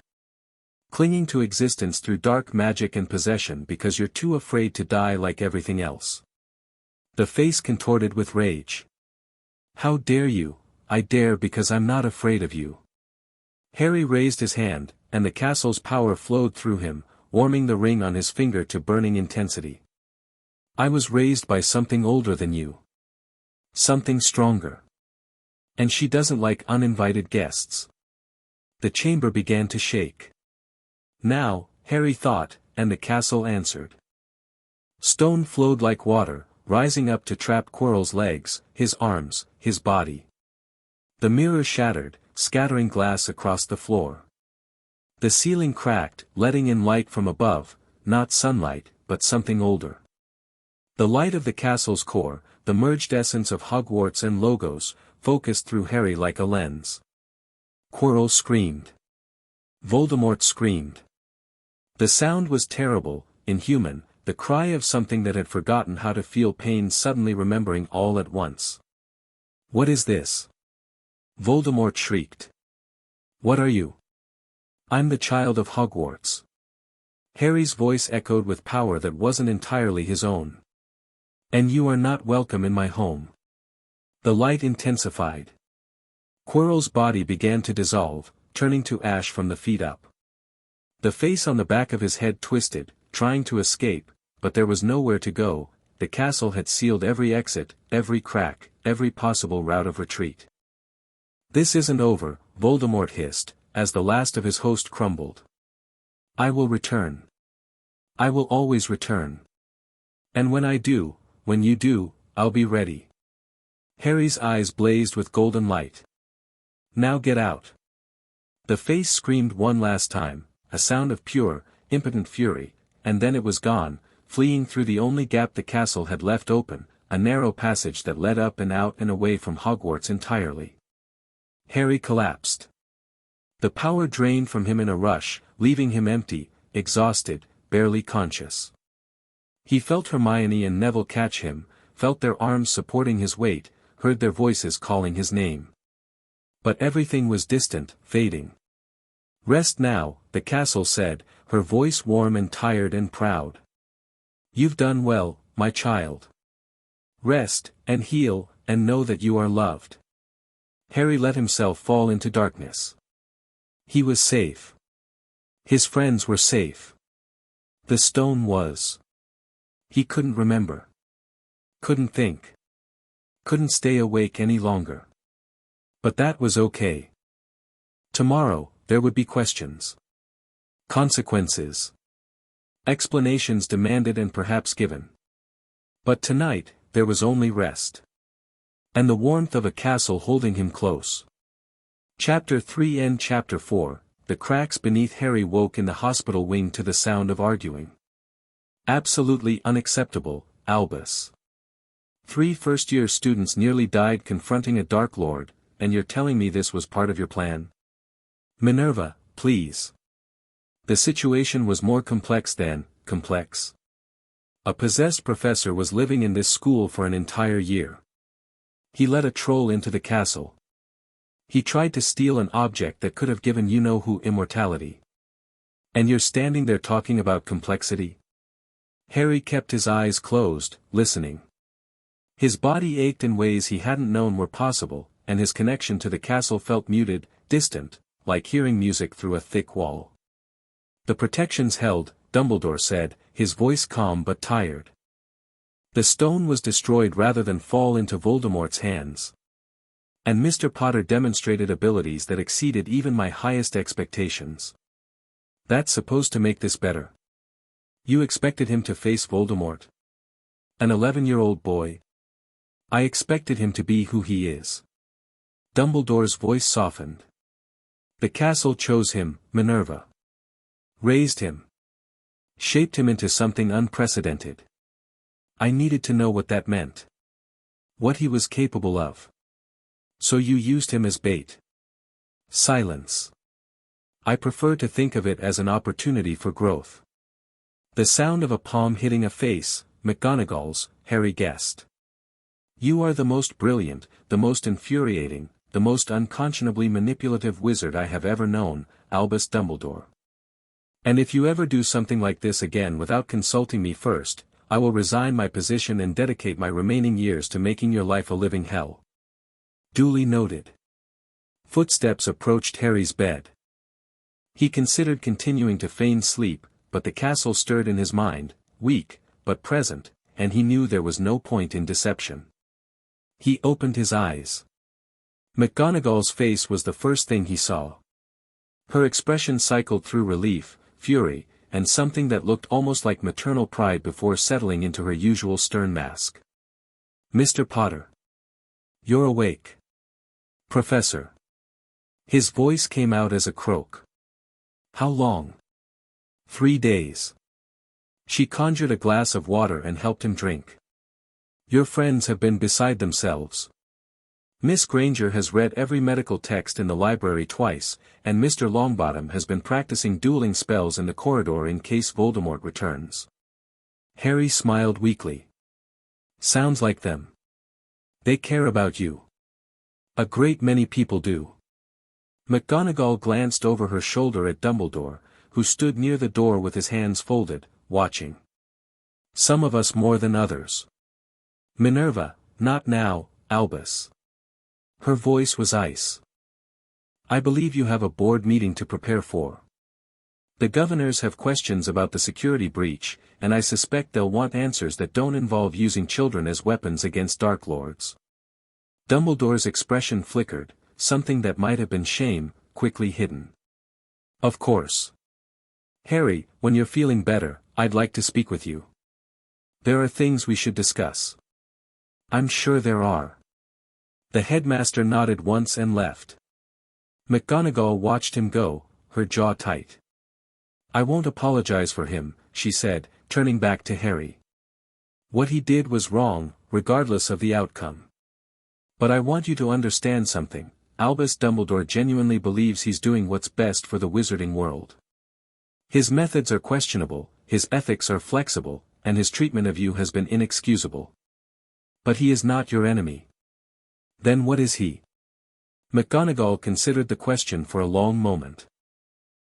Clinging to existence through dark magic and possession because you're too afraid to die like everything else." The face contorted with rage. "How dare you?" "I dare because I'm not afraid of you." Harry raised his hand, and the castle's power flowed through him, warming the ring on his finger to burning intensity. "I was raised by something older than you. Something stronger. And she doesn't like uninvited guests." The chamber began to shake. Now, Harry thought, and the castle answered. Stone flowed like water, rising up to trap Quirrell's legs, his arms, his body. The mirror shattered, scattering glass across the floor. The ceiling cracked, letting in light from above, not sunlight, but something older. The light of the castle's core, the merged essence of Hogwarts and Logos, focused through Harry like a lens. Quirrell screamed. Voldemort screamed. The sound was terrible, inhuman, the cry of something that had forgotten how to feel pain suddenly remembering all at once. "What is this?" Voldemort shrieked. "What are you?" "I'm the child of Hogwarts." Harry's voice echoed with power that wasn't entirely his own. "And you are not welcome in my home." The light intensified. Quirrell's body began to dissolve, turning to ash from the feet up. The face on the back of his head twisted, trying to escape, but there was nowhere to go. The castle had sealed every exit, every crack, every possible route of retreat. "This isn't over," Voldemort hissed, as the last of his host crumbled. "I will return. I will always return. And when I do, when you do, I'll be ready." Harry's eyes blazed with golden light. "Now get out." The face screamed one last time, a sound of pure, impotent fury, and then it was gone, fleeing through the only gap the castle had left open, a narrow passage that led up and out and away from Hogwarts entirely. Harry collapsed. The power drained from him in a rush, leaving him empty, exhausted, barely conscious. He felt Hermione and Neville catch him, felt their arms supporting his weight, heard their voices calling his name. But everything was distant, fading. "Rest now," the castle said, her voice warm and tired and proud. "You've done well, my child. Rest, and heal, and know that you are loved." Harry let himself fall into darkness. He was safe. His friends were safe. The stone was. He couldn't remember. Couldn't think. Couldn't stay awake any longer. But that was okay. Tomorrow, there would be questions. Consequences. Explanations demanded and perhaps given. But tonight, there was only rest. And the warmth of a castle holding him close. Chapter 3 and Chapter 4, the cracks beneath Harry woke in the hospital wing to the sound of arguing. "Absolutely unacceptable, Albus. 3 first-year students nearly died confronting a Dark Lord, and you're telling me this was part of your plan? Minerva, please." The situation was more complex than complex. A possessed professor was living in this school for an entire year. He let a troll into the castle. He tried to steal an object that could have given you-know-who immortality. And you're standing there talking about complexity? Harry kept his eyes closed, listening. His body ached in ways he hadn't known were possible, and his connection to the castle felt muted, distant, like hearing music through a thick wall. "The protections held," Dumbledore said, his voice calm but tired. "The stone was destroyed rather than fall into Voldemort's hands. And Mr. Potter demonstrated abilities that exceeded even my highest expectations. That's supposed to make this better. You expected him to face Voldemort? An 11-year-old boy? I expected him to be who he is." Dumbledore's voice softened. "The castle chose him, Minerva. Raised him. Shaped him into something unprecedented. I needed to know what that meant. What he was capable of. So you used him as bait." Silence. "I prefer to think of it as an opportunity for growth." The sound of a palm hitting a face, McGonagall's, Harry guessed. "You are the most brilliant, the most infuriating, the most unconscionably manipulative wizard I have ever known, Albus Dumbledore. And if you ever do something like this again without consulting me first, I will resign my position and dedicate my remaining years to making your life a living hell." Duly noted. Footsteps approached Harry's bed. He considered continuing to feign sleep, but the castle stirred in his mind, weak, but present, and he knew there was no point in deception. He opened his eyes. McGonagall's face was the first thing he saw. Her expression cycled through relief, fury, and something that looked almost like maternal pride before settling into her usual stern mask. "Mr. Potter. You're awake. Professor." His voice came out as a croak. "How long?" 3 days. She conjured a glass of water and helped him drink. "Your friends have been beside themselves. Miss Granger has read every medical text in the library twice, and Mr. Longbottom has been practicing dueling spells in the corridor in case Voldemort returns." Harry smiled weakly. "Sounds like them. They care about you. A great many people do." McGonagall glanced over her shoulder at Dumbledore, who stood near the door with his hands folded, watching. "Some of us more than others. Minerva, not now, Albus." Her voice was ice. "I believe you have a board meeting to prepare for." The governors have questions about the security breach, and I suspect they'll want answers that don't involve using children as weapons against Dark Lords. Dumbledore's expression flickered, something that might have been shame, quickly hidden. Of course. Harry, when you're feeling better, I'd like to speak with you. There are things we should discuss. I'm sure there are. The headmaster nodded once and left. McGonagall watched him go, her jaw tight. I won't apologize for him, she said, turning back to Harry. What he did was wrong, regardless of the outcome. But I want you to understand something, Albus Dumbledore genuinely believes he's doing what's best for the wizarding world. His methods are questionable, his ethics are flexible, and his treatment of you has been inexcusable. But he is not your enemy. Then what is he? McGonagall considered the question for a long moment.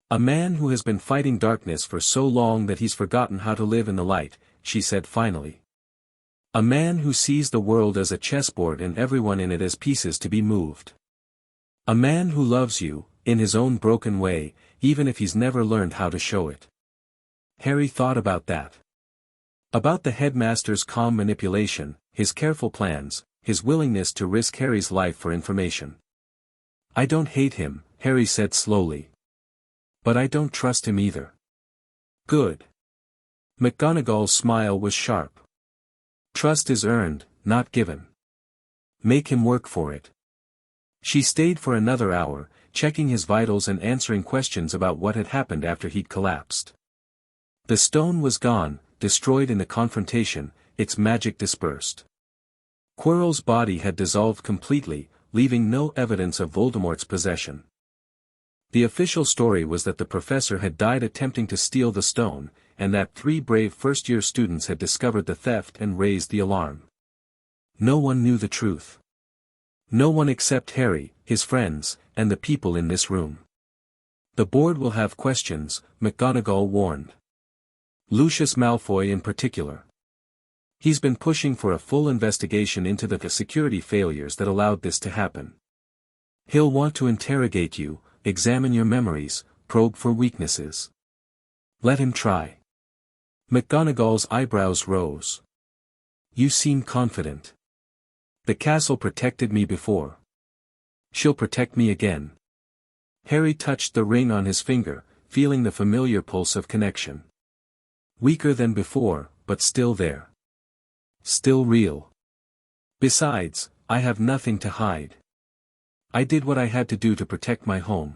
A man who has been fighting darkness for so long that he's forgotten how to live in the light, she said finally. A man who sees the world as a chessboard and everyone in it as pieces to be moved. A man who loves you, in his own broken way, even if he's never learned how to show it. Harry thought about that. About the headmaster's calm manipulation, his careful plans, his willingness to risk Harry's life for information. I don't hate him, Harry said slowly. But I don't trust him either. Good. McGonagall's smile was sharp. Trust is earned, not given. Make him work for it. She stayed for another hour, checking his vitals and answering questions about what had happened after he'd collapsed. The stone was gone, destroyed in the confrontation, its magic dispersed. Quirrell's body had dissolved completely, leaving no evidence of Voldemort's possession. The official story was that the professor had died attempting to steal the stone, and that 3 brave first-year students had discovered the theft and raised the alarm. No one knew the truth. No one except Harry, his friends, and the people in this room. The board will have questions, McGonagall warned. Lucius Malfoy in particular. He's been pushing for a full investigation into the security failures that allowed this to happen. He'll want to interrogate you, examine your memories, probe for weaknesses. Let him try. McGonagall's eyebrows rose. You seem confident. The castle protected me before. She'll protect me again. Harry touched the ring on his finger, feeling the familiar pulse of connection. Weaker than before, but still there. Still real. Besides, I have nothing to hide. I did what I had to do to protect my home.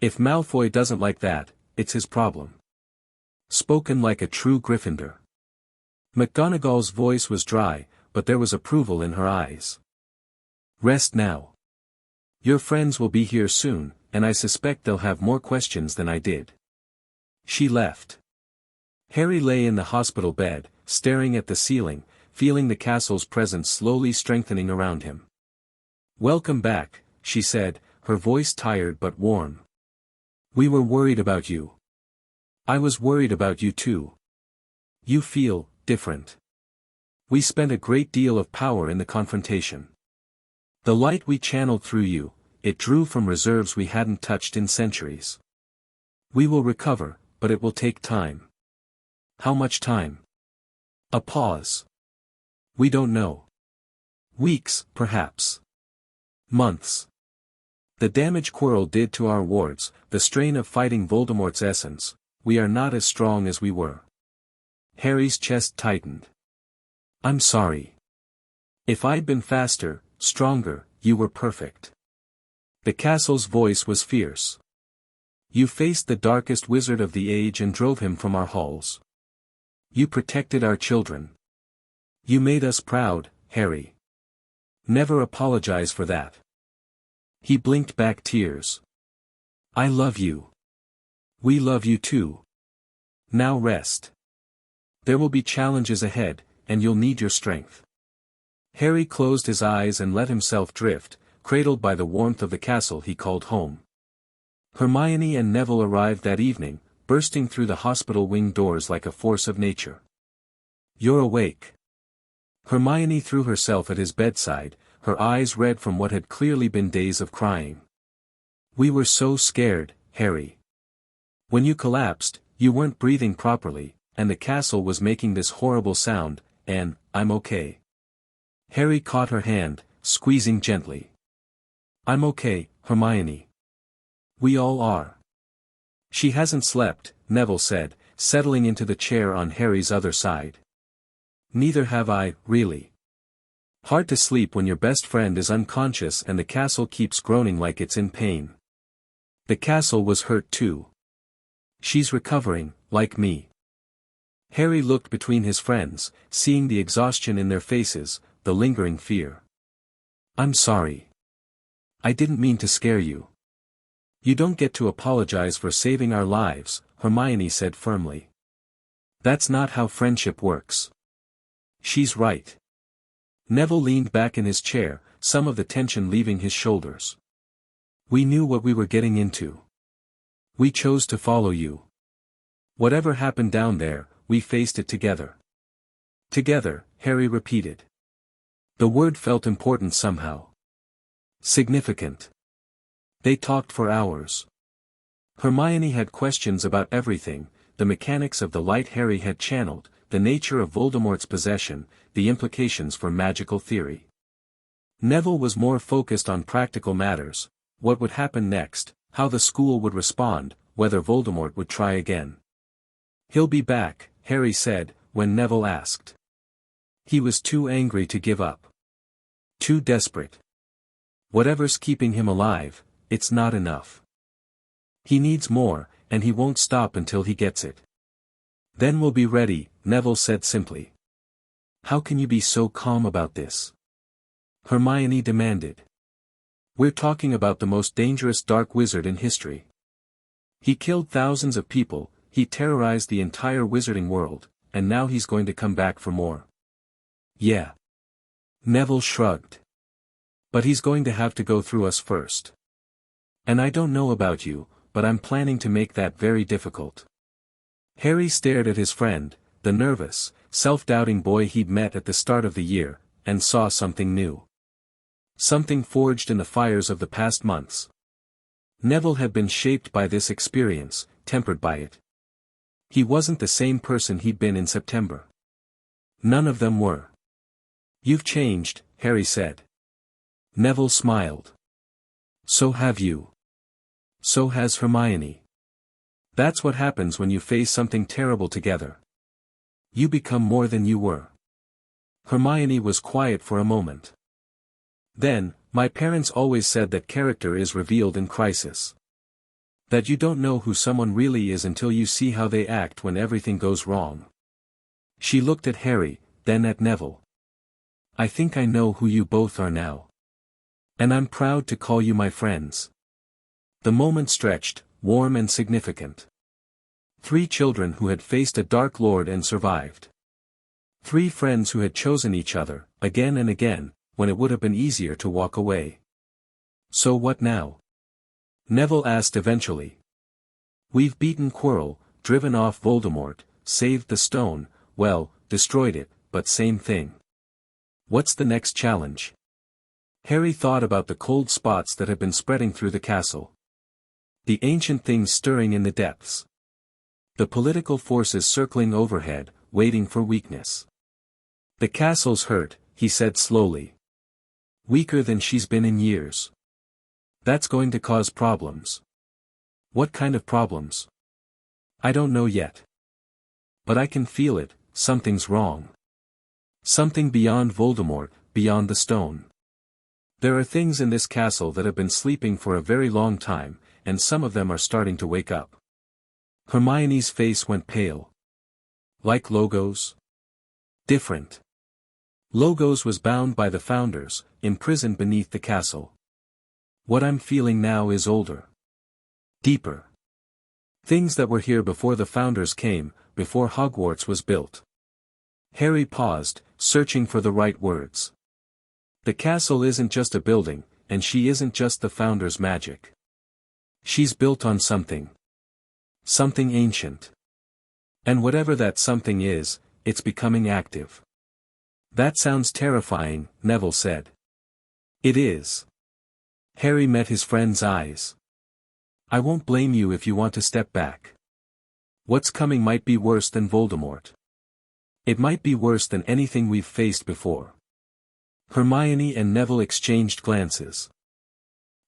If Malfoy doesn't like that, it's his problem. Spoken like a true Gryffindor. McGonagall's voice was dry, but there was approval in her eyes. Rest now. Your friends will be here soon, and I suspect they'll have more questions than I did. She left. Harry lay in the hospital bed, staring at the ceiling, feeling the castle's presence slowly strengthening around him. Welcome back, she said, her voice tired but warm. We were worried about you. I was worried about you too. You feel different. We spent a great deal of power in the confrontation. The light we channeled through you, it drew from reserves we hadn't touched in centuries. We will recover, but it will take time. How much time? A pause. We don't know. Weeks, perhaps. Months. The damage Quirrell did to our wards, the strain of fighting Voldemort's essence, we are not as strong as we were. Harry's chest tightened. I'm sorry. If I'd been faster, stronger, you were perfect. The castle's voice was fierce. You faced the darkest wizard of the age and drove him from our halls. You protected our children. You made us proud, Harry. Never apologize for that. He blinked back tears. I love you. We love you too. Now rest. There will be challenges ahead, and you'll need your strength. Harry closed his eyes and let himself drift, cradled by the warmth of the castle he called home. Hermione and Neville arrived that evening, bursting through the hospital wing doors like a force of nature. You're awake. Hermione threw herself at his bedside, her eyes red from what had clearly been days of crying. We were so scared, Harry. When you collapsed, you weren't breathing properly, and the castle was making this horrible sound, and, I'm okay. Harry caught her hand, squeezing gently. I'm okay, Hermione. We all are. She hasn't slept, Neville said, settling into the chair on Harry's other side. Neither have I, really. Hard to sleep when your best friend is unconscious and the castle keeps groaning like it's in pain. The castle was hurt too. She's recovering, like me. Harry looked between his friends, seeing the exhaustion in their faces, the lingering fear. I'm sorry. I didn't mean to scare you. You don't get to apologize for saving our lives, Hermione said firmly. That's not how friendship works. She's right. Neville leaned back in his chair, some of the tension leaving his shoulders. We knew what we were getting into. We chose to follow you. Whatever happened down there, we faced it together. Together, Harry repeated. The word felt important somehow. Significant. They talked for hours. Hermione had questions about everything, the mechanics of the light Harry had channeled, the nature of Voldemort's possession, the implications for magical theory. Neville was more focused on practical matters, what would happen next, how the school would respond, whether Voldemort would try again. He'll be back, Harry said, when Neville asked. He was too angry to give up. Too desperate. Whatever's keeping him alive, it's not enough. He needs more, and he won't stop until he gets it. Then we'll be ready, Neville said simply. How can you be so calm about this? Hermione demanded. We're talking about the most dangerous dark wizard in history. He killed thousands of people, he terrorized the entire wizarding world, and now he's going to come back for more. Yeah. Neville shrugged. But he's going to have to go through us first. And I don't know about you, but I'm planning to make that very difficult. Harry stared at his friend, the nervous, self-doubting boy he'd met at the start of the year, and saw something new. Something forged in the fires of the past months. Neville had been shaped by this experience, tempered by it. He wasn't the same person he'd been in September. None of them were. You've changed, Harry said. Neville smiled. So have you. So has Hermione. That's what happens when you face something terrible together. You become more than you were. Hermione was quiet for a moment. Then, my parents always said that character is revealed in crisis. That you don't know who someone really is until you see how they act when everything goes wrong. She looked at Harry, then at Neville. I think I know who you both are now. And I'm proud to call you my friends. The moment stretched, warm and significant. 3 children who had faced a dark lord and survived. 3 friends who had chosen each other, again and again, when it would have been easier to walk away. So what now? Neville asked eventually. We've beaten Quirrell, driven off Voldemort, saved the stone, well, destroyed it, but same thing. What's the next challenge? Harry thought about the cold spots that had been spreading through the castle. The ancient things stirring in the depths. The political forces circling overhead, waiting for weakness. The castle's hurt, he said slowly. Weaker than she's been in years. That's going to cause problems. What kind of problems? I don't know yet. But I can feel it, something's wrong. Something beyond Voldemort, beyond the stone. There are things in this castle that have been sleeping for a very long time, and some of them are starting to wake up. Hermione's face went pale. Like Logos? Different. Logos was bound by the founders, imprisoned beneath the castle. What I'm feeling now is older. Deeper. Things that were here before the founders came, before Hogwarts was built. Harry paused, searching for the right words. The castle isn't just a building, and she isn't just the founders' magic. She's built on something. Something ancient. And whatever that something is, it's becoming active. That sounds terrifying, Neville said. It is. Harry met his friend's eyes. I won't blame you if you want to step back. What's coming might be worse than Voldemort. It might be worse than anything we've faced before. Hermione and Neville exchanged glances.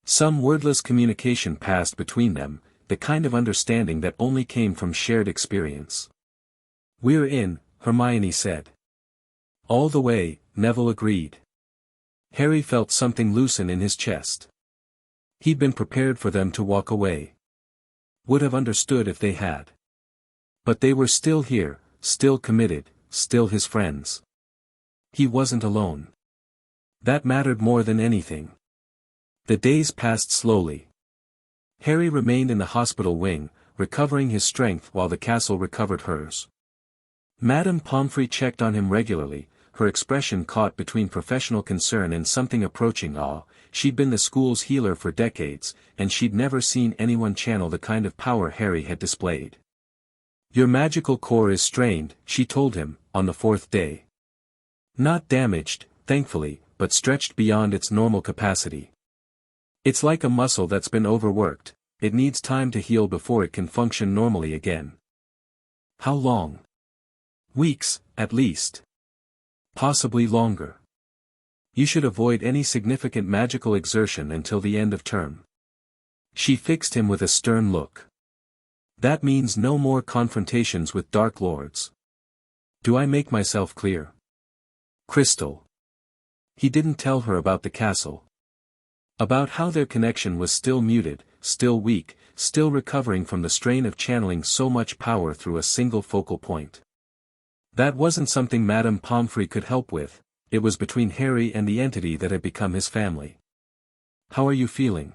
Some wordless communication passed between them, the kind of understanding that only came from shared experience. "We're in," Hermione said. "All the way," Neville agreed. Harry felt something loosen in his chest. He'd been prepared for them to walk away. Would have understood if they had. But they were still here, still committed, still his friends. He wasn't alone. That mattered more than anything. The days passed slowly. Harry remained in the hospital wing, recovering his strength while the castle recovered hers. Madame Pomfrey checked on him regularly, her expression caught between professional concern and something approaching awe. She'd been the school's healer for decades, and she'd never seen anyone channel the kind of power Harry had displayed. "Your magical core is strained," she told him, on the fourth day. "Not damaged, thankfully, but stretched beyond its normal capacity. It's like a muscle that's been overworked, it needs time to heal before it can function normally again." "How long?" "Weeks, at least. Possibly longer. You should avoid any significant magical exertion until the end of term." She fixed him with a stern look. "That means no more confrontations with Dark Lords. Do I make myself clear?" "Crystal." He didn't tell her about the castle. About how their connection was still muted, still weak, still recovering from the strain of channeling so much power through a single focal point. That wasn't something Madame Pomfrey could help with, it was between Harry and the entity that had become his family. "How are you feeling?"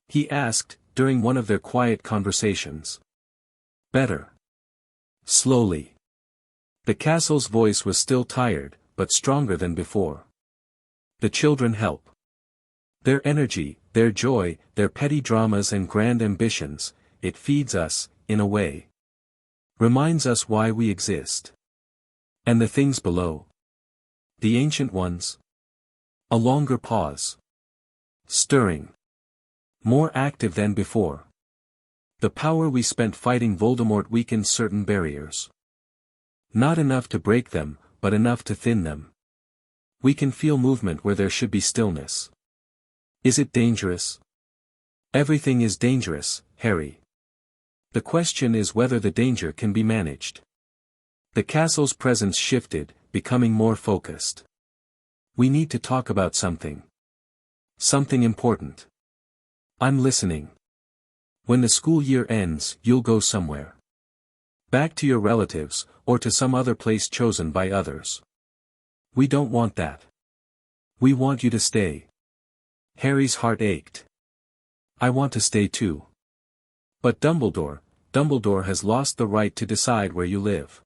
he asked, during one of their quiet conversations. "Better." Slowly. The castle's voice was still tired, but stronger than before. "The children help. Their energy, their joy, their petty dramas and grand ambitions, it feeds us, in a way. Reminds us why we exist. And the things below. The ancient ones." A longer pause. "Stirring. More active than before. The power we spent fighting Voldemort weakened certain barriers. Not enough to break them, but enough to thin them. We can feel movement where there should be stillness. Is it dangerous?" "Everything is dangerous, Harry. The question is whether the danger can be managed." The castle's presence shifted, becoming more focused. "We need to talk about something. Something important." "I'm listening." "When the school year ends, you'll go somewhere. Back to your relatives, or to some other place chosen by others. We don't want that. We want you to stay." Harry's heart ached. "I want to stay too. But Dumbledore has lost the right to decide where you live."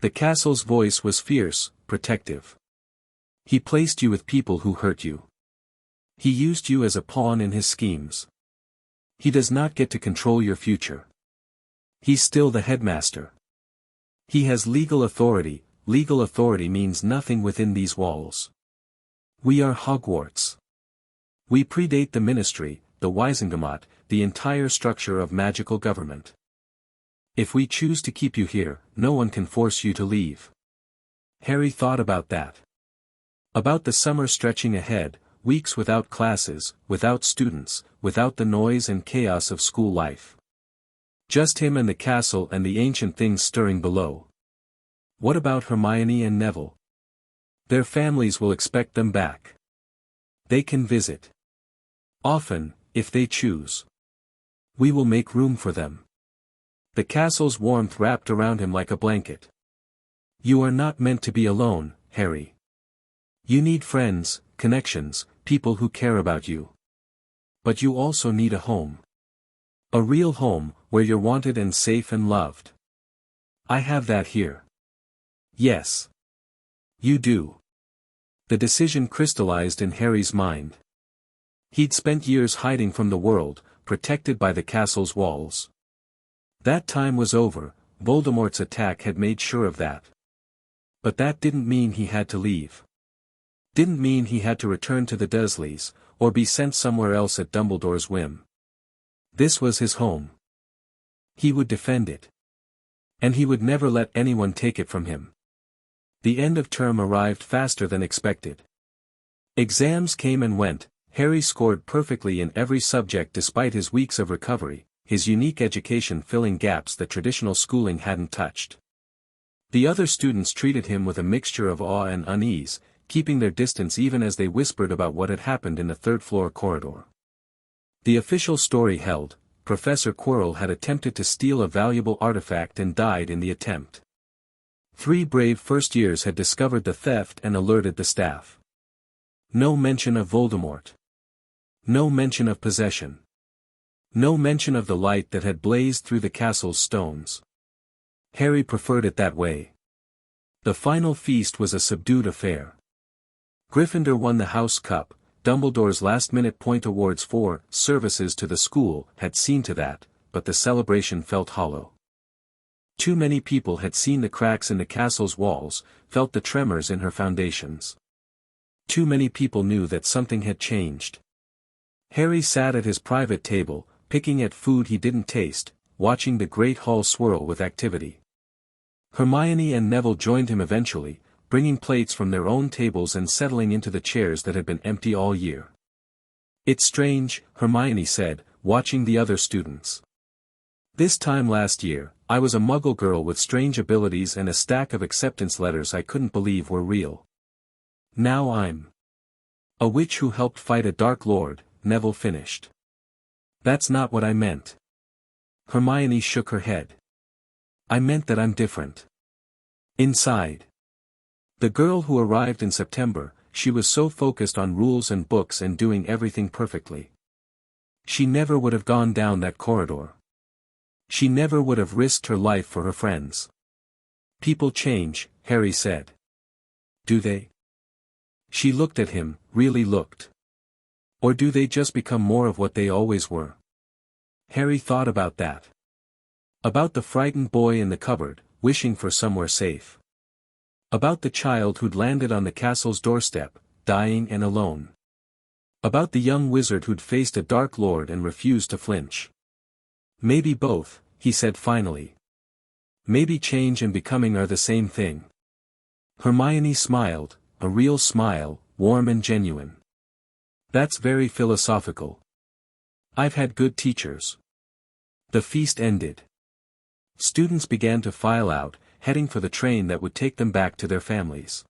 The castle's voice was fierce, protective. "He placed you with people who hurt you. He used you as a pawn in his schemes. He does not get to control your future. He's still the headmaster. He has legal authority. Legal authority means nothing within these walls. We are Hogwarts. We predate the Ministry, the Wisengamot, the entire structure of magical government. If we choose to keep you here, no one can force you to leave." Harry thought about that. About the summer stretching ahead, weeks without classes, without students, without the noise and chaos of school life. Just him and the castle and the ancient things stirring below. What about Hermione and Neville? Their families will expect them back. They can visit. Often, if they choose. We will make room for them. The castle's warmth wrapped around him like a blanket. "You are not meant to be alone, Harry. You need friends, connections, people who care about you. But you also need a home. A real home, where you're wanted and safe and loved. I have that here." "Yes. You do." The decision crystallized in Harry's mind. He'd spent years hiding from the world, protected by the castle's walls. That time was over, Voldemort's attack had made sure of that. But that didn't mean he had to leave. Didn't mean he had to return to the Dursleys, or be sent somewhere else at Dumbledore's whim. This was his home. He would defend it. And he would never let anyone take it from him. The end of term arrived faster than expected. Exams came and went. Harry scored perfectly in every subject despite his weeks of recovery, his unique education filling gaps that traditional schooling hadn't touched. The other students treated him with a mixture of awe and unease, keeping their distance even as they whispered about what had happened in the third-floor corridor. The official story held: Professor Quirrell had attempted to steal a valuable artifact and died in the attempt. 3 brave first-years had discovered the theft and alerted the staff. No mention of Voldemort. No mention of possession. No mention of the light that had blazed through the castle's stones. Harry preferred it that way. The final feast was a subdued affair. Gryffindor won the House Cup. Dumbledore's last-minute point awards for services to the school had seen to that, but the celebration felt hollow. Too many people had seen the cracks in the castle's walls, felt the tremors in her foundations. Too many people knew that something had changed. Harry sat at his private table, picking at food he didn't taste, watching the great hall swirl with activity. Hermione and Neville joined him eventually, bringing plates from their own tables and settling into the chairs that had been empty all year. "It's strange," Hermione said, watching the other students. "This time last year, I was a muggle girl with strange abilities and a stack of acceptance letters I couldn't believe were real. Now I'm a witch who helped fight a Dark Lord," Neville finished. "That's not what I meant." Hermione shook her head. "I meant that I'm different. Inside." The girl who arrived in September, she was so focused on rules and books and doing everything perfectly. She never would have gone down that corridor. She never would have risked her life for her friends. "People change," Harry said. "Do they?" She looked at him, really looked. "Or do they just become more of what they always were?" Harry thought about that. About the frightened boy in the cupboard, wishing for somewhere safe. About the child who'd landed on the castle's doorstep, dying and alone. About the young wizard who'd faced a Dark Lord and refused to flinch. "Maybe both," he said finally. "Maybe change and becoming are the same thing." Hermione smiled, a real smile, warm and genuine. "That's very philosophical. I've had good teachers." The feast ended. Students began to file out, heading for the train that would take them back to their families.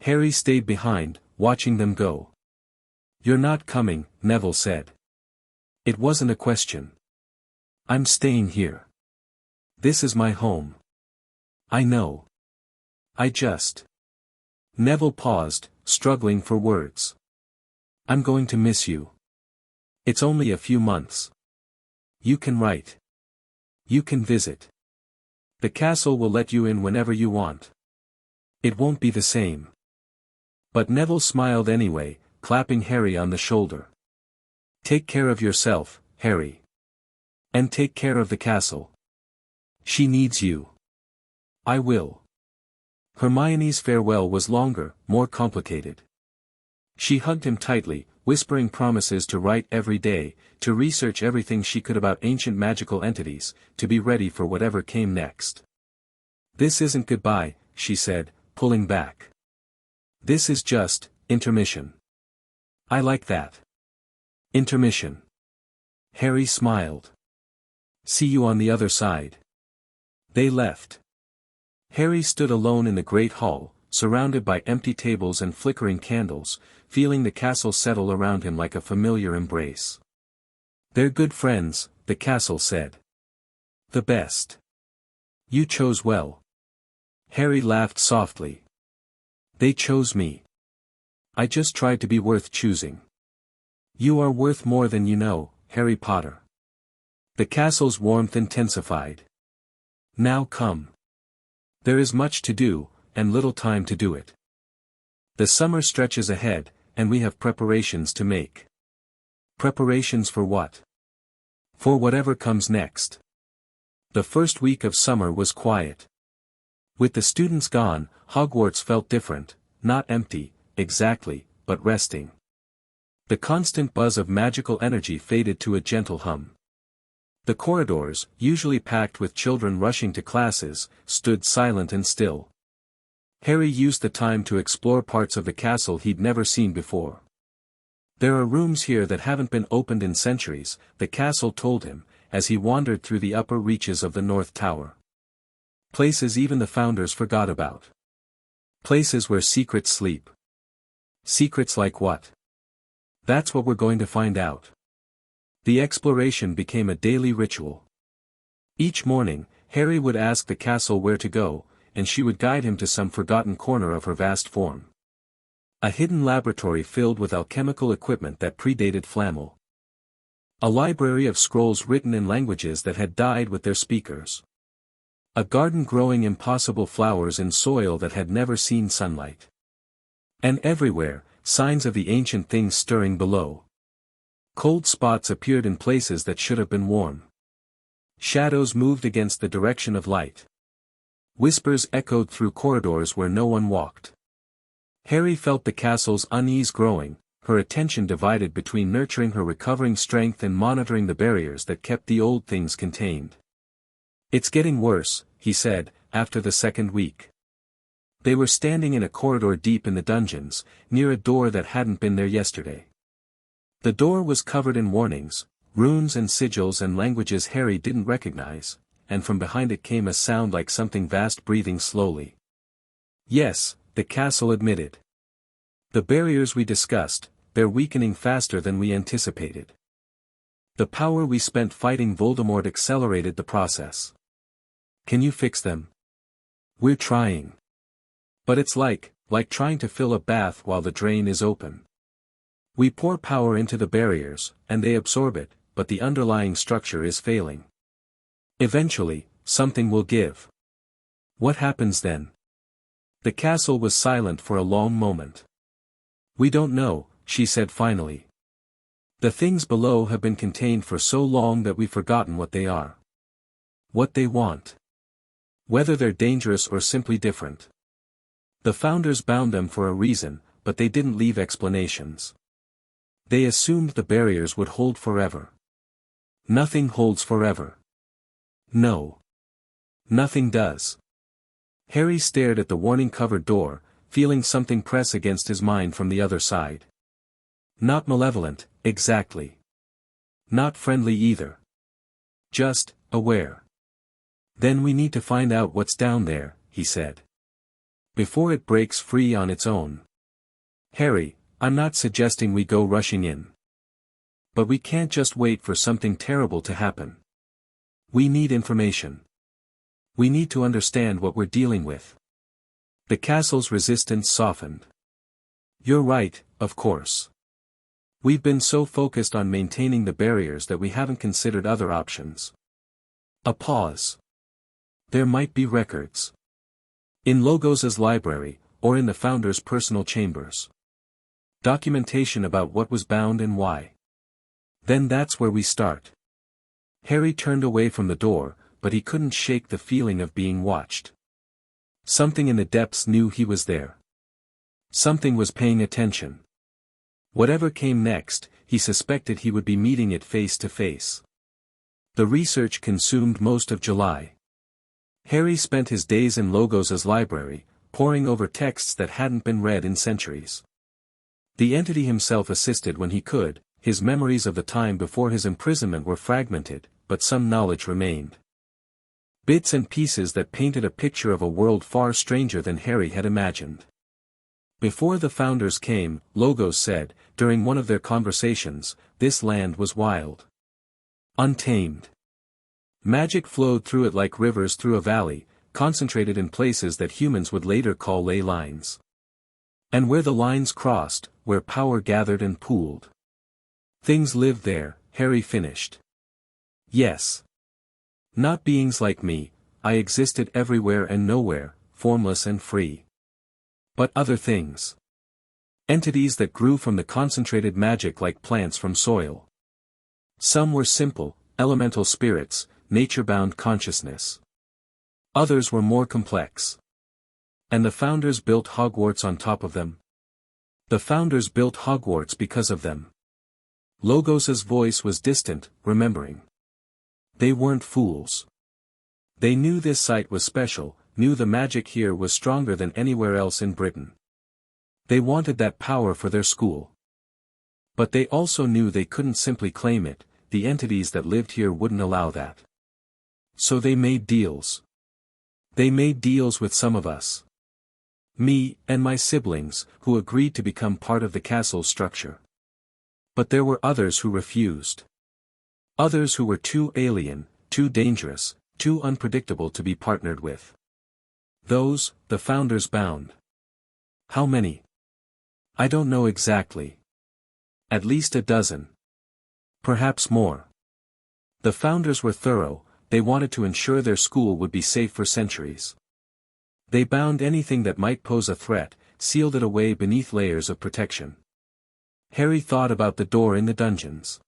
Harry stayed behind, watching them go. "You're not coming," Neville said. It wasn't a question. "I'm staying here. This is my home." "I know. I just—" Neville paused, struggling for words. "I'm going to miss you. It's only a few months. You can write. You can visit. The castle will let you in whenever you want. It won't be the same." But Neville smiled anyway, clapping Harry on the shoulder. "Take care of yourself, Harry. And take care of the castle. She needs you." "I will." Hermione's farewell was longer, more complicated. She hugged him tightly, whispering promises to write every day, to research everything she could about ancient magical entities, to be ready for whatever came next. "This isn't goodbye," she said, pulling back. "This is just intermission." "I like that. Intermission." Harry smiled. "See you on the other side." They left. Harry stood alone in the great hall, surrounded by empty tables and flickering candles, feeling the castle settle around him like a familiar embrace. "They're good friends," the castle said. "The best. You chose well." Harry laughed softly. "They chose me. I just tried to be worth choosing." "You are worth more than you know, Harry Potter." The castle's warmth intensified. "Now come. There is much to do, and little time to do it. The summer stretches ahead, and we have preparations to make." "Preparations for what?" "For whatever comes next." The first week of summer was quiet. With the students gone, Hogwarts felt different, not empty, exactly, but resting. The constant buzz of magical energy faded to a gentle hum. The corridors, usually packed with children rushing to classes, stood silent and still. Harry used the time to explore parts of the castle he'd never seen before. There are rooms here that haven't been opened in centuries, the castle told him, as he wandered through the upper reaches of the North Tower. Places even the founders forgot about. Places where secrets sleep. Secrets like what? That's what we're going to find out. The exploration became a daily ritual. Each morning, Harry would ask the castle where to go, and she would guide him to some forgotten corner of her vast form. A hidden laboratory filled with alchemical equipment that predated Flamel. A library of scrolls written in languages that had died with their speakers. A garden growing impossible flowers in soil that had never seen sunlight. And everywhere, signs of the ancient things stirring below. Cold spots appeared in places that should have been warm. Shadows moved against the direction of light. Whispers echoed through corridors where no one walked. Harry felt the castle's unease growing, her attention divided between nurturing her recovering strength and monitoring the barriers that kept the old things contained. "It's getting worse," he said, after the second week. They were standing in a corridor deep in the dungeons, near a door that hadn't been there yesterday. The door was covered in warnings, runes and sigils and languages Harry didn't recognize, and from behind it came a sound like something vast breathing slowly. "Yes," the castle admitted. "The barriers we discussed, they're weakening faster than we anticipated. The power we spent fighting Voldemort accelerated the process. Can you fix them?" "We're trying. But it's like trying to fill a bath while the drain is open. We pour power into the barriers, and they absorb it, but the underlying structure is failing. Eventually, something will give." "What happens then?" The castle was silent for a long moment. "We don't know," she said finally. "The things below have been contained for so long that we've forgotten what they are. What they want. Whether they're dangerous or simply different. The founders bound them for a reason, but they didn't leave explanations. They assumed the barriers would hold forever. Nothing holds forever. No. Nothing does." Harry stared at the warning-covered door, feeling something press against his mind from the other side. Not malevolent, exactly. Not friendly either. Just, aware. "Then we need to find out what's down there," he said. "Before it breaks free on its own. Harry, I'm not suggesting we go rushing in. But we can't just wait for something terrible to happen. We need information. We need to understand what we're dealing with." The castle's resistance softened. "You're right, of course. We've been so focused on maintaining the barriers that we haven't considered other options." A pause. "There might be records. In Logos's library, or in the founder's personal chambers. Documentation about what was bound and why. Then that's where we start." Harry turned away from the door, but he couldn't shake the feeling of being watched. Something in the depths knew he was there. Something was paying attention. Whatever came next, he suspected he would be meeting it face to face. The research consumed most of July. Harry spent his days in Logos's library, poring over texts that hadn't been read in centuries. The entity himself assisted when he could, his memories of the time before his imprisonment were fragmented, but some knowledge remained. Bits and pieces that painted a picture of a world far stranger than Harry had imagined. Before the founders came, Logos said, during one of their conversations, this land was wild. Untamed. Magic flowed through it like rivers through a valley, concentrated in places that humans would later call ley lines. And where the lines crossed, where power gathered and pooled. Things lived there, Harry finished. Yes. Not beings like me, I existed everywhere and nowhere, formless and free. But other things. Entities that grew from the concentrated magic like plants from soil. Some were simple, elemental spirits, nature-bound consciousness. Others were more complex. And the founders built Hogwarts on top of them. The founders built Hogwarts because of them. Logos's voice was distant, remembering. They weren't fools. They knew this site was special, knew the magic here was stronger than anywhere else in Britain. They wanted that power for their school. But they also knew they couldn't simply claim it, the entities that lived here wouldn't allow that. So they made deals. They made deals with some of us. Me, and my siblings, who agreed to become part of the castle's structure. But there were others who refused. Others who were too alien, too dangerous, too unpredictable to be partnered with. Those, the founders bound. How many? I don't know exactly. At least a dozen. Perhaps more. The founders were thorough, they wanted to ensure their school would be safe for centuries. They bound anything that might pose a threat, sealed it away beneath layers of protection. Harry thought about the door in the dungeons.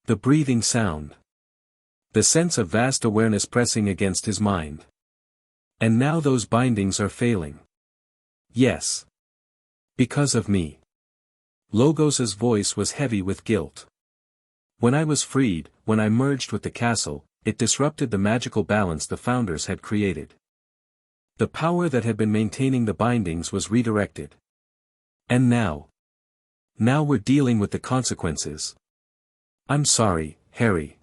The breathing sound. The sense of vast awareness pressing against his mind. And now those bindings are failing. Yes. Because of me. Logos's voice was heavy with guilt. When I was freed, when I merged with the castle, it disrupted the magical balance the founders had created. The power that had been maintaining the bindings was redirected. And now. Now we're dealing with the consequences. I'm sorry, Harry.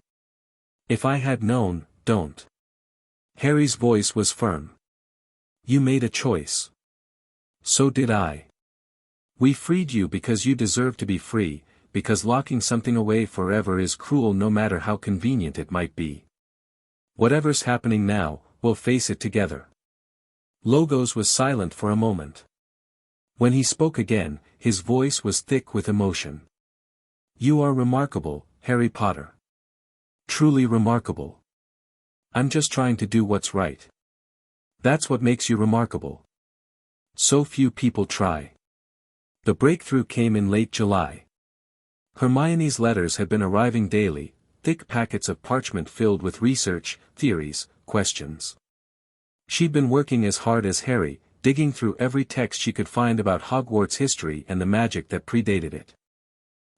If I had known, don't. Harry's voice was firm. You made a choice. So did I. We freed you because you deserve to be free, because locking something away forever is cruel no matter how convenient it might be. Whatever's happening now, we'll face it together. Logos was silent for a moment. When he spoke again, his voice was thick with emotion. You are remarkable, Harry Potter. Truly remarkable. I'm just trying to do what's right. That's what makes you remarkable. So few people try. The breakthrough came in late July. Hermione's letters had been arriving daily, thick packets of parchment filled with research, theories, questions. She'd been working as hard as Harry, digging through every text she could find about Hogwarts history and the magic that predated it.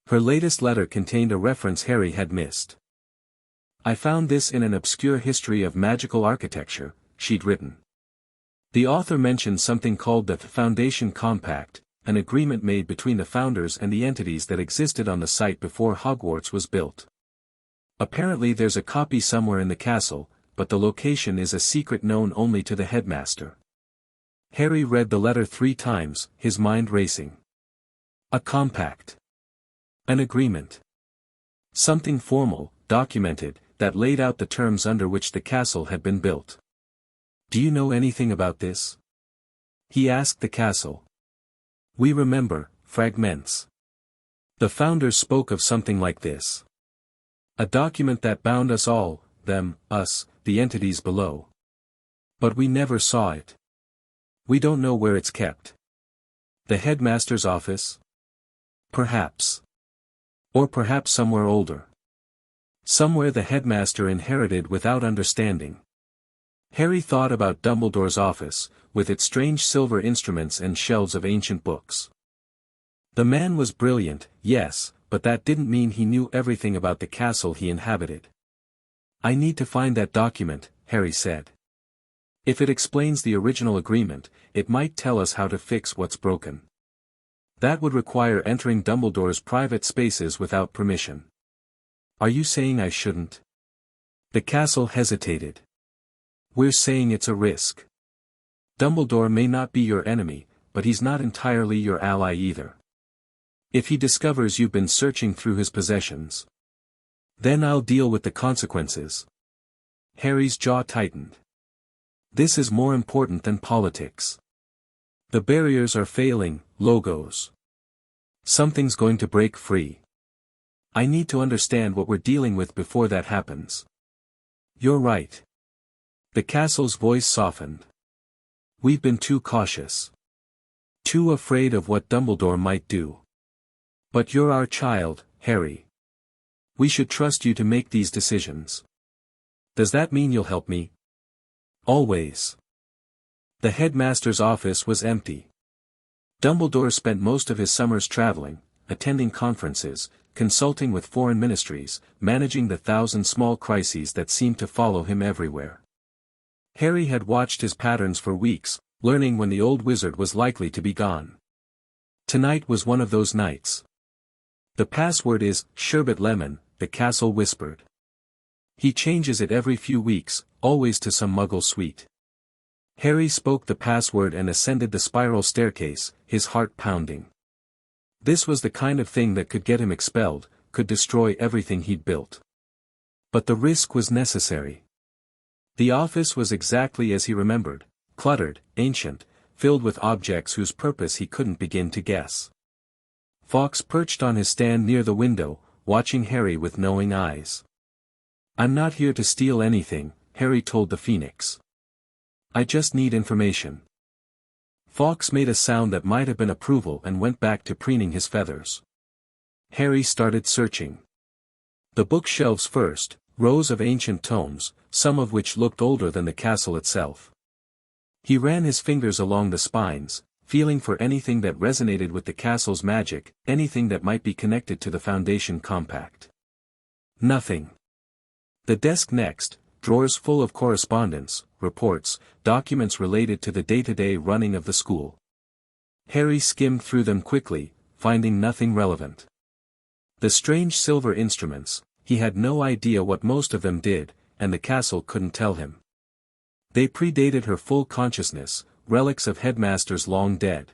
Her latest letter contained a reference Harry had missed. I found this in an obscure history of magical architecture, she'd written. The author mentioned something called the Foundation Compact, an agreement made between the founders and the entities that existed on the site before Hogwarts was built. Apparently there's a copy somewhere in the castle, but the location is a secret known only to the headmaster. Harry read the letter 3 times, his mind racing. A compact. An agreement. Something formal, documented, that laid out the terms under which the castle had been built. Do you know anything about this? He asked the castle. We remember, fragments. The founders spoke of something like this. A document that bound us all, them, us, the entities below. But we never saw it. We don't know where it's kept. The headmaster's office? Perhaps. Or perhaps somewhere older. Somewhere the headmaster inherited without understanding. Harry thought about Dumbledore's office, with its strange silver instruments and shelves of ancient books. The man was brilliant, yes, but that didn't mean he knew everything about the castle he inhabited. I need to find that document, Harry said. If it explains the original agreement, it might tell us how to fix what's broken. That would require entering Dumbledore's private spaces without permission. Are you saying I shouldn't? The castle hesitated. We're saying it's a risk. Dumbledore may not be your enemy, but he's not entirely your ally either. If he discovers you've been searching through his possessions, then I'll deal with the consequences. Harry's jaw tightened. This is more important than politics. The barriers are failing, Logos. Something's going to break free. I need to understand what we're dealing with before that happens. You're right. The castle's voice softened. We've been too cautious. Too afraid of what Dumbledore might do. But you're our child, Harry. We should trust you to make these decisions. Does that mean you'll help me? Always. The headmaster's office was empty. Dumbledore spent most of his summers traveling, attending conferences, consulting with foreign ministries, managing the thousand small crises that seemed to follow him everywhere. Harry had watched his patterns for weeks, learning when the old wizard was likely to be gone. Tonight was one of those nights. "The password is, sherbet lemon," the castle whispered. "He changes it every few weeks, always to some muggle sweet." Harry spoke the password and ascended the spiral staircase, his heart pounding. This was the kind of thing that could get him expelled, could destroy everything he'd built. But the risk was necessary. The office was exactly as he remembered, cluttered, ancient, filled with objects whose purpose he couldn't begin to guess. Fawkes perched on his stand near the window, watching Harry with knowing eyes. "I'm not here to steal anything," Harry told the Phoenix. "I just need information." Fawkes made a sound that might have been approval and went back to preening his feathers. Harry started searching. The bookshelves first, rows of ancient tomes, some of which looked older than the castle itself. He ran his fingers along the spines, feeling for anything that resonated with the castle's magic, anything that might be connected to the Foundation compact. Nothing. The desk next, drawers full of correspondence, reports, documents related to the day-to-day running of the school. Harry skimmed through them quickly, finding nothing relevant. The strange silver instruments, he had no idea what most of them did, and the castle couldn't tell him. They predated her full consciousness, relics of headmasters long dead.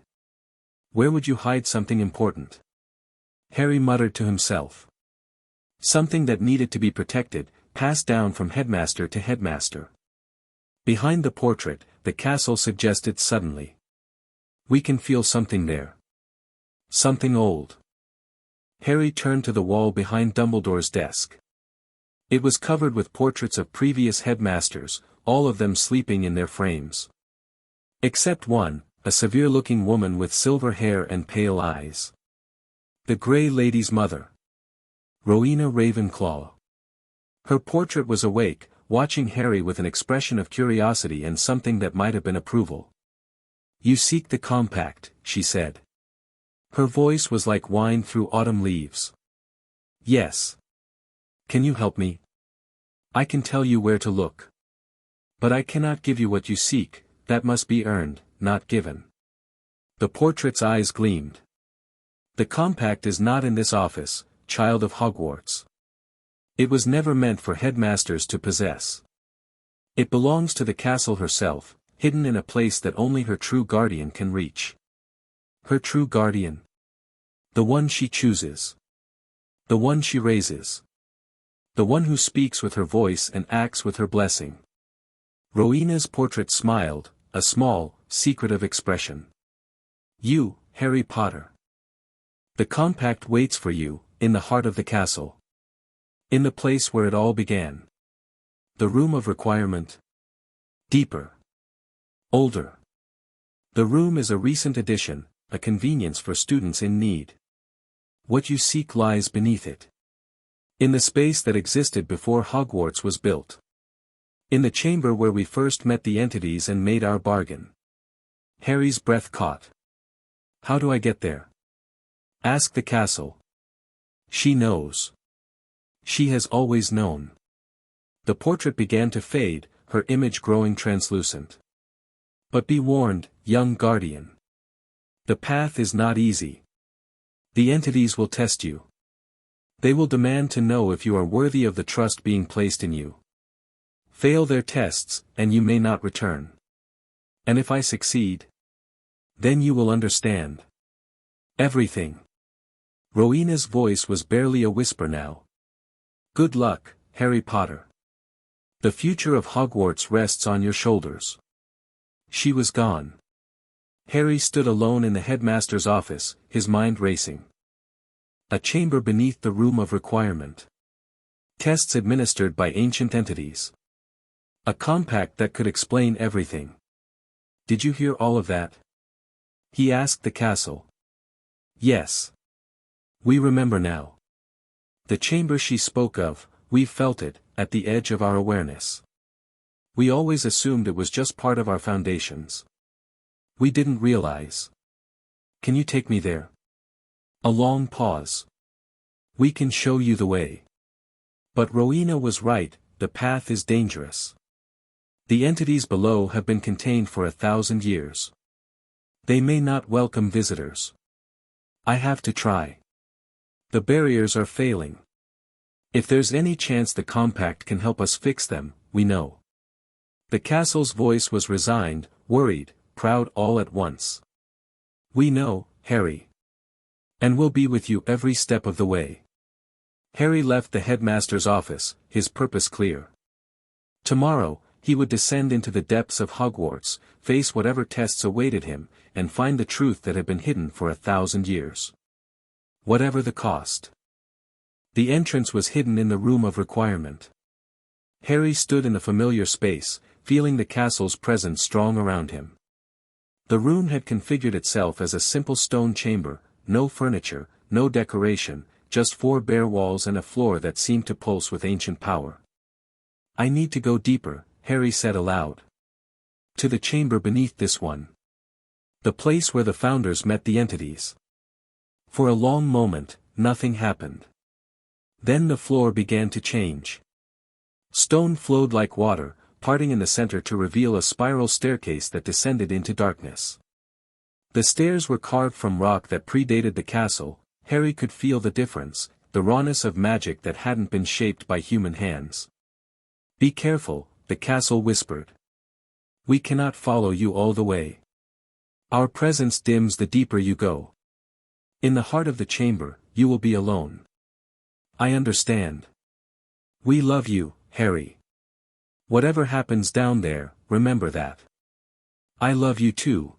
Where would you hide something important? Harry muttered to himself. Something that needed to be protected, passed down from headmaster to headmaster. Behind the portrait, the castle suggested suddenly. We can feel something there. Something old. Harry turned to the wall behind Dumbledore's desk. It was covered with portraits of previous headmasters, all of them sleeping in their frames. Except one, a severe-looking woman with silver hair and pale eyes. The Grey Lady's mother. Rowena Ravenclaw. Her portrait was awake, watching Harry with an expression of curiosity and something that might have been approval. "You seek the compact," she said. Her voice was like wine through autumn leaves. "Yes. Can you help me? I can tell you where to look. But I cannot give you what you seek, that must be earned, not given." The portrait's eyes gleamed. "The compact is not in this office, child of Hogwarts. It was never meant for headmasters to possess. It belongs to the castle herself, hidden in a place that only her true guardian can reach." Her true guardian? The one she chooses. The one she raises. The one who speaks with her voice and acts with her blessing. Rowena's portrait smiled, a small, secretive expression. "You, Harry Potter. The compact waits for you, in the heart of the castle. In the place where it all began. The room of requirement. Deeper. Older. The room is a recent addition, a convenience for students in need. What you seek lies beneath it. In the space that existed before Hogwarts was built. In the chamber where we first met the entities and made our bargain." Harry's breath caught. "How do I get there?" "Ask the castle. She knows. She has always known." The portrait began to fade, her image growing translucent. "But be warned, young guardian. The path is not easy. The entities will test you. They will demand to know if you are worthy of the trust being placed in you. Fail their tests, and you may not return. And if I succeed? Then you will understand. Everything." Rowena's voice was barely a whisper now. "Good luck, Harry Potter. The future of Hogwarts rests on your shoulders." She was gone. Harry stood alone in the headmaster's office, his mind racing. A chamber beneath the room of requirement. Tests administered by ancient entities. A compact that could explain everything. "Did you hear all of that?" he asked the castle. "Yes. We remember now. The chamber she spoke of, we felt it, at the edge of our awareness. We always assumed it was just part of our foundations. We didn't realize. Can you take me there?" A long pause. We can show you the way. But Rowena was right, the path is dangerous. The entities below have been contained for 1,000 years. They may not welcome visitors. I have to try. The barriers are failing. If there's any chance the compact can help us fix them, we know. The castle's voice was resigned, worried, proud all at once. We know, Harry. And we'll be with you every step of the way. Harry left the headmaster's office, his purpose clear. Tomorrow, he would descend into the depths of Hogwarts, face whatever tests awaited him, and find the truth that had been hidden for 1,000 years. Whatever the cost. The entrance was hidden in the room of requirement. Harry stood in a familiar space, feeling the castle's presence strong around him. The room had configured itself as a simple stone chamber, no furniture, no decoration, just 4 bare walls and a floor that seemed to pulse with ancient power. I need to go deeper, Harry said aloud. To the chamber beneath this one. The place where the founders met the entities. For a long moment, nothing happened. Then the floor began to change. Stone flowed like water, parting in the center to reveal a spiral staircase that descended into darkness. The stairs were carved from rock that predated the castle. Harry could feel the difference, the rawness of magic that hadn't been shaped by human hands. Be careful, the castle whispered. We cannot follow you all the way. Our presence dims the deeper you go. In the heart of the chamber, you will be alone. I understand. We love you, Harry. Whatever happens down there, remember that. I love you too.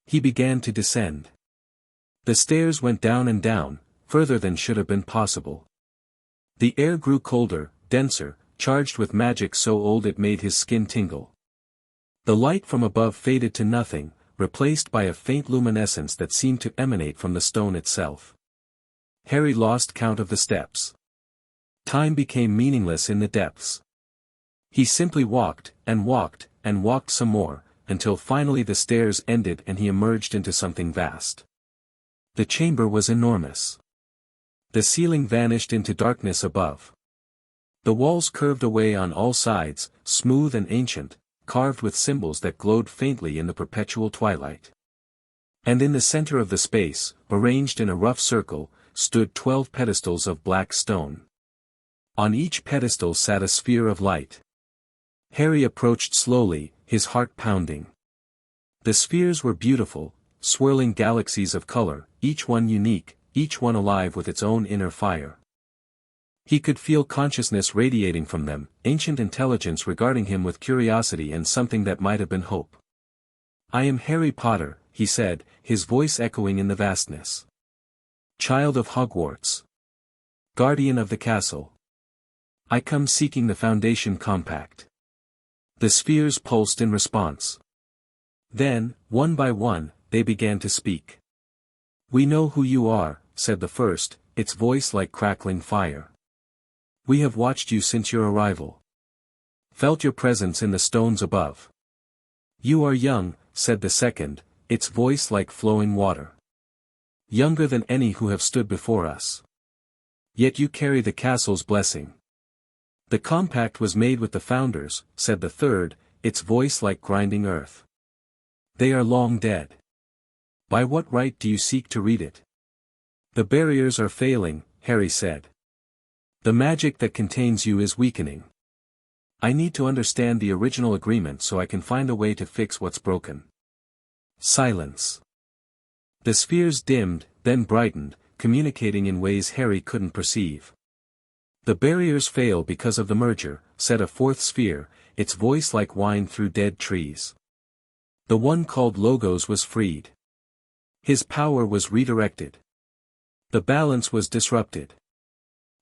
He began to descend. The stairs went down and down, further than should have been possible. The air grew colder, denser, charged with magic so old it made his skin tingle. The light from above faded to nothing, replaced by a faint luminescence that seemed to emanate from the stone itself. Harry lost count of the steps. Time became meaningless in the depths. He simply walked, and walked, and walked some more, until finally the stairs ended and he emerged into something vast. The chamber was enormous. The ceiling vanished into darkness above. The walls curved away on all sides, smooth and ancient, carved with symbols that glowed faintly in the perpetual twilight. And in the center of the space, arranged in a rough circle, stood 12 pedestals of black stone. On each pedestal sat a sphere of light. Harry approached slowly, his heart pounding. The spheres were beautiful, swirling galaxies of color, each one unique, each one alive with its own inner fire. He could feel consciousness radiating from them, ancient intelligence regarding him with curiosity and something that might have been hope. I am Harry Potter, he said, his voice echoing in the vastness. Child of Hogwarts. Guardian of the castle. I come seeking the Foundation Compact. The spheres pulsed in response. Then, one by one, they began to speak. We know who you are, said the first, its voice like crackling fire. We have watched you since your arrival. Felt your presence in the stones above. You are young, said the second, its voice like flowing water. Younger than any who have stood before us. Yet you carry the castle's blessing. The compact was made with the founders, said the third, its voice like grinding earth. They are long dead. By what right do you seek to read it? The barriers are failing, Harry said. The magic that contains you is weakening. I need to understand the original agreement so I can find a way to fix what's broken. Silence. The spheres dimmed, then brightened, communicating in ways Harry couldn't perceive. The barriers fail because of the merger, said a fourth sphere, its voice like wine through dead trees. The one called Logos was freed. His power was redirected. The balance was disrupted.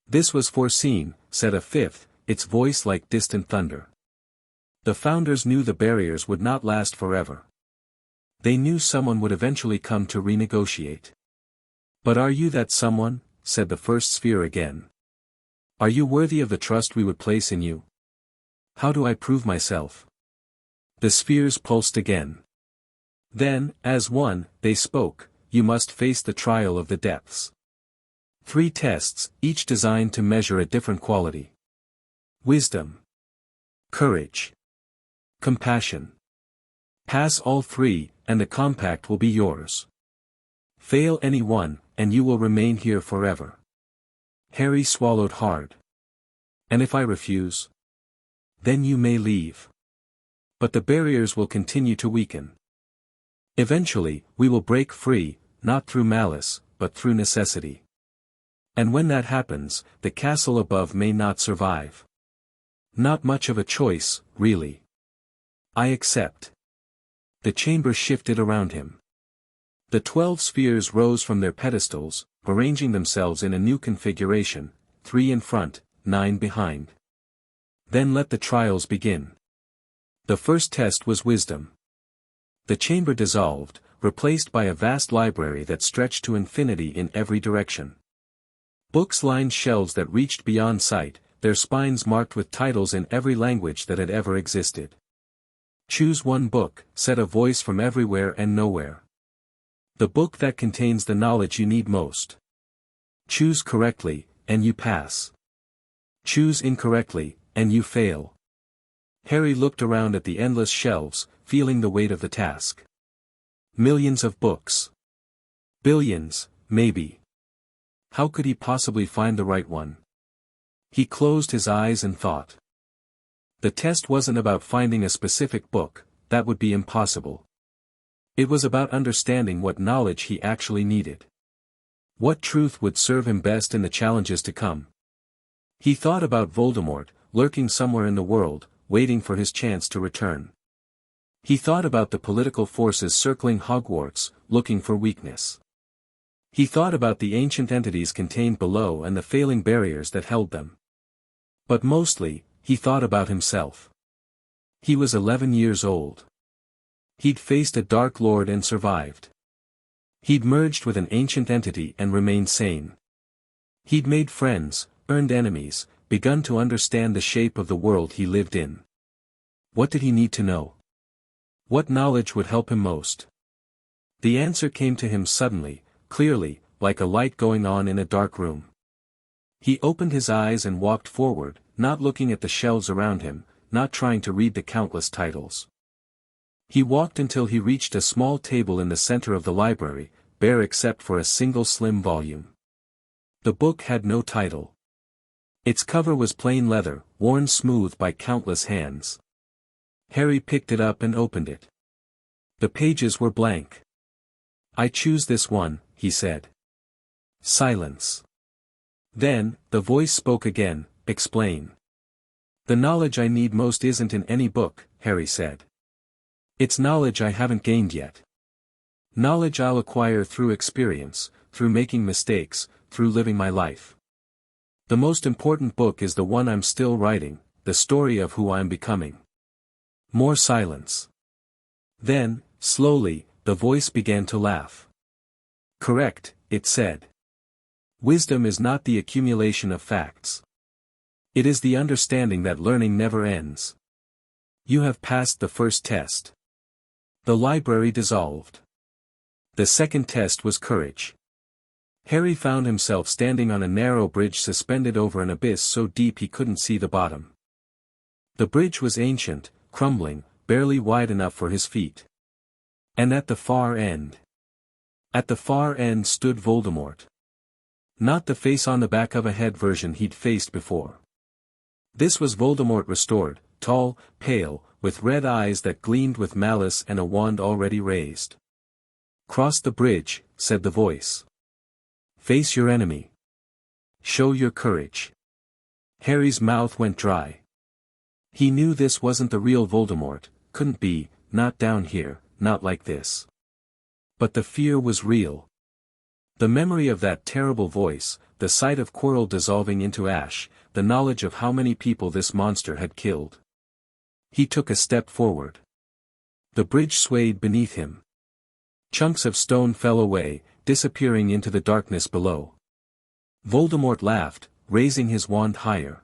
This was foreseen, said a fifth, its voice like distant thunder. The founders knew the barriers would not last forever. They knew someone would eventually come to renegotiate. But are you that someone? Said the first sphere again. Are you worthy of the trust we would place in you? How do I prove myself? The spheres pulsed again. Then, as one, they spoke, you must face the trial of the depths. 3 tests, each designed to measure a different quality. Wisdom. Courage. Compassion. Pass all 3, and the compact will be yours. Fail any one, and you will remain here forever. Harry swallowed hard. And if I refuse? Then you may leave. But the barriers will continue to weaken. Eventually, we will break free, not through malice, but through necessity. And when that happens, the castle above may not survive. Not much of a choice, really. I accept. The chamber shifted around him. The 12 spheres rose from their pedestals, arranging themselves in a new configuration, 3 in front, 9 behind. Then let the trials begin. The first test was wisdom. The chamber dissolved, replaced by a vast library that stretched to infinity in every direction. Books lined shelves that reached beyond sight, their spines marked with titles in every language that had ever existed. Choose one book, said a voice from everywhere and nowhere. The book that contains the knowledge you need most. Choose correctly, and you pass. Choose incorrectly, and you fail. Harry looked around at the endless shelves, feeling the weight of the task. Millions of books. Billions, maybe. How could he possibly find the right one? He closed his eyes and thought. The test wasn't about finding a specific book, that would be impossible. It was about understanding what knowledge he actually needed. What truth would serve him best in the challenges to come? He thought about Voldemort, lurking somewhere in the world, waiting for his chance to return. He thought about the political forces circling Hogwarts, looking for weakness. He thought about the ancient entities contained below and the failing barriers that held them. But mostly, he thought about himself. He was 11 years old. He'd faced a Dark Lord and survived. He'd merged with an ancient entity and remained sane. He'd made friends, earned enemies, begun to understand the shape of the world he lived in. What did he need to know? What knowledge would help him most? The answer came to him suddenly, clearly, like a light going on in a dark room. He opened his eyes and walked forward, not looking at the shelves around him, not trying to read the countless titles. He walked until he reached a small table in the center of the library, bare except for a single slim volume. The book had no title. Its cover was plain leather, worn smooth by countless hands. Harry picked it up and opened it. The pages were blank. I choose this one, he said. Silence. Then, the voice spoke again, explain. The knowledge I need most isn't in any book, Harry said. It's knowledge I haven't gained yet. Knowledge I'll acquire through experience, through making mistakes, through living my life. The most important book is the one I'm still writing, the story of who I'm becoming. More silence. Then, slowly, the voice began to laugh. Correct, it said. Wisdom is not the accumulation of facts. It is the understanding that learning never ends. You have passed the first test. The library dissolved. The second test was courage. Harry found himself standing on a narrow bridge suspended over an abyss so deep he couldn't see the bottom. The bridge was ancient, crumbling, barely wide enough for his feet. And at the far end stood Voldemort. Not the face-on-the-back of a head version he'd faced before. This was Voldemort restored, tall, pale, with red eyes that gleamed with malice and a wand already raised. Cross the bridge, said the voice. Face your enemy. Show your courage. Harry's mouth went dry. He knew this wasn't the real Voldemort, couldn't be, not down here, not like this. But the fear was real. The memory of that terrible voice, the sight of Quirrell dissolving into ash, the knowledge of how many people this monster had killed. He took a step forward. The bridge swayed beneath him. Chunks of stone fell away, disappearing into the darkness below. Voldemort laughed, raising his wand higher.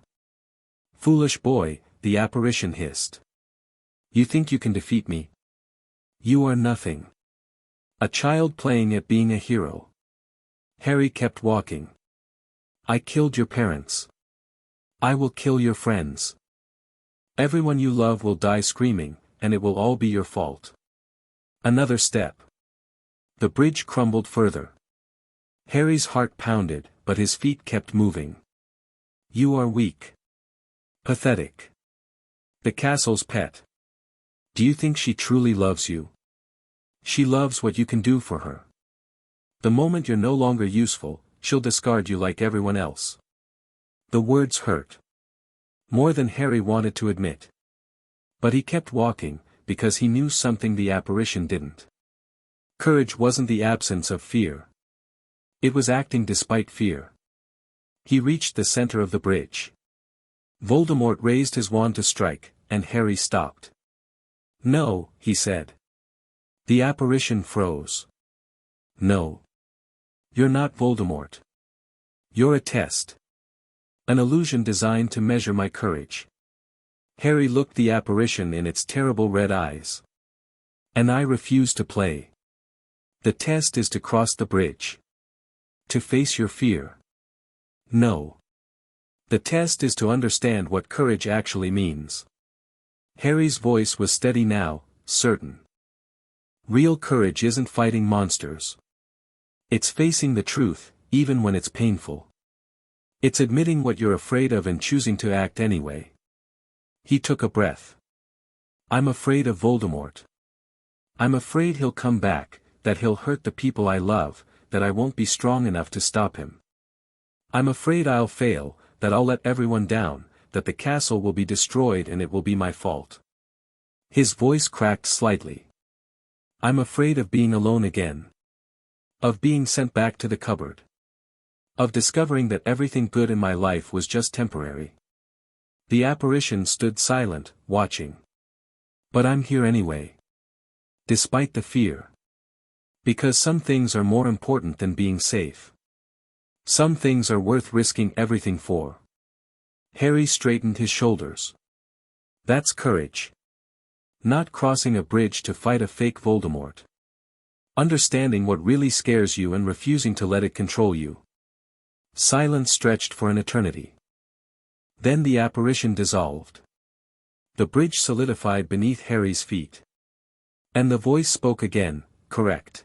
Foolish boy, the apparition hissed. You think you can defeat me? You are nothing. A child playing at being a hero. Harry kept walking. I killed your parents. I will kill your friends. Everyone you love will die screaming, and it will all be your fault. Another step. The bridge crumbled further. Harry's heart pounded, but his feet kept moving. You are weak. Pathetic. The castle's pet. Do you think she truly loves you? She loves what you can do for her. The moment you're no longer useful, she'll discard you like everyone else. The words hurt. More than Harry wanted to admit. But he kept walking, because he knew something the apparition didn't. Courage wasn't the absence of fear. It was acting despite fear. He reached the center of the bridge. Voldemort raised his wand to strike, and Harry stopped. No, he said. The apparition froze. No. You're not Voldemort. You're a test. An illusion designed to measure my courage. Harry looked the apparition in its terrible red eyes. And I refuse to play. The test is to cross the bridge. To face your fear. No. The test is to understand what courage actually means. Harry's voice was steady now, certain. Real courage isn't fighting monsters. It's facing the truth, even when it's painful. It's admitting what you're afraid of and choosing to act anyway. He took a breath. I'm afraid of Voldemort. I'm afraid he'll come back, that he'll hurt the people I love, that I won't be strong enough to stop him. I'm afraid I'll fail, that I'll let everyone down, that the castle will be destroyed and it will be my fault. His voice cracked slightly. I'm afraid of being alone again. Of being sent back to the cupboard. Of discovering that everything good in my life was just temporary. The apparition stood silent, watching. But I'm here anyway. Despite the fear. Because some things are more important than being safe. Some things are worth risking everything for. Harry straightened his shoulders. That's courage. Not crossing a bridge to fight a fake Voldemort. Understanding what really scares you and refusing to let it control you. Silence stretched for an eternity. Then the apparition dissolved. The bridge solidified beneath Harry's feet. And the voice spoke again, correct.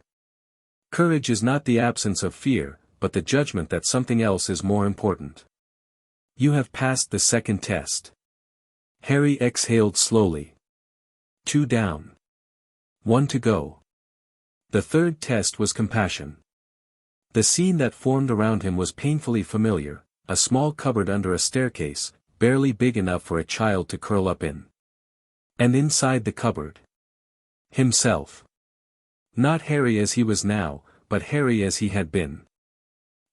Courage is not the absence of fear, but the judgment that something else is more important. You have passed the second test. Harry exhaled slowly. 2 down. 1 to go. The third test was compassion. The scene that formed around him was painfully familiar, a small cupboard under a staircase, barely big enough for a child to curl up in. And inside the cupboard. Himself. Not Harry as he was now, but Harry as he had been.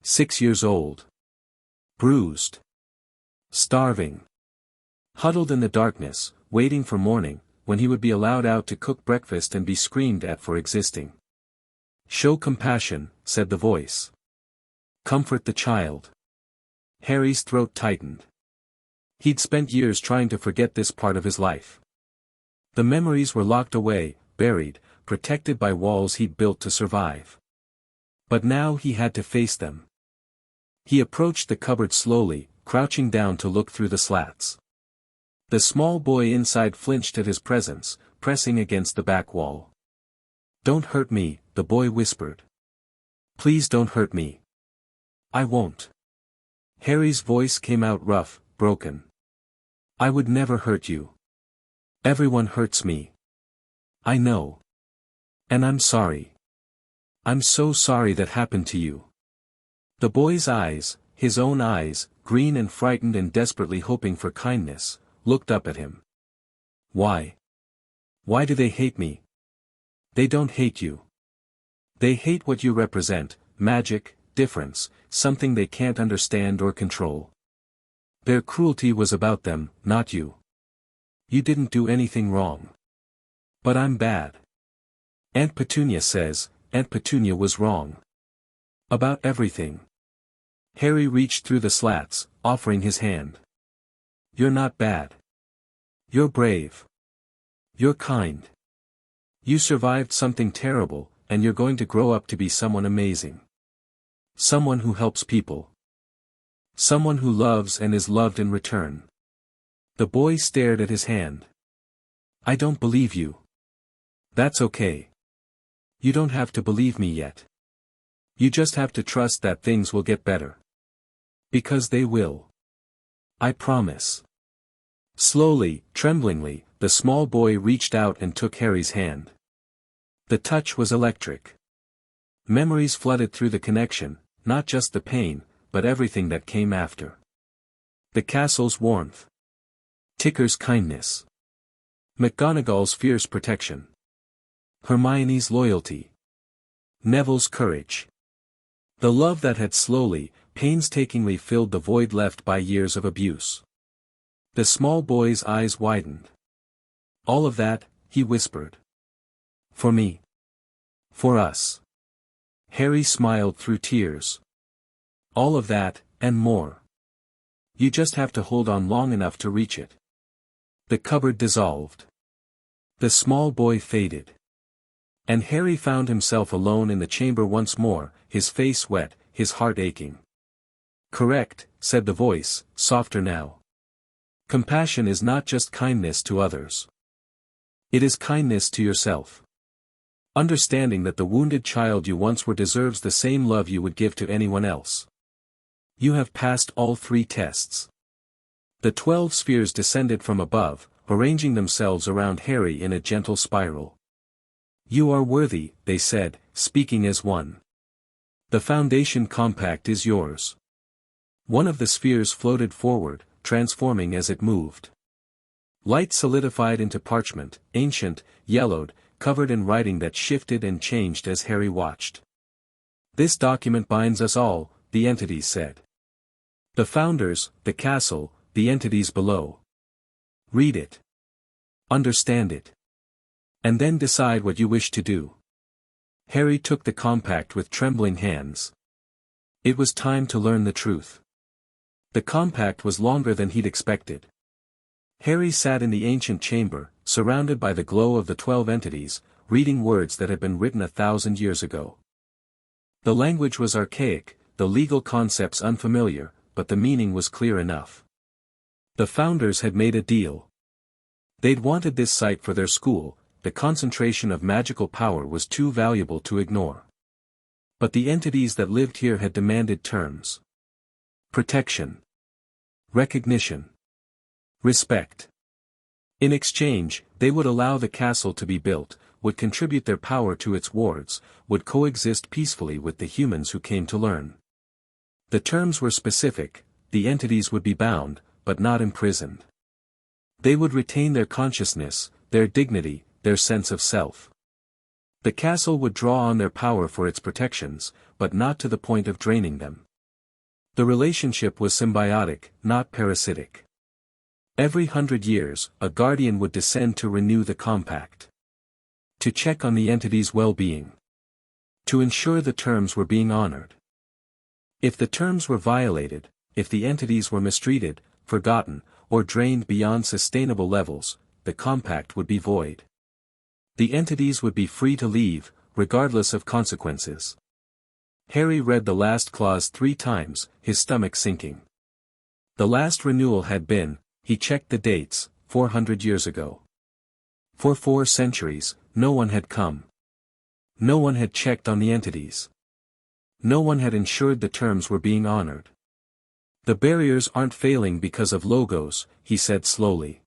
6 years old. Bruised. Starving. Huddled in the darkness, waiting for morning, when he would be allowed out to cook breakfast and be screamed at for existing. Show compassion, said the voice. Comfort the child. Harry's throat tightened. He'd spent years trying to forget this part of his life. The memories were locked away, buried, protected by walls he'd built to survive. But now he had to face them. He approached the cupboard slowly, crouching down to look through the slats. The small boy inside flinched at his presence, pressing against the back wall. Don't hurt me, the boy whispered. Please don't hurt me. I won't. Harry's voice came out rough, broken. I would never hurt you. Everyone hurts me. I know. And I'm sorry. I'm so sorry that happened to you. The boy's eyes, his own eyes, green and frightened and desperately hoping for kindness, looked up at him. Why? Why do they hate me? They don't hate you. They hate what you represent, magic, difference, something they can't understand or control. Their cruelty was about them, not you. You didn't do anything wrong. But I'm bad. Aunt Petunia says, Aunt Petunia was wrong. About everything. Harry reached through the slats, offering his hand. You're not bad. You're brave. You're kind. You survived something terrible, and you're going to grow up to be someone amazing. Someone who helps people. Someone who loves and is loved in return. The boy stared at his hand. I don't believe you. That's okay. You don't have to believe me yet. You just have to trust that things will get better. Because they will. I promise. Slowly, tremblingly, the small boy reached out and took Harry's hand. The touch was electric. Memories flooded through the connection, not just the pain, but everything that came after. The castle's warmth. Ticker's kindness. McGonagall's fierce protection. Hermione's loyalty. Neville's courage. The love that had slowly, painstakingly filled the void left by years of abuse. The small boy's eyes widened. All of that, he whispered. For me. For us. Harry smiled through tears. All of that, and more. You just have to hold on long enough to reach it. The cupboard dissolved. The small boy faded. And Harry found himself alone in the chamber once more, his face wet, his heart aching. Correct, said the voice, softer now. Compassion is not just kindness to others. It is kindness to yourself. Understanding that the wounded child you once were deserves the same love you would give to anyone else. You have passed all 3 tests. The 12 spheres descended from above, arranging themselves around Harry in a gentle spiral. You are worthy, they said, speaking as one. The foundation compact is yours. One of the spheres floated forward, transforming as it moved. Light solidified into parchment, ancient, yellowed, covered in writing that shifted and changed as Harry watched. This document binds us all, the entities said. The founders, the castle, the entities below. Read it. Understand it. And then decide what you wish to do. Harry took the compact with trembling hands. It was time to learn the truth. The compact was longer than he'd expected. Harry sat in the ancient chamber, surrounded by the glow of the 12 entities, reading words that had been written 1,000 years ago. The language was archaic, the legal concepts unfamiliar, but the meaning was clear enough. The founders had made a deal. They'd wanted this site for their school, the concentration of magical power was too valuable to ignore. But the entities that lived here had demanded terms. Protection. Recognition. Respect. In exchange, they would allow the castle to be built, would contribute their power to its wards, would coexist peacefully with the humans who came to learn. The terms were specific, the entities would be bound, but not imprisoned. They would retain their consciousness, their dignity, their sense of self. The castle would draw on their power for its protections, but not to the point of draining them. The relationship was symbiotic, not parasitic. Every 100 years, a guardian would descend to renew the compact. To check on the entity's well-being. To ensure the terms were being honored. If the terms were violated, if the entities were mistreated, forgotten, or drained beyond sustainable levels, the compact would be void. The entities would be free to leave, regardless of consequences. Harry read the last clause 3 times, his stomach sinking. The last renewal had been, he checked the dates, 400 years ago. For 4 centuries, no one had come. No one had checked on the entities. No one had ensured the terms were being honored. The barriers aren't failing because of logos, he said slowly.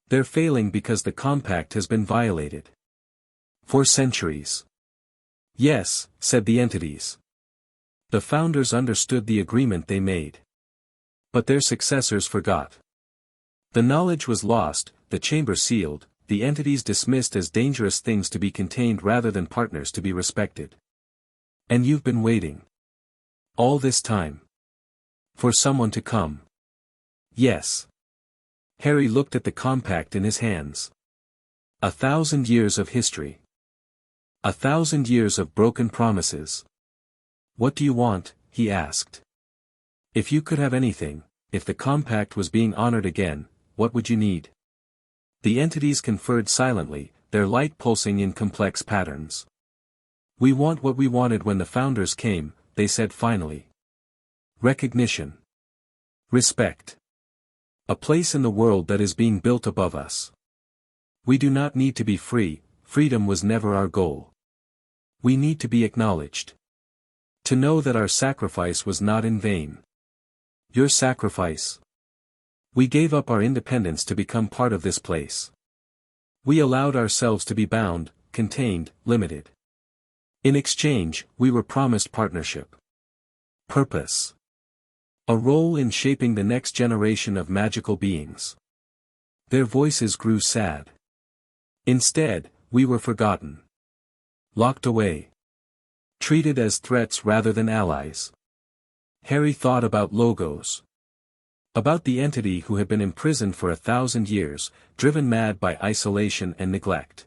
They're failing because the compact has been violated. For centuries. Yes, said the entities. The founders understood the agreement they made. But their successors forgot. The knowledge was lost, the chamber sealed, the entities dismissed as dangerous things to be contained rather than partners to be respected. And you've been waiting. All this time. For someone to come. Yes. Harry looked at the compact in his hands. 1,000 years of history. 1,000 years of broken promises. What do you want? He asked. If you could have anything, if the compact was being honored again, what would you need? The entities conferred silently, their light pulsing in complex patterns. We want what we wanted when the founders came, they said finally. Recognition. Respect. A place in the world that is being built above us. We do not need to be free, freedom was never our goal. We need to be acknowledged. To know that our sacrifice was not in vain. Your sacrifice. We gave up our independence to become part of this place. We allowed ourselves to be bound, contained, limited. In exchange, we were promised partnership. Purpose. A role in shaping the next generation of magical beings. Their voices grew sad. Instead, we were forgotten. Locked away. Treated as threats rather than allies. Harry thought about Logos. About the entity who had been imprisoned for 1,000 years, driven mad by isolation and neglect.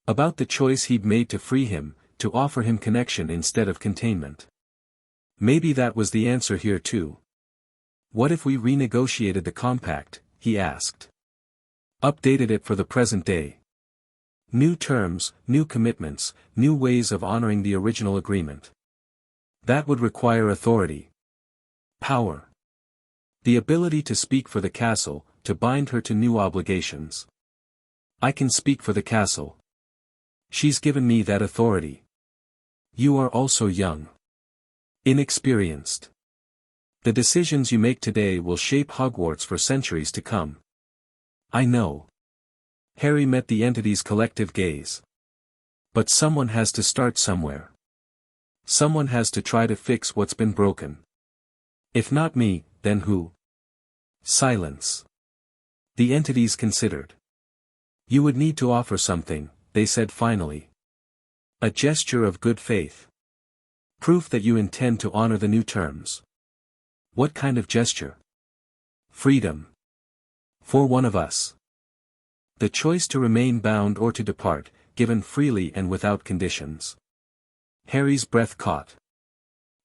About the choice he'd made to free him, to offer him connection instead of containment. Maybe that was the answer here too. What if we renegotiated the compact, he asked. Updated it for the present day. New terms, new commitments, new ways of honoring the original agreement. That would require authority. Power. The ability to speak for the castle, to bind her to new obligations. I can speak for the castle. She's given me that authority. You are also young. Inexperienced. The decisions you make today will shape Hogwarts for centuries to come. I know. Harry met the entity's collective gaze. But someone has to start somewhere. Someone has to try to fix what's been broken. If not me, then who? Silence. The entities considered. You would need to offer something, they said finally. A gesture of good faith. Proof that you intend to honor the new terms. What kind of gesture? Freedom. For one of us. The choice to remain bound or to depart, given freely and without conditions. Harry's breath caught.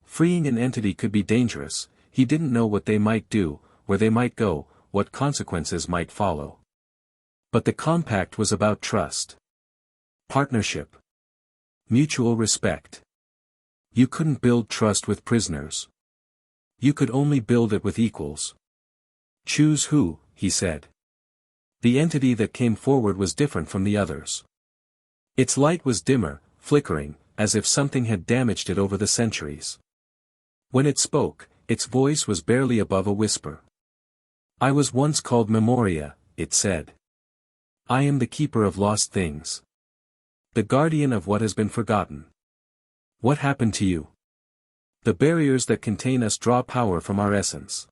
Freeing an entity could be dangerous, he didn't know what they might do, where they might go, what consequences might follow. But the compact was about trust. Partnership. Mutual respect. You couldn't build trust with prisoners. You could only build it with equals. Choose who, he said. The entity that came forward was different from the others. Its light was dimmer, flickering, as if something had damaged it over the centuries. When it spoke, its voice was barely above a whisper. I was once called Memoria, it said. I am the keeper of lost things. The guardian of what has been forgotten. What happened to you? The barriers that contain us draw power from our essence.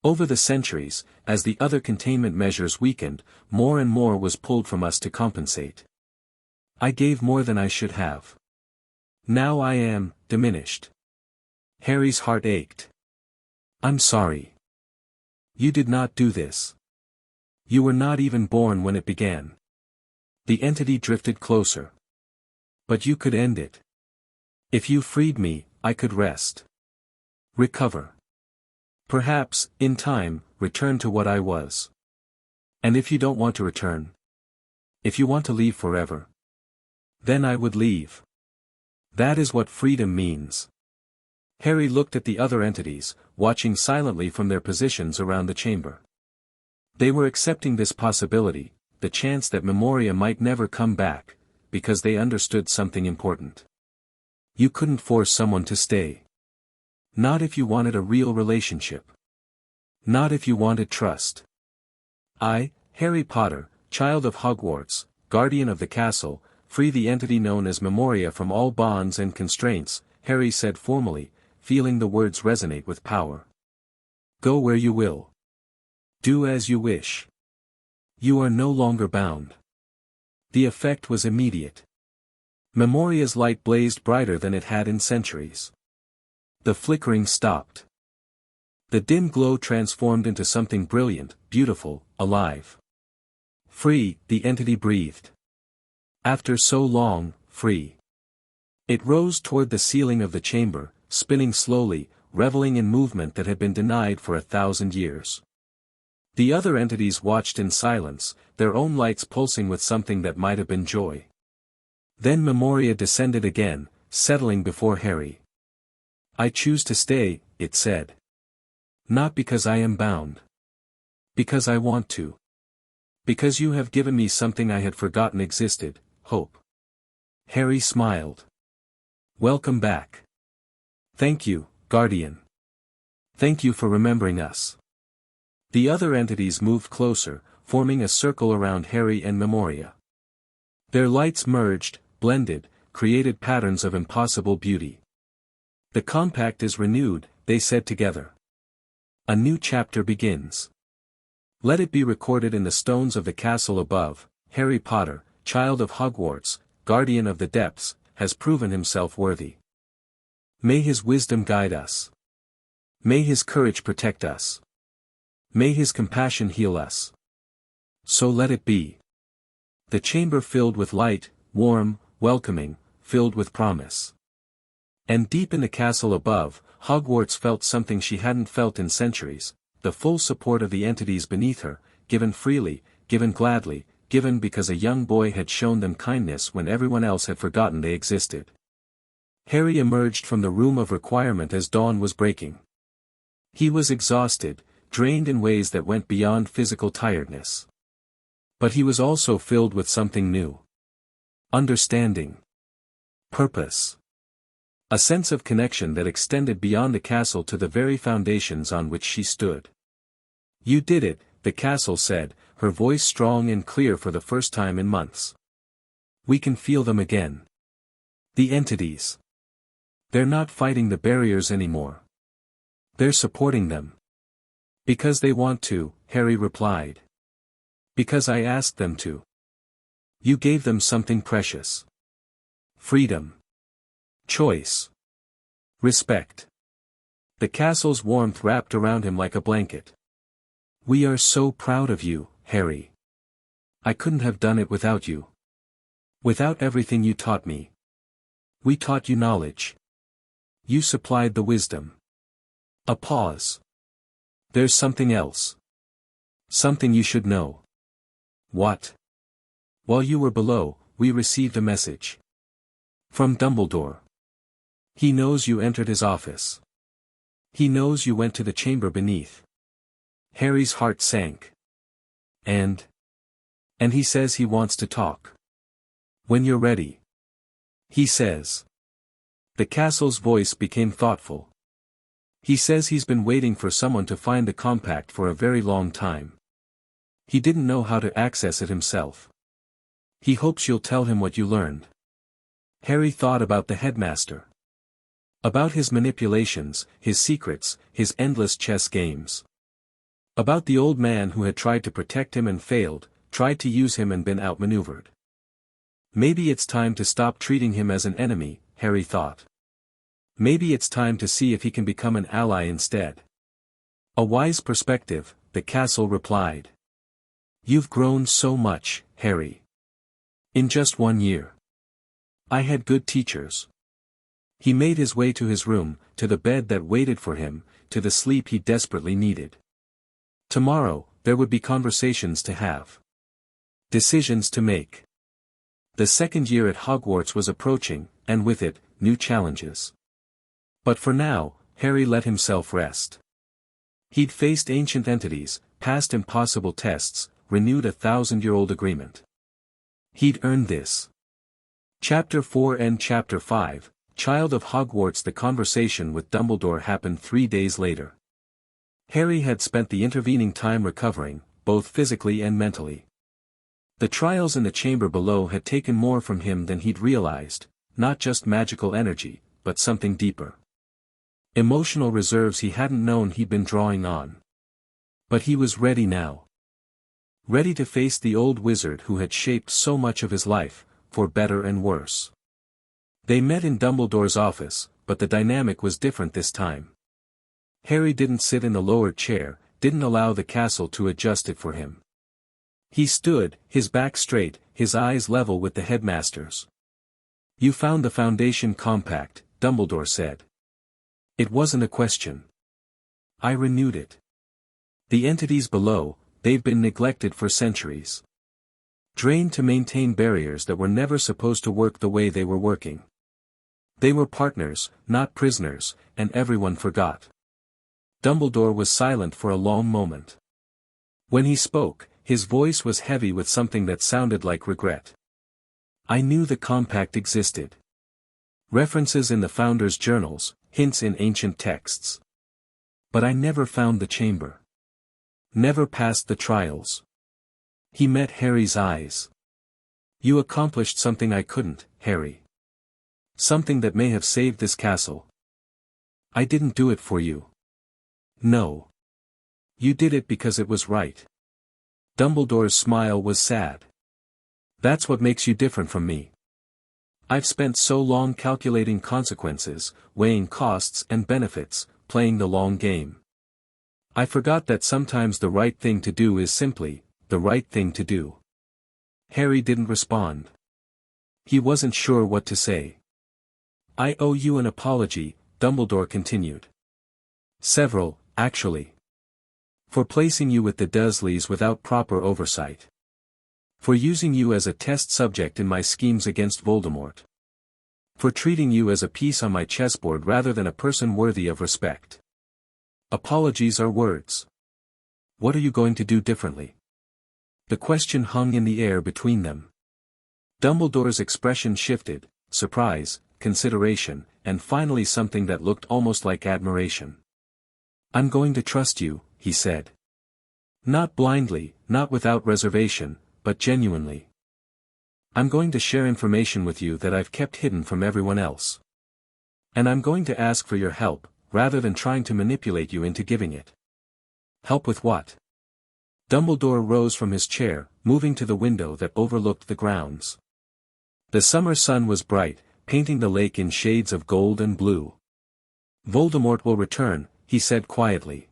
Over the centuries, as the other containment measures weakened, more and more was pulled from us to compensate. I gave more than I should have. Now I am diminished. Harry's heart ached. I'm sorry. You did not do this. You were not even born when it began. The entity drifted closer. But you could end it. If you freed me, I could rest. Recover. Perhaps, in time, return to what I was. And if you don't want to return? If you want to leave forever? Then I would leave. That is what freedom means. Harry looked at the other entities, watching silently from their positions around the chamber. They were accepting this possibility, the chance that Memoria might never come back, because they understood something important. You couldn't force someone to stay. Not if you wanted a real relationship. Not if you wanted trust. I, Harry Potter, child of Hogwarts, guardian of the castle, free the entity known as Memoria from all bonds and constraints, Harry said formally, feeling the words resonate with power. Go where you will. Do as you wish. You are no longer bound. The effect was immediate. Memoria's light blazed brighter than it had in centuries. The flickering stopped. The dim glow transformed into something brilliant, beautiful, alive. Free, the entity breathed. After so long, free. It rose toward the ceiling of the chamber, spinning slowly, reveling in movement that had been denied for 1,000 years. The other entities watched in silence, their own lights pulsing with something that might have been joy. Then Memoria descended again, settling before Harry. I choose to stay, it said. Not because I am bound. Because I want to. Because you have given me something I had forgotten existed, hope. Harry smiled. Welcome back. Thank you, Guardian. Thank you for remembering us. The other entities moved closer, forming a circle around Harry and Memoria. Their lights merged, blended, created patterns of impossible beauty. The compact is renewed, they said together. A new chapter begins. Let it be recorded in the stones of the castle above, Harry Potter, child of Hogwarts, guardian of the depths, has proven himself worthy. May his wisdom guide us. May his courage protect us. May his compassion heal us. So let it be. The chamber filled with light, warm, welcoming, filled with promise. And deep in the castle above, Hogwarts felt something she hadn't felt in centuries, the full support of the entities beneath her, given freely, given gladly, given because a young boy had shown them kindness when everyone else had forgotten they existed. Harry emerged from the room of requirement as dawn was breaking. He was exhausted, drained in ways that went beyond physical tiredness. But he was also filled with something new. Understanding. Purpose. A sense of connection that extended beyond the castle to the very foundations on which she stood. You did it, the castle said, her voice strong and clear for the first time in months. We can feel them again. The entities. They're not fighting the barriers anymore. They're supporting them. Because they want to, Harry replied. Because I asked them to. You gave them something precious. Freedom. Choice. Respect. The castle's warmth wrapped around him like a blanket. We are so proud of you, Harry. I couldn't have done it without you. Without everything you taught me. We taught you knowledge. You supplied the wisdom. A pause. There's something else. Something you should know. What? While you were below, we received a message. From Dumbledore. He knows you entered his office. He knows you went to the chamber beneath. Harry's heart sank. And he says he wants to talk. When you're ready. He says. The castle's voice became thoughtful. He says he's been waiting for someone to find the compact for a very long time. He didn't know how to access it himself. He hopes you'll tell him what you learned. Harry thought about the headmaster. About his manipulations, his secrets, his endless chess games. About the old man who had tried to protect him and failed, tried to use him and been outmaneuvered. Maybe it's time to stop treating him as an enemy, Harry thought. Maybe it's time to see if he can become an ally instead. A wise perspective, the castle replied. You've grown so much, Harry. In just 1 year. I had good teachers. He made his way to his room, to the bed that waited for him, to the sleep he desperately needed. Tomorrow, there would be conversations to have. Decisions to make. The second year at Hogwarts was approaching, and with it, new challenges. But for now, Harry let himself rest. He'd faced ancient entities, passed impossible tests, renewed a 1,000-year-old agreement. He'd earned this. Chapter 4 and Chapter 5, Child of Hogwarts. The conversation with Dumbledore happened 3 days later. Harry had spent the intervening time recovering, both physically and mentally. The trials in the chamber below had taken more from him than he'd realized, not just magical energy, but something deeper. Emotional reserves he hadn't known he'd been drawing on. But he was ready now. Ready to face the old wizard who had shaped so much of his life, for better and worse. They met in Dumbledore's office, but the dynamic was different this time. Harry didn't sit in the lowered chair, didn't allow the castle to adjust it for him. He stood, his back straight, his eyes level with the headmaster's. You found the Foundation compact, Dumbledore said. It wasn't a question. I renewed it. The entities below, they've been neglected for centuries. Trained to maintain barriers that were never supposed to work the way they were working. They were partners, not prisoners, and everyone forgot. Dumbledore was silent for a long moment. When he spoke, his voice was heavy with something that sounded like regret. I knew the compact existed. References in the Founder's journals, hints in ancient texts. But I never found the chamber. Never passed the trials. He met Harry's eyes. You accomplished something I couldn't, Harry. Something that may have saved this castle. I didn't do it for you. No. You did it because it was right. Dumbledore's smile was sad. That's what makes you different from me. I've spent so long calculating consequences, weighing costs and benefits, playing the long game. I forgot that sometimes the right thing to do is simply, the right thing to do. Harry didn't respond. He wasn't sure what to say. I owe you an apology, Dumbledore continued. Several, actually. For placing you with the Dursleys without proper oversight. For using you as a test subject in my schemes against Voldemort. For treating you as a piece on my chessboard rather than a person worthy of respect. Apologies are words. What are you going to do differently? The question hung in the air between them. Dumbledore's expression shifted, surprise, consideration, and finally something that looked almost like admiration. I'm going to trust you, he said. Not blindly, not without reservation, but genuinely. I'm going to share information with you that I've kept hidden from everyone else. And I'm going to ask for your help, rather than trying to manipulate you into giving it. Help with what? Dumbledore rose from his chair, moving to the window that overlooked the grounds. The summer sun was bright, painting the lake in shades of gold and blue. Voldemort will return, he said quietly.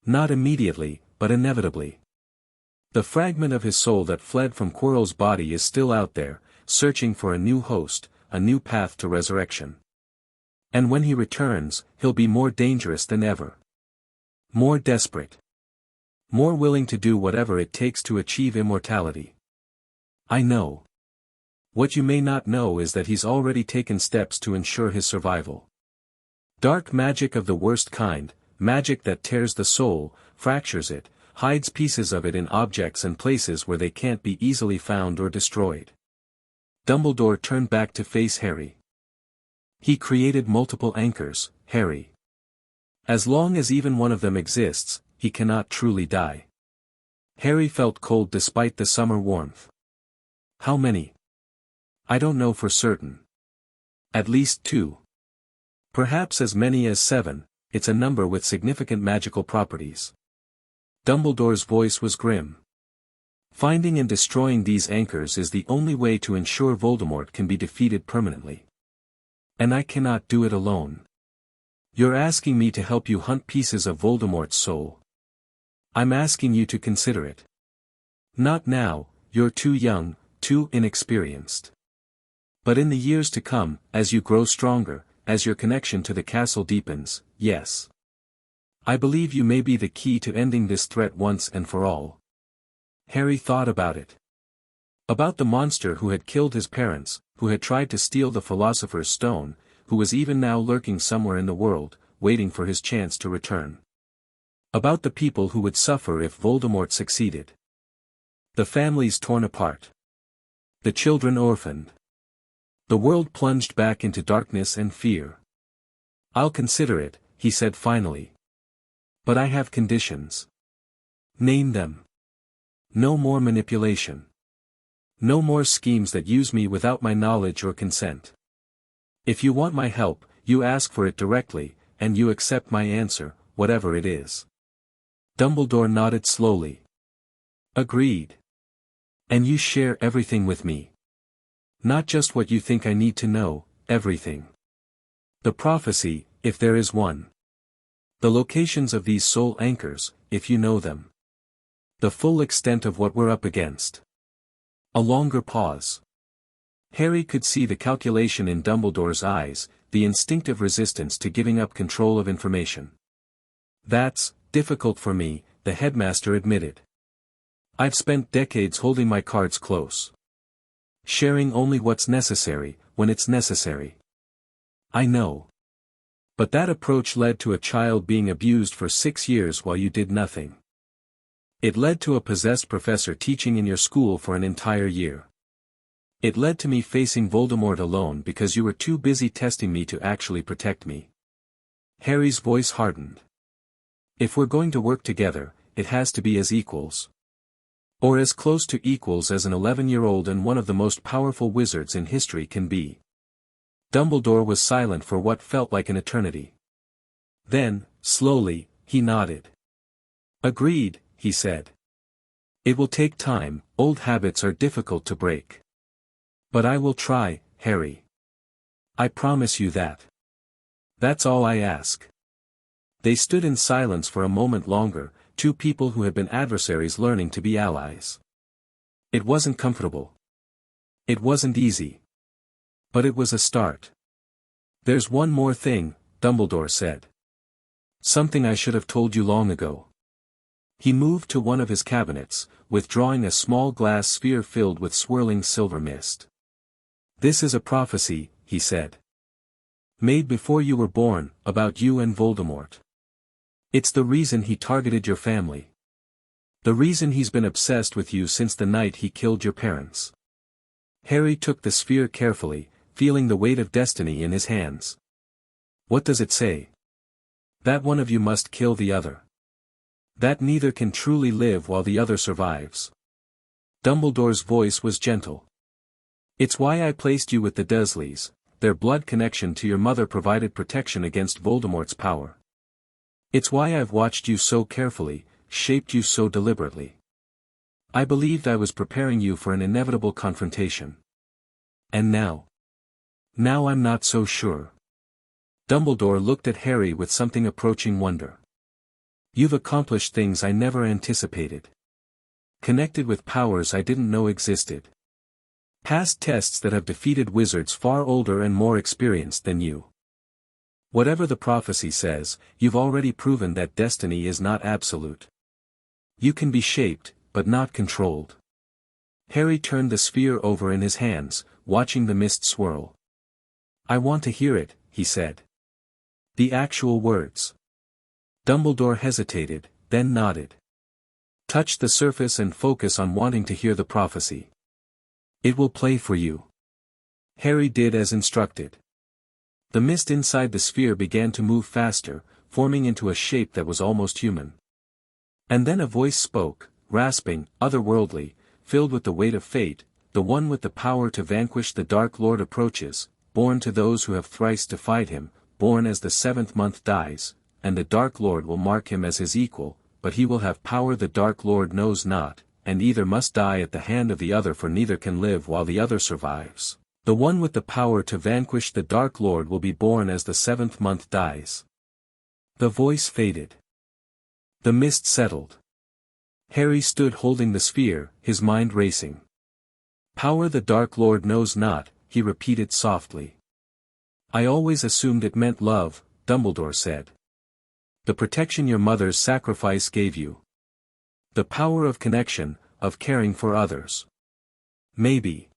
Not immediately, but inevitably. The fragment of his soul that fled from Quirrell's body is still out there, searching for a new host, a new path to resurrection. And when he returns, he'll be more dangerous than ever. More desperate. More willing to do whatever it takes to achieve immortality. I know. What you may not know is that he's already taken steps to ensure his survival. Dark magic of the worst kind, magic that tears the soul, fractures it, hides pieces of it in objects and places where they can't be easily found or destroyed. Dumbledore turned back to face Harry. He created multiple anchors, Harry. As long as even one of them exists, he cannot truly die. Harry felt cold despite the summer warmth. How many? I don't know for certain. At least 2. Perhaps as many as 7, it's a number with significant magical properties. Dumbledore's voice was grim. Finding and destroying these anchors is the only way to ensure Voldemort can be defeated permanently. And I cannot do it alone. You're asking me to help you hunt pieces of Voldemort's soul. I'm asking you to consider it. Not now, you're too young, too inexperienced. But in the years to come, as you grow stronger, as your connection to the castle deepens, yes. I believe you may be the key to ending this threat once and for all. Harry thought about it. About the monster who had killed his parents, who had tried to steal the Philosopher's Stone, who was even now lurking somewhere in the world, waiting for his chance to return. About the people who would suffer if Voldemort succeeded. The families torn apart. The children orphaned. The world plunged back into darkness and fear. I'll consider it, he said finally. But I have conditions. Name them. No more manipulation. No more schemes that use me without my knowledge or consent. If you want my help, you ask for it directly, and you accept my answer, whatever it is. Dumbledore nodded slowly. Agreed. And you share everything with me. Not just what you think I need to know, everything. The prophecy, if there is one. The locations of these soul anchors, if you know them. The full extent of what we're up against. A longer pause. Harry could see the calculation in Dumbledore's eyes, the instinctive resistance to giving up control of information. That's difficult for me, the headmaster admitted. I've spent decades holding my cards close. Sharing only what's necessary, when it's necessary. I know. But that approach led to a child being abused for 6 years while you did nothing. It led to a possessed professor teaching in your school for an entire year. It led to me facing Voldemort alone because you were too busy testing me to actually protect me. Harry's voice hardened. If we're going to work together, it has to be as equals. Or as close to equals as an 11-year-old and one of the most powerful wizards in history can be. Dumbledore was silent for what felt like an eternity. Then, slowly, he nodded. Agreed, he said. It will take time, old habits are difficult to break. But I will try, Harry. I promise you that. That's all I ask. They stood in silence for a moment longer, two people who had been adversaries learning to be allies. It wasn't comfortable. It wasn't easy. But it was a start. There's one more thing, Dumbledore said. Something I should have told you long ago. He moved to one of his cabinets, withdrawing a small glass sphere filled with swirling silver mist. This is a prophecy, he said. Made before you were born, about you and Voldemort. It's the reason he targeted your family. The reason he's been obsessed with you since the night he killed your parents. Harry took the sphere carefully, feeling the weight of destiny in his hands. What does it say? That one of you must kill the other. That neither can truly live while the other survives. Dumbledore's voice was gentle. It's why I placed you with the Dursleys. Their blood connection to your mother provided protection against Voldemort's power. It's why I've watched you so carefully, shaped you so deliberately. I believed I was preparing you for an inevitable confrontation. And now? Now I'm not so sure. Dumbledore looked at Harry with something approaching wonder. You've accomplished things I never anticipated. Connected with powers I didn't know existed. Passed tests that have defeated wizards far older and more experienced than you. Whatever the prophecy says, you've already proven that destiny is not absolute. You can be shaped, but not controlled. Harry turned the sphere over in his hands, watching the mist swirl. I want to hear it, he said. The actual words. Dumbledore hesitated, then nodded. Touch the surface and focus on wanting to hear the prophecy. It will play for you. Harry did as instructed. The mist inside the sphere began to move faster, forming into a shape that was almost human. And then a voice spoke, rasping, otherworldly, filled with the weight of fate, the one with the power to vanquish the Dark Lord approaches, born to those who have thrice defied him, born as the 7th month dies, and the Dark Lord will mark him as his equal, but he will have power the Dark Lord knows not, and either must die at the hand of the other for neither can live while the other survives. The one with the power to vanquish the Dark Lord will be born as the 7th month dies. The voice faded. The mist settled. Harry stood holding the sphere, his mind racing. Power the Dark Lord knows not, he repeated softly. I always assumed it meant love, Dumbledore said. The protection your mother's sacrifice gave you. The power of connection, of caring for others. Maybe.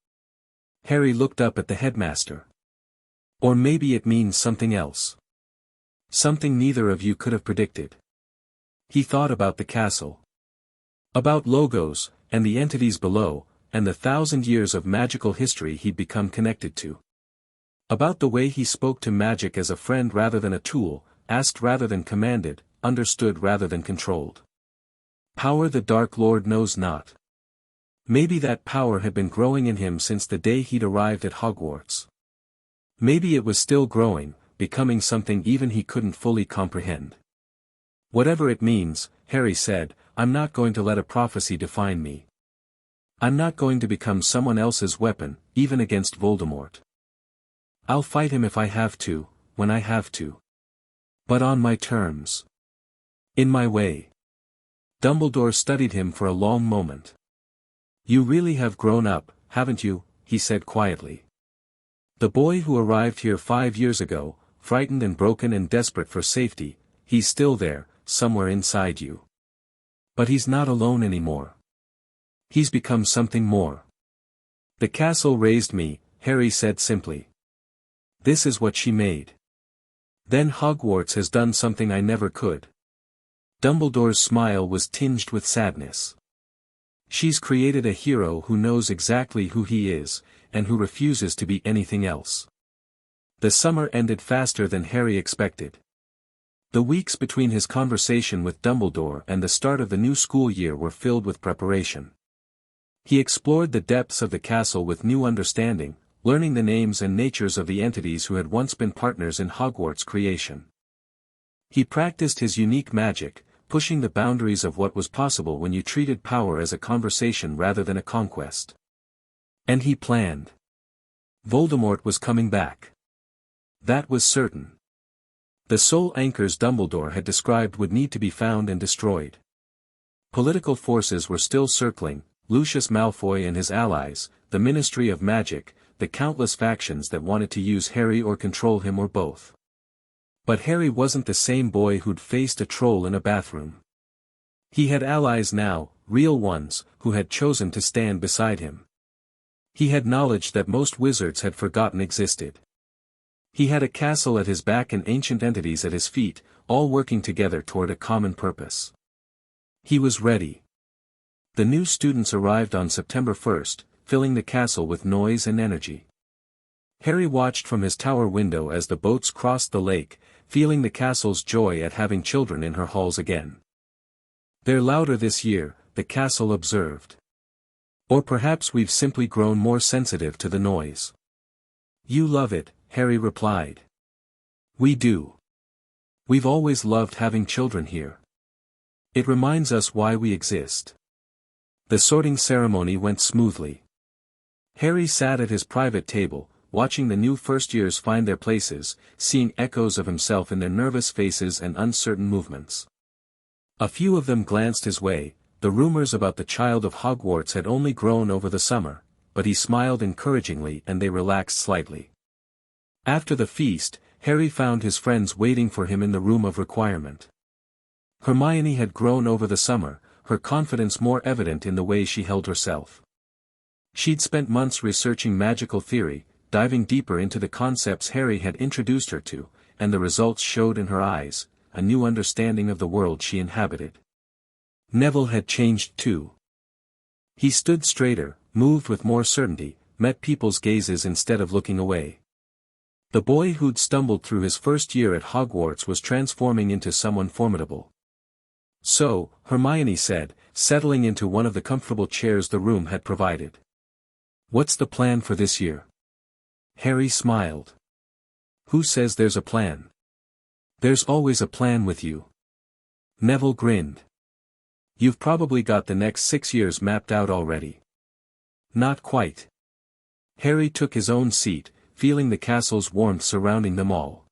Harry looked up at the headmaster. Or maybe it means something else. Something neither of you could have predicted. He thought about the castle. About Logos, and the entities below, and the 1,000 years of magical history he'd become connected to. About the way he spoke to magic as a friend rather than a tool, asked rather than commanded, understood rather than controlled. Power the Dark Lord knows not. Maybe that power had been growing in him since the day he'd arrived at Hogwarts. Maybe it was still growing, becoming something even he couldn't fully comprehend. Whatever it means, Harry said, I'm not going to let a prophecy define me. I'm not going to become someone else's weapon, even against Voldemort. I'll fight him if I have to, when I have to. But on my terms. In my way. Dumbledore studied him for a long moment. You really have grown up, haven't you? He said quietly. The boy who arrived here 5 years ago, frightened and broken and desperate for safety, he's still there, somewhere inside you. But he's not alone anymore. He's become something more. The castle raised me, Harry said simply. This is what she made. Then Hogwarts has done something I never could. Dumbledore's smile was tinged with sadness. She's created a hero who knows exactly who he is, and who refuses to be anything else. The summer ended faster than Harry expected. The weeks between his conversation with Dumbledore and the start of the new school year were filled with preparation. He explored the depths of the castle with new understanding, learning the names and natures of the entities who had once been partners in Hogwarts' creation. He practiced his unique magic, pushing the boundaries of what was possible when you treated power as a conversation rather than a conquest. And he planned. Voldemort was coming back. That was certain. The soul anchors Dumbledore had described would need to be found and destroyed. Political forces were still circling, Lucius Malfoy and his allies, the Ministry of Magic, the countless factions that wanted to use Harry or control him or both. But Harry wasn't the same boy who'd faced a troll in a bathroom. He had allies now, real ones, who had chosen to stand beside him. He had knowledge that most wizards had forgotten existed. He had a castle at his back and ancient entities at his feet, all working together toward a common purpose. He was ready. The new students arrived on September 1st, filling the castle with noise and energy. Harry watched from his tower window as the boats crossed the lake, feeling the castle's joy at having children in her halls again. "They're louder this year," the castle observed. "Or perhaps we've simply grown more sensitive to the noise." "You love it," Harry replied. "We do. We've always loved having children here. It reminds us why we exist." The sorting ceremony went smoothly. Harry sat at his private table, watching the new first-years find their places, seeing echoes of himself in their nervous faces and uncertain movements. A few of them glanced his way. The rumors about the child of Hogwarts had only grown over the summer, but he smiled encouragingly and they relaxed slightly. After the feast, Harry found his friends waiting for him in the room of requirement. Hermione had grown over the summer, her confidence more evident in the way she held herself. She'd spent months researching magical theory, diving deeper into the concepts Harry had introduced her to, and the results showed in her eyes, a new understanding of the world she inhabited. Neville had changed too. He stood straighter, moved with more certainty, met people's gazes instead of looking away. The boy who'd stumbled through his first year at Hogwarts was transforming into someone formidable. "So," Hermione said, settling into one of the comfortable chairs the room had provided. "What's the plan for this year?" Harry smiled. "Who says there's a plan?" "There's always a plan with you." Neville grinned. "You've probably got the next 6 years mapped out already." "Not quite." Harry took his own seat, feeling the castle's warmth surrounding them all.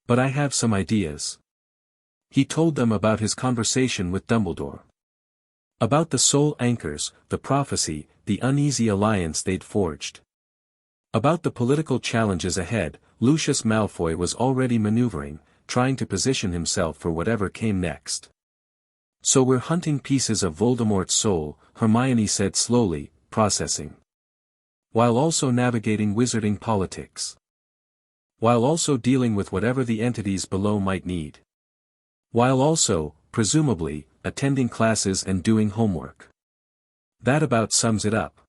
"But I have some ideas." He told them about his conversation with Dumbledore. About the soul anchors, the prophecy, the uneasy alliance they'd forged. About the political challenges ahead. Lucius Malfoy was already maneuvering, trying to position himself for whatever came next. "So we're hunting pieces of Voldemort's soul," Hermione said slowly, processing. "While also navigating wizarding politics. While also dealing with whatever the entities below might need. While also, presumably, attending classes and doing homework." "That about sums it up."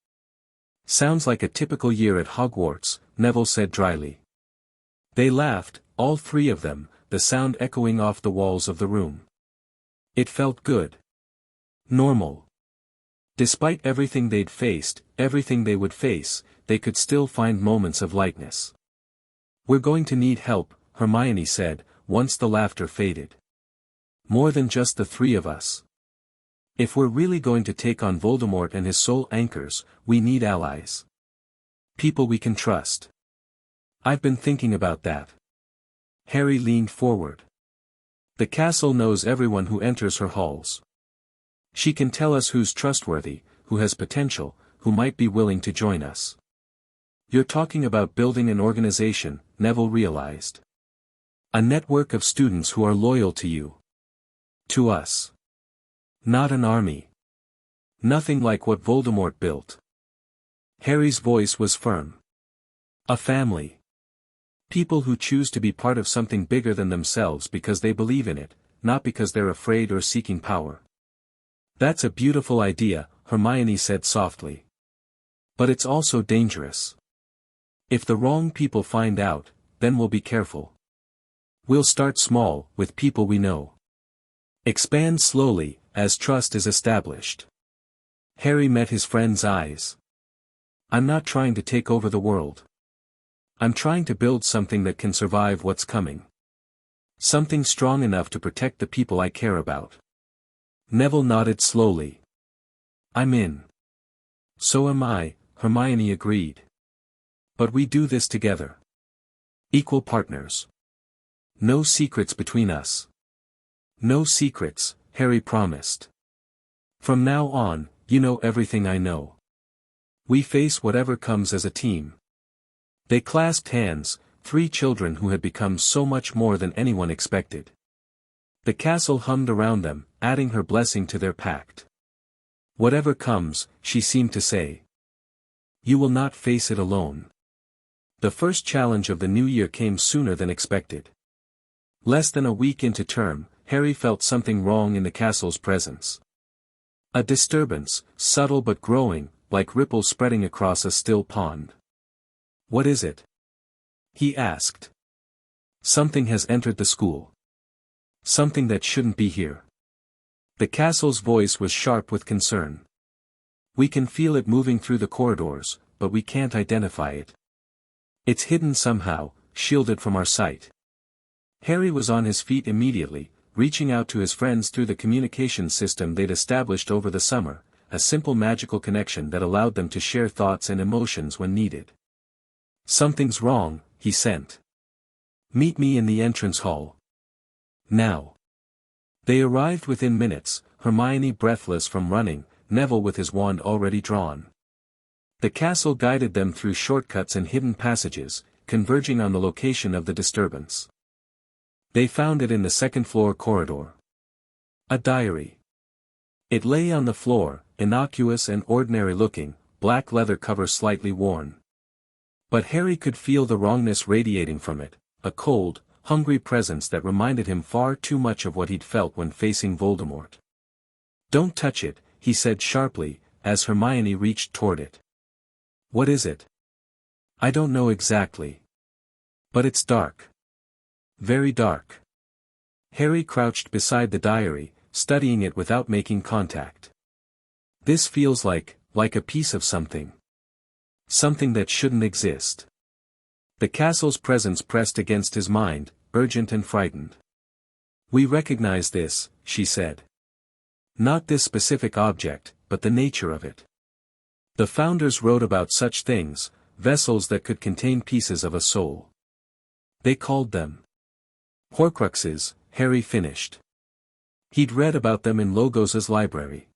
"Sounds like a typical year at Hogwarts," Neville said dryly. They laughed, all three of them, the sound echoing off the walls of the room. It felt good. Normal. Despite everything they'd faced, everything they would face, they could still find moments of lightness. "We're going to need help," Hermione said, once the laughter faded. "More than just the three of us. If we're really going to take on Voldemort and his soul anchors, we need allies. People we can trust." "I've been thinking about that." Harry leaned forward. "The castle knows everyone who enters her halls. She can tell us who's trustworthy, who has potential, who might be willing to join us." "You're talking about building an organization," Neville realized. "A network of students who are loyal to you. To us. Not an army. Nothing like what Voldemort built." Harry's voice was firm. "A family. People who choose to be part of something bigger than themselves because they believe in it, not because they're afraid or seeking power. That's a beautiful idea, Hermione said softly. But it's also dangerous. If the wrong people find out, then we'll be careful. We'll start small, with people we know. Expand slowly, as trust is established. Harry met his friend's eyes. I'm not trying to take over the world. I'm trying to build something that can survive what's coming. Something strong enough to protect the people I care about. Neville nodded slowly. I'm in. So am I, Hermione agreed. But we do this together. Equal partners. No secrets between us. No secrets, Harry promised. From now on, you know everything I know. We face whatever comes as a team. They clasped hands, three children who had become so much more than anyone expected. The castle hummed around them, adding her blessing to their pact. Whatever comes, she seemed to say. You will not face it alone. The first challenge of the new year came sooner than expected. Less than a week into term, Harry felt something wrong in the castle's presence. A disturbance, subtle but growing, like ripples spreading across a still pond. What is it? He asked. Something has entered the school. Something that shouldn't be here. The castle's voice was sharp with concern. We can feel it moving through the corridors, but we can't identify it. It's hidden somehow, shielded from our sight. Harry was on his feet immediately, reaching out to his friends through the communication system they'd established over the summer, a simple magical connection that allowed them to share thoughts and emotions when needed. Something's wrong, he sent. Meet me in the entrance hall. Now. They arrived within minutes, Hermione breathless from running, Neville with his wand already drawn. The castle guided them through shortcuts and hidden passages, converging on the location of the disturbance. They found it in the second-floor corridor. A diary. It lay on the floor, innocuous and ordinary-looking, black leather cover slightly worn. But Harry could feel the wrongness radiating from it, a cold, hungry presence that reminded him far too much of what he'd felt when facing Voldemort. Don't touch it, he said sharply, as Hermione reached toward it. What is it? I don't know exactly. But it's dark. Very dark. Harry crouched beside the diary, studying it without making contact. This feels like a piece of something. Something that shouldn't exist. The castle's presence pressed against his mind, urgent and frightened. We recognize this, she said. Not this specific object, but the nature of it. The founders wrote about such things, vessels that could contain pieces of a soul. They called them Horcruxes, Harry finished. He'd read about them in Logos's library.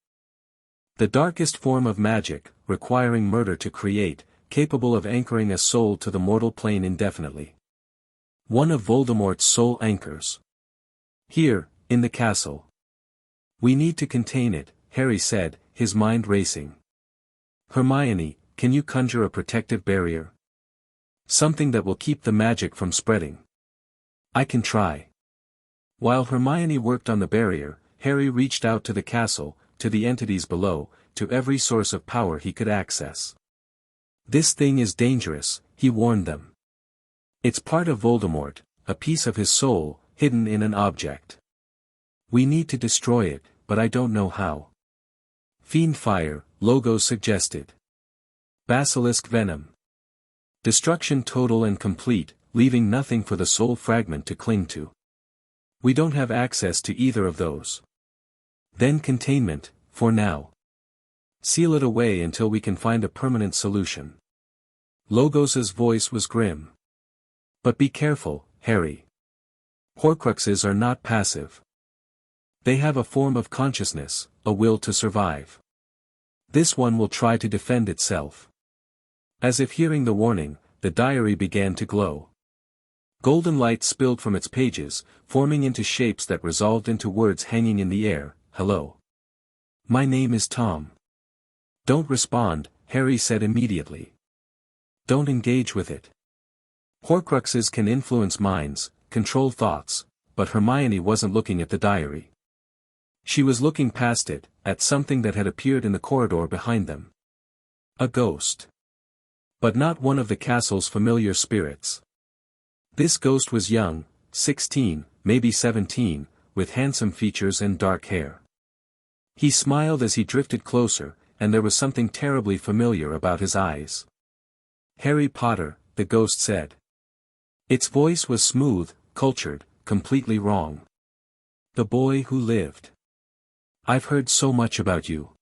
The darkest form of magic, requiring murder to create, capable of anchoring a soul to the mortal plane indefinitely. One of Voldemort's soul anchors. Here, in the castle. We need to contain it, Harry said, his mind racing. Hermione, can you conjure a protective barrier? Something that will keep the magic from spreading. I can try. While Hermione worked on the barrier, Harry reached out to the castle, to the entities below, to every source of power he could access. This thing is dangerous, he warned them. It's part of Voldemort, a piece of his soul, hidden in an object. We need to destroy it, but I don't know how. Fiend fire, Logos suggested. Basilisk venom. Destruction total and complete, leaving nothing for the soul fragment to cling to. We don't have access to either of those. Then containment, for now. Seal it away until we can find a permanent solution. Logos's voice was grim. But be careful, Harry. Horcruxes are not passive. They have a form of consciousness, a will to survive. This one will try to defend itself. As if hearing the warning, the diary began to glow. Golden light spilled from its pages, forming into shapes that resolved into words hanging in the air. Hello. My name is Tom. Don't respond, Harry said immediately. Don't engage with it. Horcruxes can influence minds, control thoughts, but Hermione wasn't looking at the diary. She was looking past it, at something that had appeared in the corridor behind them. A ghost. But not one of the castle's familiar spirits. This ghost was young, 16, maybe 17, with handsome features and dark hair. He smiled as he drifted closer, and there was something terribly familiar about his eyes. "Harry Potter," the ghost said. Its voice was smooth, cultured, completely wrong. "The boy who lived. I've heard so much about you."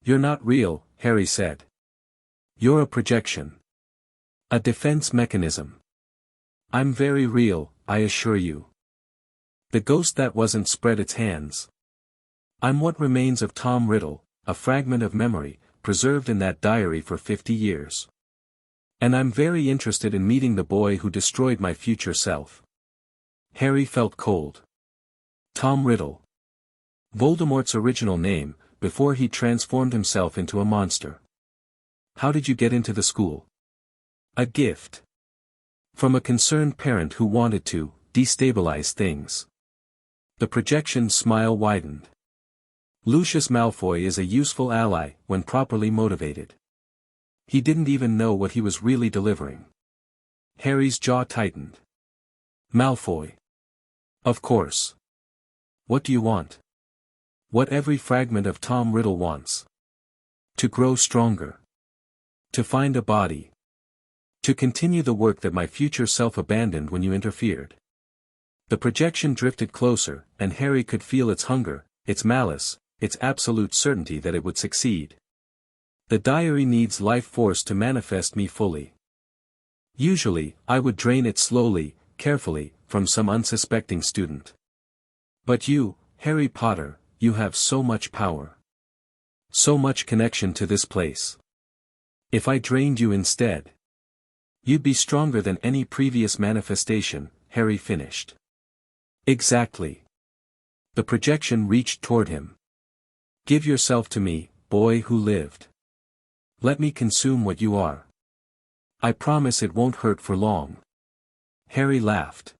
"You're not real," Harry said. "You're a projection. A defense mechanism." "I'm very real, I assure you." The ghost that wasn't spread its hands. "I'm what remains of Tom Riddle, a fragment of memory, preserved in that diary for 50 years. And I'm very interested in meeting the boy who destroyed my future self." Harry felt cold. Tom Riddle. Voldemort's original name, before he transformed himself into a monster. "How did you get into the school?" "A gift. From a concerned parent who wanted to destabilize things." The projection's smile widened. "Lucius Malfoy is a useful ally, when properly motivated." He didn't even know what he was really delivering. Harry's jaw tightened. "Malfoy. Of course. What do you want?" "What every fragment of Tom Riddle wants. To grow stronger. To find a body. To continue the work that my future self abandoned when you interfered." The projection drifted closer, and Harry could feel its hunger, its malice, its absolute certainty that it would succeed. "The diary needs life force to manifest me fully. Usually, I would drain it slowly, carefully, from some unsuspecting student. But you, Harry Potter, you have so much power. So much connection to this place. If I drained you instead, you'd be stronger than any previous manifestation," Harry finished. "Exactly." The projection reached toward him. "Give yourself to me, boy who lived. Let me consume what you are. I promise it won't hurt for long." Harry laughed.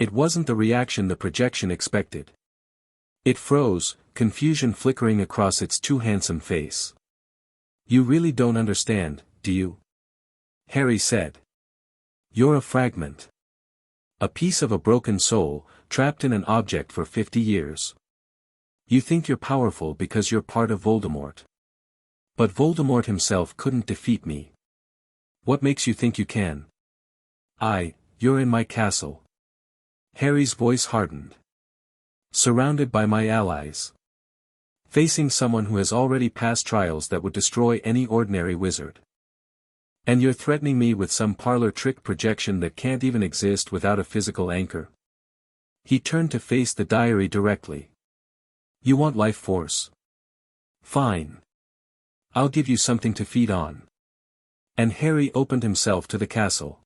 It wasn't the reaction the projection expected. It froze, confusion flickering across its too handsome face. "You really don't understand, do you?" Harry said. "You're a fragment. A piece of a broken soul, trapped in an object for 50 years. You think you're powerful because you're part of Voldemort. But Voldemort himself couldn't defeat me. What makes you think you can?" You're in my castle." Harry's voice hardened. "Surrounded by my allies. Facing someone who has already passed trials that would destroy any ordinary wizard. And you're threatening me with some parlor trick projection that can't even exist without a physical anchor?" He turned to face the diary directly. "You want life force? Fine. I'll give you something to feed on." And Harry opened himself to the castle.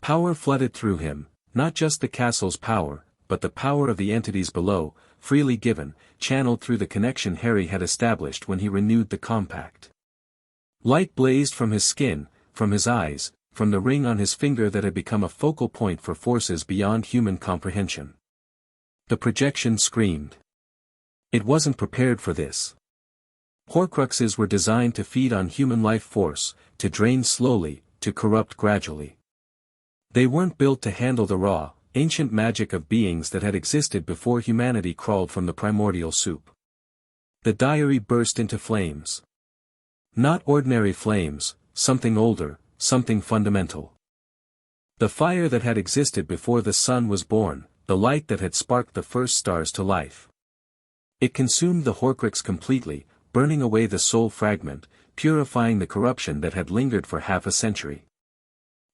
Power flooded through him, not just the castle's power, but the power of the entities below, freely given, channeled through the connection Harry had established when he renewed the compact. Light blazed from his skin, from his eyes, from the ring on his finger that had become a focal point for forces beyond human comprehension. The projection screamed. It wasn't prepared for this. Horcruxes were designed to feed on human life force, to drain slowly, to corrupt gradually. They weren't built to handle the raw, ancient magic of beings that had existed before humanity crawled from the primordial soup. The diary burst into flames. Not ordinary flames, something older, something fundamental. The fire that had existed before the sun was born, the light that had sparked the first stars to life. It consumed the Horcrux completely, burning away the soul fragment, purifying the corruption that had lingered for half a century.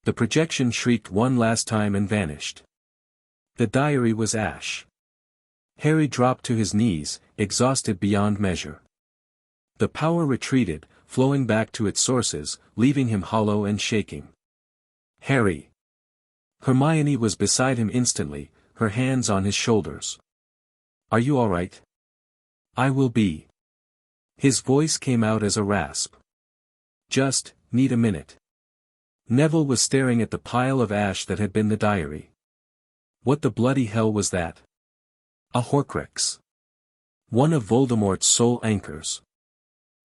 The projection shrieked one last time and vanished. The diary was ash. Harry dropped to his knees, exhausted beyond measure. The power retreated, flowing back to its sources, leaving him hollow and shaking. "Harry!" Hermione was beside him instantly, her hands on his shoulders. "Are you all right?" "I will be." His voice came out as a rasp. "Just need a minute." Neville was staring at the pile of ash that had been the diary. What the bloody hell was that? A Horcrux. One of Voldemort's soul anchors.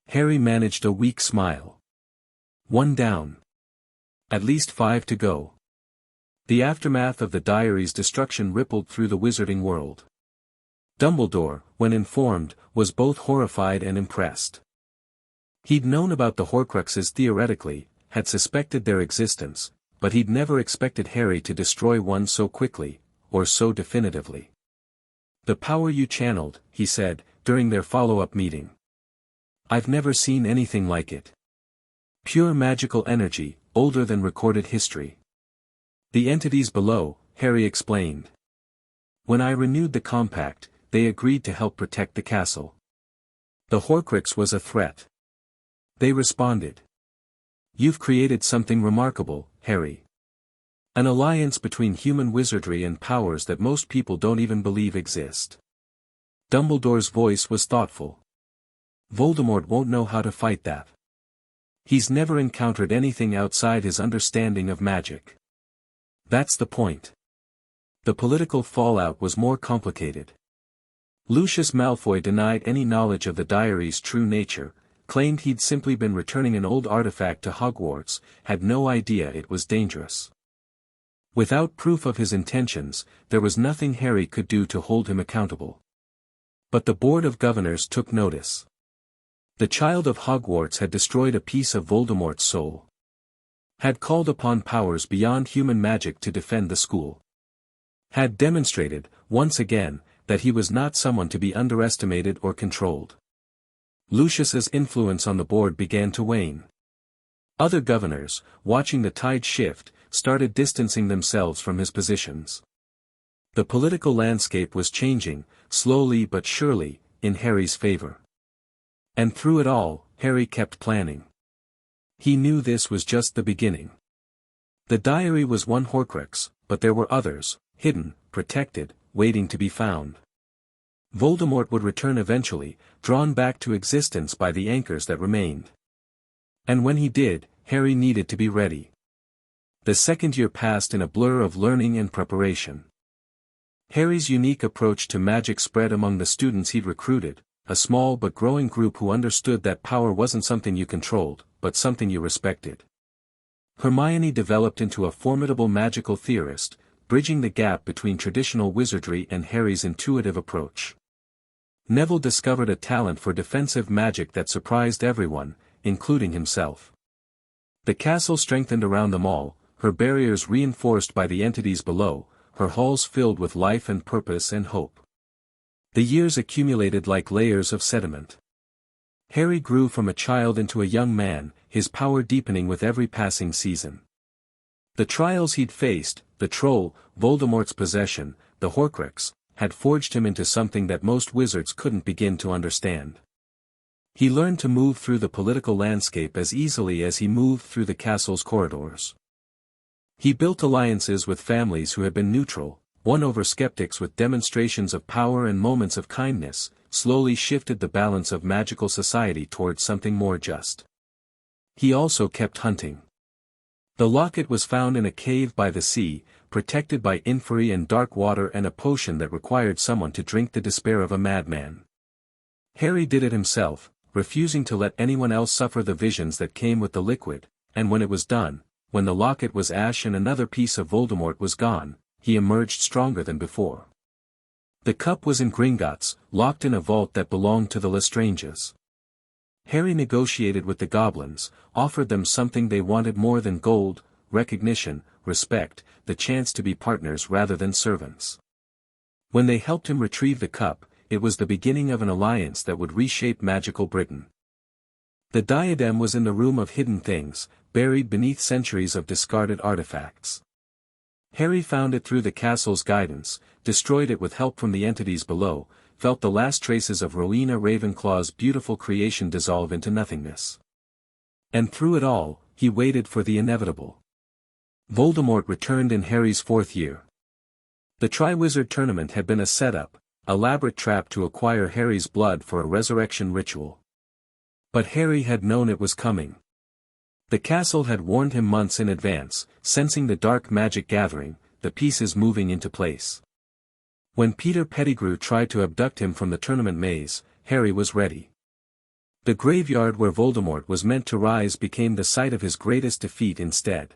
Harry managed a weak smile. One down. At least 5 to go. The aftermath of the diary's destruction rippled through the wizarding world. Dumbledore, when informed, was both horrified and impressed. He'd known about the Horcruxes theoretically, had suspected their existence, but he'd never expected Harry to destroy one so quickly, or so definitively. "The power you channeled," he said, during their follow-up meeting. "I've never seen anything like it. Pure magical energy, older than recorded history." "The entities below," Harry explained. "When I renewed the compact, they agreed to help protect the castle. The Horcrux was a threat. They responded. You've created something remarkable, Harry. An alliance between human wizardry and powers that most people don't even believe exist." Dumbledore's voice was thoughtful. "Voldemort won't know how to fight that. He's never encountered anything outside his understanding of magic. That's the point." The political fallout was more complicated. Lucius Malfoy denied any knowledge of the diary's true nature, claimed he'd simply been returning an old artifact to Hogwarts, had no idea it was dangerous. Without proof of his intentions, there was nothing Harry could do to hold him accountable. But the Board of Governors took notice. The child of Hogwarts had destroyed a piece of Voldemort's soul. Had called upon powers beyond human magic to defend the school. Had demonstrated, once again, that he was not someone to be underestimated or controlled. Lucius's influence on the board began to wane. Other governors, watching the tide shift, started distancing themselves from his positions. The political landscape was changing, slowly but surely, in Harry's favor. And through it all, Harry kept planning. He knew this was just the beginning. The diary was one Horcrux, but there were others, hidden, protected, waiting to be found. Voldemort would return eventually, drawn back to existence by the anchors that remained. And when he did, Harry needed to be ready. The second year passed in a blur of learning and preparation. Harry's unique approach to magic spread among the students he'd recruited, a small but growing group who understood that power wasn't something you controlled, but something you respected. Hermione developed into a formidable magical theorist, bridging the gap between traditional wizardry and Harry's intuitive approach. Neville discovered a talent for defensive magic that surprised everyone, including himself. The castle strengthened around them all, her barriers reinforced by the entities below, her halls filled with life and purpose and hope. The years accumulated like layers of sediment. Harry grew from a child into a young man, his power deepening with every passing season. The trials he'd faced, the troll, Voldemort's possession, the Horcrux, had forged him into something that most wizards couldn't begin to understand. He learned to move through the political landscape as easily as he moved through the castle's corridors. He built alliances with families who had been neutral, won over skeptics with demonstrations of power and moments of kindness, slowly shifted the balance of magical society towards something more just. He also kept hunting. The locket was found in a cave by the sea, protected by inferi and dark water and a potion that required someone to drink the despair of a madman. Harry did it himself, refusing to let anyone else suffer the visions that came with the liquid, and when it was done, when the locket was ash and another piece of Voldemort was gone, he emerged stronger than before. The cup was in Gringotts, locked in a vault that belonged to the Lestranges. Harry negotiated with the goblins, offered them something they wanted more than gold, recognition, respect, the chance to be partners rather than servants. When they helped him retrieve the cup, it was the beginning of an alliance that would reshape magical Britain. The diadem was in the room of hidden things, buried beneath centuries of discarded artifacts. Harry found it through the castle's guidance, destroyed it with help from the entities below, felt the last traces of Rowena Ravenclaw's beautiful creation dissolve into nothingness. And through it all, he waited for the inevitable. Voldemort returned in Harry's 4th year. The Triwizard Tournament had been a setup, elaborate trap to acquire Harry's blood for a resurrection ritual. But Harry had known it was coming. The castle had warned him months in advance, sensing the dark magic gathering, the pieces moving into place. When Peter Pettigrew tried to abduct him from the tournament maze, Harry was ready. The graveyard where Voldemort was meant to rise became the site of his greatest defeat instead.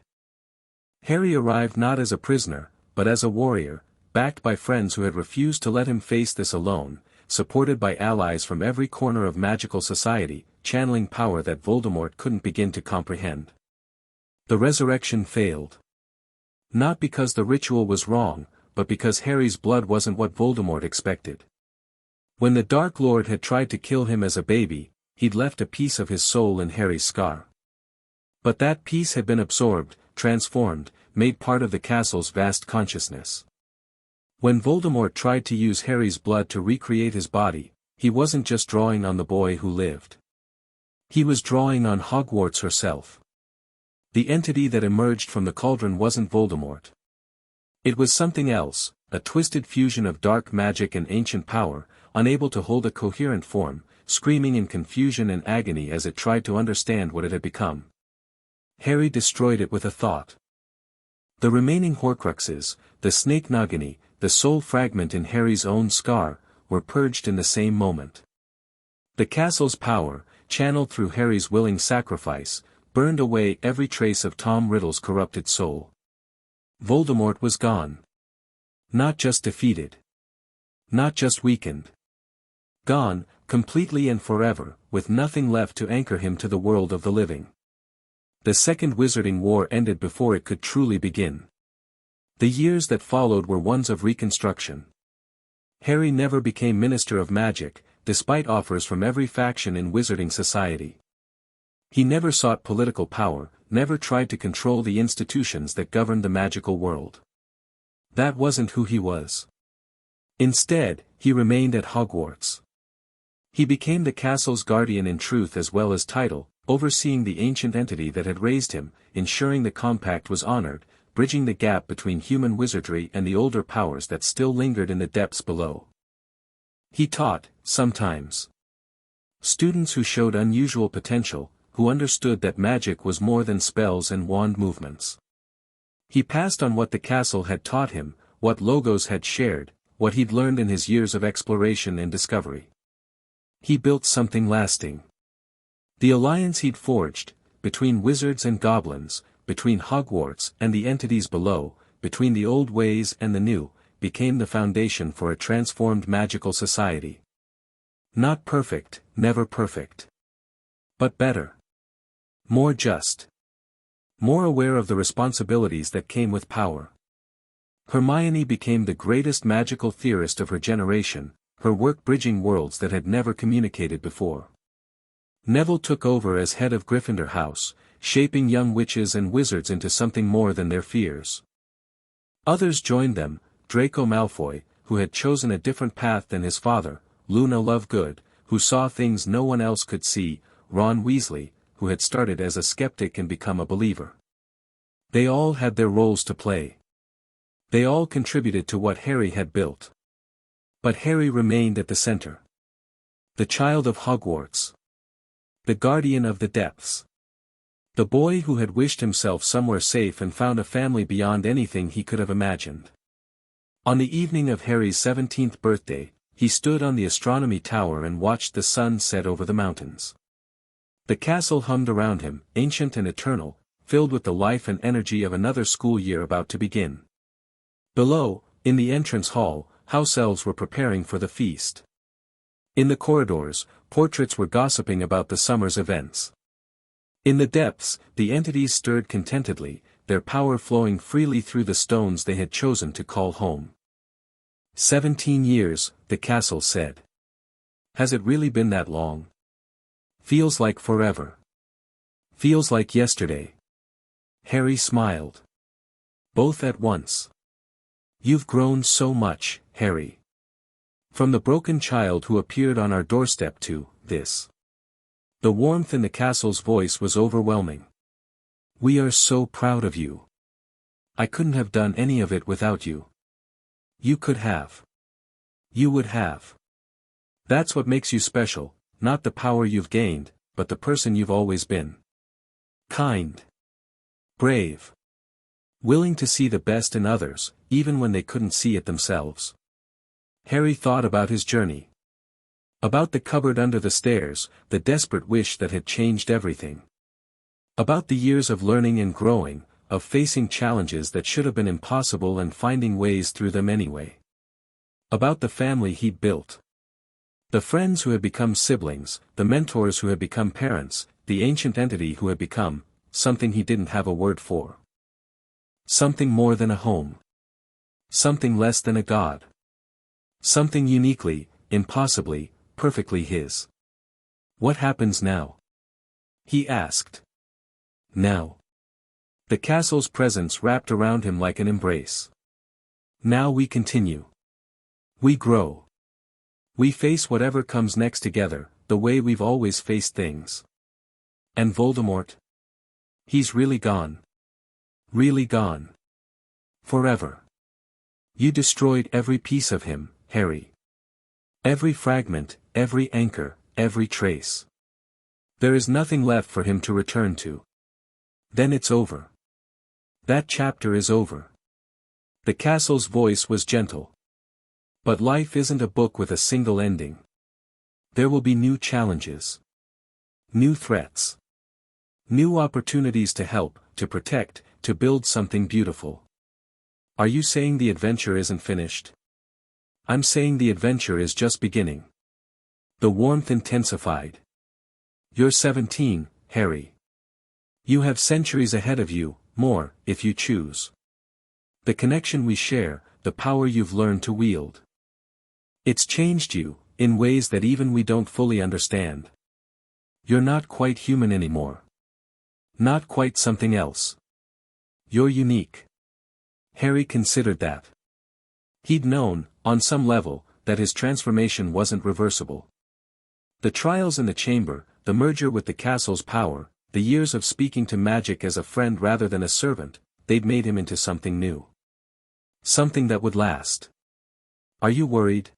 Harry arrived not as a prisoner, but as a warrior, backed by friends who had refused to let him face this alone, supported by allies from every corner of magical society, channeling power that Voldemort couldn't begin to comprehend. The resurrection failed. Not because the ritual was wrong, but because Harry's blood wasn't what Voldemort expected. When the Dark Lord had tried to kill him as a baby, he'd left a piece of his soul in Harry's scar. But that piece had been absorbed, transformed, made part of the castle's vast consciousness. When Voldemort tried to use Harry's blood to recreate his body, he wasn't just drawing on the boy who lived. He was drawing on Hogwarts herself. The entity that emerged from the cauldron wasn't Voldemort. It was something else, a twisted fusion of dark magic and ancient power, unable to hold a coherent form, screaming in confusion and agony as it tried to understand what it had become. Harry destroyed it with a thought. The remaining Horcruxes, the Snake Nagini, the soul fragment in Harry's own scar, were purged in the same moment. The castle's power, channeled through Harry's willing sacrifice, burned away every trace of Tom Riddle's corrupted soul. Voldemort was gone. Not just defeated. Not just weakened. Gone, completely and forever, with nothing left to anchor him to the world of the living. The Second Wizarding War ended before it could truly begin. The years that followed were ones of reconstruction. Harry never became Minister of Magic, despite offers from every faction in Wizarding society. He never sought political power, never tried to control the institutions that governed the magical world. That wasn't who he was. Instead, he remained at Hogwarts. He became the castle's guardian in truth as well as title, overseeing the ancient entity that had raised him, ensuring the compact was honored, bridging the gap between human wizardry and the older powers that still lingered in the depths below. He taught, sometimes. Students who showed unusual potential, who understood that magic was more than spells and wand movements. He passed on what the castle had taught him, what Logos had shared, what he'd learned in his years of exploration and discovery. He built something lasting. The alliance he'd forged, between wizards and goblins, between Hogwarts and the entities below, between the old ways and the new, became the foundation for a transformed magical society. Not perfect, never perfect. But better. More just. More aware of the responsibilities that came with power. Hermione became the greatest magical theorist of her generation, her work bridging worlds that had never communicated before. Neville took over as head of Gryffindor House, shaping young witches and wizards into something more than their fears. Others joined them, Draco Malfoy, who had chosen a different path than his father, Luna Lovegood, who saw things no one else could see, Ron Weasley, who had started as a skeptic and become a believer. They all had their roles to play. They all contributed to what Harry had built. But Harry remained at the center. The child of Hogwarts. The guardian of the depths. The boy who had wished himself somewhere safe and found a family beyond anything he could have imagined. On the evening of Harry's 17th birthday, he stood on the astronomy tower and watched the sun set over the mountains. The castle hummed around him, ancient and eternal, filled with the life and energy of another school year about to begin. Below, in the entrance hall, house elves were preparing for the feast. In the corridors, portraits were gossiping about the summer's events. In the depths, the entities stirred contentedly, their power flowing freely through the stones they had chosen to call home. 17 years, the castle said. Has it really been that long? Feels like forever. Feels like yesterday. Harry smiled. Both at once. You've grown so much, Harry. From the broken child who appeared on our doorstep to this. The warmth in the castle's voice was overwhelming. We are so proud of you. I couldn't have done any of it without you. You could have. You would have. That's what makes you special, not the power you've gained, but the person you've always been. Kind. Brave. Willing to see the best in others, even when they couldn't see it themselves. Harry thought about his journey. About the cupboard under the stairs, the desperate wish that had changed everything. About the years of learning and growing, of facing challenges that should have been impossible and finding ways through them anyway. About the family he'd built. The friends who had become siblings, the mentors who had become parents, the ancient entity who had become something he didn't have a word for. Something more than a home. Something less than a god. Something uniquely, impossibly, perfectly his. What happens now? He asked. Now. The castle's presence wrapped around him like an embrace. Now we continue. We grow. We face whatever comes next together, the way we've always faced things. And Voldemort? He's really gone. Really gone. Forever. You destroyed every piece of him, Harry. Every fragment, every anchor, every trace. There is nothing left for him to return to. Then it's over. That chapter is over. The castle's voice was gentle. But life isn't a book with a single ending. There will be new challenges. New threats. New opportunities to help, to protect, to build something beautiful. Are you saying the adventure isn't finished? I'm saying the adventure is just beginning. The warmth intensified. You're 17, Harry. You have centuries ahead of you, more, if you choose. The connection we share, the power you've learned to wield. It's changed you, in ways that even we don't fully understand. You're not quite human anymore. Not quite something else. You're unique. Harry considered that. He'd known, on some level, that his transformation wasn't reversible. The trials in the chamber, the merger with the castle's power, the years of speaking to magic as a friend rather than a servant, they'd made him into something new. Something that would last. Are you worried?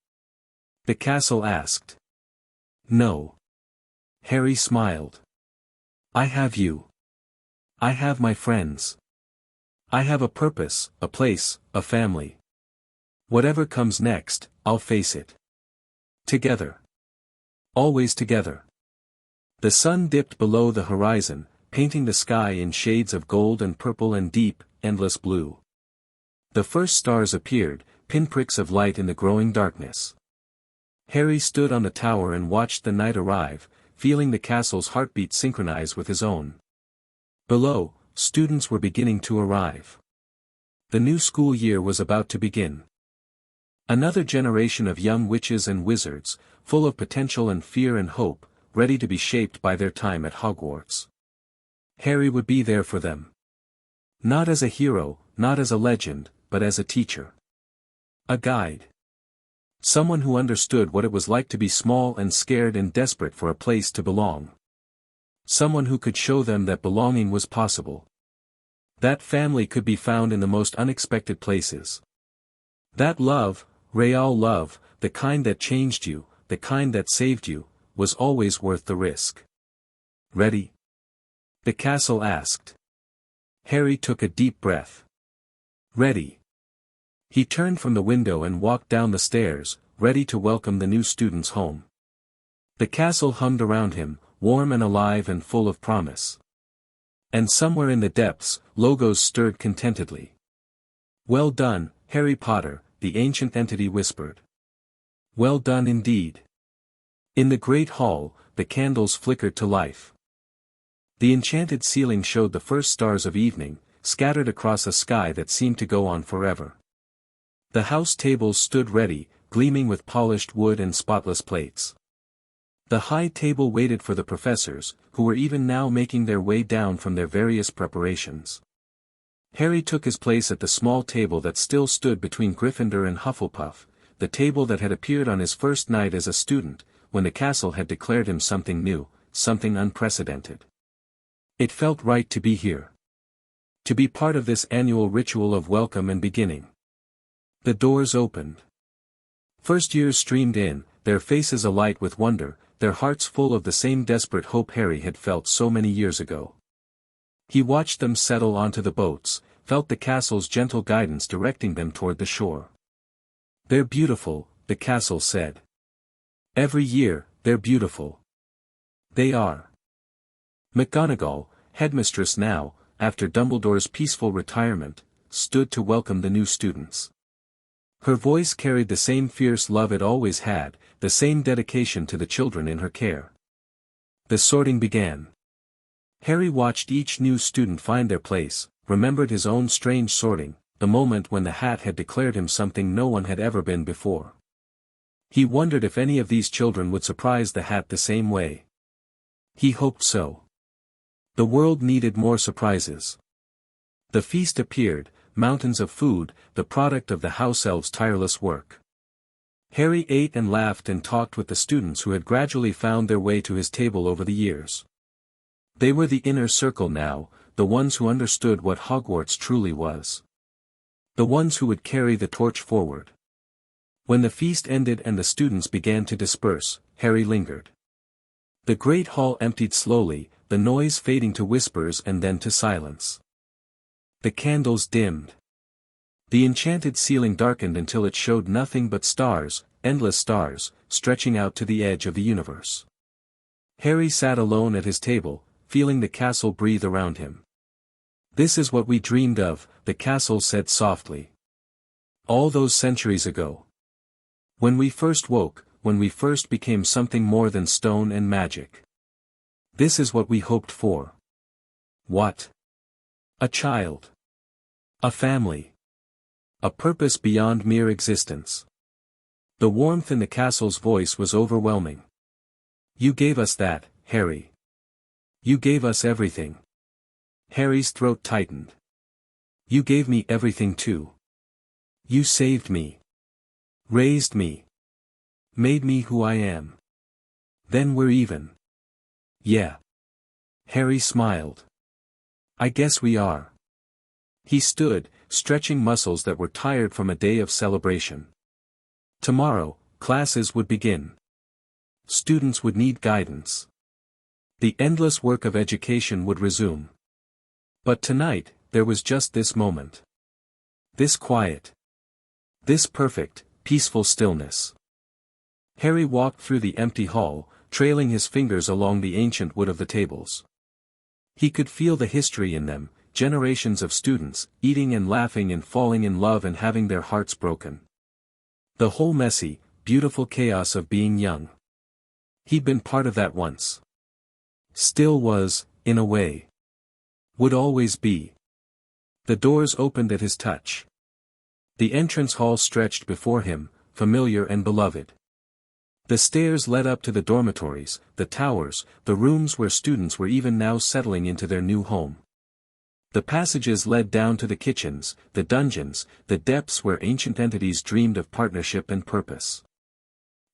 The castle asked. No. Harry smiled. I have you. I have my friends. I have a purpose, a place, a family. Whatever comes next, I'll face it. Together. Always together. The sun dipped below the horizon, painting the sky in shades of gold and purple and deep, endless blue. The first stars appeared, pinpricks of light in the growing darkness. Harry stood on the tower and watched the night arrive, feeling the castle's heartbeat synchronize with his own. Below, students were beginning to arrive. The new school year was about to begin. Another generation of young witches and wizards, full of potential and fear and hope, ready to be shaped by their time at Hogwarts. Harry would be there for them. Not as a hero, not as a legend, but as a teacher. A guide. Someone who understood what it was like to be small and scared and desperate for a place to belong. Someone who could show them that belonging was possible. That family could be found in the most unexpected places. That love, real love, the kind that changed you, the kind that saved you, was always worth the risk. Ready? The castle asked. Harry took a deep breath. Ready. He turned from the window and walked down the stairs, ready to welcome the new students home. The castle hummed around him, warm and alive and full of promise. And somewhere in the depths, logos stirred contentedly. Well done, Harry Potter, the ancient entity whispered. Well done indeed. In the great hall, the candles flickered to life. The enchanted ceiling showed the first stars of evening, scattered across a sky that seemed to go on forever. The house tables stood ready, gleaming with polished wood and spotless plates. The high table waited for the professors, who were even now making their way down from their various preparations. Harry took his place at the small table that still stood between Gryffindor and Hufflepuff, the table that had appeared on his first night as a student, when the castle had declared him something new, something unprecedented. It felt right to be here. To be part of this annual ritual of welcome and beginning. The doors opened. First years streamed in, their faces alight with wonder, their hearts full of the same desperate hope Harry had felt so many years ago. He watched them settle onto the boats, felt the castle's gentle guidance directing them toward the shore. "They're beautiful," the castle said. "Every year, they're beautiful. They are." McGonagall, headmistress now, after Dumbledore's peaceful retirement, stood to welcome the new students. Her voice carried the same fierce love it always had, the same dedication to the children in her care. The sorting began. Harry watched each new student find their place, remembered his own strange sorting, the moment when the hat had declared him something no one had ever been before. He wondered if any of these children would surprise the hat the same way. He hoped so. The world needed more surprises. The feast appeared, mountains of food, the product of the house elves' tireless work. Harry ate and laughed and talked with the students who had gradually found their way to his table over the years. They were the inner circle now, the ones who understood what Hogwarts truly was. The ones who would carry the torch forward. When the feast ended and the students began to disperse, Harry lingered. The great hall emptied slowly, the noise fading to whispers and then to silence. The candles dimmed. The enchanted ceiling darkened until it showed nothing but stars, endless stars, stretching out to the edge of the universe. Harry sat alone at his table, feeling the castle breathe around him. "This is what we dreamed of," the castle said softly. "All those centuries ago. When we first woke, when we first became something more than stone and magic. This is what we hoped for." What? A child. A family. A purpose beyond mere existence. The warmth in the castle's voice was overwhelming. "You gave us that, Harry. You gave us everything." Harry's throat tightened. "You gave me everything too. You saved me. Raised me. Made me who I am. Then we're even." "Yeah." Harry smiled. "I guess we are." He stood, stretching muscles that were tired from a day of celebration. Tomorrow, classes would begin. Students would need guidance. The endless work of education would resume. But tonight, there was just this moment. This quiet. This perfect, peaceful stillness. Harry walked through the empty hall, trailing his fingers along the ancient wood of the tables. He could feel the history in them, generations of students, eating and laughing and falling in love and having their hearts broken. The whole messy, beautiful chaos of being young. He'd been part of that once. Still was, in a way. Would always be. The doors opened at his touch. The entrance hall stretched before him, familiar and beloved. The stairs led up to the dormitories, the towers, the rooms where students were even now settling into their new home. The passages led down to the kitchens, the dungeons, the depths where ancient entities dreamed of partnership and purpose.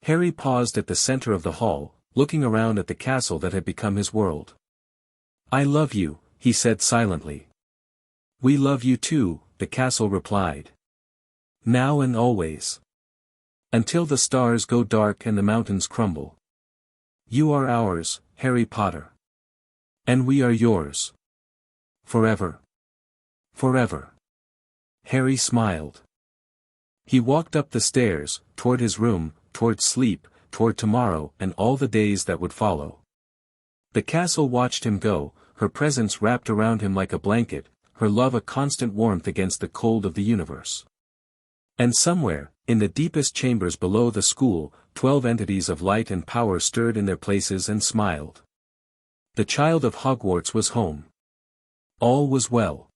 Harry paused at the center of the hall, looking around at the castle that had become his world. "I love you," he said silently. "We love you too," the castle replied. "Now and always. Until the stars go dark and the mountains crumble. You are ours, Harry Potter. And we are yours. Forever. Forever." Harry smiled. He walked up the stairs, toward his room, toward sleep, toward tomorrow and all the days that would follow. The castle watched him go, her presence wrapped around him like a blanket, her love a constant warmth against the cold of the universe. And somewhere, in the deepest chambers below the school, 12 entities of light and power stirred in their places and smiled. The child of Hogwarts was home. All was well.